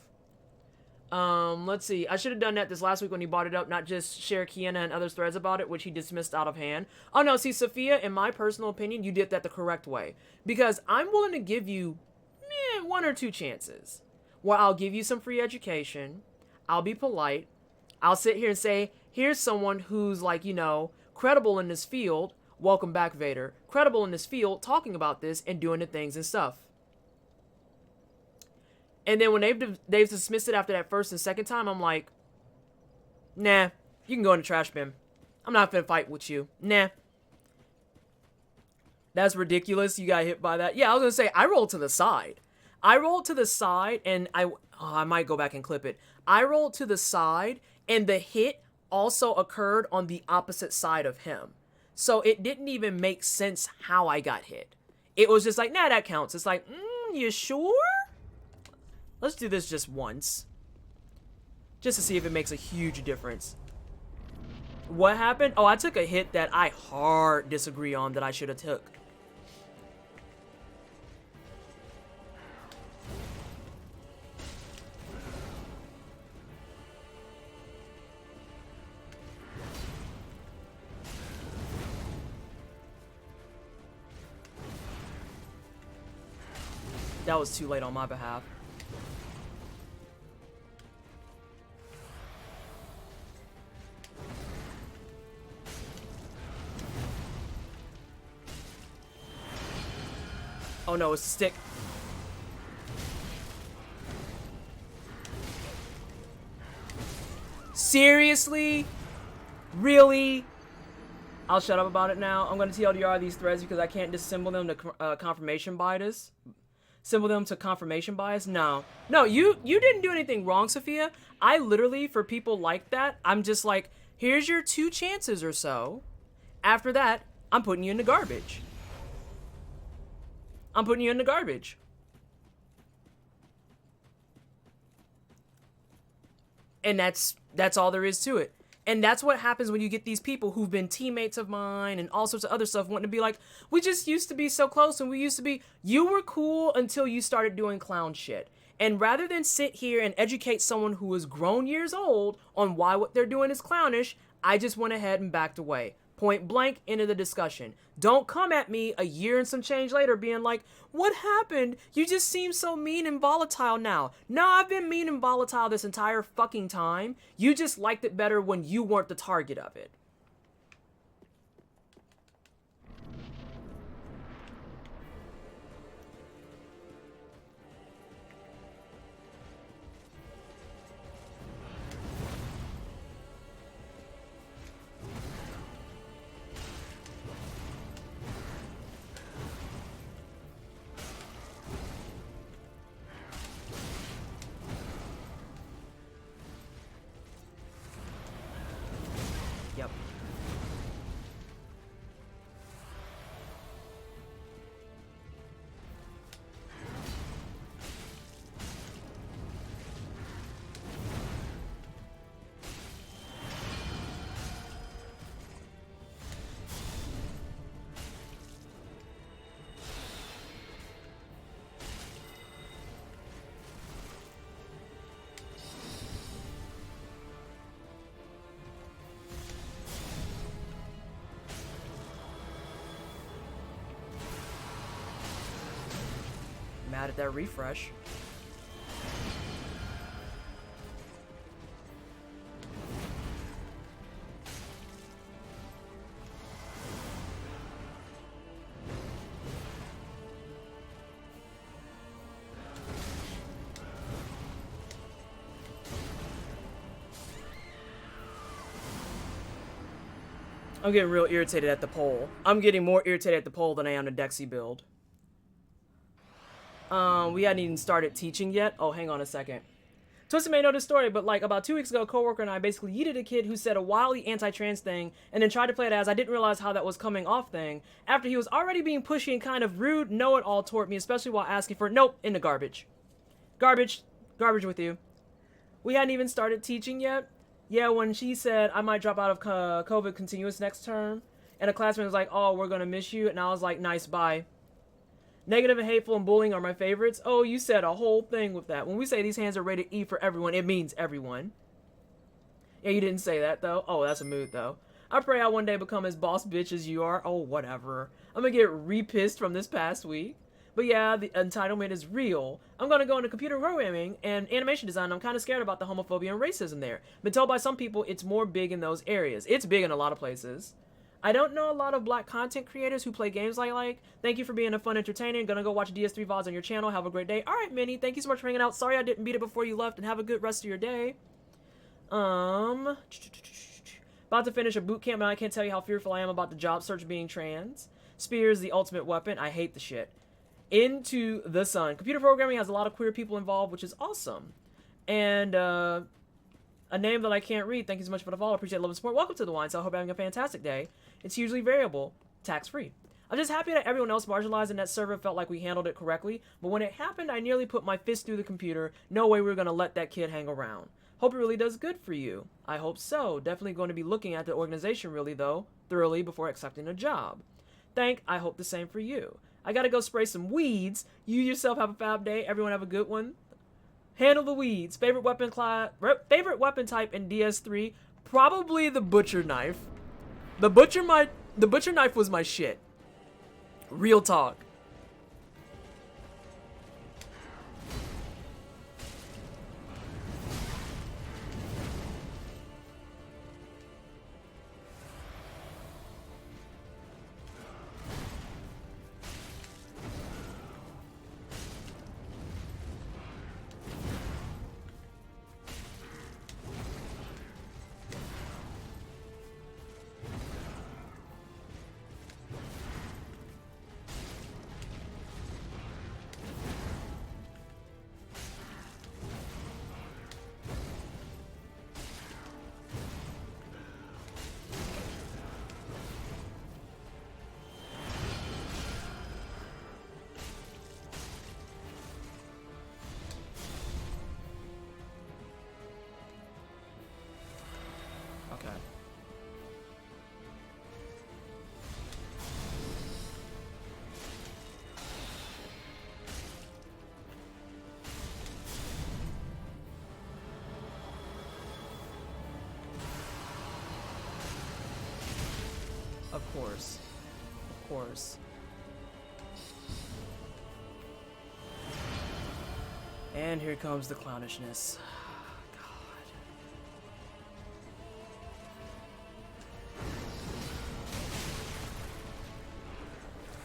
Let's see. I should have done that this last week when he brought it up, not just share Kiana and others' threads about it, which he dismissed out of hand. Oh no, see, Sophia, in my personal opinion, you did that the correct way. Because I'm willing to give you 1 or 2 chances. Where I'll give you some free education. I'll be polite. I'll sit here and say, here's someone who's like, you know, credible in this field. Welcome back, Vader. Credible in this field, talking about this and doing the things and stuff. And then when they've dismissed it after that first and second time, I'm like, nah, you can go in the trash bin. I'm not finna fight with you. Nah. That's ridiculous. You got hit by that. Yeah, I was gonna say, I rolled to the side. I rolled to the side and I might go back and clip it. I rolled to the side and the hit also occurred on the opposite side of him. So it didn't even make sense how I got hit. It was just like, nah, that counts. It's like, you sure? Let's do this just once. Just to see if it makes a huge difference. What happened? Oh, I took a hit that I hard disagree on that I should have took. That was too late on my behalf. Oh no, it's a stick. Seriously? Really? I'll shut up about it now. I'm going to TLDR these threads because I can't disassemble them to confirmation bias. Symbol them to confirmation bias? No. No, you didn't do anything wrong, Sophia. I literally, for people like that, I'm just like, here's your 2 chances or so. After that, I'm putting you in the garbage. I'm putting you in the garbage. And that's all there is to it. And that's what happens when you get these people who've been teammates of mine and all sorts of other stuff wanting to be like, we just used to be so close and we used to be, you were cool until you started doing clown shit. And rather than sit here and educate someone who is grown years old on why what they're doing is clownish, I just went ahead and backed away. Point blank, into the discussion. Don't come at me a year and some change later being like, what happened? You just seem so mean and volatile now. No, I've been mean and volatile this entire fucking time. You just liked it better when you weren't the target of it. Yep. mad at that refresh. I'm getting real irritated at the poll. I'm getting more irritated at the poll than I am the Dexy build. We hadn't even started teaching yet. Oh, hang on a second. Twisted may know this story, but like about 2 weeks ago, a coworker and I basically yeeted a kid who said a wildly anti-trans thing and then tried to play it as I didn't realize how that was coming off thing after he was already being pushy and kind of rude, know-it-all toward me, especially while asking for nope in the garbage. Garbage with you. We hadn't even started teaching yet. Yeah, when she said I might drop out of COVID continuous next term, and a classmate was like, oh, we're gonna miss you, and I was like, nice, bye. Negative and hateful and bullying are my favorites. Oh, you said a whole thing with that. When we say these hands are rated E for everyone, it means everyone. Yeah, you didn't say that, though. Oh, that's a mood, though. I pray I one day become as boss bitch as you are. Oh, whatever. I'm gonna get re-pissed from this past week. But yeah, the entitlement is real. I'm gonna go into computer programming and animation design. I'm kind of scared about the homophobia and racism there. Been told by some people it's more big in those areas. It's big in a lot of places. I don't know a lot of black content creators who play games like. Thank you for being a fun entertainer. Gonna go watch DS3 VODs on your channel. Have a great day. All right, Minnie. Thank you so much for hanging out. Sorry I didn't beat it before you left, and have a good rest of your day. About to finish a boot camp, and I can't tell you how fearful I am about the job search being trans. Spear is the ultimate weapon. I hate the shit. Into the sun. Computer programming has a lot of queer people involved, which is awesome. And a name that I can't read. Thank you so much for the follow. Appreciate love and support. Welcome to the wine. So I hope you're having a fantastic day. It's hugely variable, tax-free. I'm just happy that everyone else marginalized in that server felt like we handled it correctly. But when it happened, I nearly put my fist through the computer. No way we were going to let that kid hang around. Hope it really does good for you. I hope so. Definitely going to be looking at the organization really, though, thoroughly before accepting a job. I hope the same for you. I gotta go spray some weeds. You yourself have a fab day. Everyone have a good one. Handle the weeds. Favorite weapon type in DS3? Probably the butcher knife. The butcher knife was my shit. Real talk. Okay. Of course. Of course. And here comes the clownishness.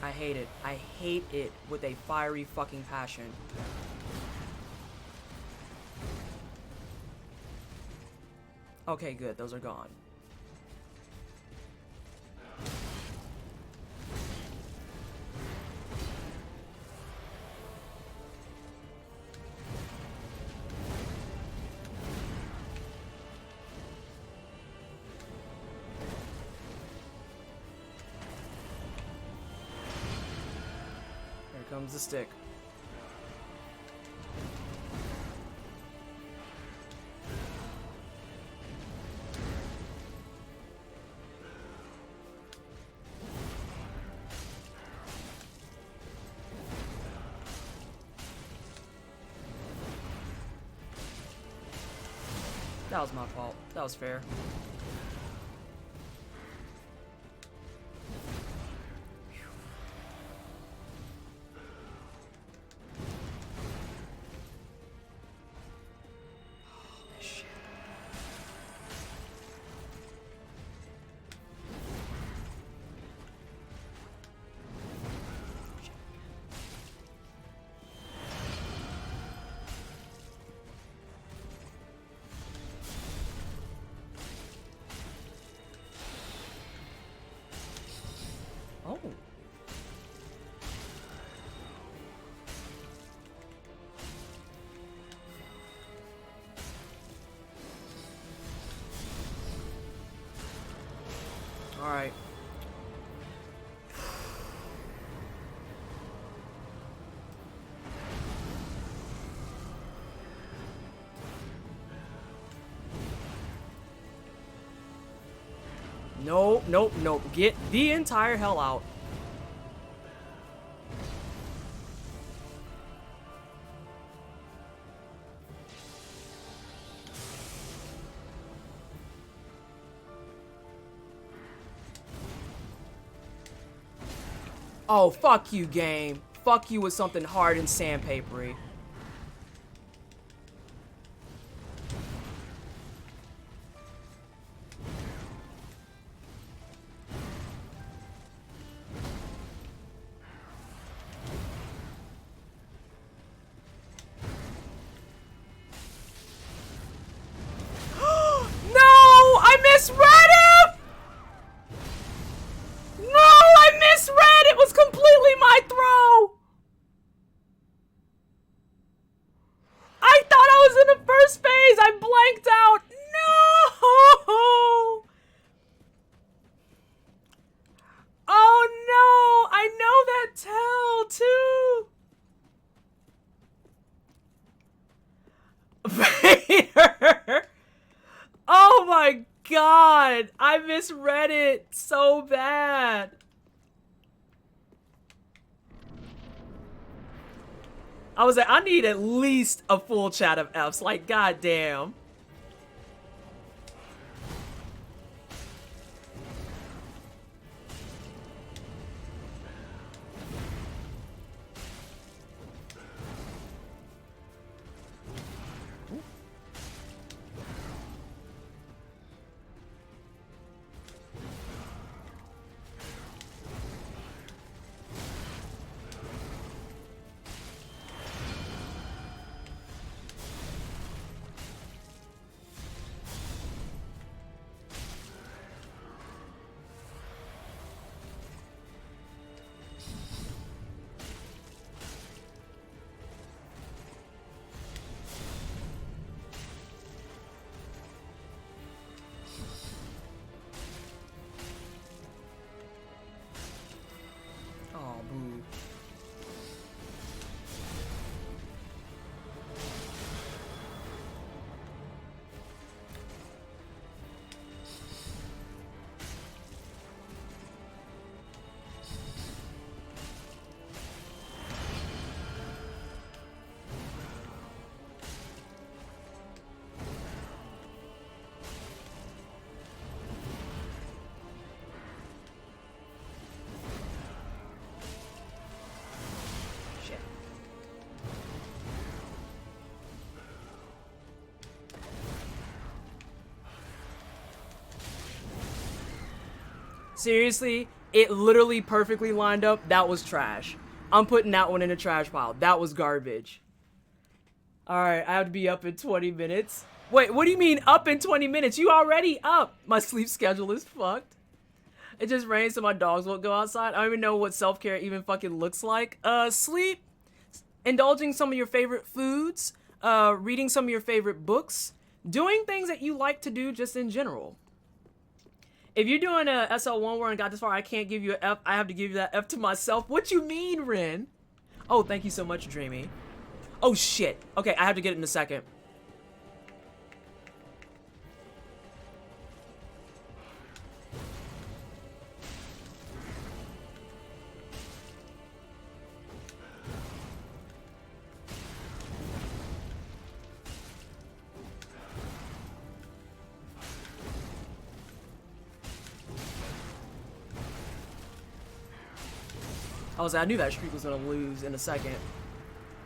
I hate it. I hate it with a fiery fucking passion. Okay, good. Those are gone. Comes the stick. That was my fault. That was fair. Alright. Nope, nope, nope. Get the entire hell out. Oh, fuck you, game. Fuck you with something hard and sandpapery. Oh my god! I misread it so bad. I was like, I need at least a full chat of Fs. Like, goddamn. Seriously, it literally perfectly lined up. That was trash. I'm putting that one in the trash pile. That was garbage. Alright, I have to be up in 20 minutes. Wait, what do you mean up in 20 minutes? You already up. My sleep schedule is fucked. It just rains so my dogs won't go outside. I don't even know what self-care even fucking looks like. Sleep, indulging some of your favorite foods, reading some of your favorite books, doing things that you like to do just in general. If you're doing a SL1 where I got this far, I can't give you an F. I have to give you that F to myself. What you mean, Ren? Oh, thank you so much, Dreamy. Oh, shit. Okay, I have to get it in a second. I knew that streak was gonna lose in a second.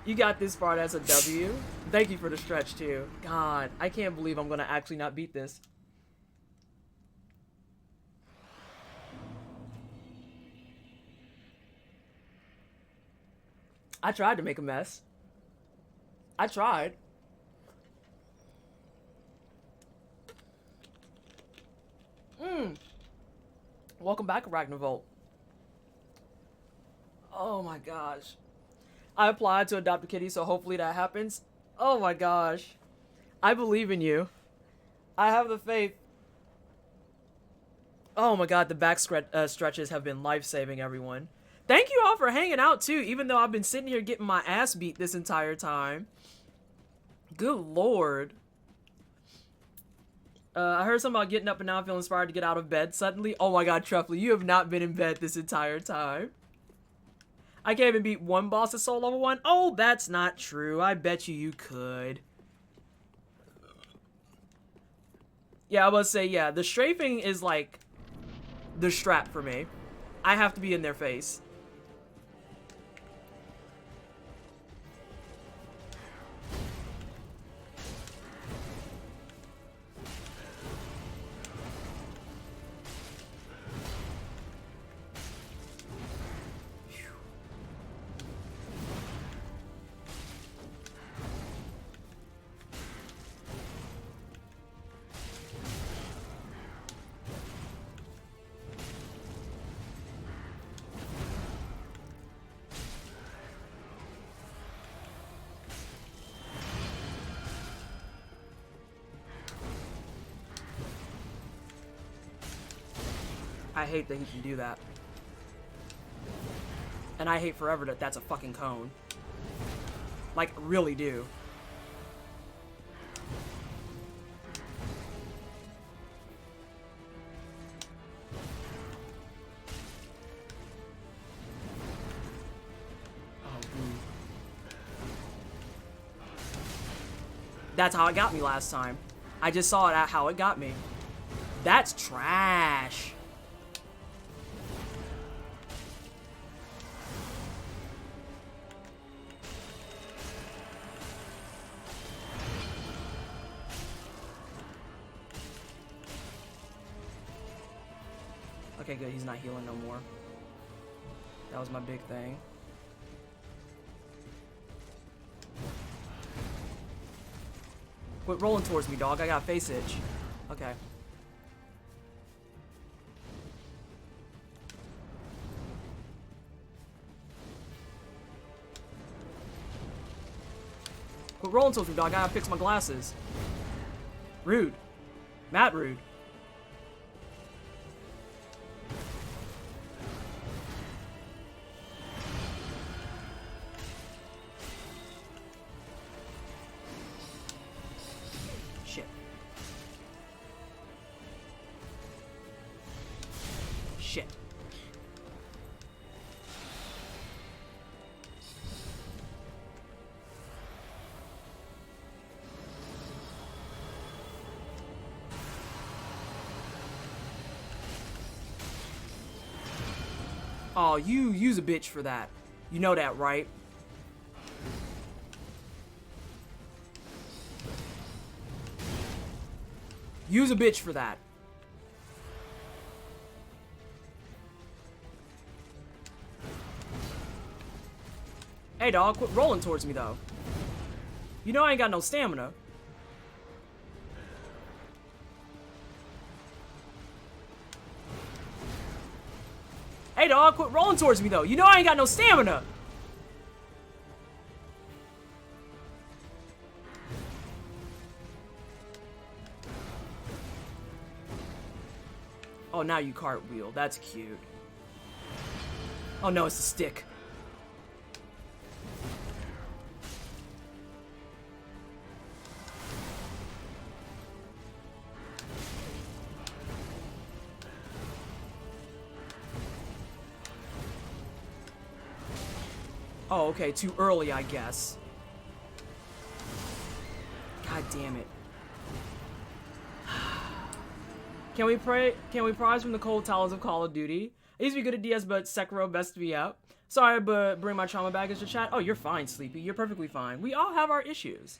You got this far, that's a W. Thank you for the stretch too. God, I can't believe I'm gonna actually not beat this. I tried to make a mess. I tried. Welcome back, Arachnovolt. Oh my gosh. I applied to adopt a kitty, so hopefully that happens. Oh my gosh. I believe in you. I have the faith. Oh my god, the back stretches have been life-saving, everyone. Thank you all for hanging out, too, even though I've been sitting here getting my ass beat this entire time. Good lord. I heard something about getting up and now I feel inspired to get out of bed suddenly. Oh my god, Truffle, you have not been in bed this entire time. I can't even beat one boss at Soul Level 1. Oh, that's not true. I bet you could. Yeah, I was say, yeah, the strafing is like the strat for me. I have to be in their face. I hate that he can do that. And I hate forever that that's a fucking cone. Like, really do. Oh, dude. That's how it got me last time. I just saw it at how it got me. That's trash. Okay, good. He's not healing no more. That was my big thing. Quit rolling towards me, dog. I got face itch. Okay. Quit rolling towards me, dog. I gotta fix my glasses. Rude. Mad rude. Shit. Shit. Oh, you use a bitch for that. You know that, right? Use a bitch for that. Hey, dog, quit rolling towards me, though. You know I ain't got no stamina. Hey, dog, quit rolling towards me, though. You know I ain't got no stamina. Oh, now you cartwheel. That's cute. Oh, no, it's a stick. Oh, okay, too early, I guess. God damn it. Can we prize from the cold towers of Call of Duty? I used to be good at DS, but Sekiro best to be out. Sorry, but bring my trauma baggage to chat. Oh, you're fine, Sleepy. You're perfectly fine. We all have our issues.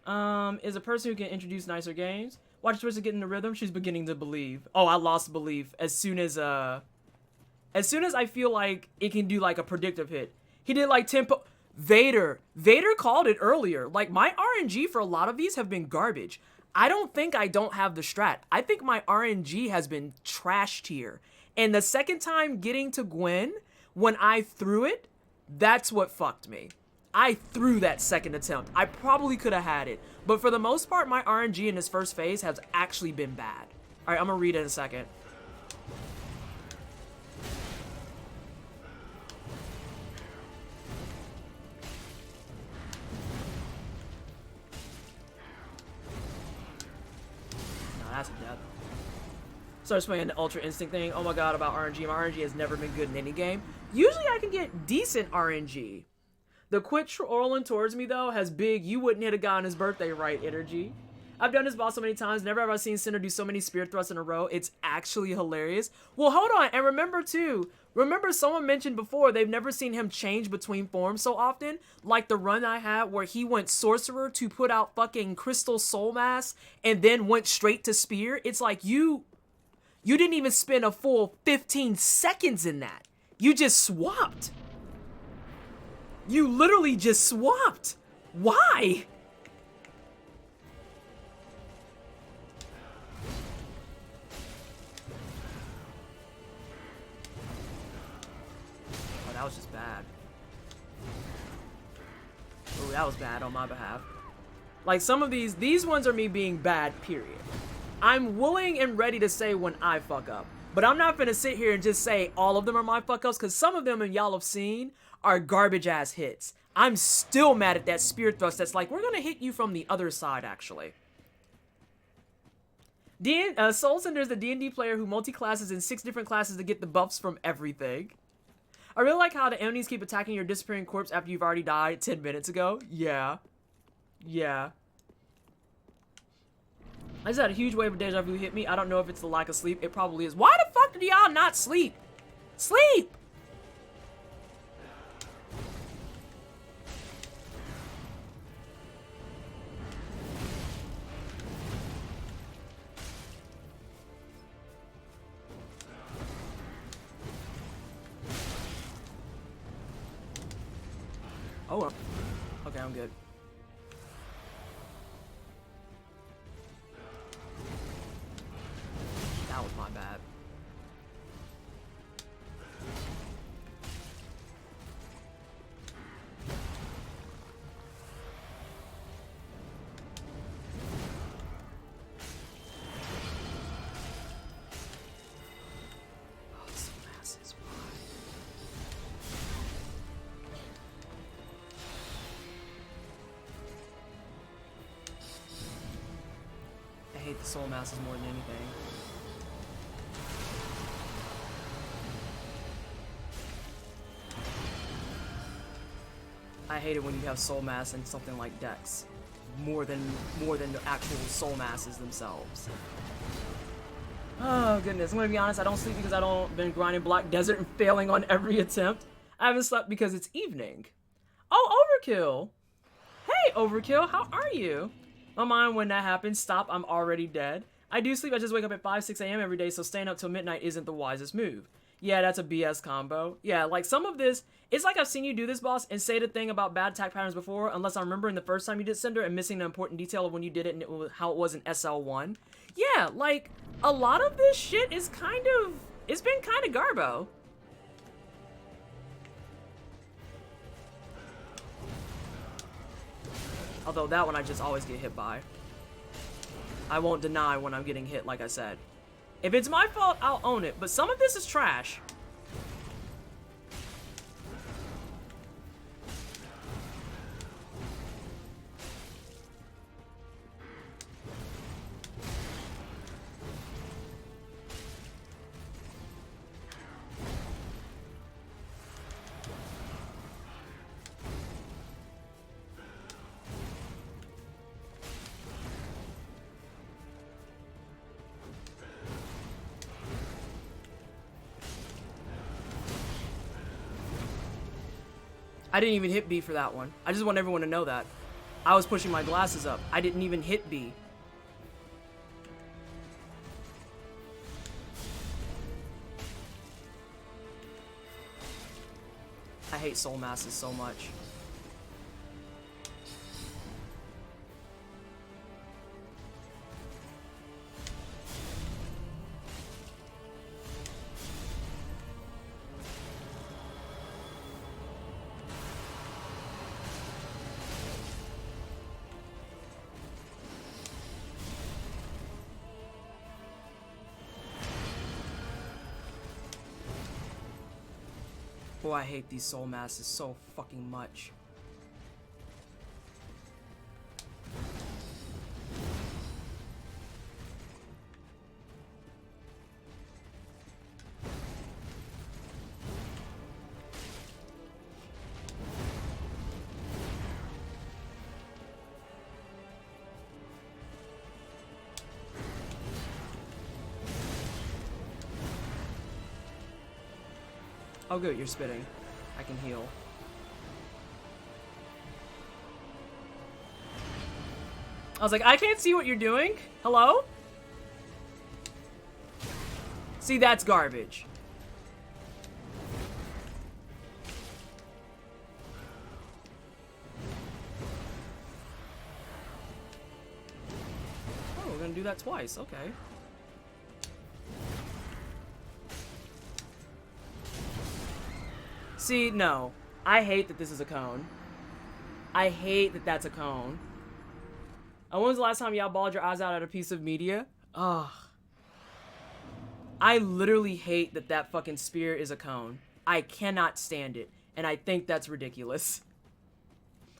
Is a person who can introduce nicer games. Watch Twisted get in the rhythm. She's beginning to believe. Oh, I lost belief as soon as I feel like it can do like a predictive hit. He did like tempo. Vader called it earlier. Like, my RNG for a lot of these have been garbage. I don't think I don't have the strat. I think my RNG has been trashed here. And the second time getting to Gwen, when I threw it, that's what fucked me. I threw that second attempt. I probably could have had it. But for the most part, my RNG in this first phase has actually been bad. All right, I'm gonna read it in a second. Massive death. Starts playing the Ultra Instinct thing. Oh my god, about RNG. My RNG has never been good in any game. Usually I can get decent RNG. The quit trolling towards me, though, has big, you wouldn't hit a guy on his birthday right energy. I've done this boss so many times. Never have I seen Cinder do so many spear thrusts in a row. It's actually hilarious. Well, hold on. And remember, too, someone mentioned before they've never seen him change between forms so often. Like the run I had where he went Sorcerer to put out fucking Crystal Soul Mass and then went straight to Spear. It's like you didn't even spend a full 15 seconds in that. You just swapped. You literally just swapped. Why? Oh, that was just bad. Oh, that was bad on my behalf. Like some of these ones are me being bad, period. I'm willing and ready to say when I fuck up. But I'm not gonna sit here and just say all of them are my fuck ups, because some of them, and y'all have seen, are garbage ass hits. I'm still mad at that spear thrust that's like, we're gonna hit you from the other side, actually. Soul Cinder is the D&D player who multi-classes in 6 different classes to get the buffs from everything. I really like how the enemies keep attacking your disappearing corpse after you've already died 10 minutes ago. Yeah. Yeah. I just had a huge wave of deja vu hit me. I don't know if it's the lack of sleep. It probably is. Why the fuck did y'all not sleep? Sleep! Oh, okay, I'm good. That was my bad. Oh, some masses. I hate the soul masses more than anything. I hate it when you have soul mass and something like Dex, more than the actual soul masses themselves. Oh goodness, I'm gonna be honest. I don't sleep because I don't been grinding Black Desert and failing on every attempt. I haven't slept because it's evening. Oh, Overkill. Hey, Overkill, how are you? My mind, when that happens, stop. I'm already dead. I do sleep. I just wake up at 5, 6 a.m. every day, so staying up till midnight isn't the wisest move. Yeah, that's a BS combo. Yeah, like some of this, it's like I've seen you do this, boss, and say the thing about bad attack patterns before, unless I'm remembering the first time you did Cinder and missing the important detail of when you did it and how it was in SL1. Yeah, like, a lot of this shit is it's been kind of garbo. Although that one I just always get hit by. I won't deny when I'm getting hit, like I said. If it's my fault, I'll own it, but some of this is trash. I didn't even hit B for that one. I just want everyone to know that. I was pushing my glasses up. I didn't even hit B. I hate soul masses so much. Oh, I hate these soul masses so fucking much. Oh, good, you're spitting. I can heal. I was like, I can't see what you're doing. Hello? See, that's garbage. Oh, we're gonna do that twice. Okay. See, no. I hate that this is a cone. I hate that that's a cone. When was the last time y'all bawled your eyes out at a piece of media? Ugh. I literally hate that that fucking spear is a cone. I cannot stand it. And I think that's ridiculous.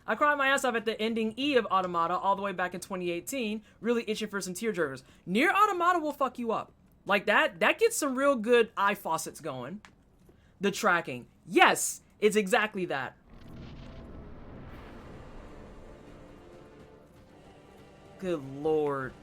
I cried my ass off at the ending E of Automata all the way back in 2018. Really itching for some tearjerkers. Near Automata will fuck you up. Like that gets some real good eye faucets going. The tracking. Yes, it's exactly that. Good lord.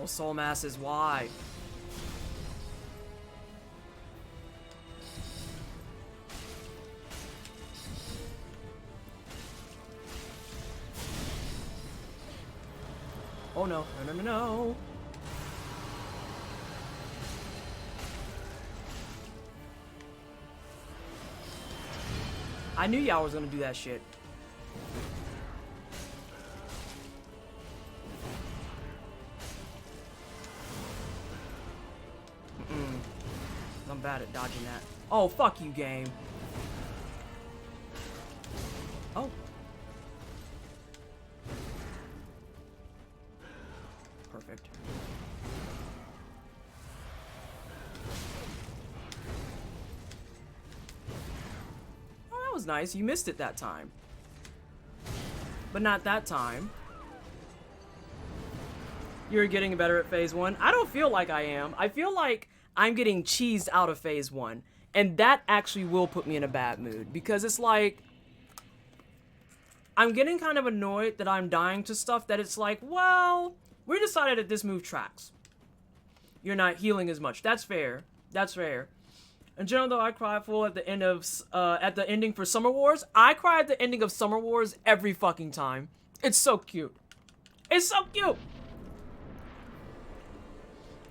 Soul Mass is why. Oh no, no, no, no, no. I knew y'all was gonna do that shit. I'm bad at dodging that. Oh, fuck you, game. Oh. Perfect. Oh, that was nice. You missed it that time. But not that time. You're getting better at phase 1. I don't feel like I am. I feel like I'm getting cheesed out of phase 1. And that actually will put me in a bad mood. Because it's like, I'm getting kind of annoyed that I'm dying to stuff that it's like, well, we decided that this move tracks. You're not healing as much. That's fair. That's fair. In general, though, I cry full at the end of, at the ending for Summer Wars. I cry at the ending of Summer Wars every fucking time. It's so cute. It's so cute.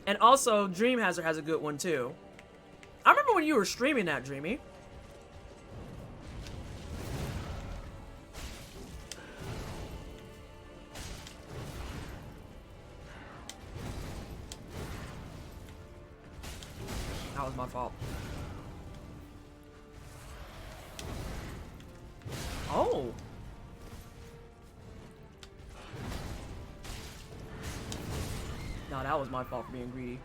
And also, Dream Hazard has a good one, too. I remember when you were streaming that, Dreamy. That was my fault. Oh. No, that was my fault for being greedy.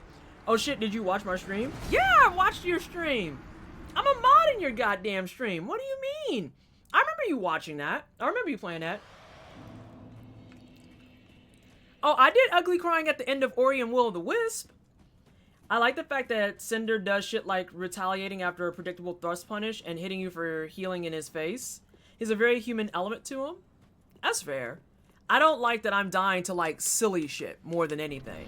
Oh shit, did you watch my stream? Yeah, I watched your stream. I'm a mod in your goddamn stream. What do you mean? I remember you watching that. I remember you playing that. Oh, I did ugly crying at the end of Ori and Will of the Wisp. I like the fact that Cinder does shit like retaliating after a predictable thrust punish and hitting you for healing in his face. He's a very human element to him. That's fair. I don't like that I'm dying to like silly shit more than anything.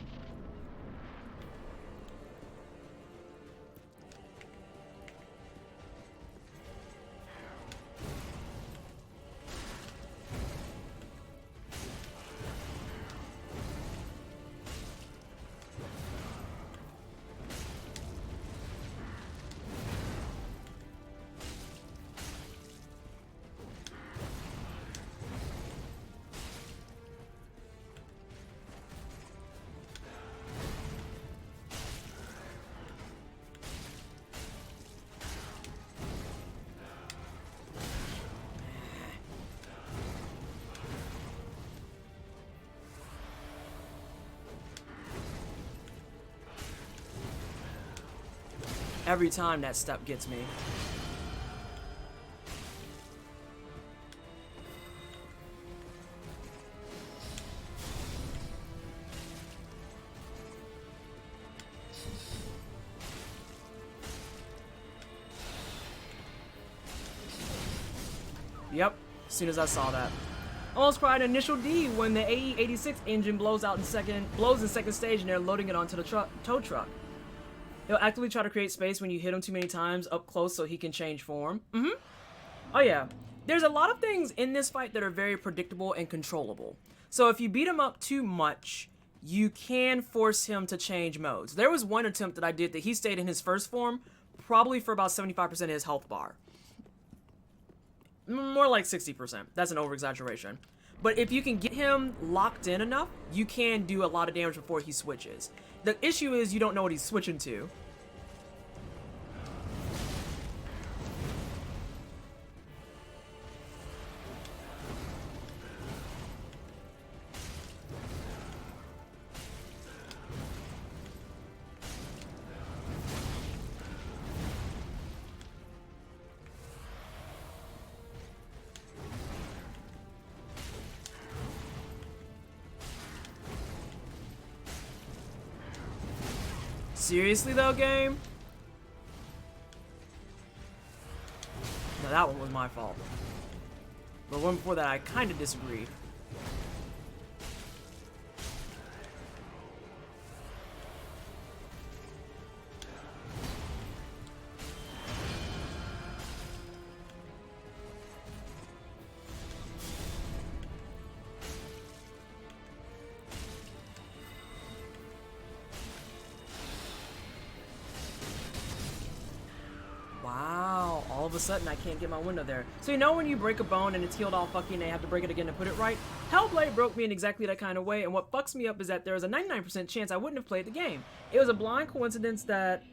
Every time that step gets me. Yep, as soon as I saw that. Almost cried initial D when the AE-86 engine blows in second stage and they're loading it onto the tow truck. He'll actively try to create space when you hit him too many times up close so he can change form. Oh yeah. There's a lot of things in this fight that are very predictable and controllable. So if you beat him up too much, you can force him to change modes. There was one attempt that I did that he stayed in his first form, probably for about 75% of his health bar. More like 60%. That's an over-exaggeration. But if you can get him locked in enough, you can do a lot of damage before he switches. The issue is you don't know what he's switching to. Seriously though, game? No, that one was my fault. The one before that, I kind of disagreed. Wow, all of a sudden I can't get my window there. So you know when you break a bone and it's healed all fucky and they have to break it again to put it right? Hellblade broke me in exactly that kind of way, and what fucks me up is that there was a 99% chance I wouldn't have played the game. It was a blind coincidence that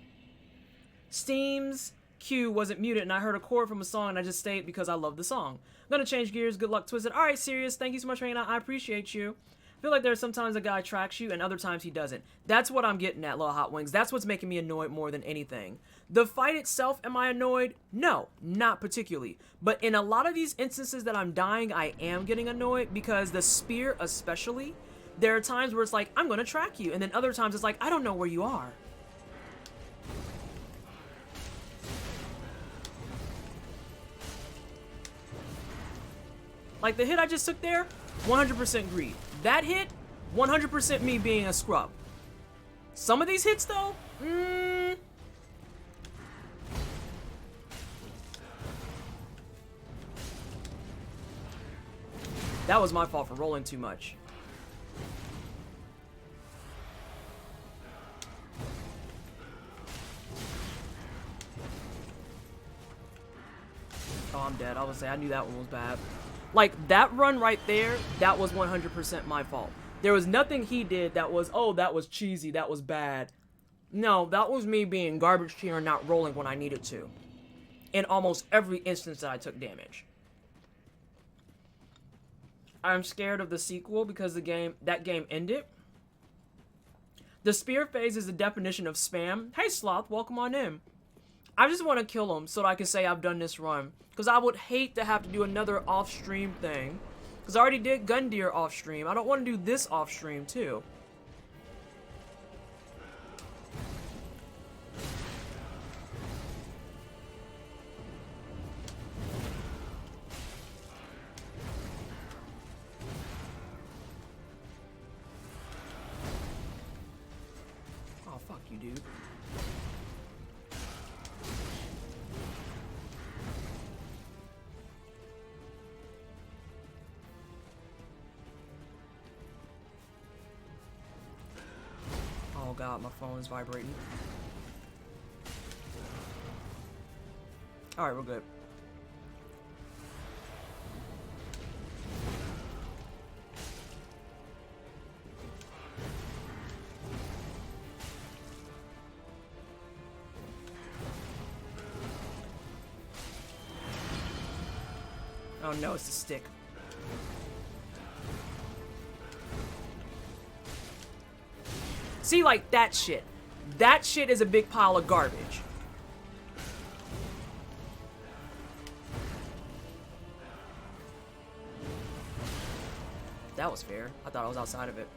Steam's queue wasn't muted and I heard a chord from a song and I just stayed because I love the song. I'm gonna change gears, good luck Twisted. Alright, Sirius, thank you so much for hanging out, I appreciate you. I feel like there's sometimes a guy tracks you and other times he doesn't. That's what I'm getting at, Little Hot Wings. That's what's making me annoyed more than anything. The fight itself, am I annoyed? No, not particularly. But in a lot of these instances that I'm dying, I am getting annoyed because the spear especially, there are times where it's like, I'm gonna track you. And then other times it's like, I don't know where you are. Like the hit I just took there, 100% greed. That hit, 100% me being a scrub. Some of these hits though, that was my fault for rolling too much. Oh, I'm dead. I was say I knew that one was bad. Like, that run right there, that was 100% my fault. There was nothing he did that was, oh, that was cheesy, that was bad. No, that was me being garbage tier and not rolling when I needed to. In almost every instance that I took damage. I'm scared of the sequel because that game ended. The spear phase is the definition of spam. Hey, Sloth, welcome on in. I just want to kill him so that I can say I've done this run. Because I would hate to have to do another off-stream thing. Because I already did Gundyr off-stream. I don't want to do this off-stream, too. Oh, fuck you, dude. Oh god, my phone is vibrating. Alright, we're good. Oh no, it's the stick. See, like, that shit. That shit is a big pile of garbage. That was fair. I thought I was outside of it.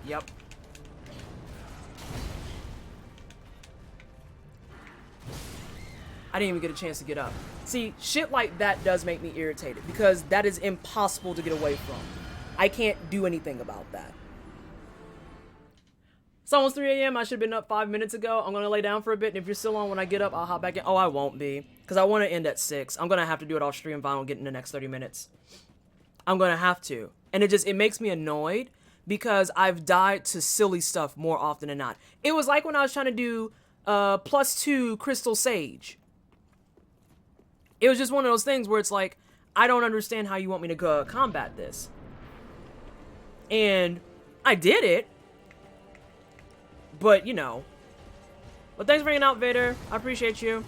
Yep. I didn't even get a chance to get up. See, shit like that does make me irritated because that is impossible to get away from. I can't do anything about that. It's almost 3 a.m. I should have been up 5 minutes ago. I'm going to lay down for a bit, and if you're still on when I get up, I'll hop back in. Oh, I won't be, because I want to end at 6. I'm going to have to do it off stream if I don't get in the next 30 minutes. I'm going to have to. And it makes me annoyed because I've died to silly stuff more often than not. It was like when I was trying to do +2 Crystal Sage. It was just one of those things where it's like, I don't understand how you want me to combat this. And I did it. But, you know. But thanks for hanging out, Vader. I appreciate you.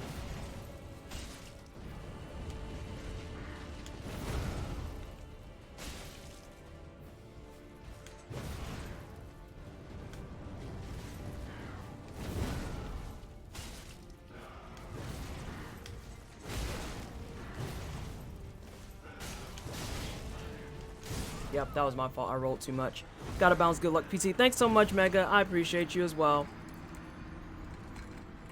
Yep, that was my fault. I rolled too much. Gotta bounce. Good luck, PC. Thanks so much, Mega. I appreciate you as well.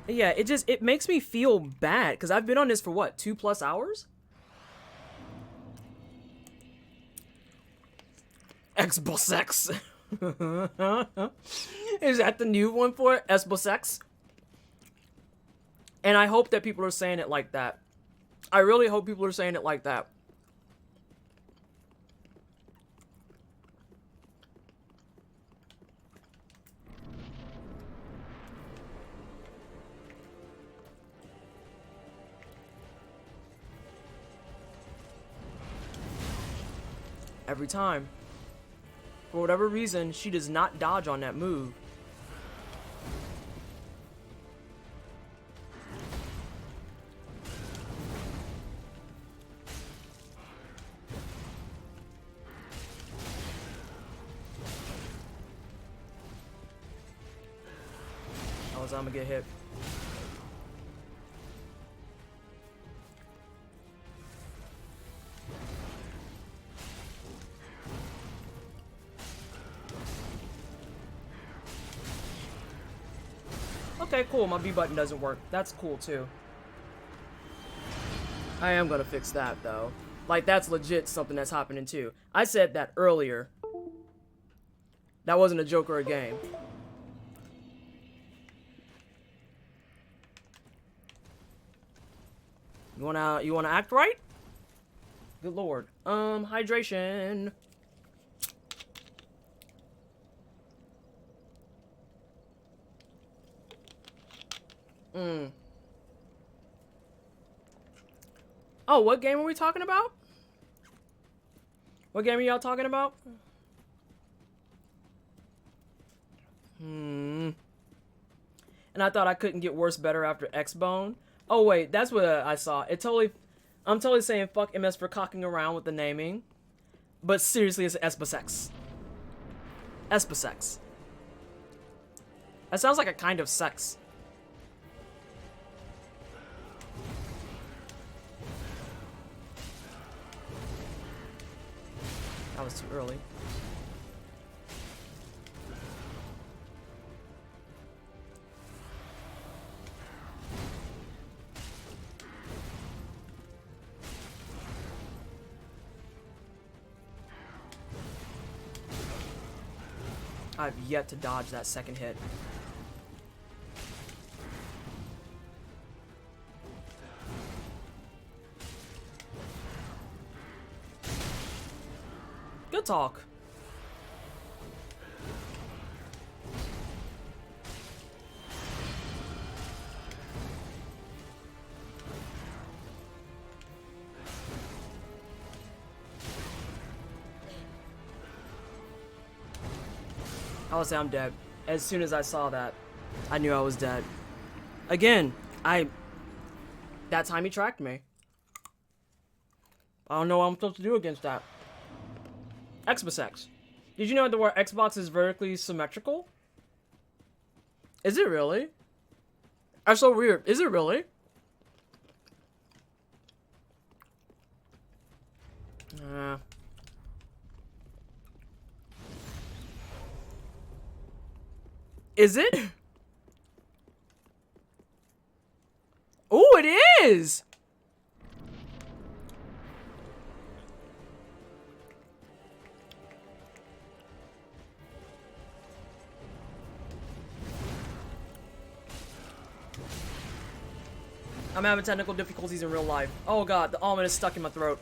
Yeah, it makes me feel bad because I've been on this for what, 2+ hours? Xbox X. Is that the new one for it? Xbox X? And I hope that people are saying it like that. I really hope people are saying it like that. Every time. For whatever reason, she does not dodge on that move. I was gonna get hit. Okay, cool. My B button doesn't work. That's cool, too. I am gonna fix that, though. Like, that's legit something that's happening, too. I said that earlier. That wasn't a joke or a game. You wanna act right? Good lord. Hydration. Oh, what game are we talking about? What game are y'all talking about? And I thought I couldn't get worse better after X-Bone. Oh wait, that's what I saw. I'm totally saying fuck MS for cocking around with the naming. But seriously, it's Espasex. Espasex. That sounds like a kind of sex. That was too early. I've yet to dodge that second hit. Good talk. I would say I'm dead. As soon as I saw that, I knew I was dead. Again, that time he tracked me. I don't know what I'm supposed to do against that. Xbox. Did you know that word Xbox is vertically symmetrical? Is it really? That's so weird. Is it really? Is it? Oh, it is! I'm having technical difficulties in real life. Oh god, the almond is stuck in my throat.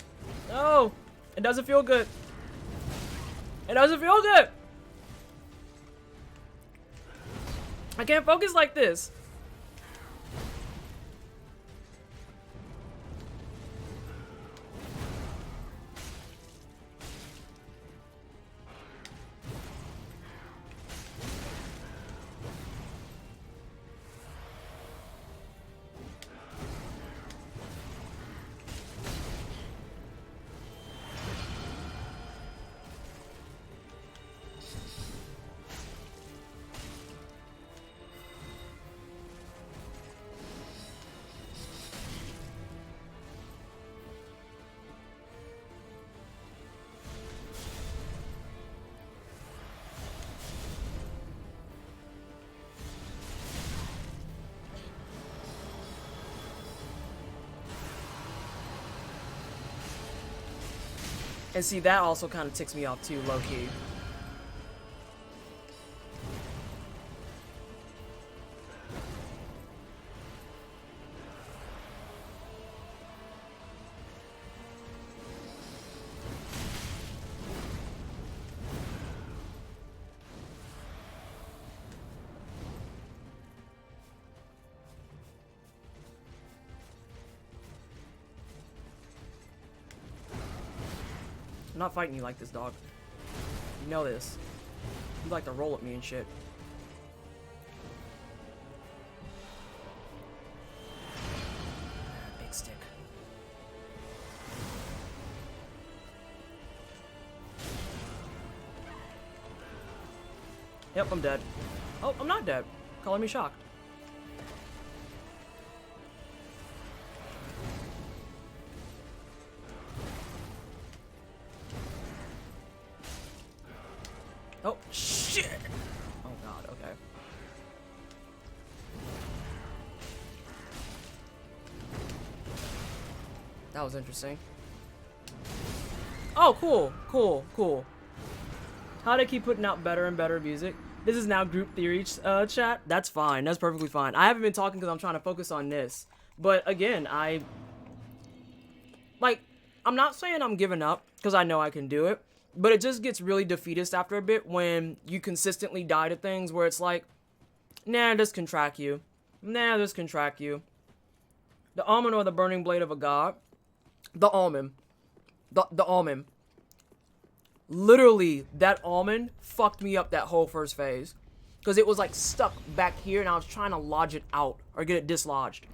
No! It doesn't feel good. It doesn't feel good! I can't focus like this. And see, that also kind of ticks me off too, low-key. I'm not fighting you like this, dog. You know this. You like to roll at me and shit. Big stick. Yep, I'm dead. Oh, I'm not dead. Calling me shocked. Oh, shit! Oh god, okay. That was interesting. Oh, cool, cool, cool. How do they keep putting out better and better music? This is now group theory chat. That's fine, that's perfectly fine. I haven't been talking because I'm trying to focus on this. But again, I'm not saying I'm giving up, because I know I can do it. But it just gets really defeatist after a bit when you consistently die to things where it's like, nah, this can track you. Nah, this can track you. The almond or the burning blade of a god. The almond. The almond. Literally, that almond fucked me up that whole first phase. Because it was like stuck back here and I was trying to lodge it out or get it dislodged.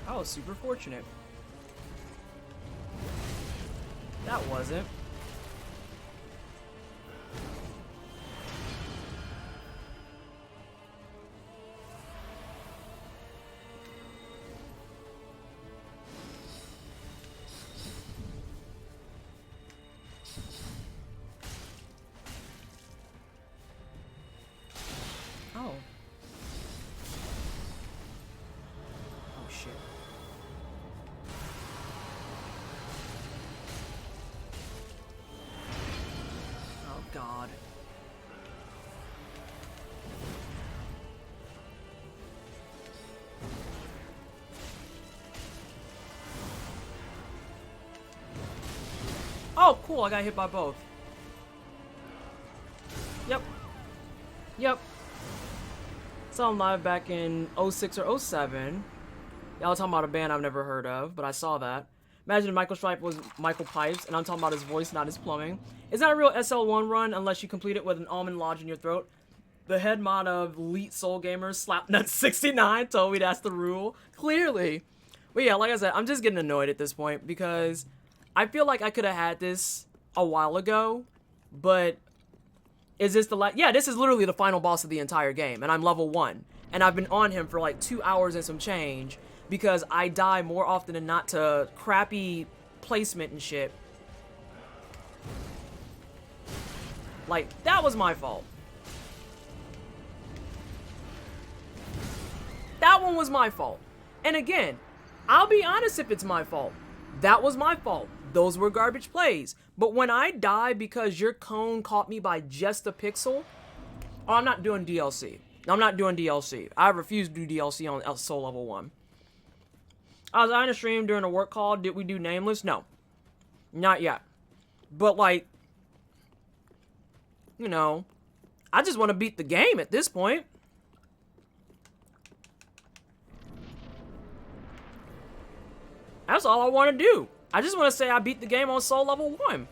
I was super fortunate. That wasn't. Oh. Oh shit. Oh god. Oh, cool, I got hit by both. Yep. Yep. Saw him live back in 06 or 07. Y'all talking about a band I've never heard of, but I saw that. Imagine if Michael Stripe was Michael Pipes, and I'm talking about his voice, not his plumbing. It's not a real SL1 run unless you complete it with an almond lodge in your throat. The head mod of Elite Soul Gamers, Slapnut69, told me that's the rule. Clearly. But yeah, like I said, I'm just getting annoyed at this point because I feel like I could have had this a while ago, but is this the last? Yeah, this is literally the final boss of the entire game, and I'm level 1. And I've been on him for like 2 hours and some change because I die more often than not to crappy placement and shit. Like, that was my fault. That one was my fault. And again, I'll be honest if it's my fault. That was my fault. Those were garbage plays. But when I die because your cone caught me by just a pixel, oh, I'm not doing DLC. I'm not doing DLC. I refuse to do DLC on Soul Level 1. I was on a stream during a work call. Did we do Nameless? No. Not yet. But, like, you know, I just want to beat the game at this point. That's all I want to do. I just want to say I beat the game on Soul Level 1.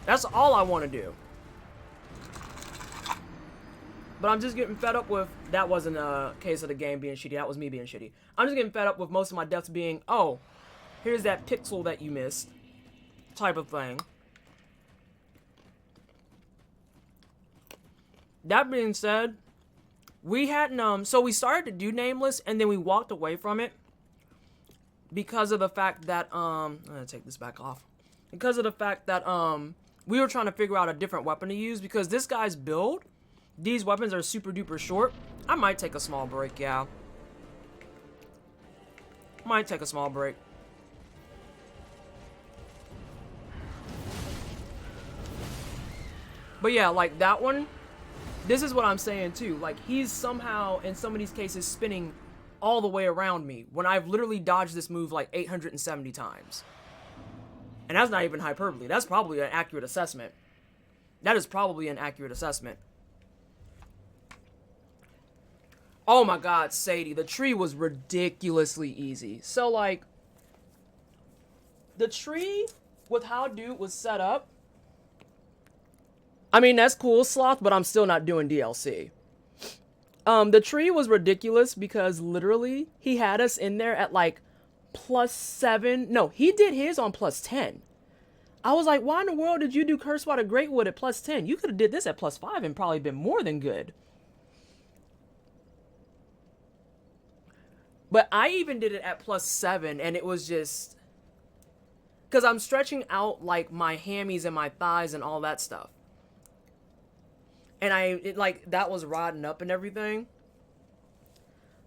That's all I want to do. But I'm just getting fed up with... That wasn't a case of the game being shitty. That was me being shitty. I'm just getting fed up with most of my deaths being, oh, here's that pixel that you missed. Type of thing. That being said, we hadn't, so we started to do Nameless, and then we walked away from it because of the fact that, I'm gonna take this back off. Because of the fact that, we were trying to figure out a different weapon to use because this guy's build, these weapons are super duper short. I might take a small break, yeah. Might take a small break. But yeah, like that one, this is what I'm saying too. Like, he's somehow, in some of these cases, spinning all the way around me when I've literally dodged this move like 870 times. And that's not even hyperbole. That's probably an accurate assessment. That is probably an accurate assessment. Oh my god, Sadie. The tree was ridiculously easy. So, like, the tree with how dude was set up, I mean, that's cool, Sloth, but I'm still not doing DLC. The tree was ridiculous because literally he had us in there at like +7. No, he did his on +10. I was like, why in the world did you do Curse Water Greatwood at +10? You could have did this at +5 and probably been more than good. But I even did it at +7 and it was just... Because I'm stretching out like my hammies and my thighs and all that stuff. And like, that was rodding up and everything.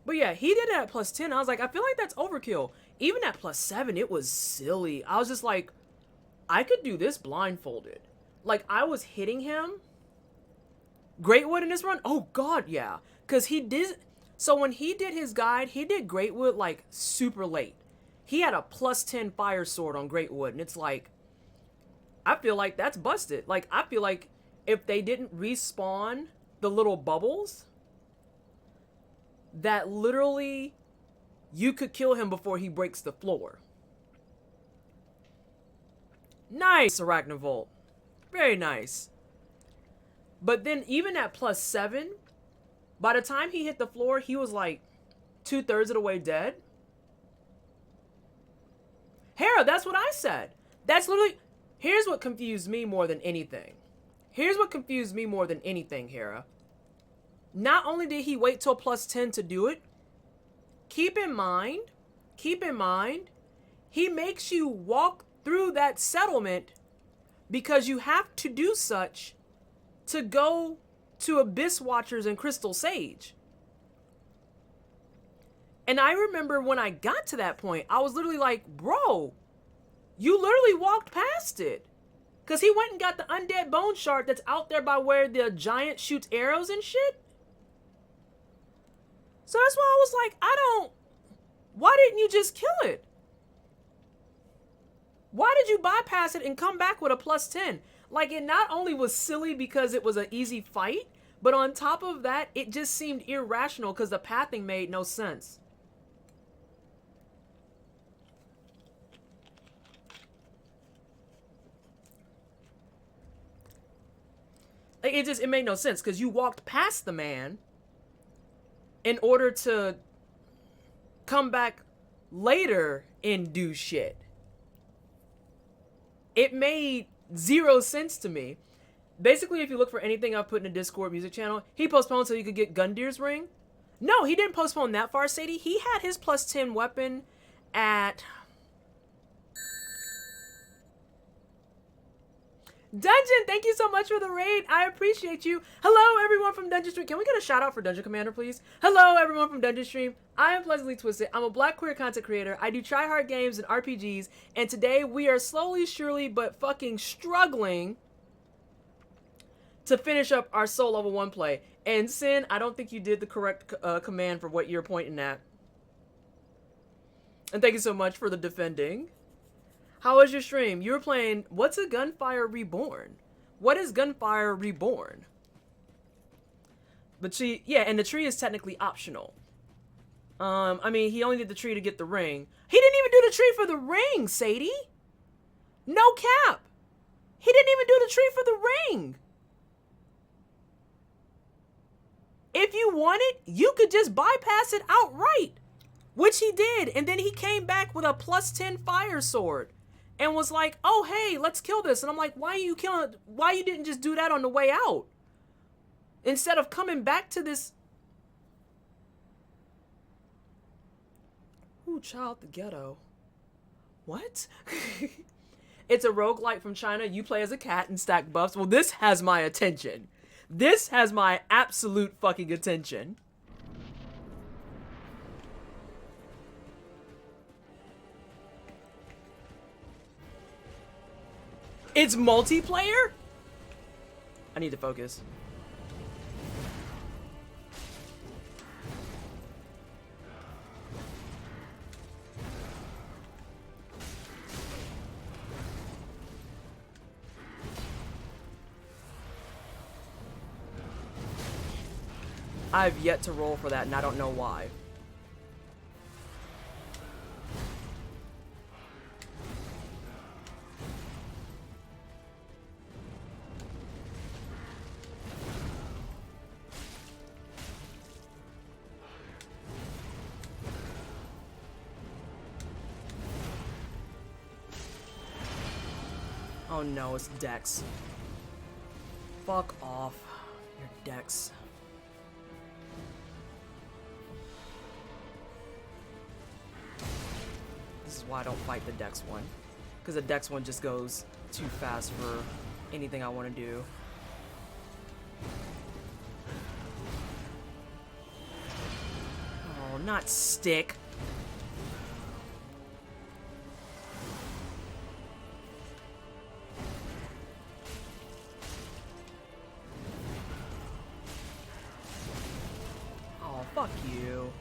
But yeah, he did it at +10. I was like, I feel like that's overkill. Even at +7, it was silly. I was just like, I could do this blindfolded. Like, I was hitting him. Greatwood in this run? Oh, God, yeah. Because he did... So when he did his guide, he did Greatwood, like, super late. He had a +10 Fire Sword on Greatwood. And it's like, I feel like that's busted. Like, I feel like if they didn't respawn the little bubbles, that literally you could kill him before he breaks the floor. Nice, Arachnivolt. Very nice. But then even at +7, By the time he hit the floor, he was like 2/3 of the way dead. Hera, that's what I said. That's literally... Here's what confused me more than anything. Here's what confused me more than anything, Hera. Not only did he wait till +10 to do it, keep in mind, he makes you walk through that settlement because you have to do such to go to Abyss Watchers and Crystal Sage. And I remember when I got to that point, I was literally like, bro, you literally walked past it. Because he went and got the undead bone shard that's out there by where the giant shoots arrows and shit. So that's why I was like, why didn't you just kill it? Why did you bypass it and come back with a +10? Like, it not only was silly because it was an easy fight, but on top of that, it just seemed irrational because the pathing made no sense. Like, it made no sense because you walked past the man in order to come back later and do shit. It made zero sense to me. Basically, if you look for anything I've put in the Discord music channel, he postponed so you could get Gundir's ring. No, he didn't postpone that far, Sadie. He had his +10 weapon at... Dungeon, thank you so much for the raid. I appreciate you. Hello, everyone from Dungeon Stream. Can we get a shout out for Dungeon Commander, please? Hello, everyone from Dungeon Stream. I am Pleasantly Twisted. I'm a black queer content creator. I do try-hard games and RPGs. And today we are slowly, surely, but fucking struggling to finish up our Soul Level 1 play. And Sin, I don't think you did the correct command for what you're pointing at. And thank you so much for the defending. How was your stream? You were playing, what's a Gunfire Reborn? What is Gunfire Reborn? But yeah, and the tree is technically optional. I mean, he only did the tree to get the ring. He didn't even do the tree for the ring, Sadie. No cap. He didn't even do the tree for the ring. If you wanted, you could just bypass it outright. Which he did. And then he came back with a +10 fire sword. And was like, oh, hey, let's kill this. And I'm like, why you didn't just do that on the way out? Instead of coming back to this. Ooh, child, the ghetto. What? It's a roguelike from China. You play as a cat and stack buffs. Well, this has my attention. This has my absolute fucking attention. It's multiplayer? I need to focus. I've yet to roll for that, and I don't know why. Oh no, it's Dex. Fuck off. Your Dex. This is why I don't fight the Dex one. Because the Dex one just goes too fast for anything I want to do. Oh, not stick. Oh, fuck you.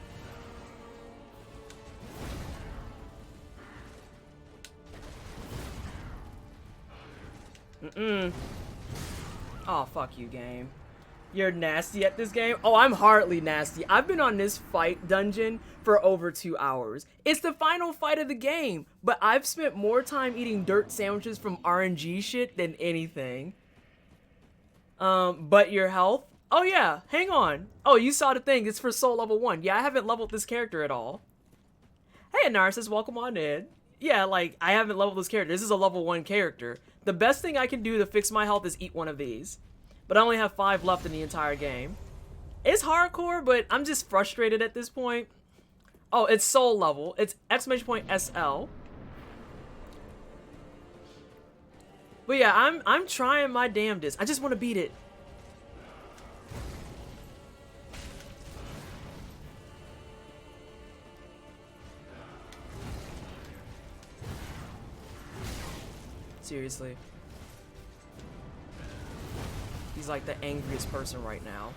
Oh, fuck you, game. You're nasty at this game? Oh, I'm hardly nasty. I've been on this fight dungeon for over 2 hours. It's the final fight of the game, but I've spent more time eating dirt sandwiches from RNG shit than anything. But your health? Oh yeah, hang on. Oh, you saw the thing. It's for soul level 1. Yeah, I haven't leveled this character at all. Hey, Narcissus, welcome on in. Yeah, like, I haven't leveled this character. This is a level 1 character. The best thing I can do to fix my health is eat one of these. But I only have 5 left in the entire game. It's hardcore, but I'm just frustrated at this point. Oh, it's soul level. It's exclamation point SL. But yeah, I'm trying my damnedest. I just want to beat it. Seriously. He's like the angriest person right now.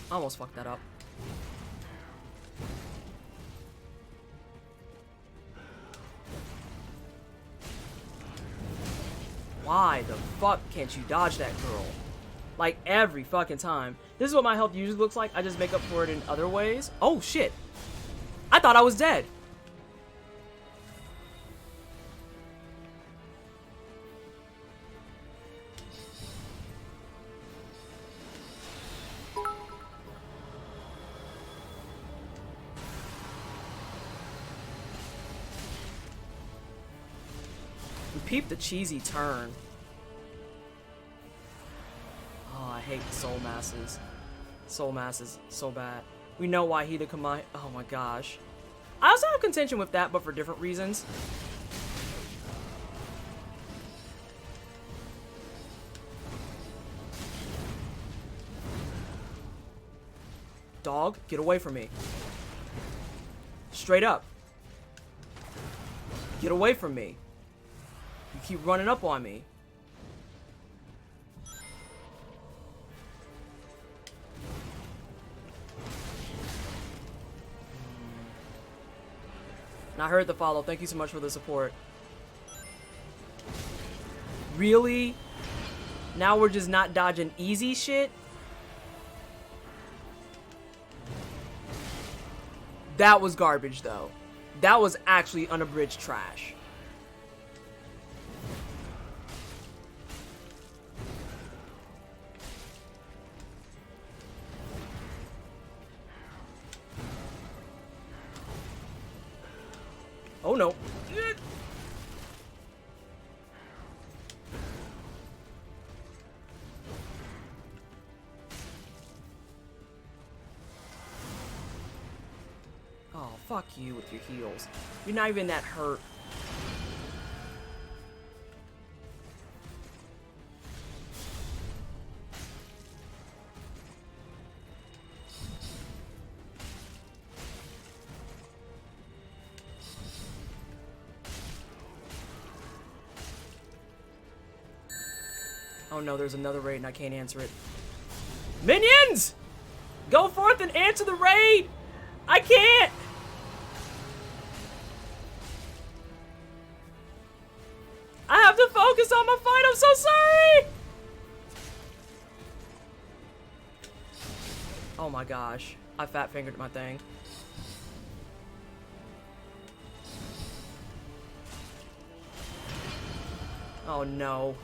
I almost fucked that up. Why the fuck can't you dodge that girl? Like, every fucking time. This is what my health usually looks like. I just make up for it in other ways. Oh, shit. I thought I was dead. Peep the cheesy turn. Oh, I hate soul masses. Soul masses, so bad. We know why he to combine. Oh my gosh. I also have contention with that, but for different reasons. Dog, get away from me. Straight up. Get away from me. You keep running up on me. And I heard the follow. Thank you so much for the support. Really? Now we're just not dodging easy shit? That was garbage, though. That was actually unabridged trash. Oh no. Oh, fuck you with your heels. You're not even that hurt. Oh no, there's another raid and I can't answer it. Minions! Go forth and answer the raid! I can't! I have to focus on my fight, I'm so sorry! Oh my gosh. I fat fingered my thing. Oh no.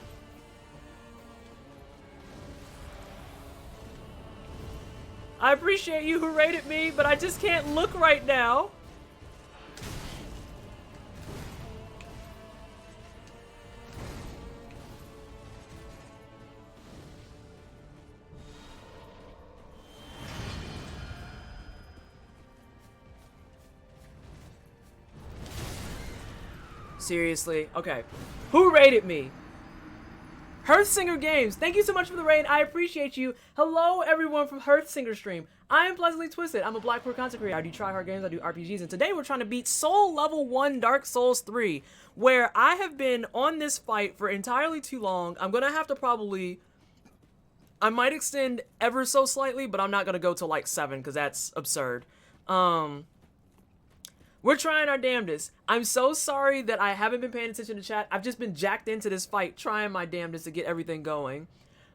I appreciate you who rated me, but I just can't look right now. Seriously? Okay. Who rated me? Hearthsinger Games, thank you so much for the raid. I appreciate you. Hello, everyone from Hearthsinger Stream. I am Pleasantly Twisted. I'm a Black Queer content creator. I do try-hard games, I do RPGs, and today we're trying to beat Soul Level 1 Dark Souls 3, where I have been on this fight for entirely too long. I'm gonna have to probably... I might extend ever so slightly, but I'm not gonna go to like 7, because that's absurd. We're trying our damnedest. I'm so sorry that I haven't been paying attention to chat. I've just been jacked into this fight, trying my damnedest to get everything going.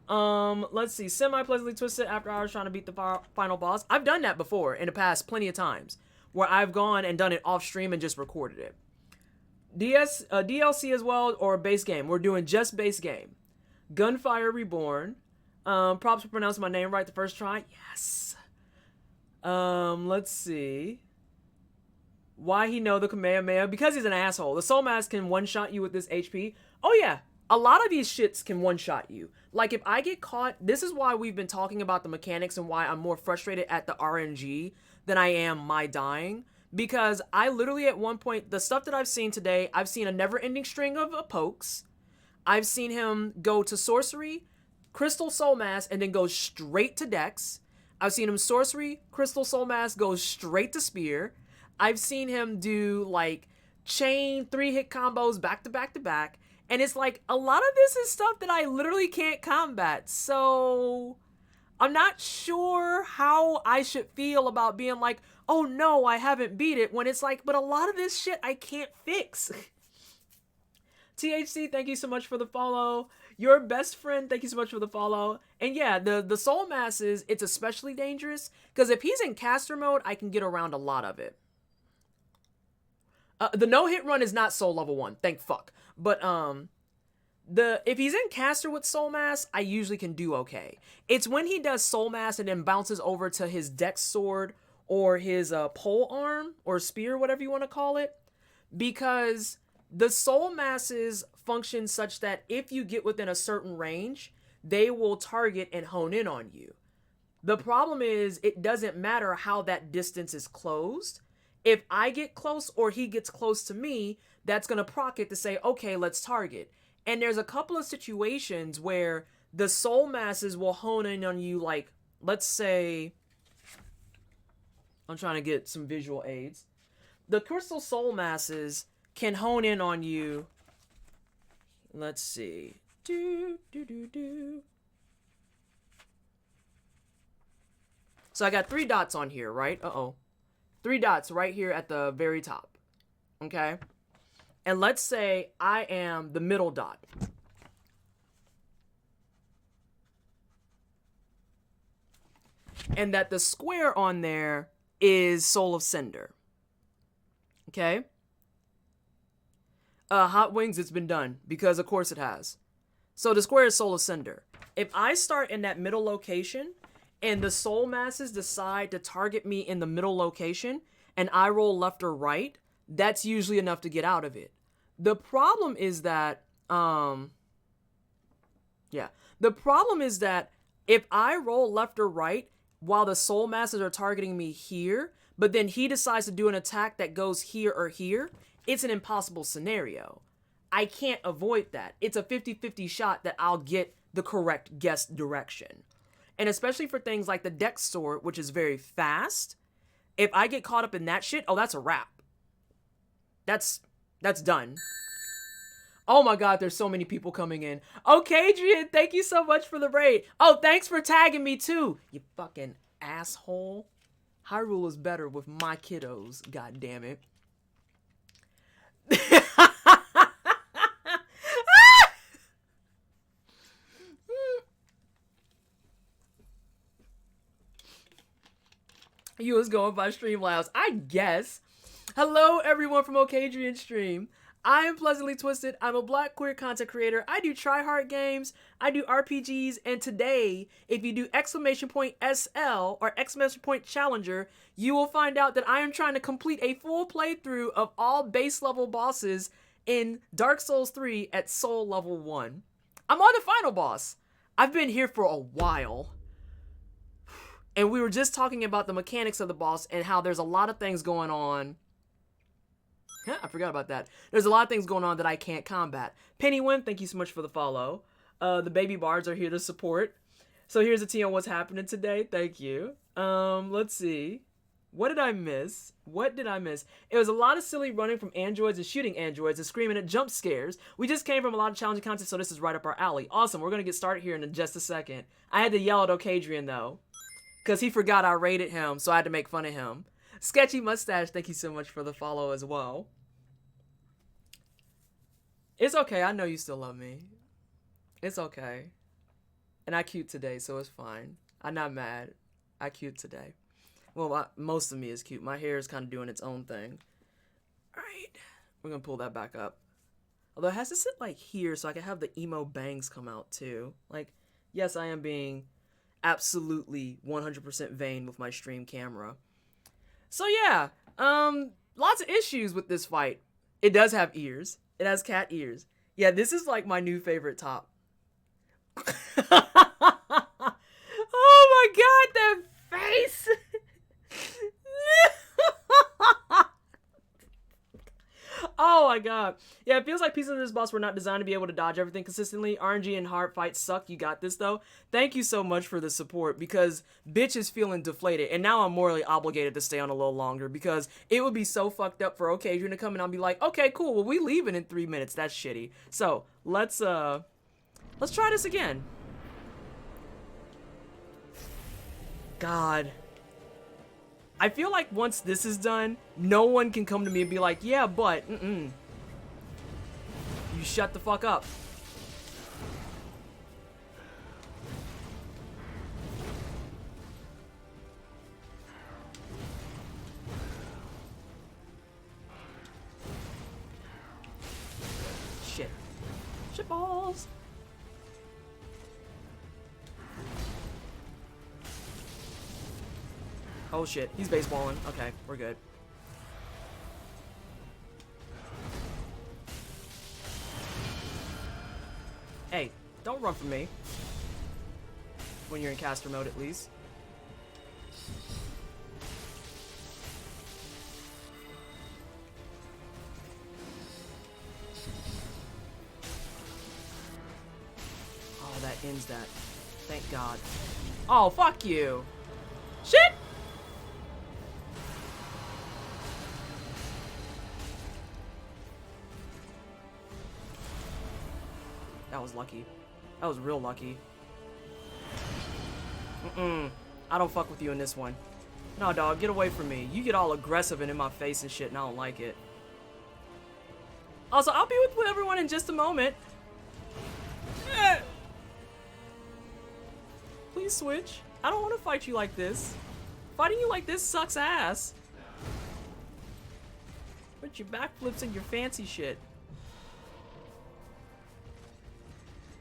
Let's see. Semi-pleasantly twisted after hours trying to beat the final boss. I've done that before in the past plenty of times, where I've gone and done it off stream and just recorded it. DLC as well, or base game. We're doing just base game. Gunfire Reborn. Props for pronouncing my name right the first try. Yes. Let's see. Why he know the Kamehameha? Because he's an asshole. The Soul Mask can one-shot you with this HP. Oh yeah, a lot of these shits can one-shot you. Like if I get caught, this is why we've been talking about the mechanics and why I'm more frustrated at the RNG than I am my dying. Because I literally at one point, the stuff that I've seen today, I've seen a never-ending string of pokes. I've seen him go to sorcery, crystal soul mask, and then go straight to dex. I've seen him sorcery, crystal soul mask, go straight to spear. I've seen him do like chain 3-hit combos back to back to back. And it's like a lot of this is stuff that I literally can't combat. So I'm not sure how I should feel about being like, oh no, I haven't beat it, when it's like, but a lot of this shit I can't fix. THC, thank you so much for the follow. Your best friend, thank you so much for the follow. And yeah, the soul masses, it's especially dangerous because if he's in caster mode, I can get around a lot of it. The no-hit run is not soul level 1, thank fuck. But if he's in caster with soul mass, I usually can do okay. It's when he does soul mass and then bounces over to his dex sword or his pole arm or spear, whatever you want to call it, because the soul masses function such that if you get within a certain range, they will target and hone in on you. The problem is it doesn't matter how that distance is closed. If I get close or he gets close to me, that's going to proc it to say, okay, let's target. And there's a couple of situations where the soul masses will hone in on you, like, let's say, I'm trying to get some visual aids. The crystal soul masses can hone in on you. Let's see. So I got 3 dots on here, right? 3 dots right here at the very top. Okay? And let's say I am the middle dot. And that the square on there is Soul of Cinder. Okay? Hot Wings, it's been done. Because of course it has. So the square is Soul of Cinder. If I start in that middle location, and the soul masses decide to target me in the middle location, and I roll left or right, that's usually enough to get out of it. The problem is that, the problem is that if I roll left or right while the soul masses are targeting me here, but then he decides to do an attack that goes here or here, it's an impossible scenario. I can't avoid that. It's a 50-50 shot that I'll get the correct guess direction. And especially for things like the dex sword, which is very fast, if I get caught up in that shit, oh, that's a wrap. That's done. Oh my god, there's so many people coming in. Okay, Adrian, thank you so much for the raid. Oh, thanks for tagging me too, you fucking asshole. Hyrule is better with my kiddos, god damn it. You was going by Streamlabs, I guess. Hello, everyone from OKadrian Stream. I am Pleasantly Twisted. I'm a black queer content creator. I do try-hard games. I do RPGs. And today, if you do !SL or !Challenger, you will find out that I am trying to complete a full playthrough of all base level bosses in Dark Souls 3 at Soul Level 1. I'm on the final boss. I've been here for a while. And we were just talking about the mechanics of the boss and how there's a lot of things going on. I forgot about that. There's a lot of things going on that I can't combat. Pennywin, thank you so much for the follow. The baby bards are here to support. So here's a tea on what's happening today. Thank you. Let's see. What did I miss? It was a lot of silly running from androids and shooting androids and screaming at jump scares. We just came from a lot of challenging content, so this is right up our alley. Awesome, we're going to get started here in just a second. I had to yell at Okadrian though, because he forgot I raided him, so I had to make fun of him. Sketchy Mustache, thank you so much for the follow as well. It's okay, I know you still love me. It's okay. And I cute today, so it's fine. I'm not mad. I cute today. Well, most of me is cute. My hair is kind of doing its own thing. Alright. We're going to pull that back up. Although it has to sit like here so I can have the emo bangs come out too. Like, yes, I am being absolutely 100% vain with my stream camera. So yeah, lots of issues with this fight. It does have ears. It has cat ears. Yeah, this is like my new favorite top. Oh my god, that face! Oh my god. Yeah, it feels like pieces of this boss were not designed to be able to dodge everything consistently. RNG and hard fights suck. You got this though. Thank you so much for the support because bitch is feeling deflated and now I'm morally obligated to stay on a little longer because it would be so fucked up for Occasion to come and I'll be like, okay, cool, well we leaving in 3 minutes. That's shitty. So let's try this again. God. I feel like once this is done, no one can come to me and be like, yeah, but, you shut the fuck up. Shit. Shit balls. Oh shit, he's baseballing. Okay, we're good. Hey, don't run from me. When you're in caster mode, at least. Oh, that ends that. Thank God. Oh, fuck you. Shit! That was lucky. That was real lucky. I don't fuck with you in this one. No, dog, get away from me. You get all aggressive and in my face and shit, and I don't like it. Also, I'll be with everyone in just a moment. Please switch. I don't want to fight you like this. Fighting you like this sucks ass. With your backflips and your fancy shit.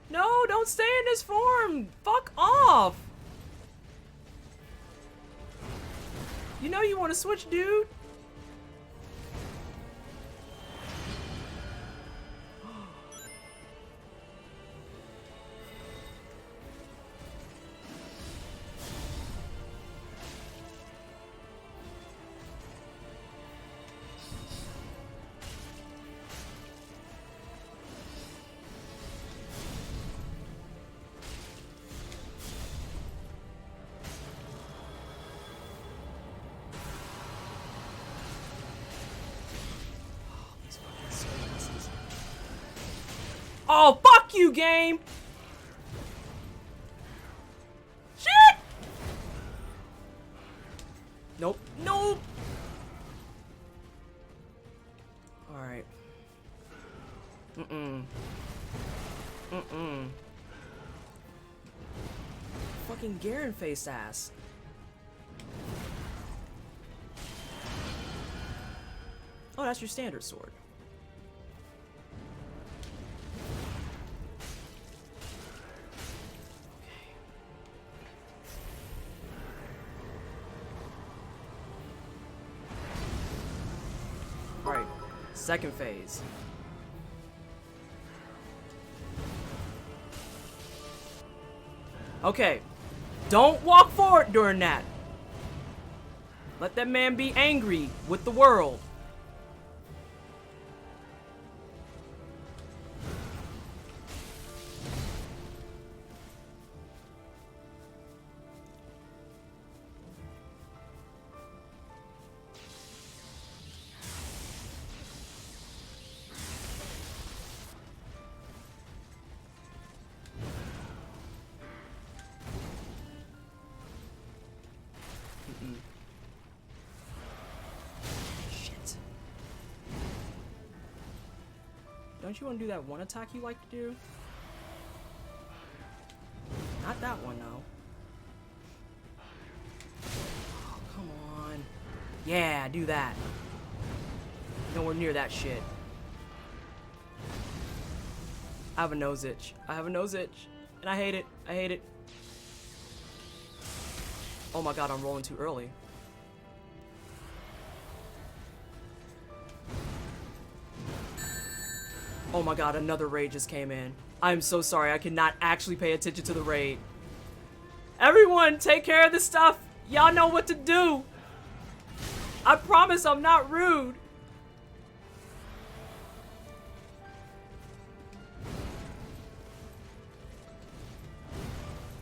No, don't stay in this form. Fuck off. You know you want to switch, dude. Oh, fuck you, game! Shit! Nope. Nope! Alright. Fucking Garen face ass. Oh, that's your standard sword. Alright, second phase. Okay, don't walk forward during that. Let that man be angry with the world. Shit. Don't you want to do that one attack you like to do? Not Not that one, though. Oh, come on. Yeah, do that. Nowhere near that shit. I have a nose itch. I have a nose itch. And I hate it. I hate it. Oh my god, I'm rolling too early. Oh my god, another raid just came in. I'm so sorry, I cannot actually pay attention to the raid. Everyone, take care of this stuff. Y'all know what to do. I promise I'm not rude.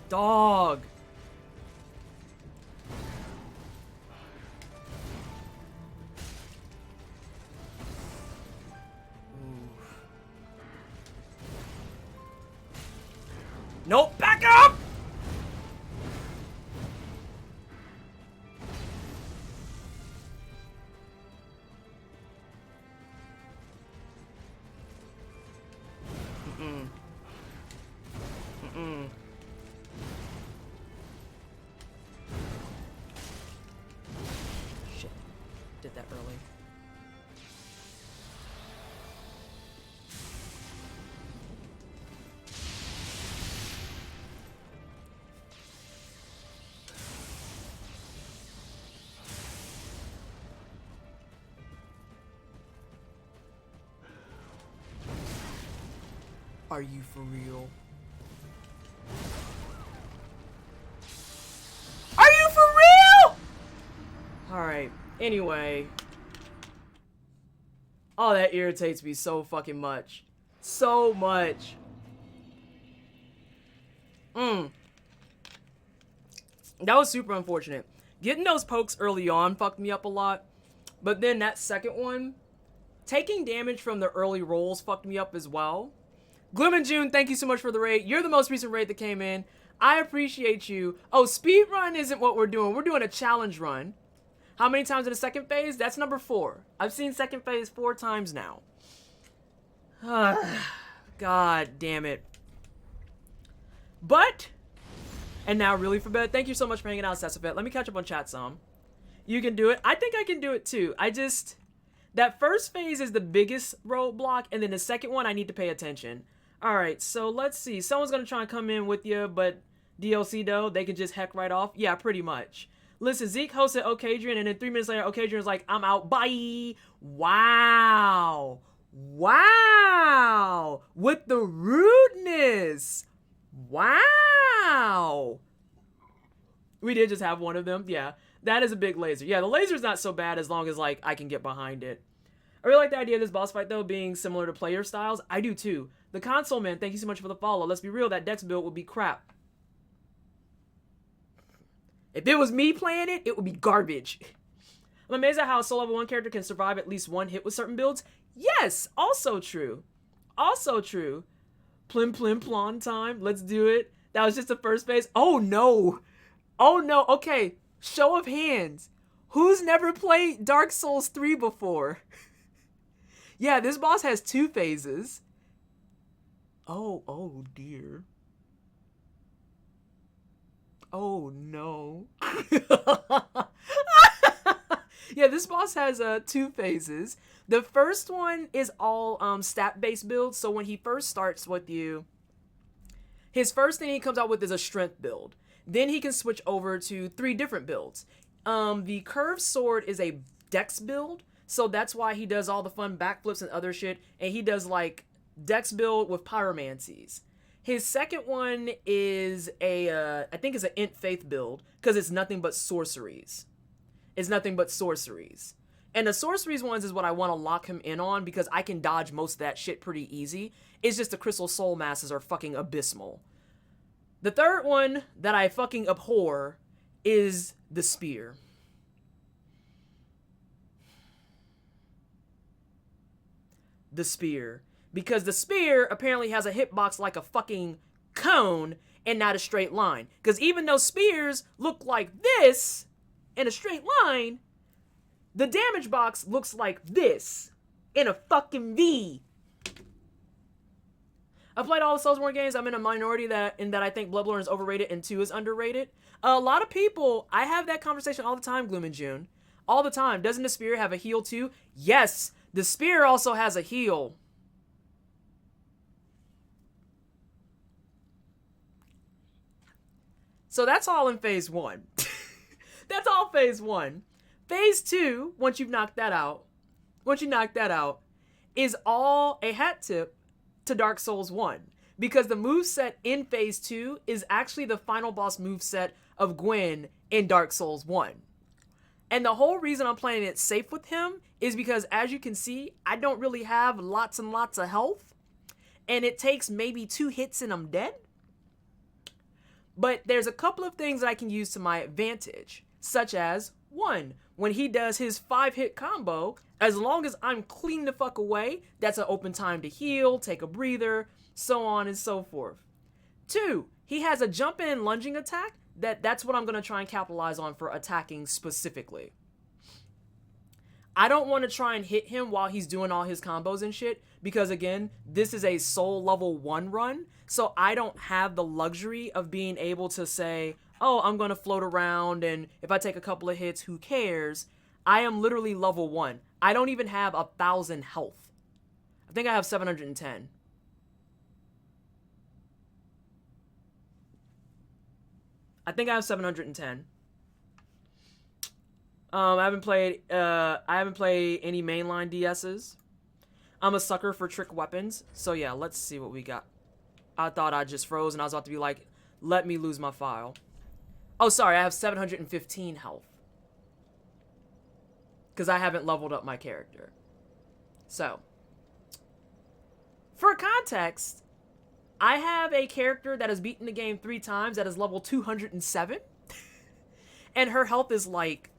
Dog. Nope, back up! Mm-mm. Mm-mm. Shit. Did that early. Are you for real? Are you for real? Alright, anyway. Oh, that irritates me so fucking much. So much. That was super unfortunate. Getting those pokes early on fucked me up a lot. But then that second one, taking damage from the early rolls fucked me up as well. Gloom and June, thank you so much for the raid. You're the most recent raid that came in. I appreciate you. Oh, speed run isn't what we're doing. We're doing a challenge run. How many times in the second phase? That's number 4. I've seen second phase 4 times now. God damn it. But, and now really for bed. Thank you so much for hanging out, Sessafet. Let me catch up on chat some. You can do it. I think I can do it too. That first phase is the biggest roadblock, and then the second one I need to pay attention. Alright, so let's see. Someone's gonna try and come in with you, but DLC though, they can just heck right off. Yeah, pretty much. Listen, Zeke hosted Okadrian, and then 3 minutes later, Okadrian's like, I'm out, bye! Wow! Wow! With the rudeness! Wow! We did just have one of them, yeah. That is a big laser. Yeah, the laser's not so bad as long as, like, I can get behind it. I really like the idea of this boss fight, though, being similar to player styles. I do, too. The console man, thank you so much for the follow. Let's be real, that Dex build would be crap. If it was me playing it, it would be garbage. I'm amazed at how a soul level 1 character can survive at least one hit with certain builds. Yes, also true. Also true. Plim plim plon time. Let's do it. That was just the first phase. Oh, no. Oh, no. Okay. Show of hands. Who's never played Dark Souls 3 before? Yeah, this boss has 2 phases. Oh dear. Oh no. Yeah, this boss has 2 phases. The first one is all stat-based builds. So when he first starts with you, his first thing he comes out with is a strength build. Then he can switch over to 3 different builds. The curved sword is a dex build, so that's why he does all the fun backflips and other shit, and he does like dex build with pyromancies. His second one is I think it's an int faith build, because it's nothing but sorceries. It's nothing but sorceries. And the sorceries ones is what I want to lock him in on, because I can dodge most of that shit pretty easy. It's just the crystal soul masses are fucking abysmal. The third one that I fucking abhor is the spear. The spear. Because the spear apparently has a hitbox like a fucking cone and not a straight line. Because even though spears look like this in a straight line, the damage box looks like this in a fucking V. I've played all the Soulsborne games. I'm in a minority that I think Bloodborne is overrated and 2 is underrated. A lot of people, I have that conversation all the time, Gloom and June. All the time. Doesn't the spear have a heal too? Yes, the spear also has a heal. So that's all in phase 1. That's all phase 1. Phase 2, once you knock that out, is all a hat tip to Dark Souls 1. Because the moveset in phase 2 is actually the final boss moveset of Gwyn in Dark Souls 1. And the whole reason I'm playing it safe with him is because, as you can see, I don't really have lots and lots of health. And it takes maybe 2 hits and I'm dead. But there's a couple of things that I can use to my advantage, such as, 1, when he does his 5-hit combo, as long as I'm clean the fuck away, that's an open time to heal, take a breather, so on and so forth. 2, he has a jump in lunging attack, that's what I'm going to try and capitalize on for attacking specifically. I don't want to try and hit him while he's doing all his combos and shit, because again, this is a soul level 1 run, so I don't have the luxury of being able to say, oh, I'm going to float around, and if I take a couple of hits, who cares? I am literally level 1. I don't even have 1,000 health. I think I have 710. I think I have 710. I haven't played any mainline DSs. I'm a sucker for trick weapons. So yeah, let's see what we got. I thought I just froze and I was about to be like, let me lose my file. Oh, sorry, I have 715 health. Because I haven't leveled up my character. So, for context, I have a character that has beaten the game 3 times that is level 207. And her health is like,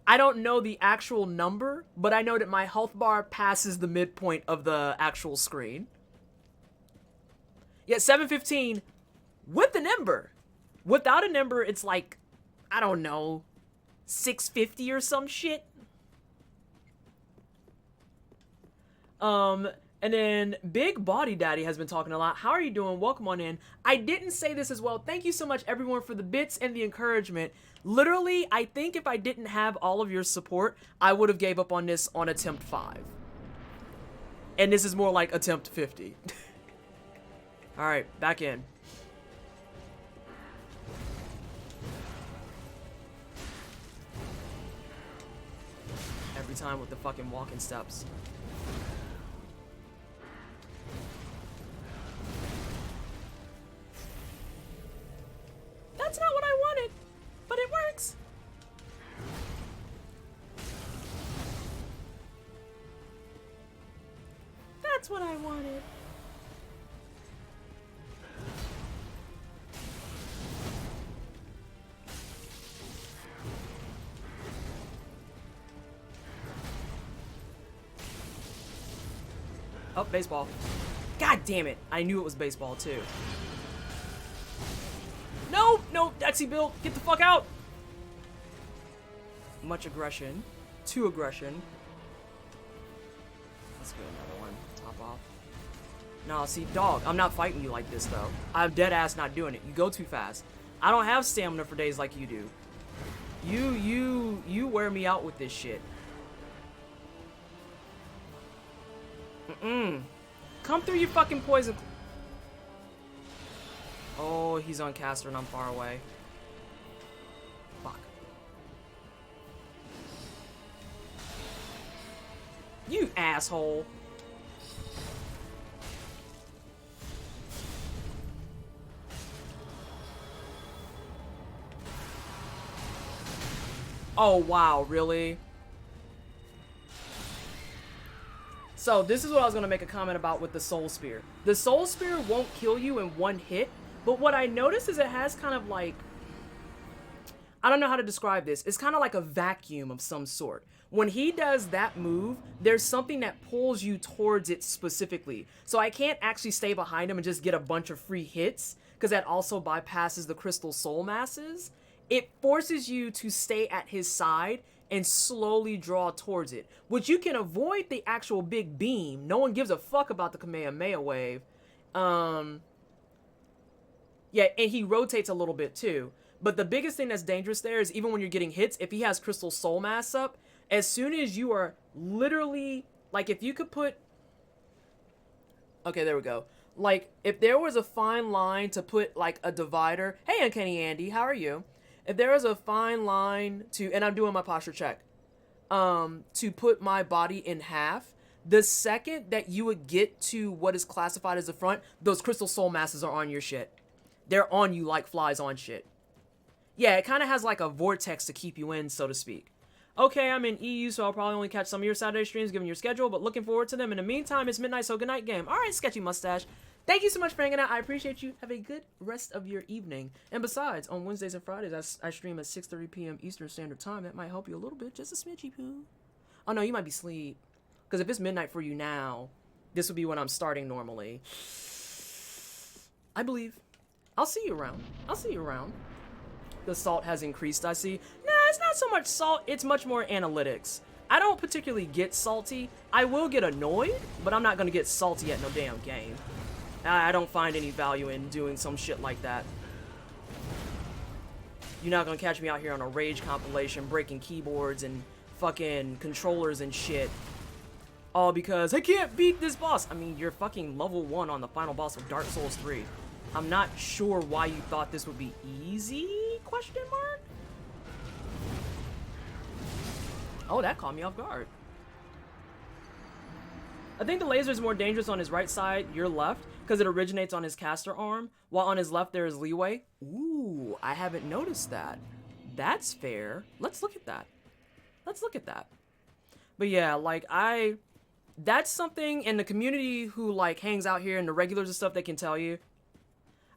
I don't know the actual number, but I know that my health bar passes the midpoint of the actual screen. Yet 715 with an ember. Without an ember, it's like, I don't know, 650 or some shit. And then Big Body Daddy has been talking a lot. How are you doing? Welcome on in. I didn't say this as well. Thank you so much, everyone, for the bits and the encouragement. Literally, I think if I didn't have all of your support, I would have gave up on this on attempt 5. And this is more like attempt 50. All right, back in. Every time with the fucking walking steps. That's not what I wanted, but it works. That's what I wanted. Oh, baseball. God damn it. I knew it was baseball too. No, no, Dexy Bill, get the fuck out. Much aggression. Too aggression. Let's get another one. Top off. No, see, dog, I'm not fighting you like this though. I'm dead ass not doing it. You go too fast. I don't have stamina for days like you do. You wear me out with this shit. Come through, you fucking poison. Oh, he's on caster and I'm far away. Fuck. You asshole. Oh, wow, really? So this is what I was going to make a comment about with the Soul Spear. The Soul Spear won't kill you in one hit, but what I noticed is it has kind of like, I don't know how to describe this. It's kind of like a vacuum of some sort. When he does that move, there's something that pulls you towards it specifically. So I can't actually stay behind him and just get a bunch of free hits, because that also bypasses the Crystal Soul Masses. It forces you to stay at his side and slowly draw towards it, which you can avoid the actual big beam. No one gives a fuck about the Kamehameha wave. Yeah, and he rotates a little bit too. But the biggest thing that's dangerous there is even when you're getting hits, if he has Crystal Soul Mass up, as soon as you are literally, like if you could put, okay, there we go. Like if there was a fine line to put like a divider, hey Uncanny Andy, how are you? If there was a fine line to, and I'm doing my posture check, to put my body in half, the second that you would get to what is classified as the front, those Crystal Soul Masses are on your shit. They're on you like flies on shit. Yeah, it kind of has like a vortex to keep you in, so to speak. Okay, I'm in EU, so I'll probably only catch some of your Saturday streams given your schedule, but looking forward to them. In the meantime, it's midnight, so good night, game. All right, Sketchy Mustache. Thank you so much for hanging out. I appreciate you. Have a good rest of your evening. And besides, on Wednesdays and Fridays, I stream at 6:30 p.m. Eastern Standard Time. That might help you a little bit, just a smidgy poo. Oh, no, you might be asleep. Because if it's midnight for you now, this would be when I'm starting normally. I believe. I'll see you around. I'll see you around. The salt has increased, I see. Nah, it's not so much salt. It's much more analytics. I don't particularly get salty. I will get annoyed, but I'm not going to get salty at no damn game. I don't find any value in doing some shit like that. You're not going to catch me out here on a rage compilation, breaking keyboards and fucking controllers and shit. All because I can't beat this boss. I mean, you're fucking level 1 on the final boss of Dark Souls 3. I'm not sure why you thought this would be easy, question mark? Oh, that caught me off guard. I think the laser is more dangerous on his right side, your left, because it originates on his caster arm, while on his left there is leeway. Ooh, I haven't noticed that. That's fair. Let's look at that. Let's look at that. But yeah, like that's something in the community who like hangs out here and the regulars and stuff, they can tell you.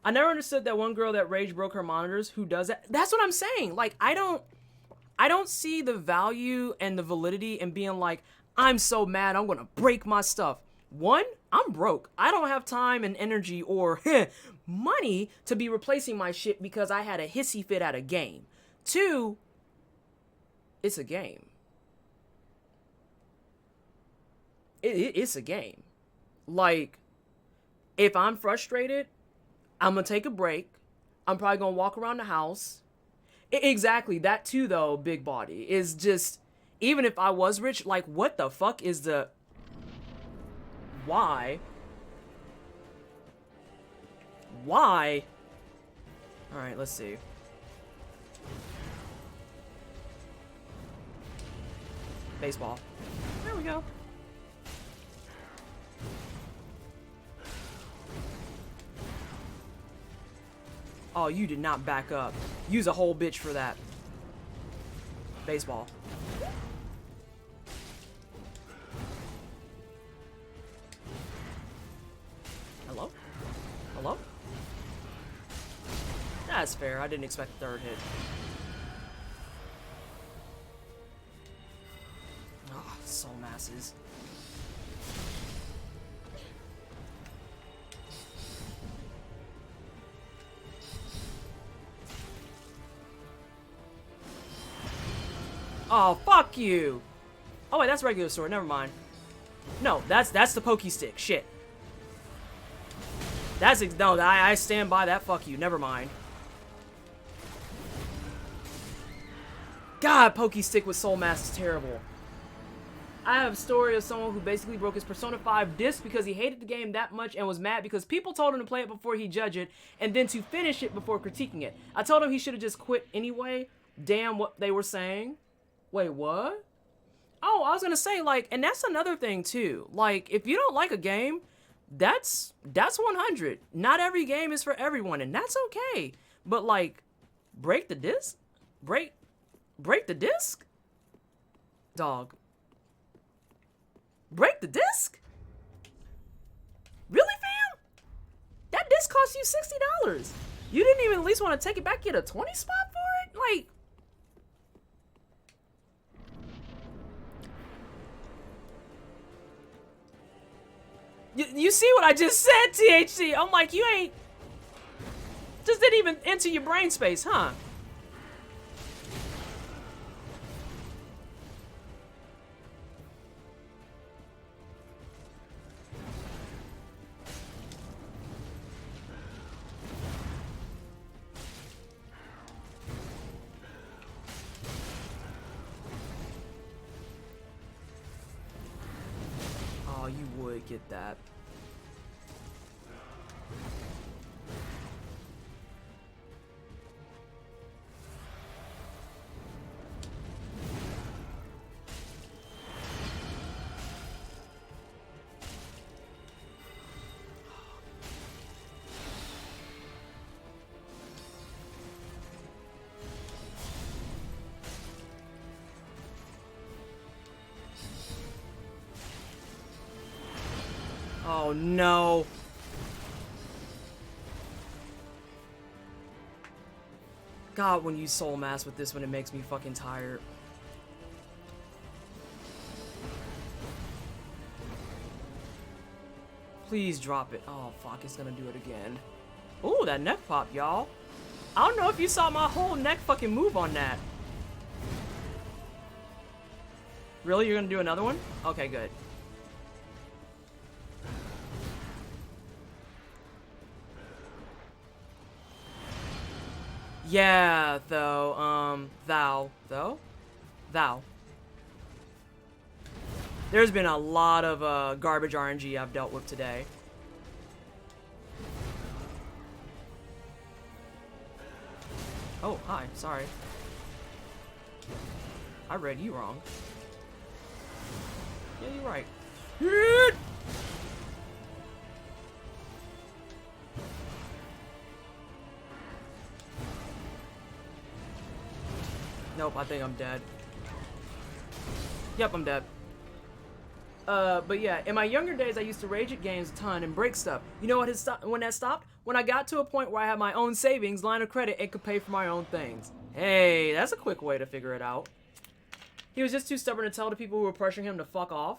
I never understood that one girl that rage broke her monitors who does that. That's what I'm saying. Like, I don't see the value and the validity in being like, I'm so mad, I'm gonna break my stuff. One, I'm broke. I don't have time and energy or money to be replacing my shit because I had a hissy fit at a game. Two, it's a game. It's a game. Like, if I'm frustrated, I'm gonna take a break. I'm probably gonna walk around the house. Exactly, that too though, big body, is just, even if I was rich, like what the fuck is the, why? Why? Alright, let's see. Baseball. There we go. Oh, you did not back up. Use a whole bitch for that. Baseball. Hello? Hello? That's fair. I didn't expect the third hit. Oh, soul masses. Oh, fuck you! Oh wait, that's regular sword, never mind. No, that's the pokey stick, shit. No, I stand by that, fuck you, never mind. God, pokey stick with soul mass is terrible. I have a story of someone who basically broke his Persona 5 disc because he hated the game that much and was mad because people told him to play it before he judged it and then to finish it before critiquing it. I told him he should have just quit anyway. Damn what they were saying. Wait, what? Oh, I was gonna say, like, and that's another thing too. Like, if you don't like a game, that's 100. Not every game is for everyone, and that's okay. But like, break the disc? Break the disc? Dog. Break the disc? Really, fam? That disc cost you $60. You didn't even at least want to take it back, get a 20 spot for it? Like, you see what I just said, THC? I'm like, you ain't, just didn't even enter your brain space, huh? totally get that. Oh no. God, when you soul mass with this one, it makes me fucking tired. Please drop it. Oh fuck, it's gonna do it again. Ooh, that neck pop, y'all. I don't know if you saw my whole neck fucking move on that. Really? You're gonna do another one? Okay, good. Yeah, though, thou. There's been a lot of, garbage RNG I've dealt with today. Oh, hi, sorry. I read you wrong. Yeah, you're right. Nope, I think I'm dead. Yep, I'm dead. But yeah, in my younger days, I used to rage at games a ton and break stuff. You know what has when that stopped? When I got to a point where I had my own savings, line of credit, and could pay for my own things. Hey, that's a quick way to figure it out. He was just too stubborn to tell the people who were pressuring him to fuck off.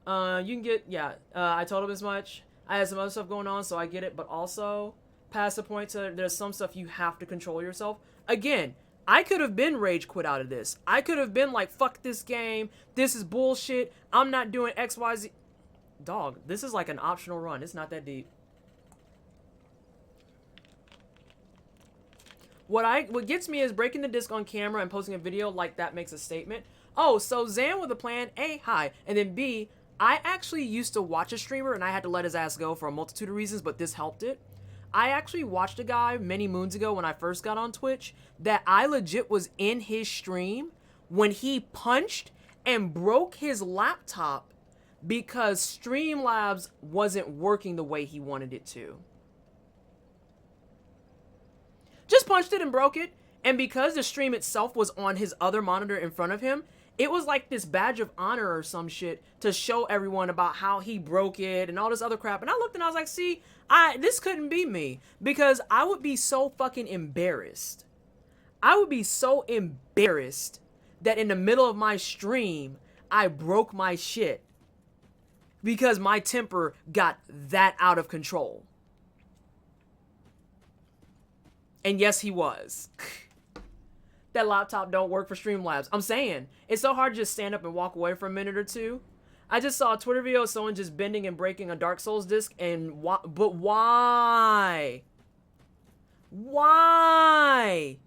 You can get, yeah, I told him as much. I had some other stuff going on, so I get it, but also, past the point to, there's some stuff you have to control yourself. Again, I could have been rage quit out of this. I could have been like, fuck this game. This is bullshit. I'm not doing X, Y, Z. Dog, this is like an optional run. It's not that deep. What gets me is breaking the disc on camera and posting a video like that makes a statement. Oh, so Zan with a plan, A, hi. And then B, I actually used to watch a streamer and I had to let his ass go for a multitude of reasons, but this helped it. I actually watched a guy many moons ago when I first got on Twitch that I legit was in his stream when he punched and broke his laptop because Streamlabs wasn't working the way he wanted it to. Just punched it and broke it, and because the stream itself was on his other monitor in front of him, it was like this badge of honor or some shit to show everyone about how he broke it and all this other crap. And I looked and I was like, see, this couldn't be me, because I would be so fucking embarrassed. I would be so embarrassed that in the middle of my stream, I broke my shit because my temper got that out of control. And yes, he was. That laptop don't work for Streamlabs. I'm saying, it's so hard to just stand up and walk away for a minute or two. I just saw a Twitter video of someone just bending and breaking a Dark Souls disc, and but why? Why?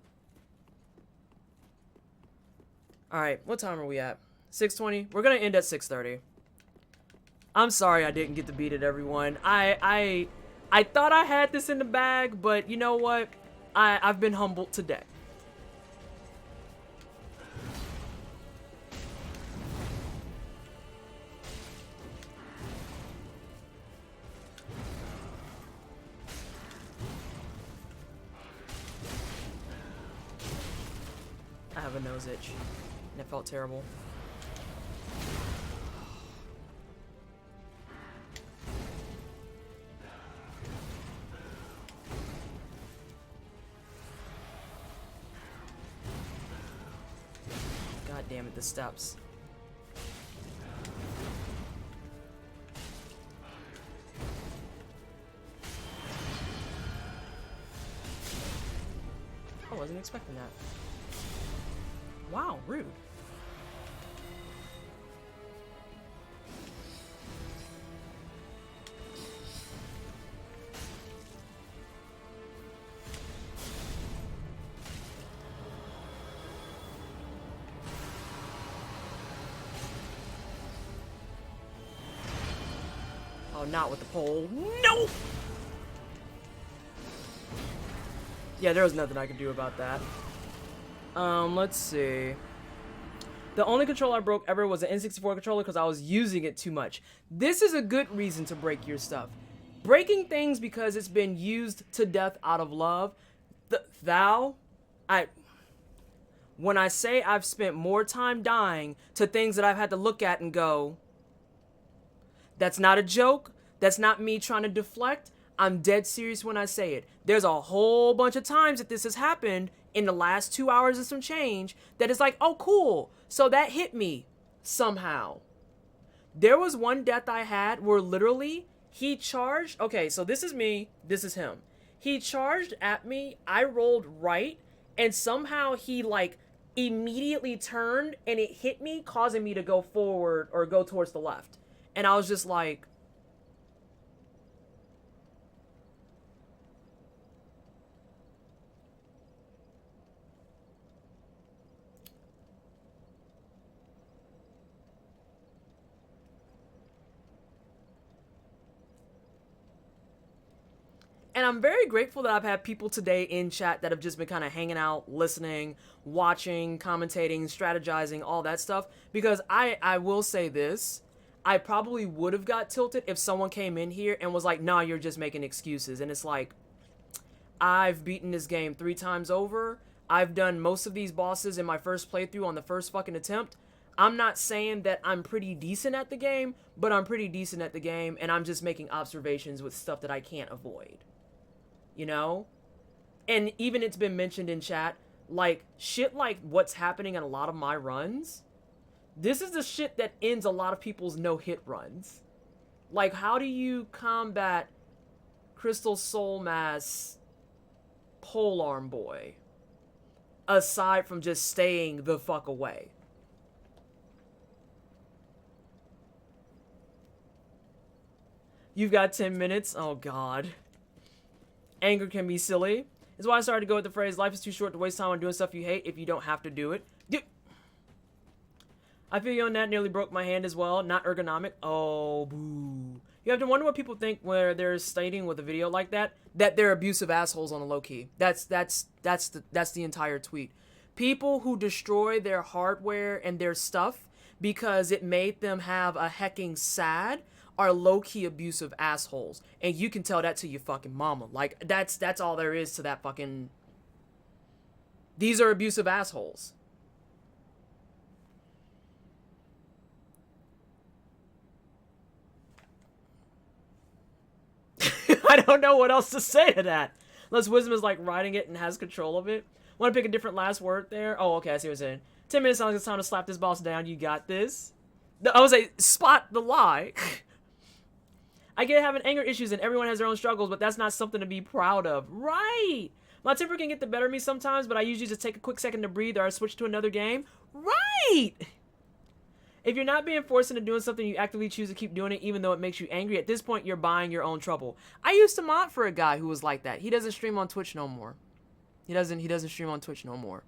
Alright, what time are we at? 6:20? We're gonna end at 6:30. I'm sorry I didn't get to beat it, everyone. I thought I had this in the bag, but you know what? I've been humbled today. I have a nose itch. And it felt terrible. God damn it, the steps. I wasn't expecting that. Wow, rude. not with the pole. Nope! Yeah, there was nothing I could do about that. Let's see. The only controller I broke ever was an N64 controller because I was using it too much. This is a good reason to break your stuff. Breaking things because it's been used to death out of love. When I say I've spent more time dying to things that I've had to look at and go, that's not a joke. That's not me trying to deflect. I'm dead serious when I say it. There's a whole bunch of times that this has happened in the last 2 hours and some change that is like, oh, cool. So that hit me somehow. There was one death I had where literally he charged. Okay, so this is me. This is him. He charged at me. I rolled right. And somehow he like immediately turned and it hit me, causing me to go forward or go towards the left. And I was just like, and I'm very grateful that I've had people today in chat that have just been kind of hanging out, listening, watching, commentating, strategizing, all that stuff. Because I will say this, I probably would have got tilted if someone came in here and was like, nah, you're just making excuses. And it's like, I've beaten this game 3 times over. I've done most of these bosses in my first playthrough on the first fucking attempt. I'm not saying that I'm pretty decent at the game, but I'm pretty decent at the game, and I'm just making observations with stuff that I can't avoid. You know? And even it's been mentioned in chat, like, shit like what's happening in a lot of my runs, this is the shit that ends a lot of people's no-hit runs. Like, how do you combat Crystal Soul Mass Polearm Boy aside from just staying the fuck away? You've got 10 minutes? Oh, God. Anger can be silly. That's why I started to go with the phrase, life is too short to waste time on doing stuff you hate if you don't have to do it. I feel you on that. Nearly broke my hand as well. Not ergonomic. Oh, boo. You have to wonder what people think where they're stating with a video like that they're abusive assholes on a low key. That's the entire tweet. People who destroy their hardware and their stuff because it made them have a hecking sad are low-key abusive assholes. And you can tell that to your fucking mama. Like, that's all there is to that fucking... These are abusive assholes. I don't know what else to say to that. Unless Wisdom is like riding it and has control of it. Want to pick a different last word there? Oh, okay, I see what you're saying. 10 minutes sounds like it's time to slap this boss down. You got this. I was like, spot the lie. I get having anger issues and everyone has their own struggles, but that's not something to be proud of. Right! My temper can get the better of me sometimes, but I usually just take a quick second to breathe or I switch to another game. Right! If you're not being forced into doing something, you actively choose to keep doing it even though it makes you angry. At this point, you're buying your own trouble. I used to mod for a guy who was like that. He doesn't stream on Twitch no more. He doesn't stream on Twitch no more.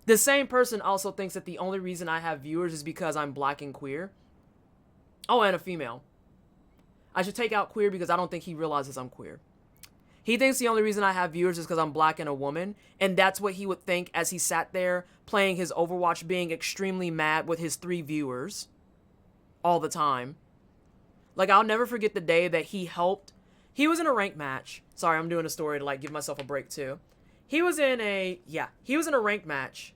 The same person also thinks that the only reason I have viewers is because I'm black and queer. Oh, and a female. I should take out queer because I don't think he realizes I'm queer. He thinks the only reason I have viewers is because I'm black and a woman, and that's what he would think as he sat there playing his Overwatch, being extremely mad with his 3 viewers all the time. Like, I'll never forget the day that he helped. He was in a ranked match. Sorry, I'm doing a story to, like, give myself a break, too. He was in a ranked match.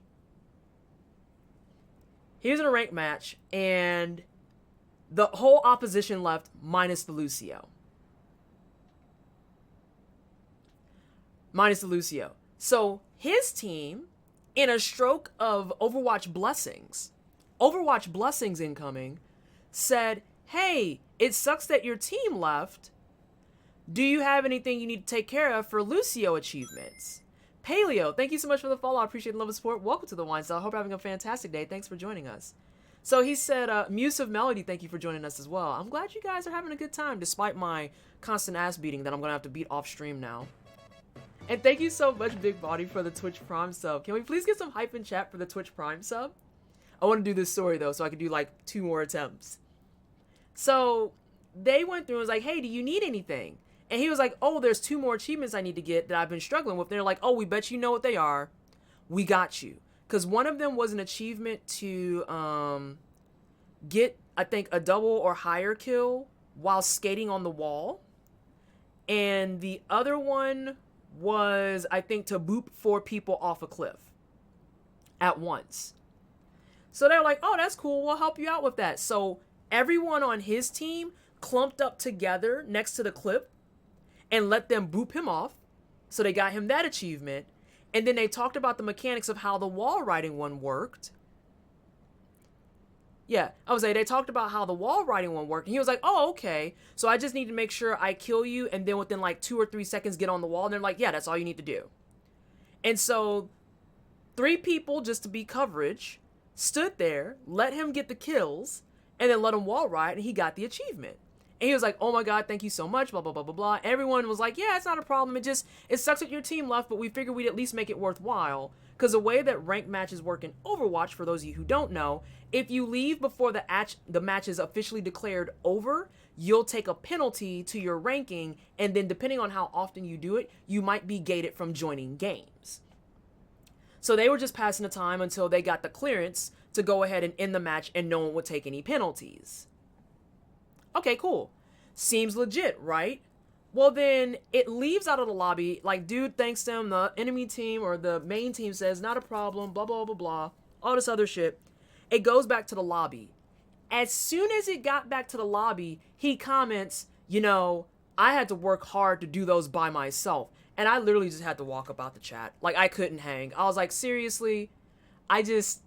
He was in a ranked match, and the whole opposition left minus the Lucio. Minus the Lucio. So his team, in a stroke of Overwatch blessings incoming, said, hey, it sucks that your team left. Do you have anything you need to take care of for Lucio achievements? Paleo, thank you so much for the follow. I appreciate the love and support. Welcome to the Wine Cell. I hope you're having a fantastic day. Thanks for joining us. So he said, Muse of Melody, thank you for joining us as well. I'm glad you guys are having a good time despite my constant ass beating that I'm going to have to beat off stream now. And thank you so much, Big Body, for the Twitch Prime sub. Can we please get some hype in chat for the Twitch Prime sub? I want to do this story, though, so I can do, like, 2 more attempts. So, they went through and was like, hey, do you need anything? And he was like, oh, there's 2 more achievements I need to get that I've been struggling with. They're like, oh, we bet you know what they are. We got you. Because one of them was an achievement to get, I think, a double or higher kill while skating on the wall. And the other one was, I think, to boop 4 people off a cliff at once. So they're like, oh, that's cool. We'll help you out with that. So everyone on his team clumped up together next to the cliff and let them boop him off. So they got him that achievement. And then they talked about the mechanics of how the wall riding one worked. Yeah, I was like, they talked about how the wall riding one worked. And he was like, oh, okay. So I just need to make sure I kill you. And then within like 2 or 3 seconds, get on the wall. And they're like, yeah, that's all you need to do. And so 3 people, just to be coverage, stood there, let him get the kills, and then let him wall ride. And he got the achievement. And he was like, oh my God, thank you so much, blah, blah, blah, blah, blah. Everyone was like, yeah, it's not a problem. It sucks that your team left, but we figured we'd at least make it worthwhile. Because the way that ranked matches work in Overwatch, for those of you who don't know, if you leave before the match is officially declared over, you'll take a penalty to your ranking, and then depending on how often you do it, you might be gated from joining games. So they were just passing the time until they got the clearance to go ahead and end the match and no one would take any penalties. Okay, cool. Seems legit, right? Well, then it leaves out of the lobby. Like, dude thanks them. The enemy team or the main team says, not a problem, blah, blah, blah, blah. All this other shit. It goes back to the lobby. As soon as it got back to the lobby, he comments, you know, I had to work hard to do those by myself. And I literally just had to walk about the chat. Like, I couldn't hang. I was like, seriously? I just...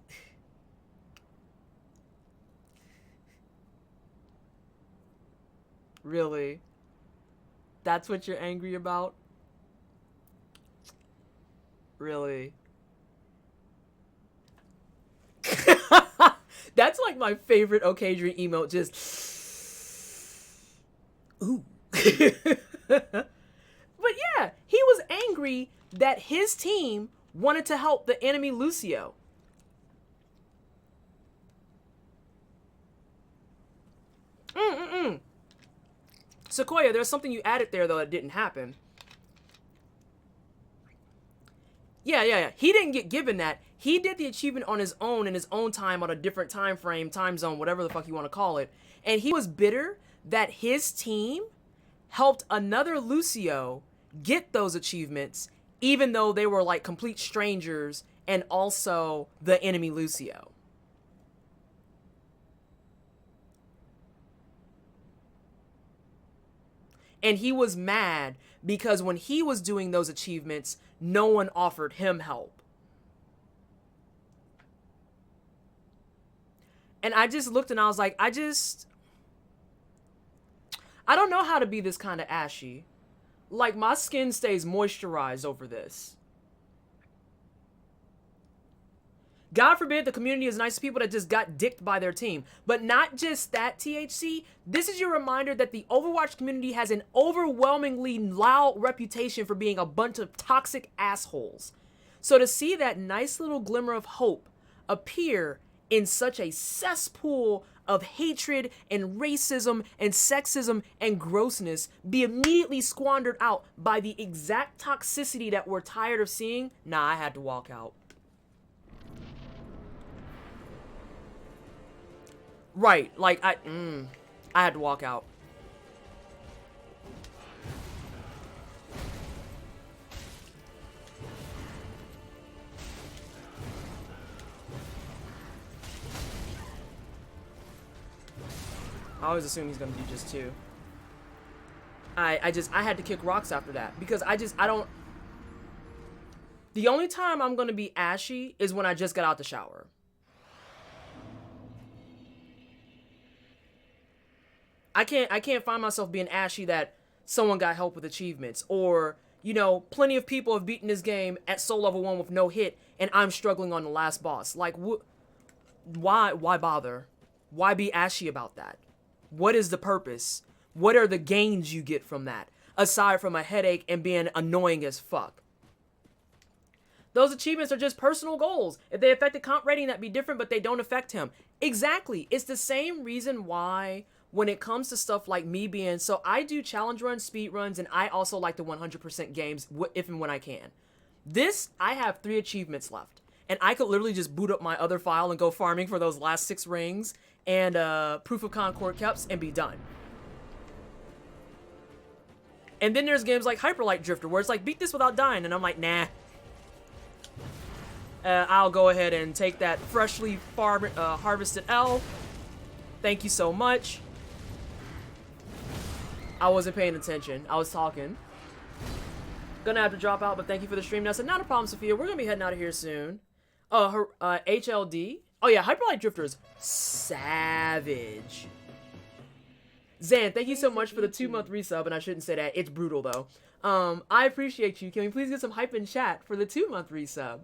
Really? That's what you're angry about? Really? That's like my favorite occasion emote, just... Ooh. But yeah, he was angry that his team wanted to help the enemy Lucio. Sequoia, there's something you added there, though, that didn't happen. Yeah. He didn't get given that. He did the achievement on his own in his own time on a different time frame, time zone, whatever the fuck you want to call it. And he was bitter that his team helped another Lucio get those achievements, even though they were like complete strangers and also the enemy Lucio. And he was mad because when he was doing those achievements, no one offered him help. And I just looked and I was like, I don't know how to be this kind of ashy. Like, my skin stays moisturized over this. God forbid the community is nice to people that just got dicked by their team. But not just that, THC. This is your reminder that the Overwatch community has an overwhelmingly loud reputation for being a bunch of toxic assholes. So to see that nice little glimmer of hope appear in such a cesspool of hatred and racism and sexism and grossness be immediately squandered out by the exact toxicity that we're tired of seeing, nah, I had to walk out. Right, like, I had to walk out. I always assume he's gonna do just 2. I had to kick rocks after that because I don't. The only time I'm gonna be ashy is when I just got out the shower. I can't find myself being ashy that someone got help with achievements, or, you know, plenty of people have beaten this game at soul level 1 with no hit and I'm struggling on the last boss. Like, why bother? Why be ashy about that? What is the purpose? What are the gains you get from that, aside from a headache and being annoying as fuck? Those achievements are just personal goals. If they affect the comp rating, that'd be different, but they don't affect him. Exactly. It's the same reason why when it comes to stuff like me being, so I do challenge runs, speed runs, and I also like the 100% games if and when I can. This, I have 3 achievements left, and I could literally just boot up my other file and go farming for those last 6 rings and Proof of Concord Keps and be done. And then there's games like Hyperlight Drifter where it's like, beat this without dying, and I'm like, nah. I'll go ahead and take that freshly harvested L. Thank you so much. I wasn't paying attention. I was talking. Gonna have to drop out, but thank you for the stream. Now, so not a problem, Sophia. We're gonna be heading out of here soon. HLD. Oh yeah, Hyperlight Drifter is savage. Zan, thank you so much for the 2-month resub, and I shouldn't say that. It's brutal though. I appreciate you. Can we please get some hype in chat for the 2-month resub?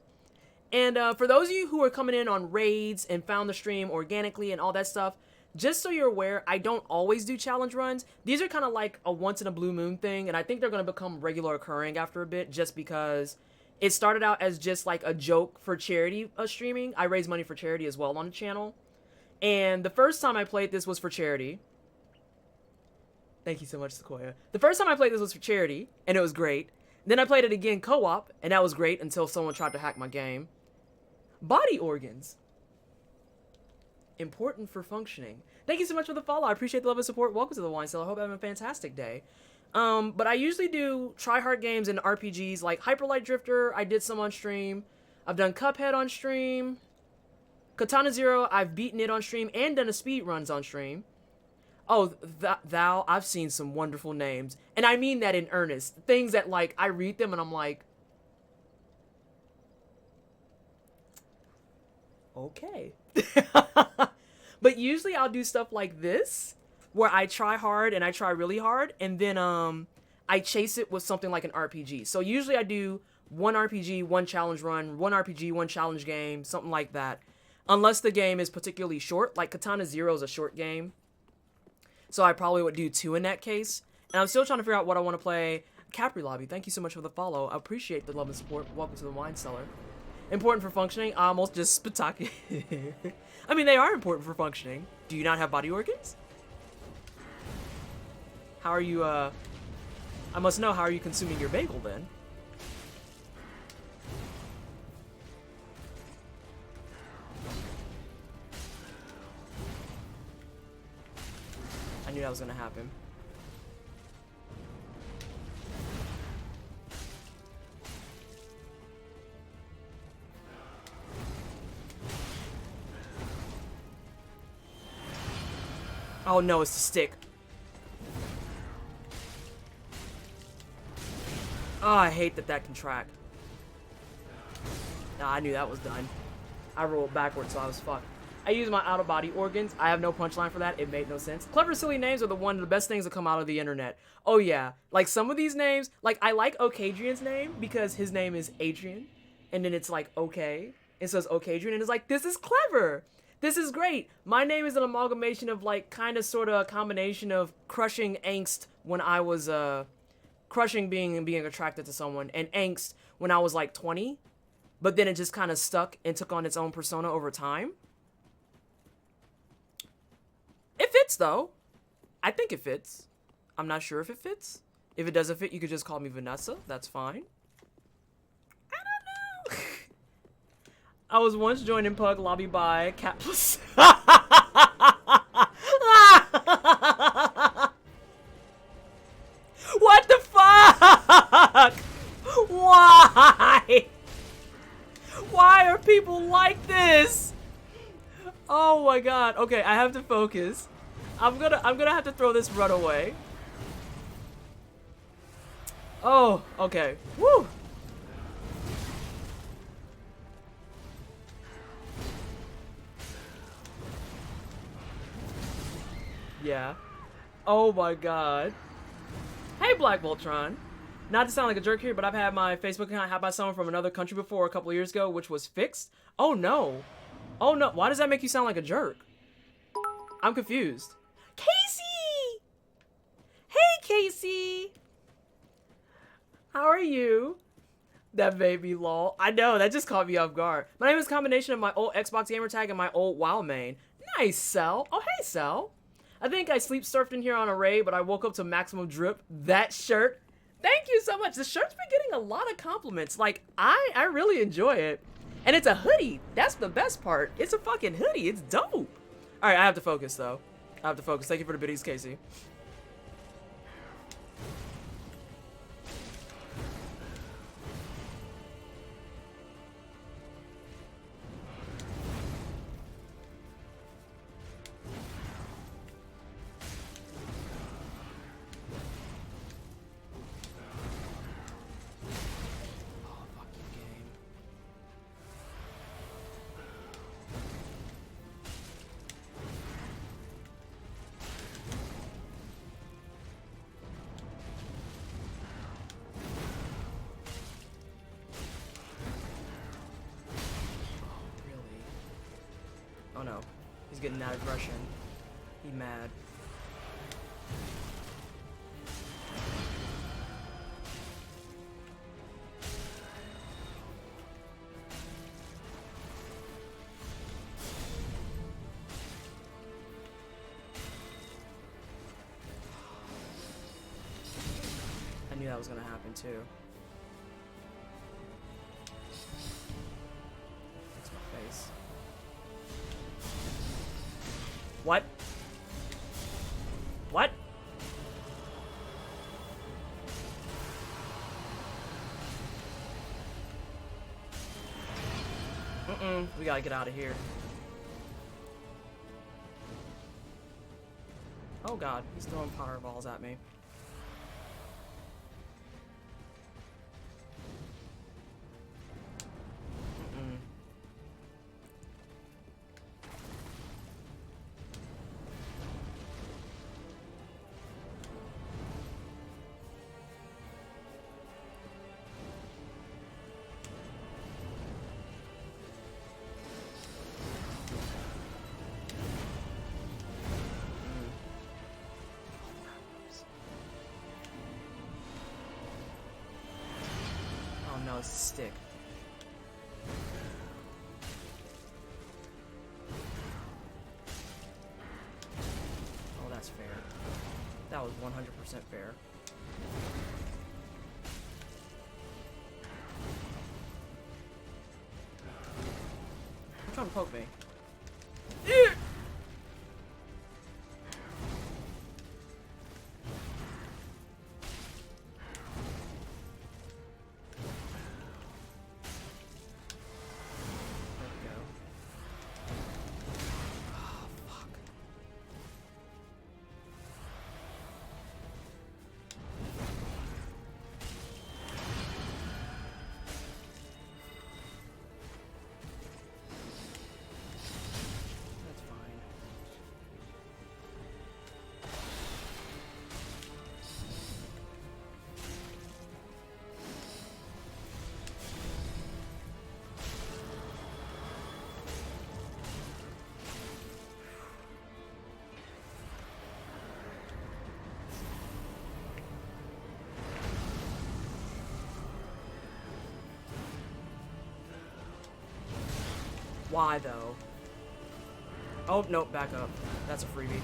And for those of you who are coming in on raids and found the stream organically and all that stuff, just so you're aware, I don't always do challenge runs. These are kind of like a once in a blue moon thing, and I think they're going to become regular occurring after a bit, just because it started out as just like a joke for charity streaming. I raise money for charity as well on the channel. And the first time I played this was for charity. Thank you so much, Sequoia. The first time I played this was for charity, and it was great. Then I played it again co-op, and that was great until someone tried to hack my game. Body organs. Important for functioning. Thank you so much for the follow. I appreciate the love and support. Welcome to the Wine Cellar. I hope you're having a fantastic day. But I usually do try-hard games and RPGs like Hyperlight Drifter. I did some on stream. I've done Cuphead on stream. Katana Zero, I've beaten it on stream and done a speed runs on stream. Oh, thou, I've seen some wonderful names. And I mean that in earnest. Things that, like, I read them and I'm like, okay. But usually I'll do stuff like this, where I try hard and I try really hard, and then I chase it with something like an RPG. So usually I do 1 RPG, 1 challenge run, 1 RPG, 1 challenge game, something like that. Unless the game is particularly short, like Katana Zero is a short game. So I probably would do 2 in that case. And I'm still trying to figure out what I want to play. Capri Lobby, thank you so much for the follow. I appreciate the love and support. Welcome to the Wine Cellar. Important for functioning? I almost just spectacular. I mean, they are important for functioning. Do you not have body organs? How are you, I must know, how are you consuming your bagel then? I knew that was gonna happen. Oh no, it's the stick. Oh, I hate that that can track. Nah, I knew that was done. I rolled backwards, so I was fucked. I use my out-of-body organs. I have no punchline for that. It made no sense. Clever, silly names are one of the best things that come out of the internet. Oh yeah, like some of these names, like I like Okadrian's name because his name is Adrian, and then it's like okay, it says Okadrian, and it's like, this is clever. This is great. My name is an amalgamation of like kind of sort of a combination of crushing angst when I was crushing being attracted to someone, and angst when I was like 20, but then it just kind of stuck and took on its own persona over time. It fits though. I think it fits. I'm not sure if it fits. If it doesn't fit, you could just call me Vanessa. That's fine. I don't know. I was once joined in Pug Lobby by Cat Plus. What the fuck? Why? Why are people like this? Oh my god. Okay, I have to focus. I'm gonna have to throw this run away. Oh, okay. Woo! Yeah. Oh my god. Hey, Black Voltron. Not to sound like a jerk here, but I've had my Facebook account hacked by someone from another country before a couple of years ago, which was fixed. Oh no. Oh no. Why does that make you sound like a jerk? I'm confused. Casey! Hey, Casey! How are you? That baby lol. I know, that just caught me off guard. My name is a combination of my old Xbox gamer tag and my old WoW main. Nice, Cell. Oh, hey, Cell. I think I sleep surfed in here on a raid, but I woke up to maximum drip. That shirt. Thank you so much. The shirt's been getting a lot of compliments. Like, I really enjoy it. And it's a hoodie. That's the best part. It's a fucking hoodie. It's dope. All right, I have to focus, though. I have to focus. Thank you for the biddies, Casey. Oh no, he's getting out of Russian. He mad. I knew that was gonna happen too. That's my face. What? What? We gotta get out of here. Oh god, he's throwing powerballs at me. No, it's a stick. Oh, that's fair. That was 100% fair. You're trying to poke me. Why though? Oh, nope, back up. That's a freebie.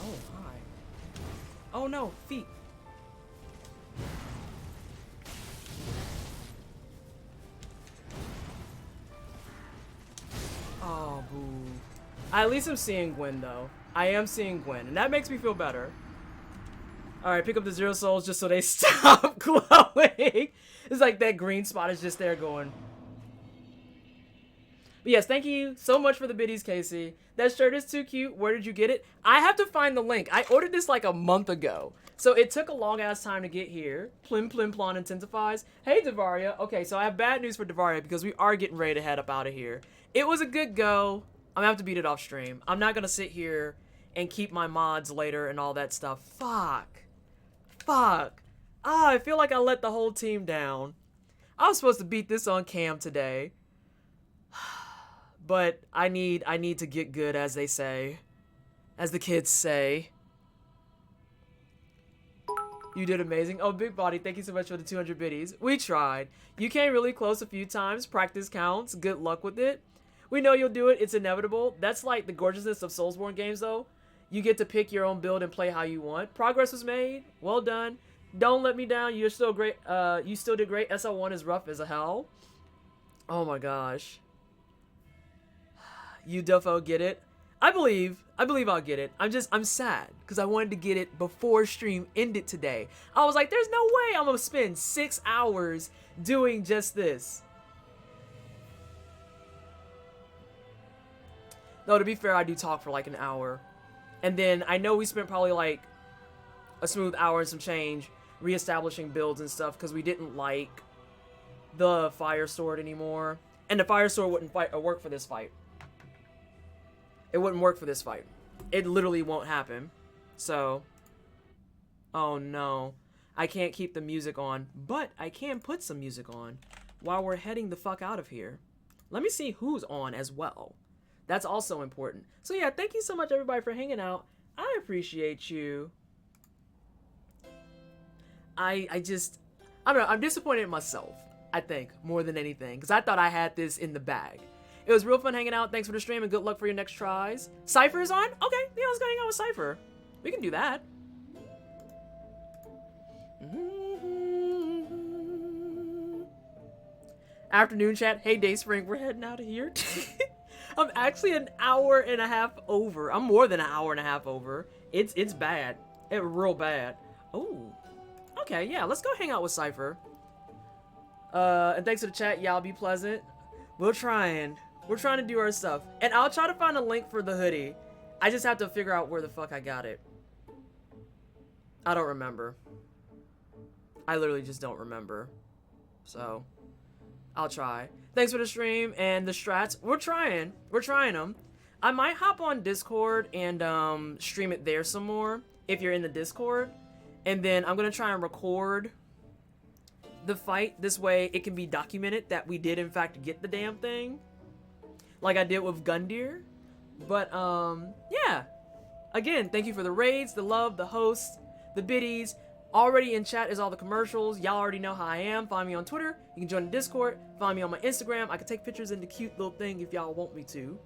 Oh, hi. Oh no, feet. Oh, boo. At least I'm seeing Gwen, though. I am seeing Gwen, and that makes me feel better. Alright, pick up the 0 souls just so they stop glowing. It's like that green spot is just there going. But yes, thank you so much for the biddies, Casey. That shirt is too cute. Where did you get it? I have to find the link. I ordered this like a month ago. So it took a long ass time to get here. Plim plim plon intensifies. Hey, Devaria. Okay, so I have bad news for Devaria because we are getting ready to head up out of here. It was a good go. I'm gonna have to beat it off stream. I'm not gonna sit here and keep my mods later and all that stuff. Fuck. Fuck. Ah, I feel like I let the whole team down. I was supposed to beat this on cam today. But I need to get good, as they say. as the kids say. You did amazing. Oh, Big Body, thank you so much for the 200 biddies. We tried. You came really close a few times. Practice counts. Good luck with it. We know you'll do it. It's inevitable. That's like the gorgeousness of Soulsborne games, though. You get to pick your own build and play how you want. Progress was made. Well done. Don't let me down. You're still great. You still did great. SL1 is rough as a hell. Oh my gosh. You defo get it. I believe I'll get it. I'm sad because I wanted to get it before stream ended today. I was like, there's no way I'm gonna spend 6 hours doing just this. Though, to be fair, I do talk for like an hour. And then I know we spent probably like a smooth hour and some change reestablishing builds and stuff because we didn't like the Fire Sword anymore. And the Fire Sword wouldn't work for this fight. It wouldn't work for this fight. It literally won't happen. So, oh no. I can't keep the music on, but I can put some music on while we're heading the fuck out of here. Let me see who's on as well. That's also important. So yeah, thank you so much everybody for hanging out. I appreciate you. I don't know, I'm disappointed in myself, I think, more than anything, because I thought I had this in the bag. It was real fun hanging out. Thanks for the stream and good luck for your next tries. Cypher is on? Okay, yeah, let's go hang out with Cypher. We can do that. Afternoon chat. Hey, Dayspring, we're heading out of here. I'm actually an hour and a half over. I'm more than an hour and a half over. It's bad. It's real bad. Oh, okay, yeah, let's go hang out with Cypher. And thanks for the chat. Y'all be pleasant. We're trying to do our stuff. And I'll try to find a link for the hoodie. I just have to figure out where the fuck I got it. I don't remember. I literally just don't remember. So, I'll try. Thanks for the stream and the strats. We're trying them. I might hop on Discord and stream it there some more if you're in the Discord. And then I'm going to try and record the fight. This way it can be documented that we did in fact get the damn thing. Like I did with Gundyr. But, yeah. Again, thank you for the raids, the love, the hosts, the biddies. Already in chat is all the commercials. Y'all already know how I am. Find me on Twitter. You can join the Discord. Find me on my Instagram. I can take pictures in the cute little thing if y'all want me to.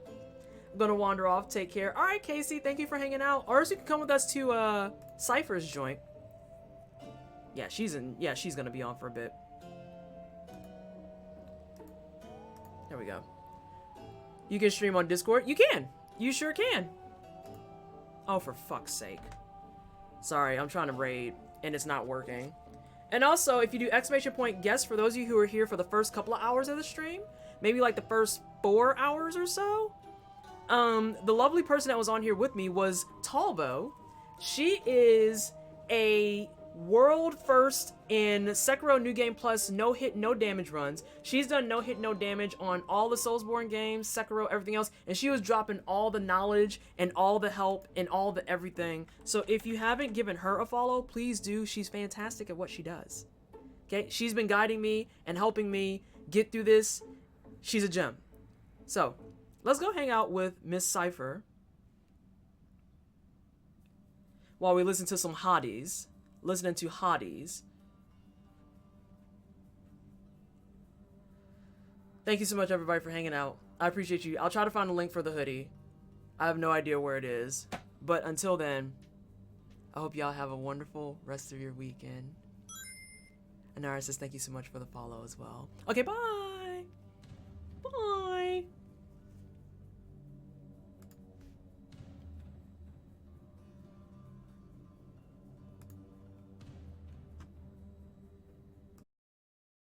I'm gonna wander off. Take care. All right, Casey. Thank you for hanging out. Or else you can come with us to Cypher's joint. Yeah, she's gonna be on for a bit. There we go. You can stream on Discord. You can. You sure can. Oh, for fuck's sake. Sorry, I'm trying to raid and it's not working. And also, if you do exclamation point guest, for those of you who are here for the first couple of hours of the stream, maybe like the first 4 hours or so, the lovely person that was on here with me was Talbo. She is a world first in Sekiro New Game Plus no hit, no damage runs. She's done no hit, no damage on all the Soulsborne games, Sekiro, everything else, and she was dropping all the knowledge and all the help and all the everything. So if you haven't given her a follow, please do. She's fantastic at what she does. Okay, she's been guiding me and helping me get through this. She's a gem. So let's go hang out with Miss Cypher while we listen to some hotties. Listening to hotties. Thank you so much, everybody, for hanging out. I appreciate you. I'll try to find a link for the hoodie. I have no idea where it is. But until then, I hope y'all have a wonderful rest of your weekend. And Nara says thank you so much for the follow as well. Okay, bye!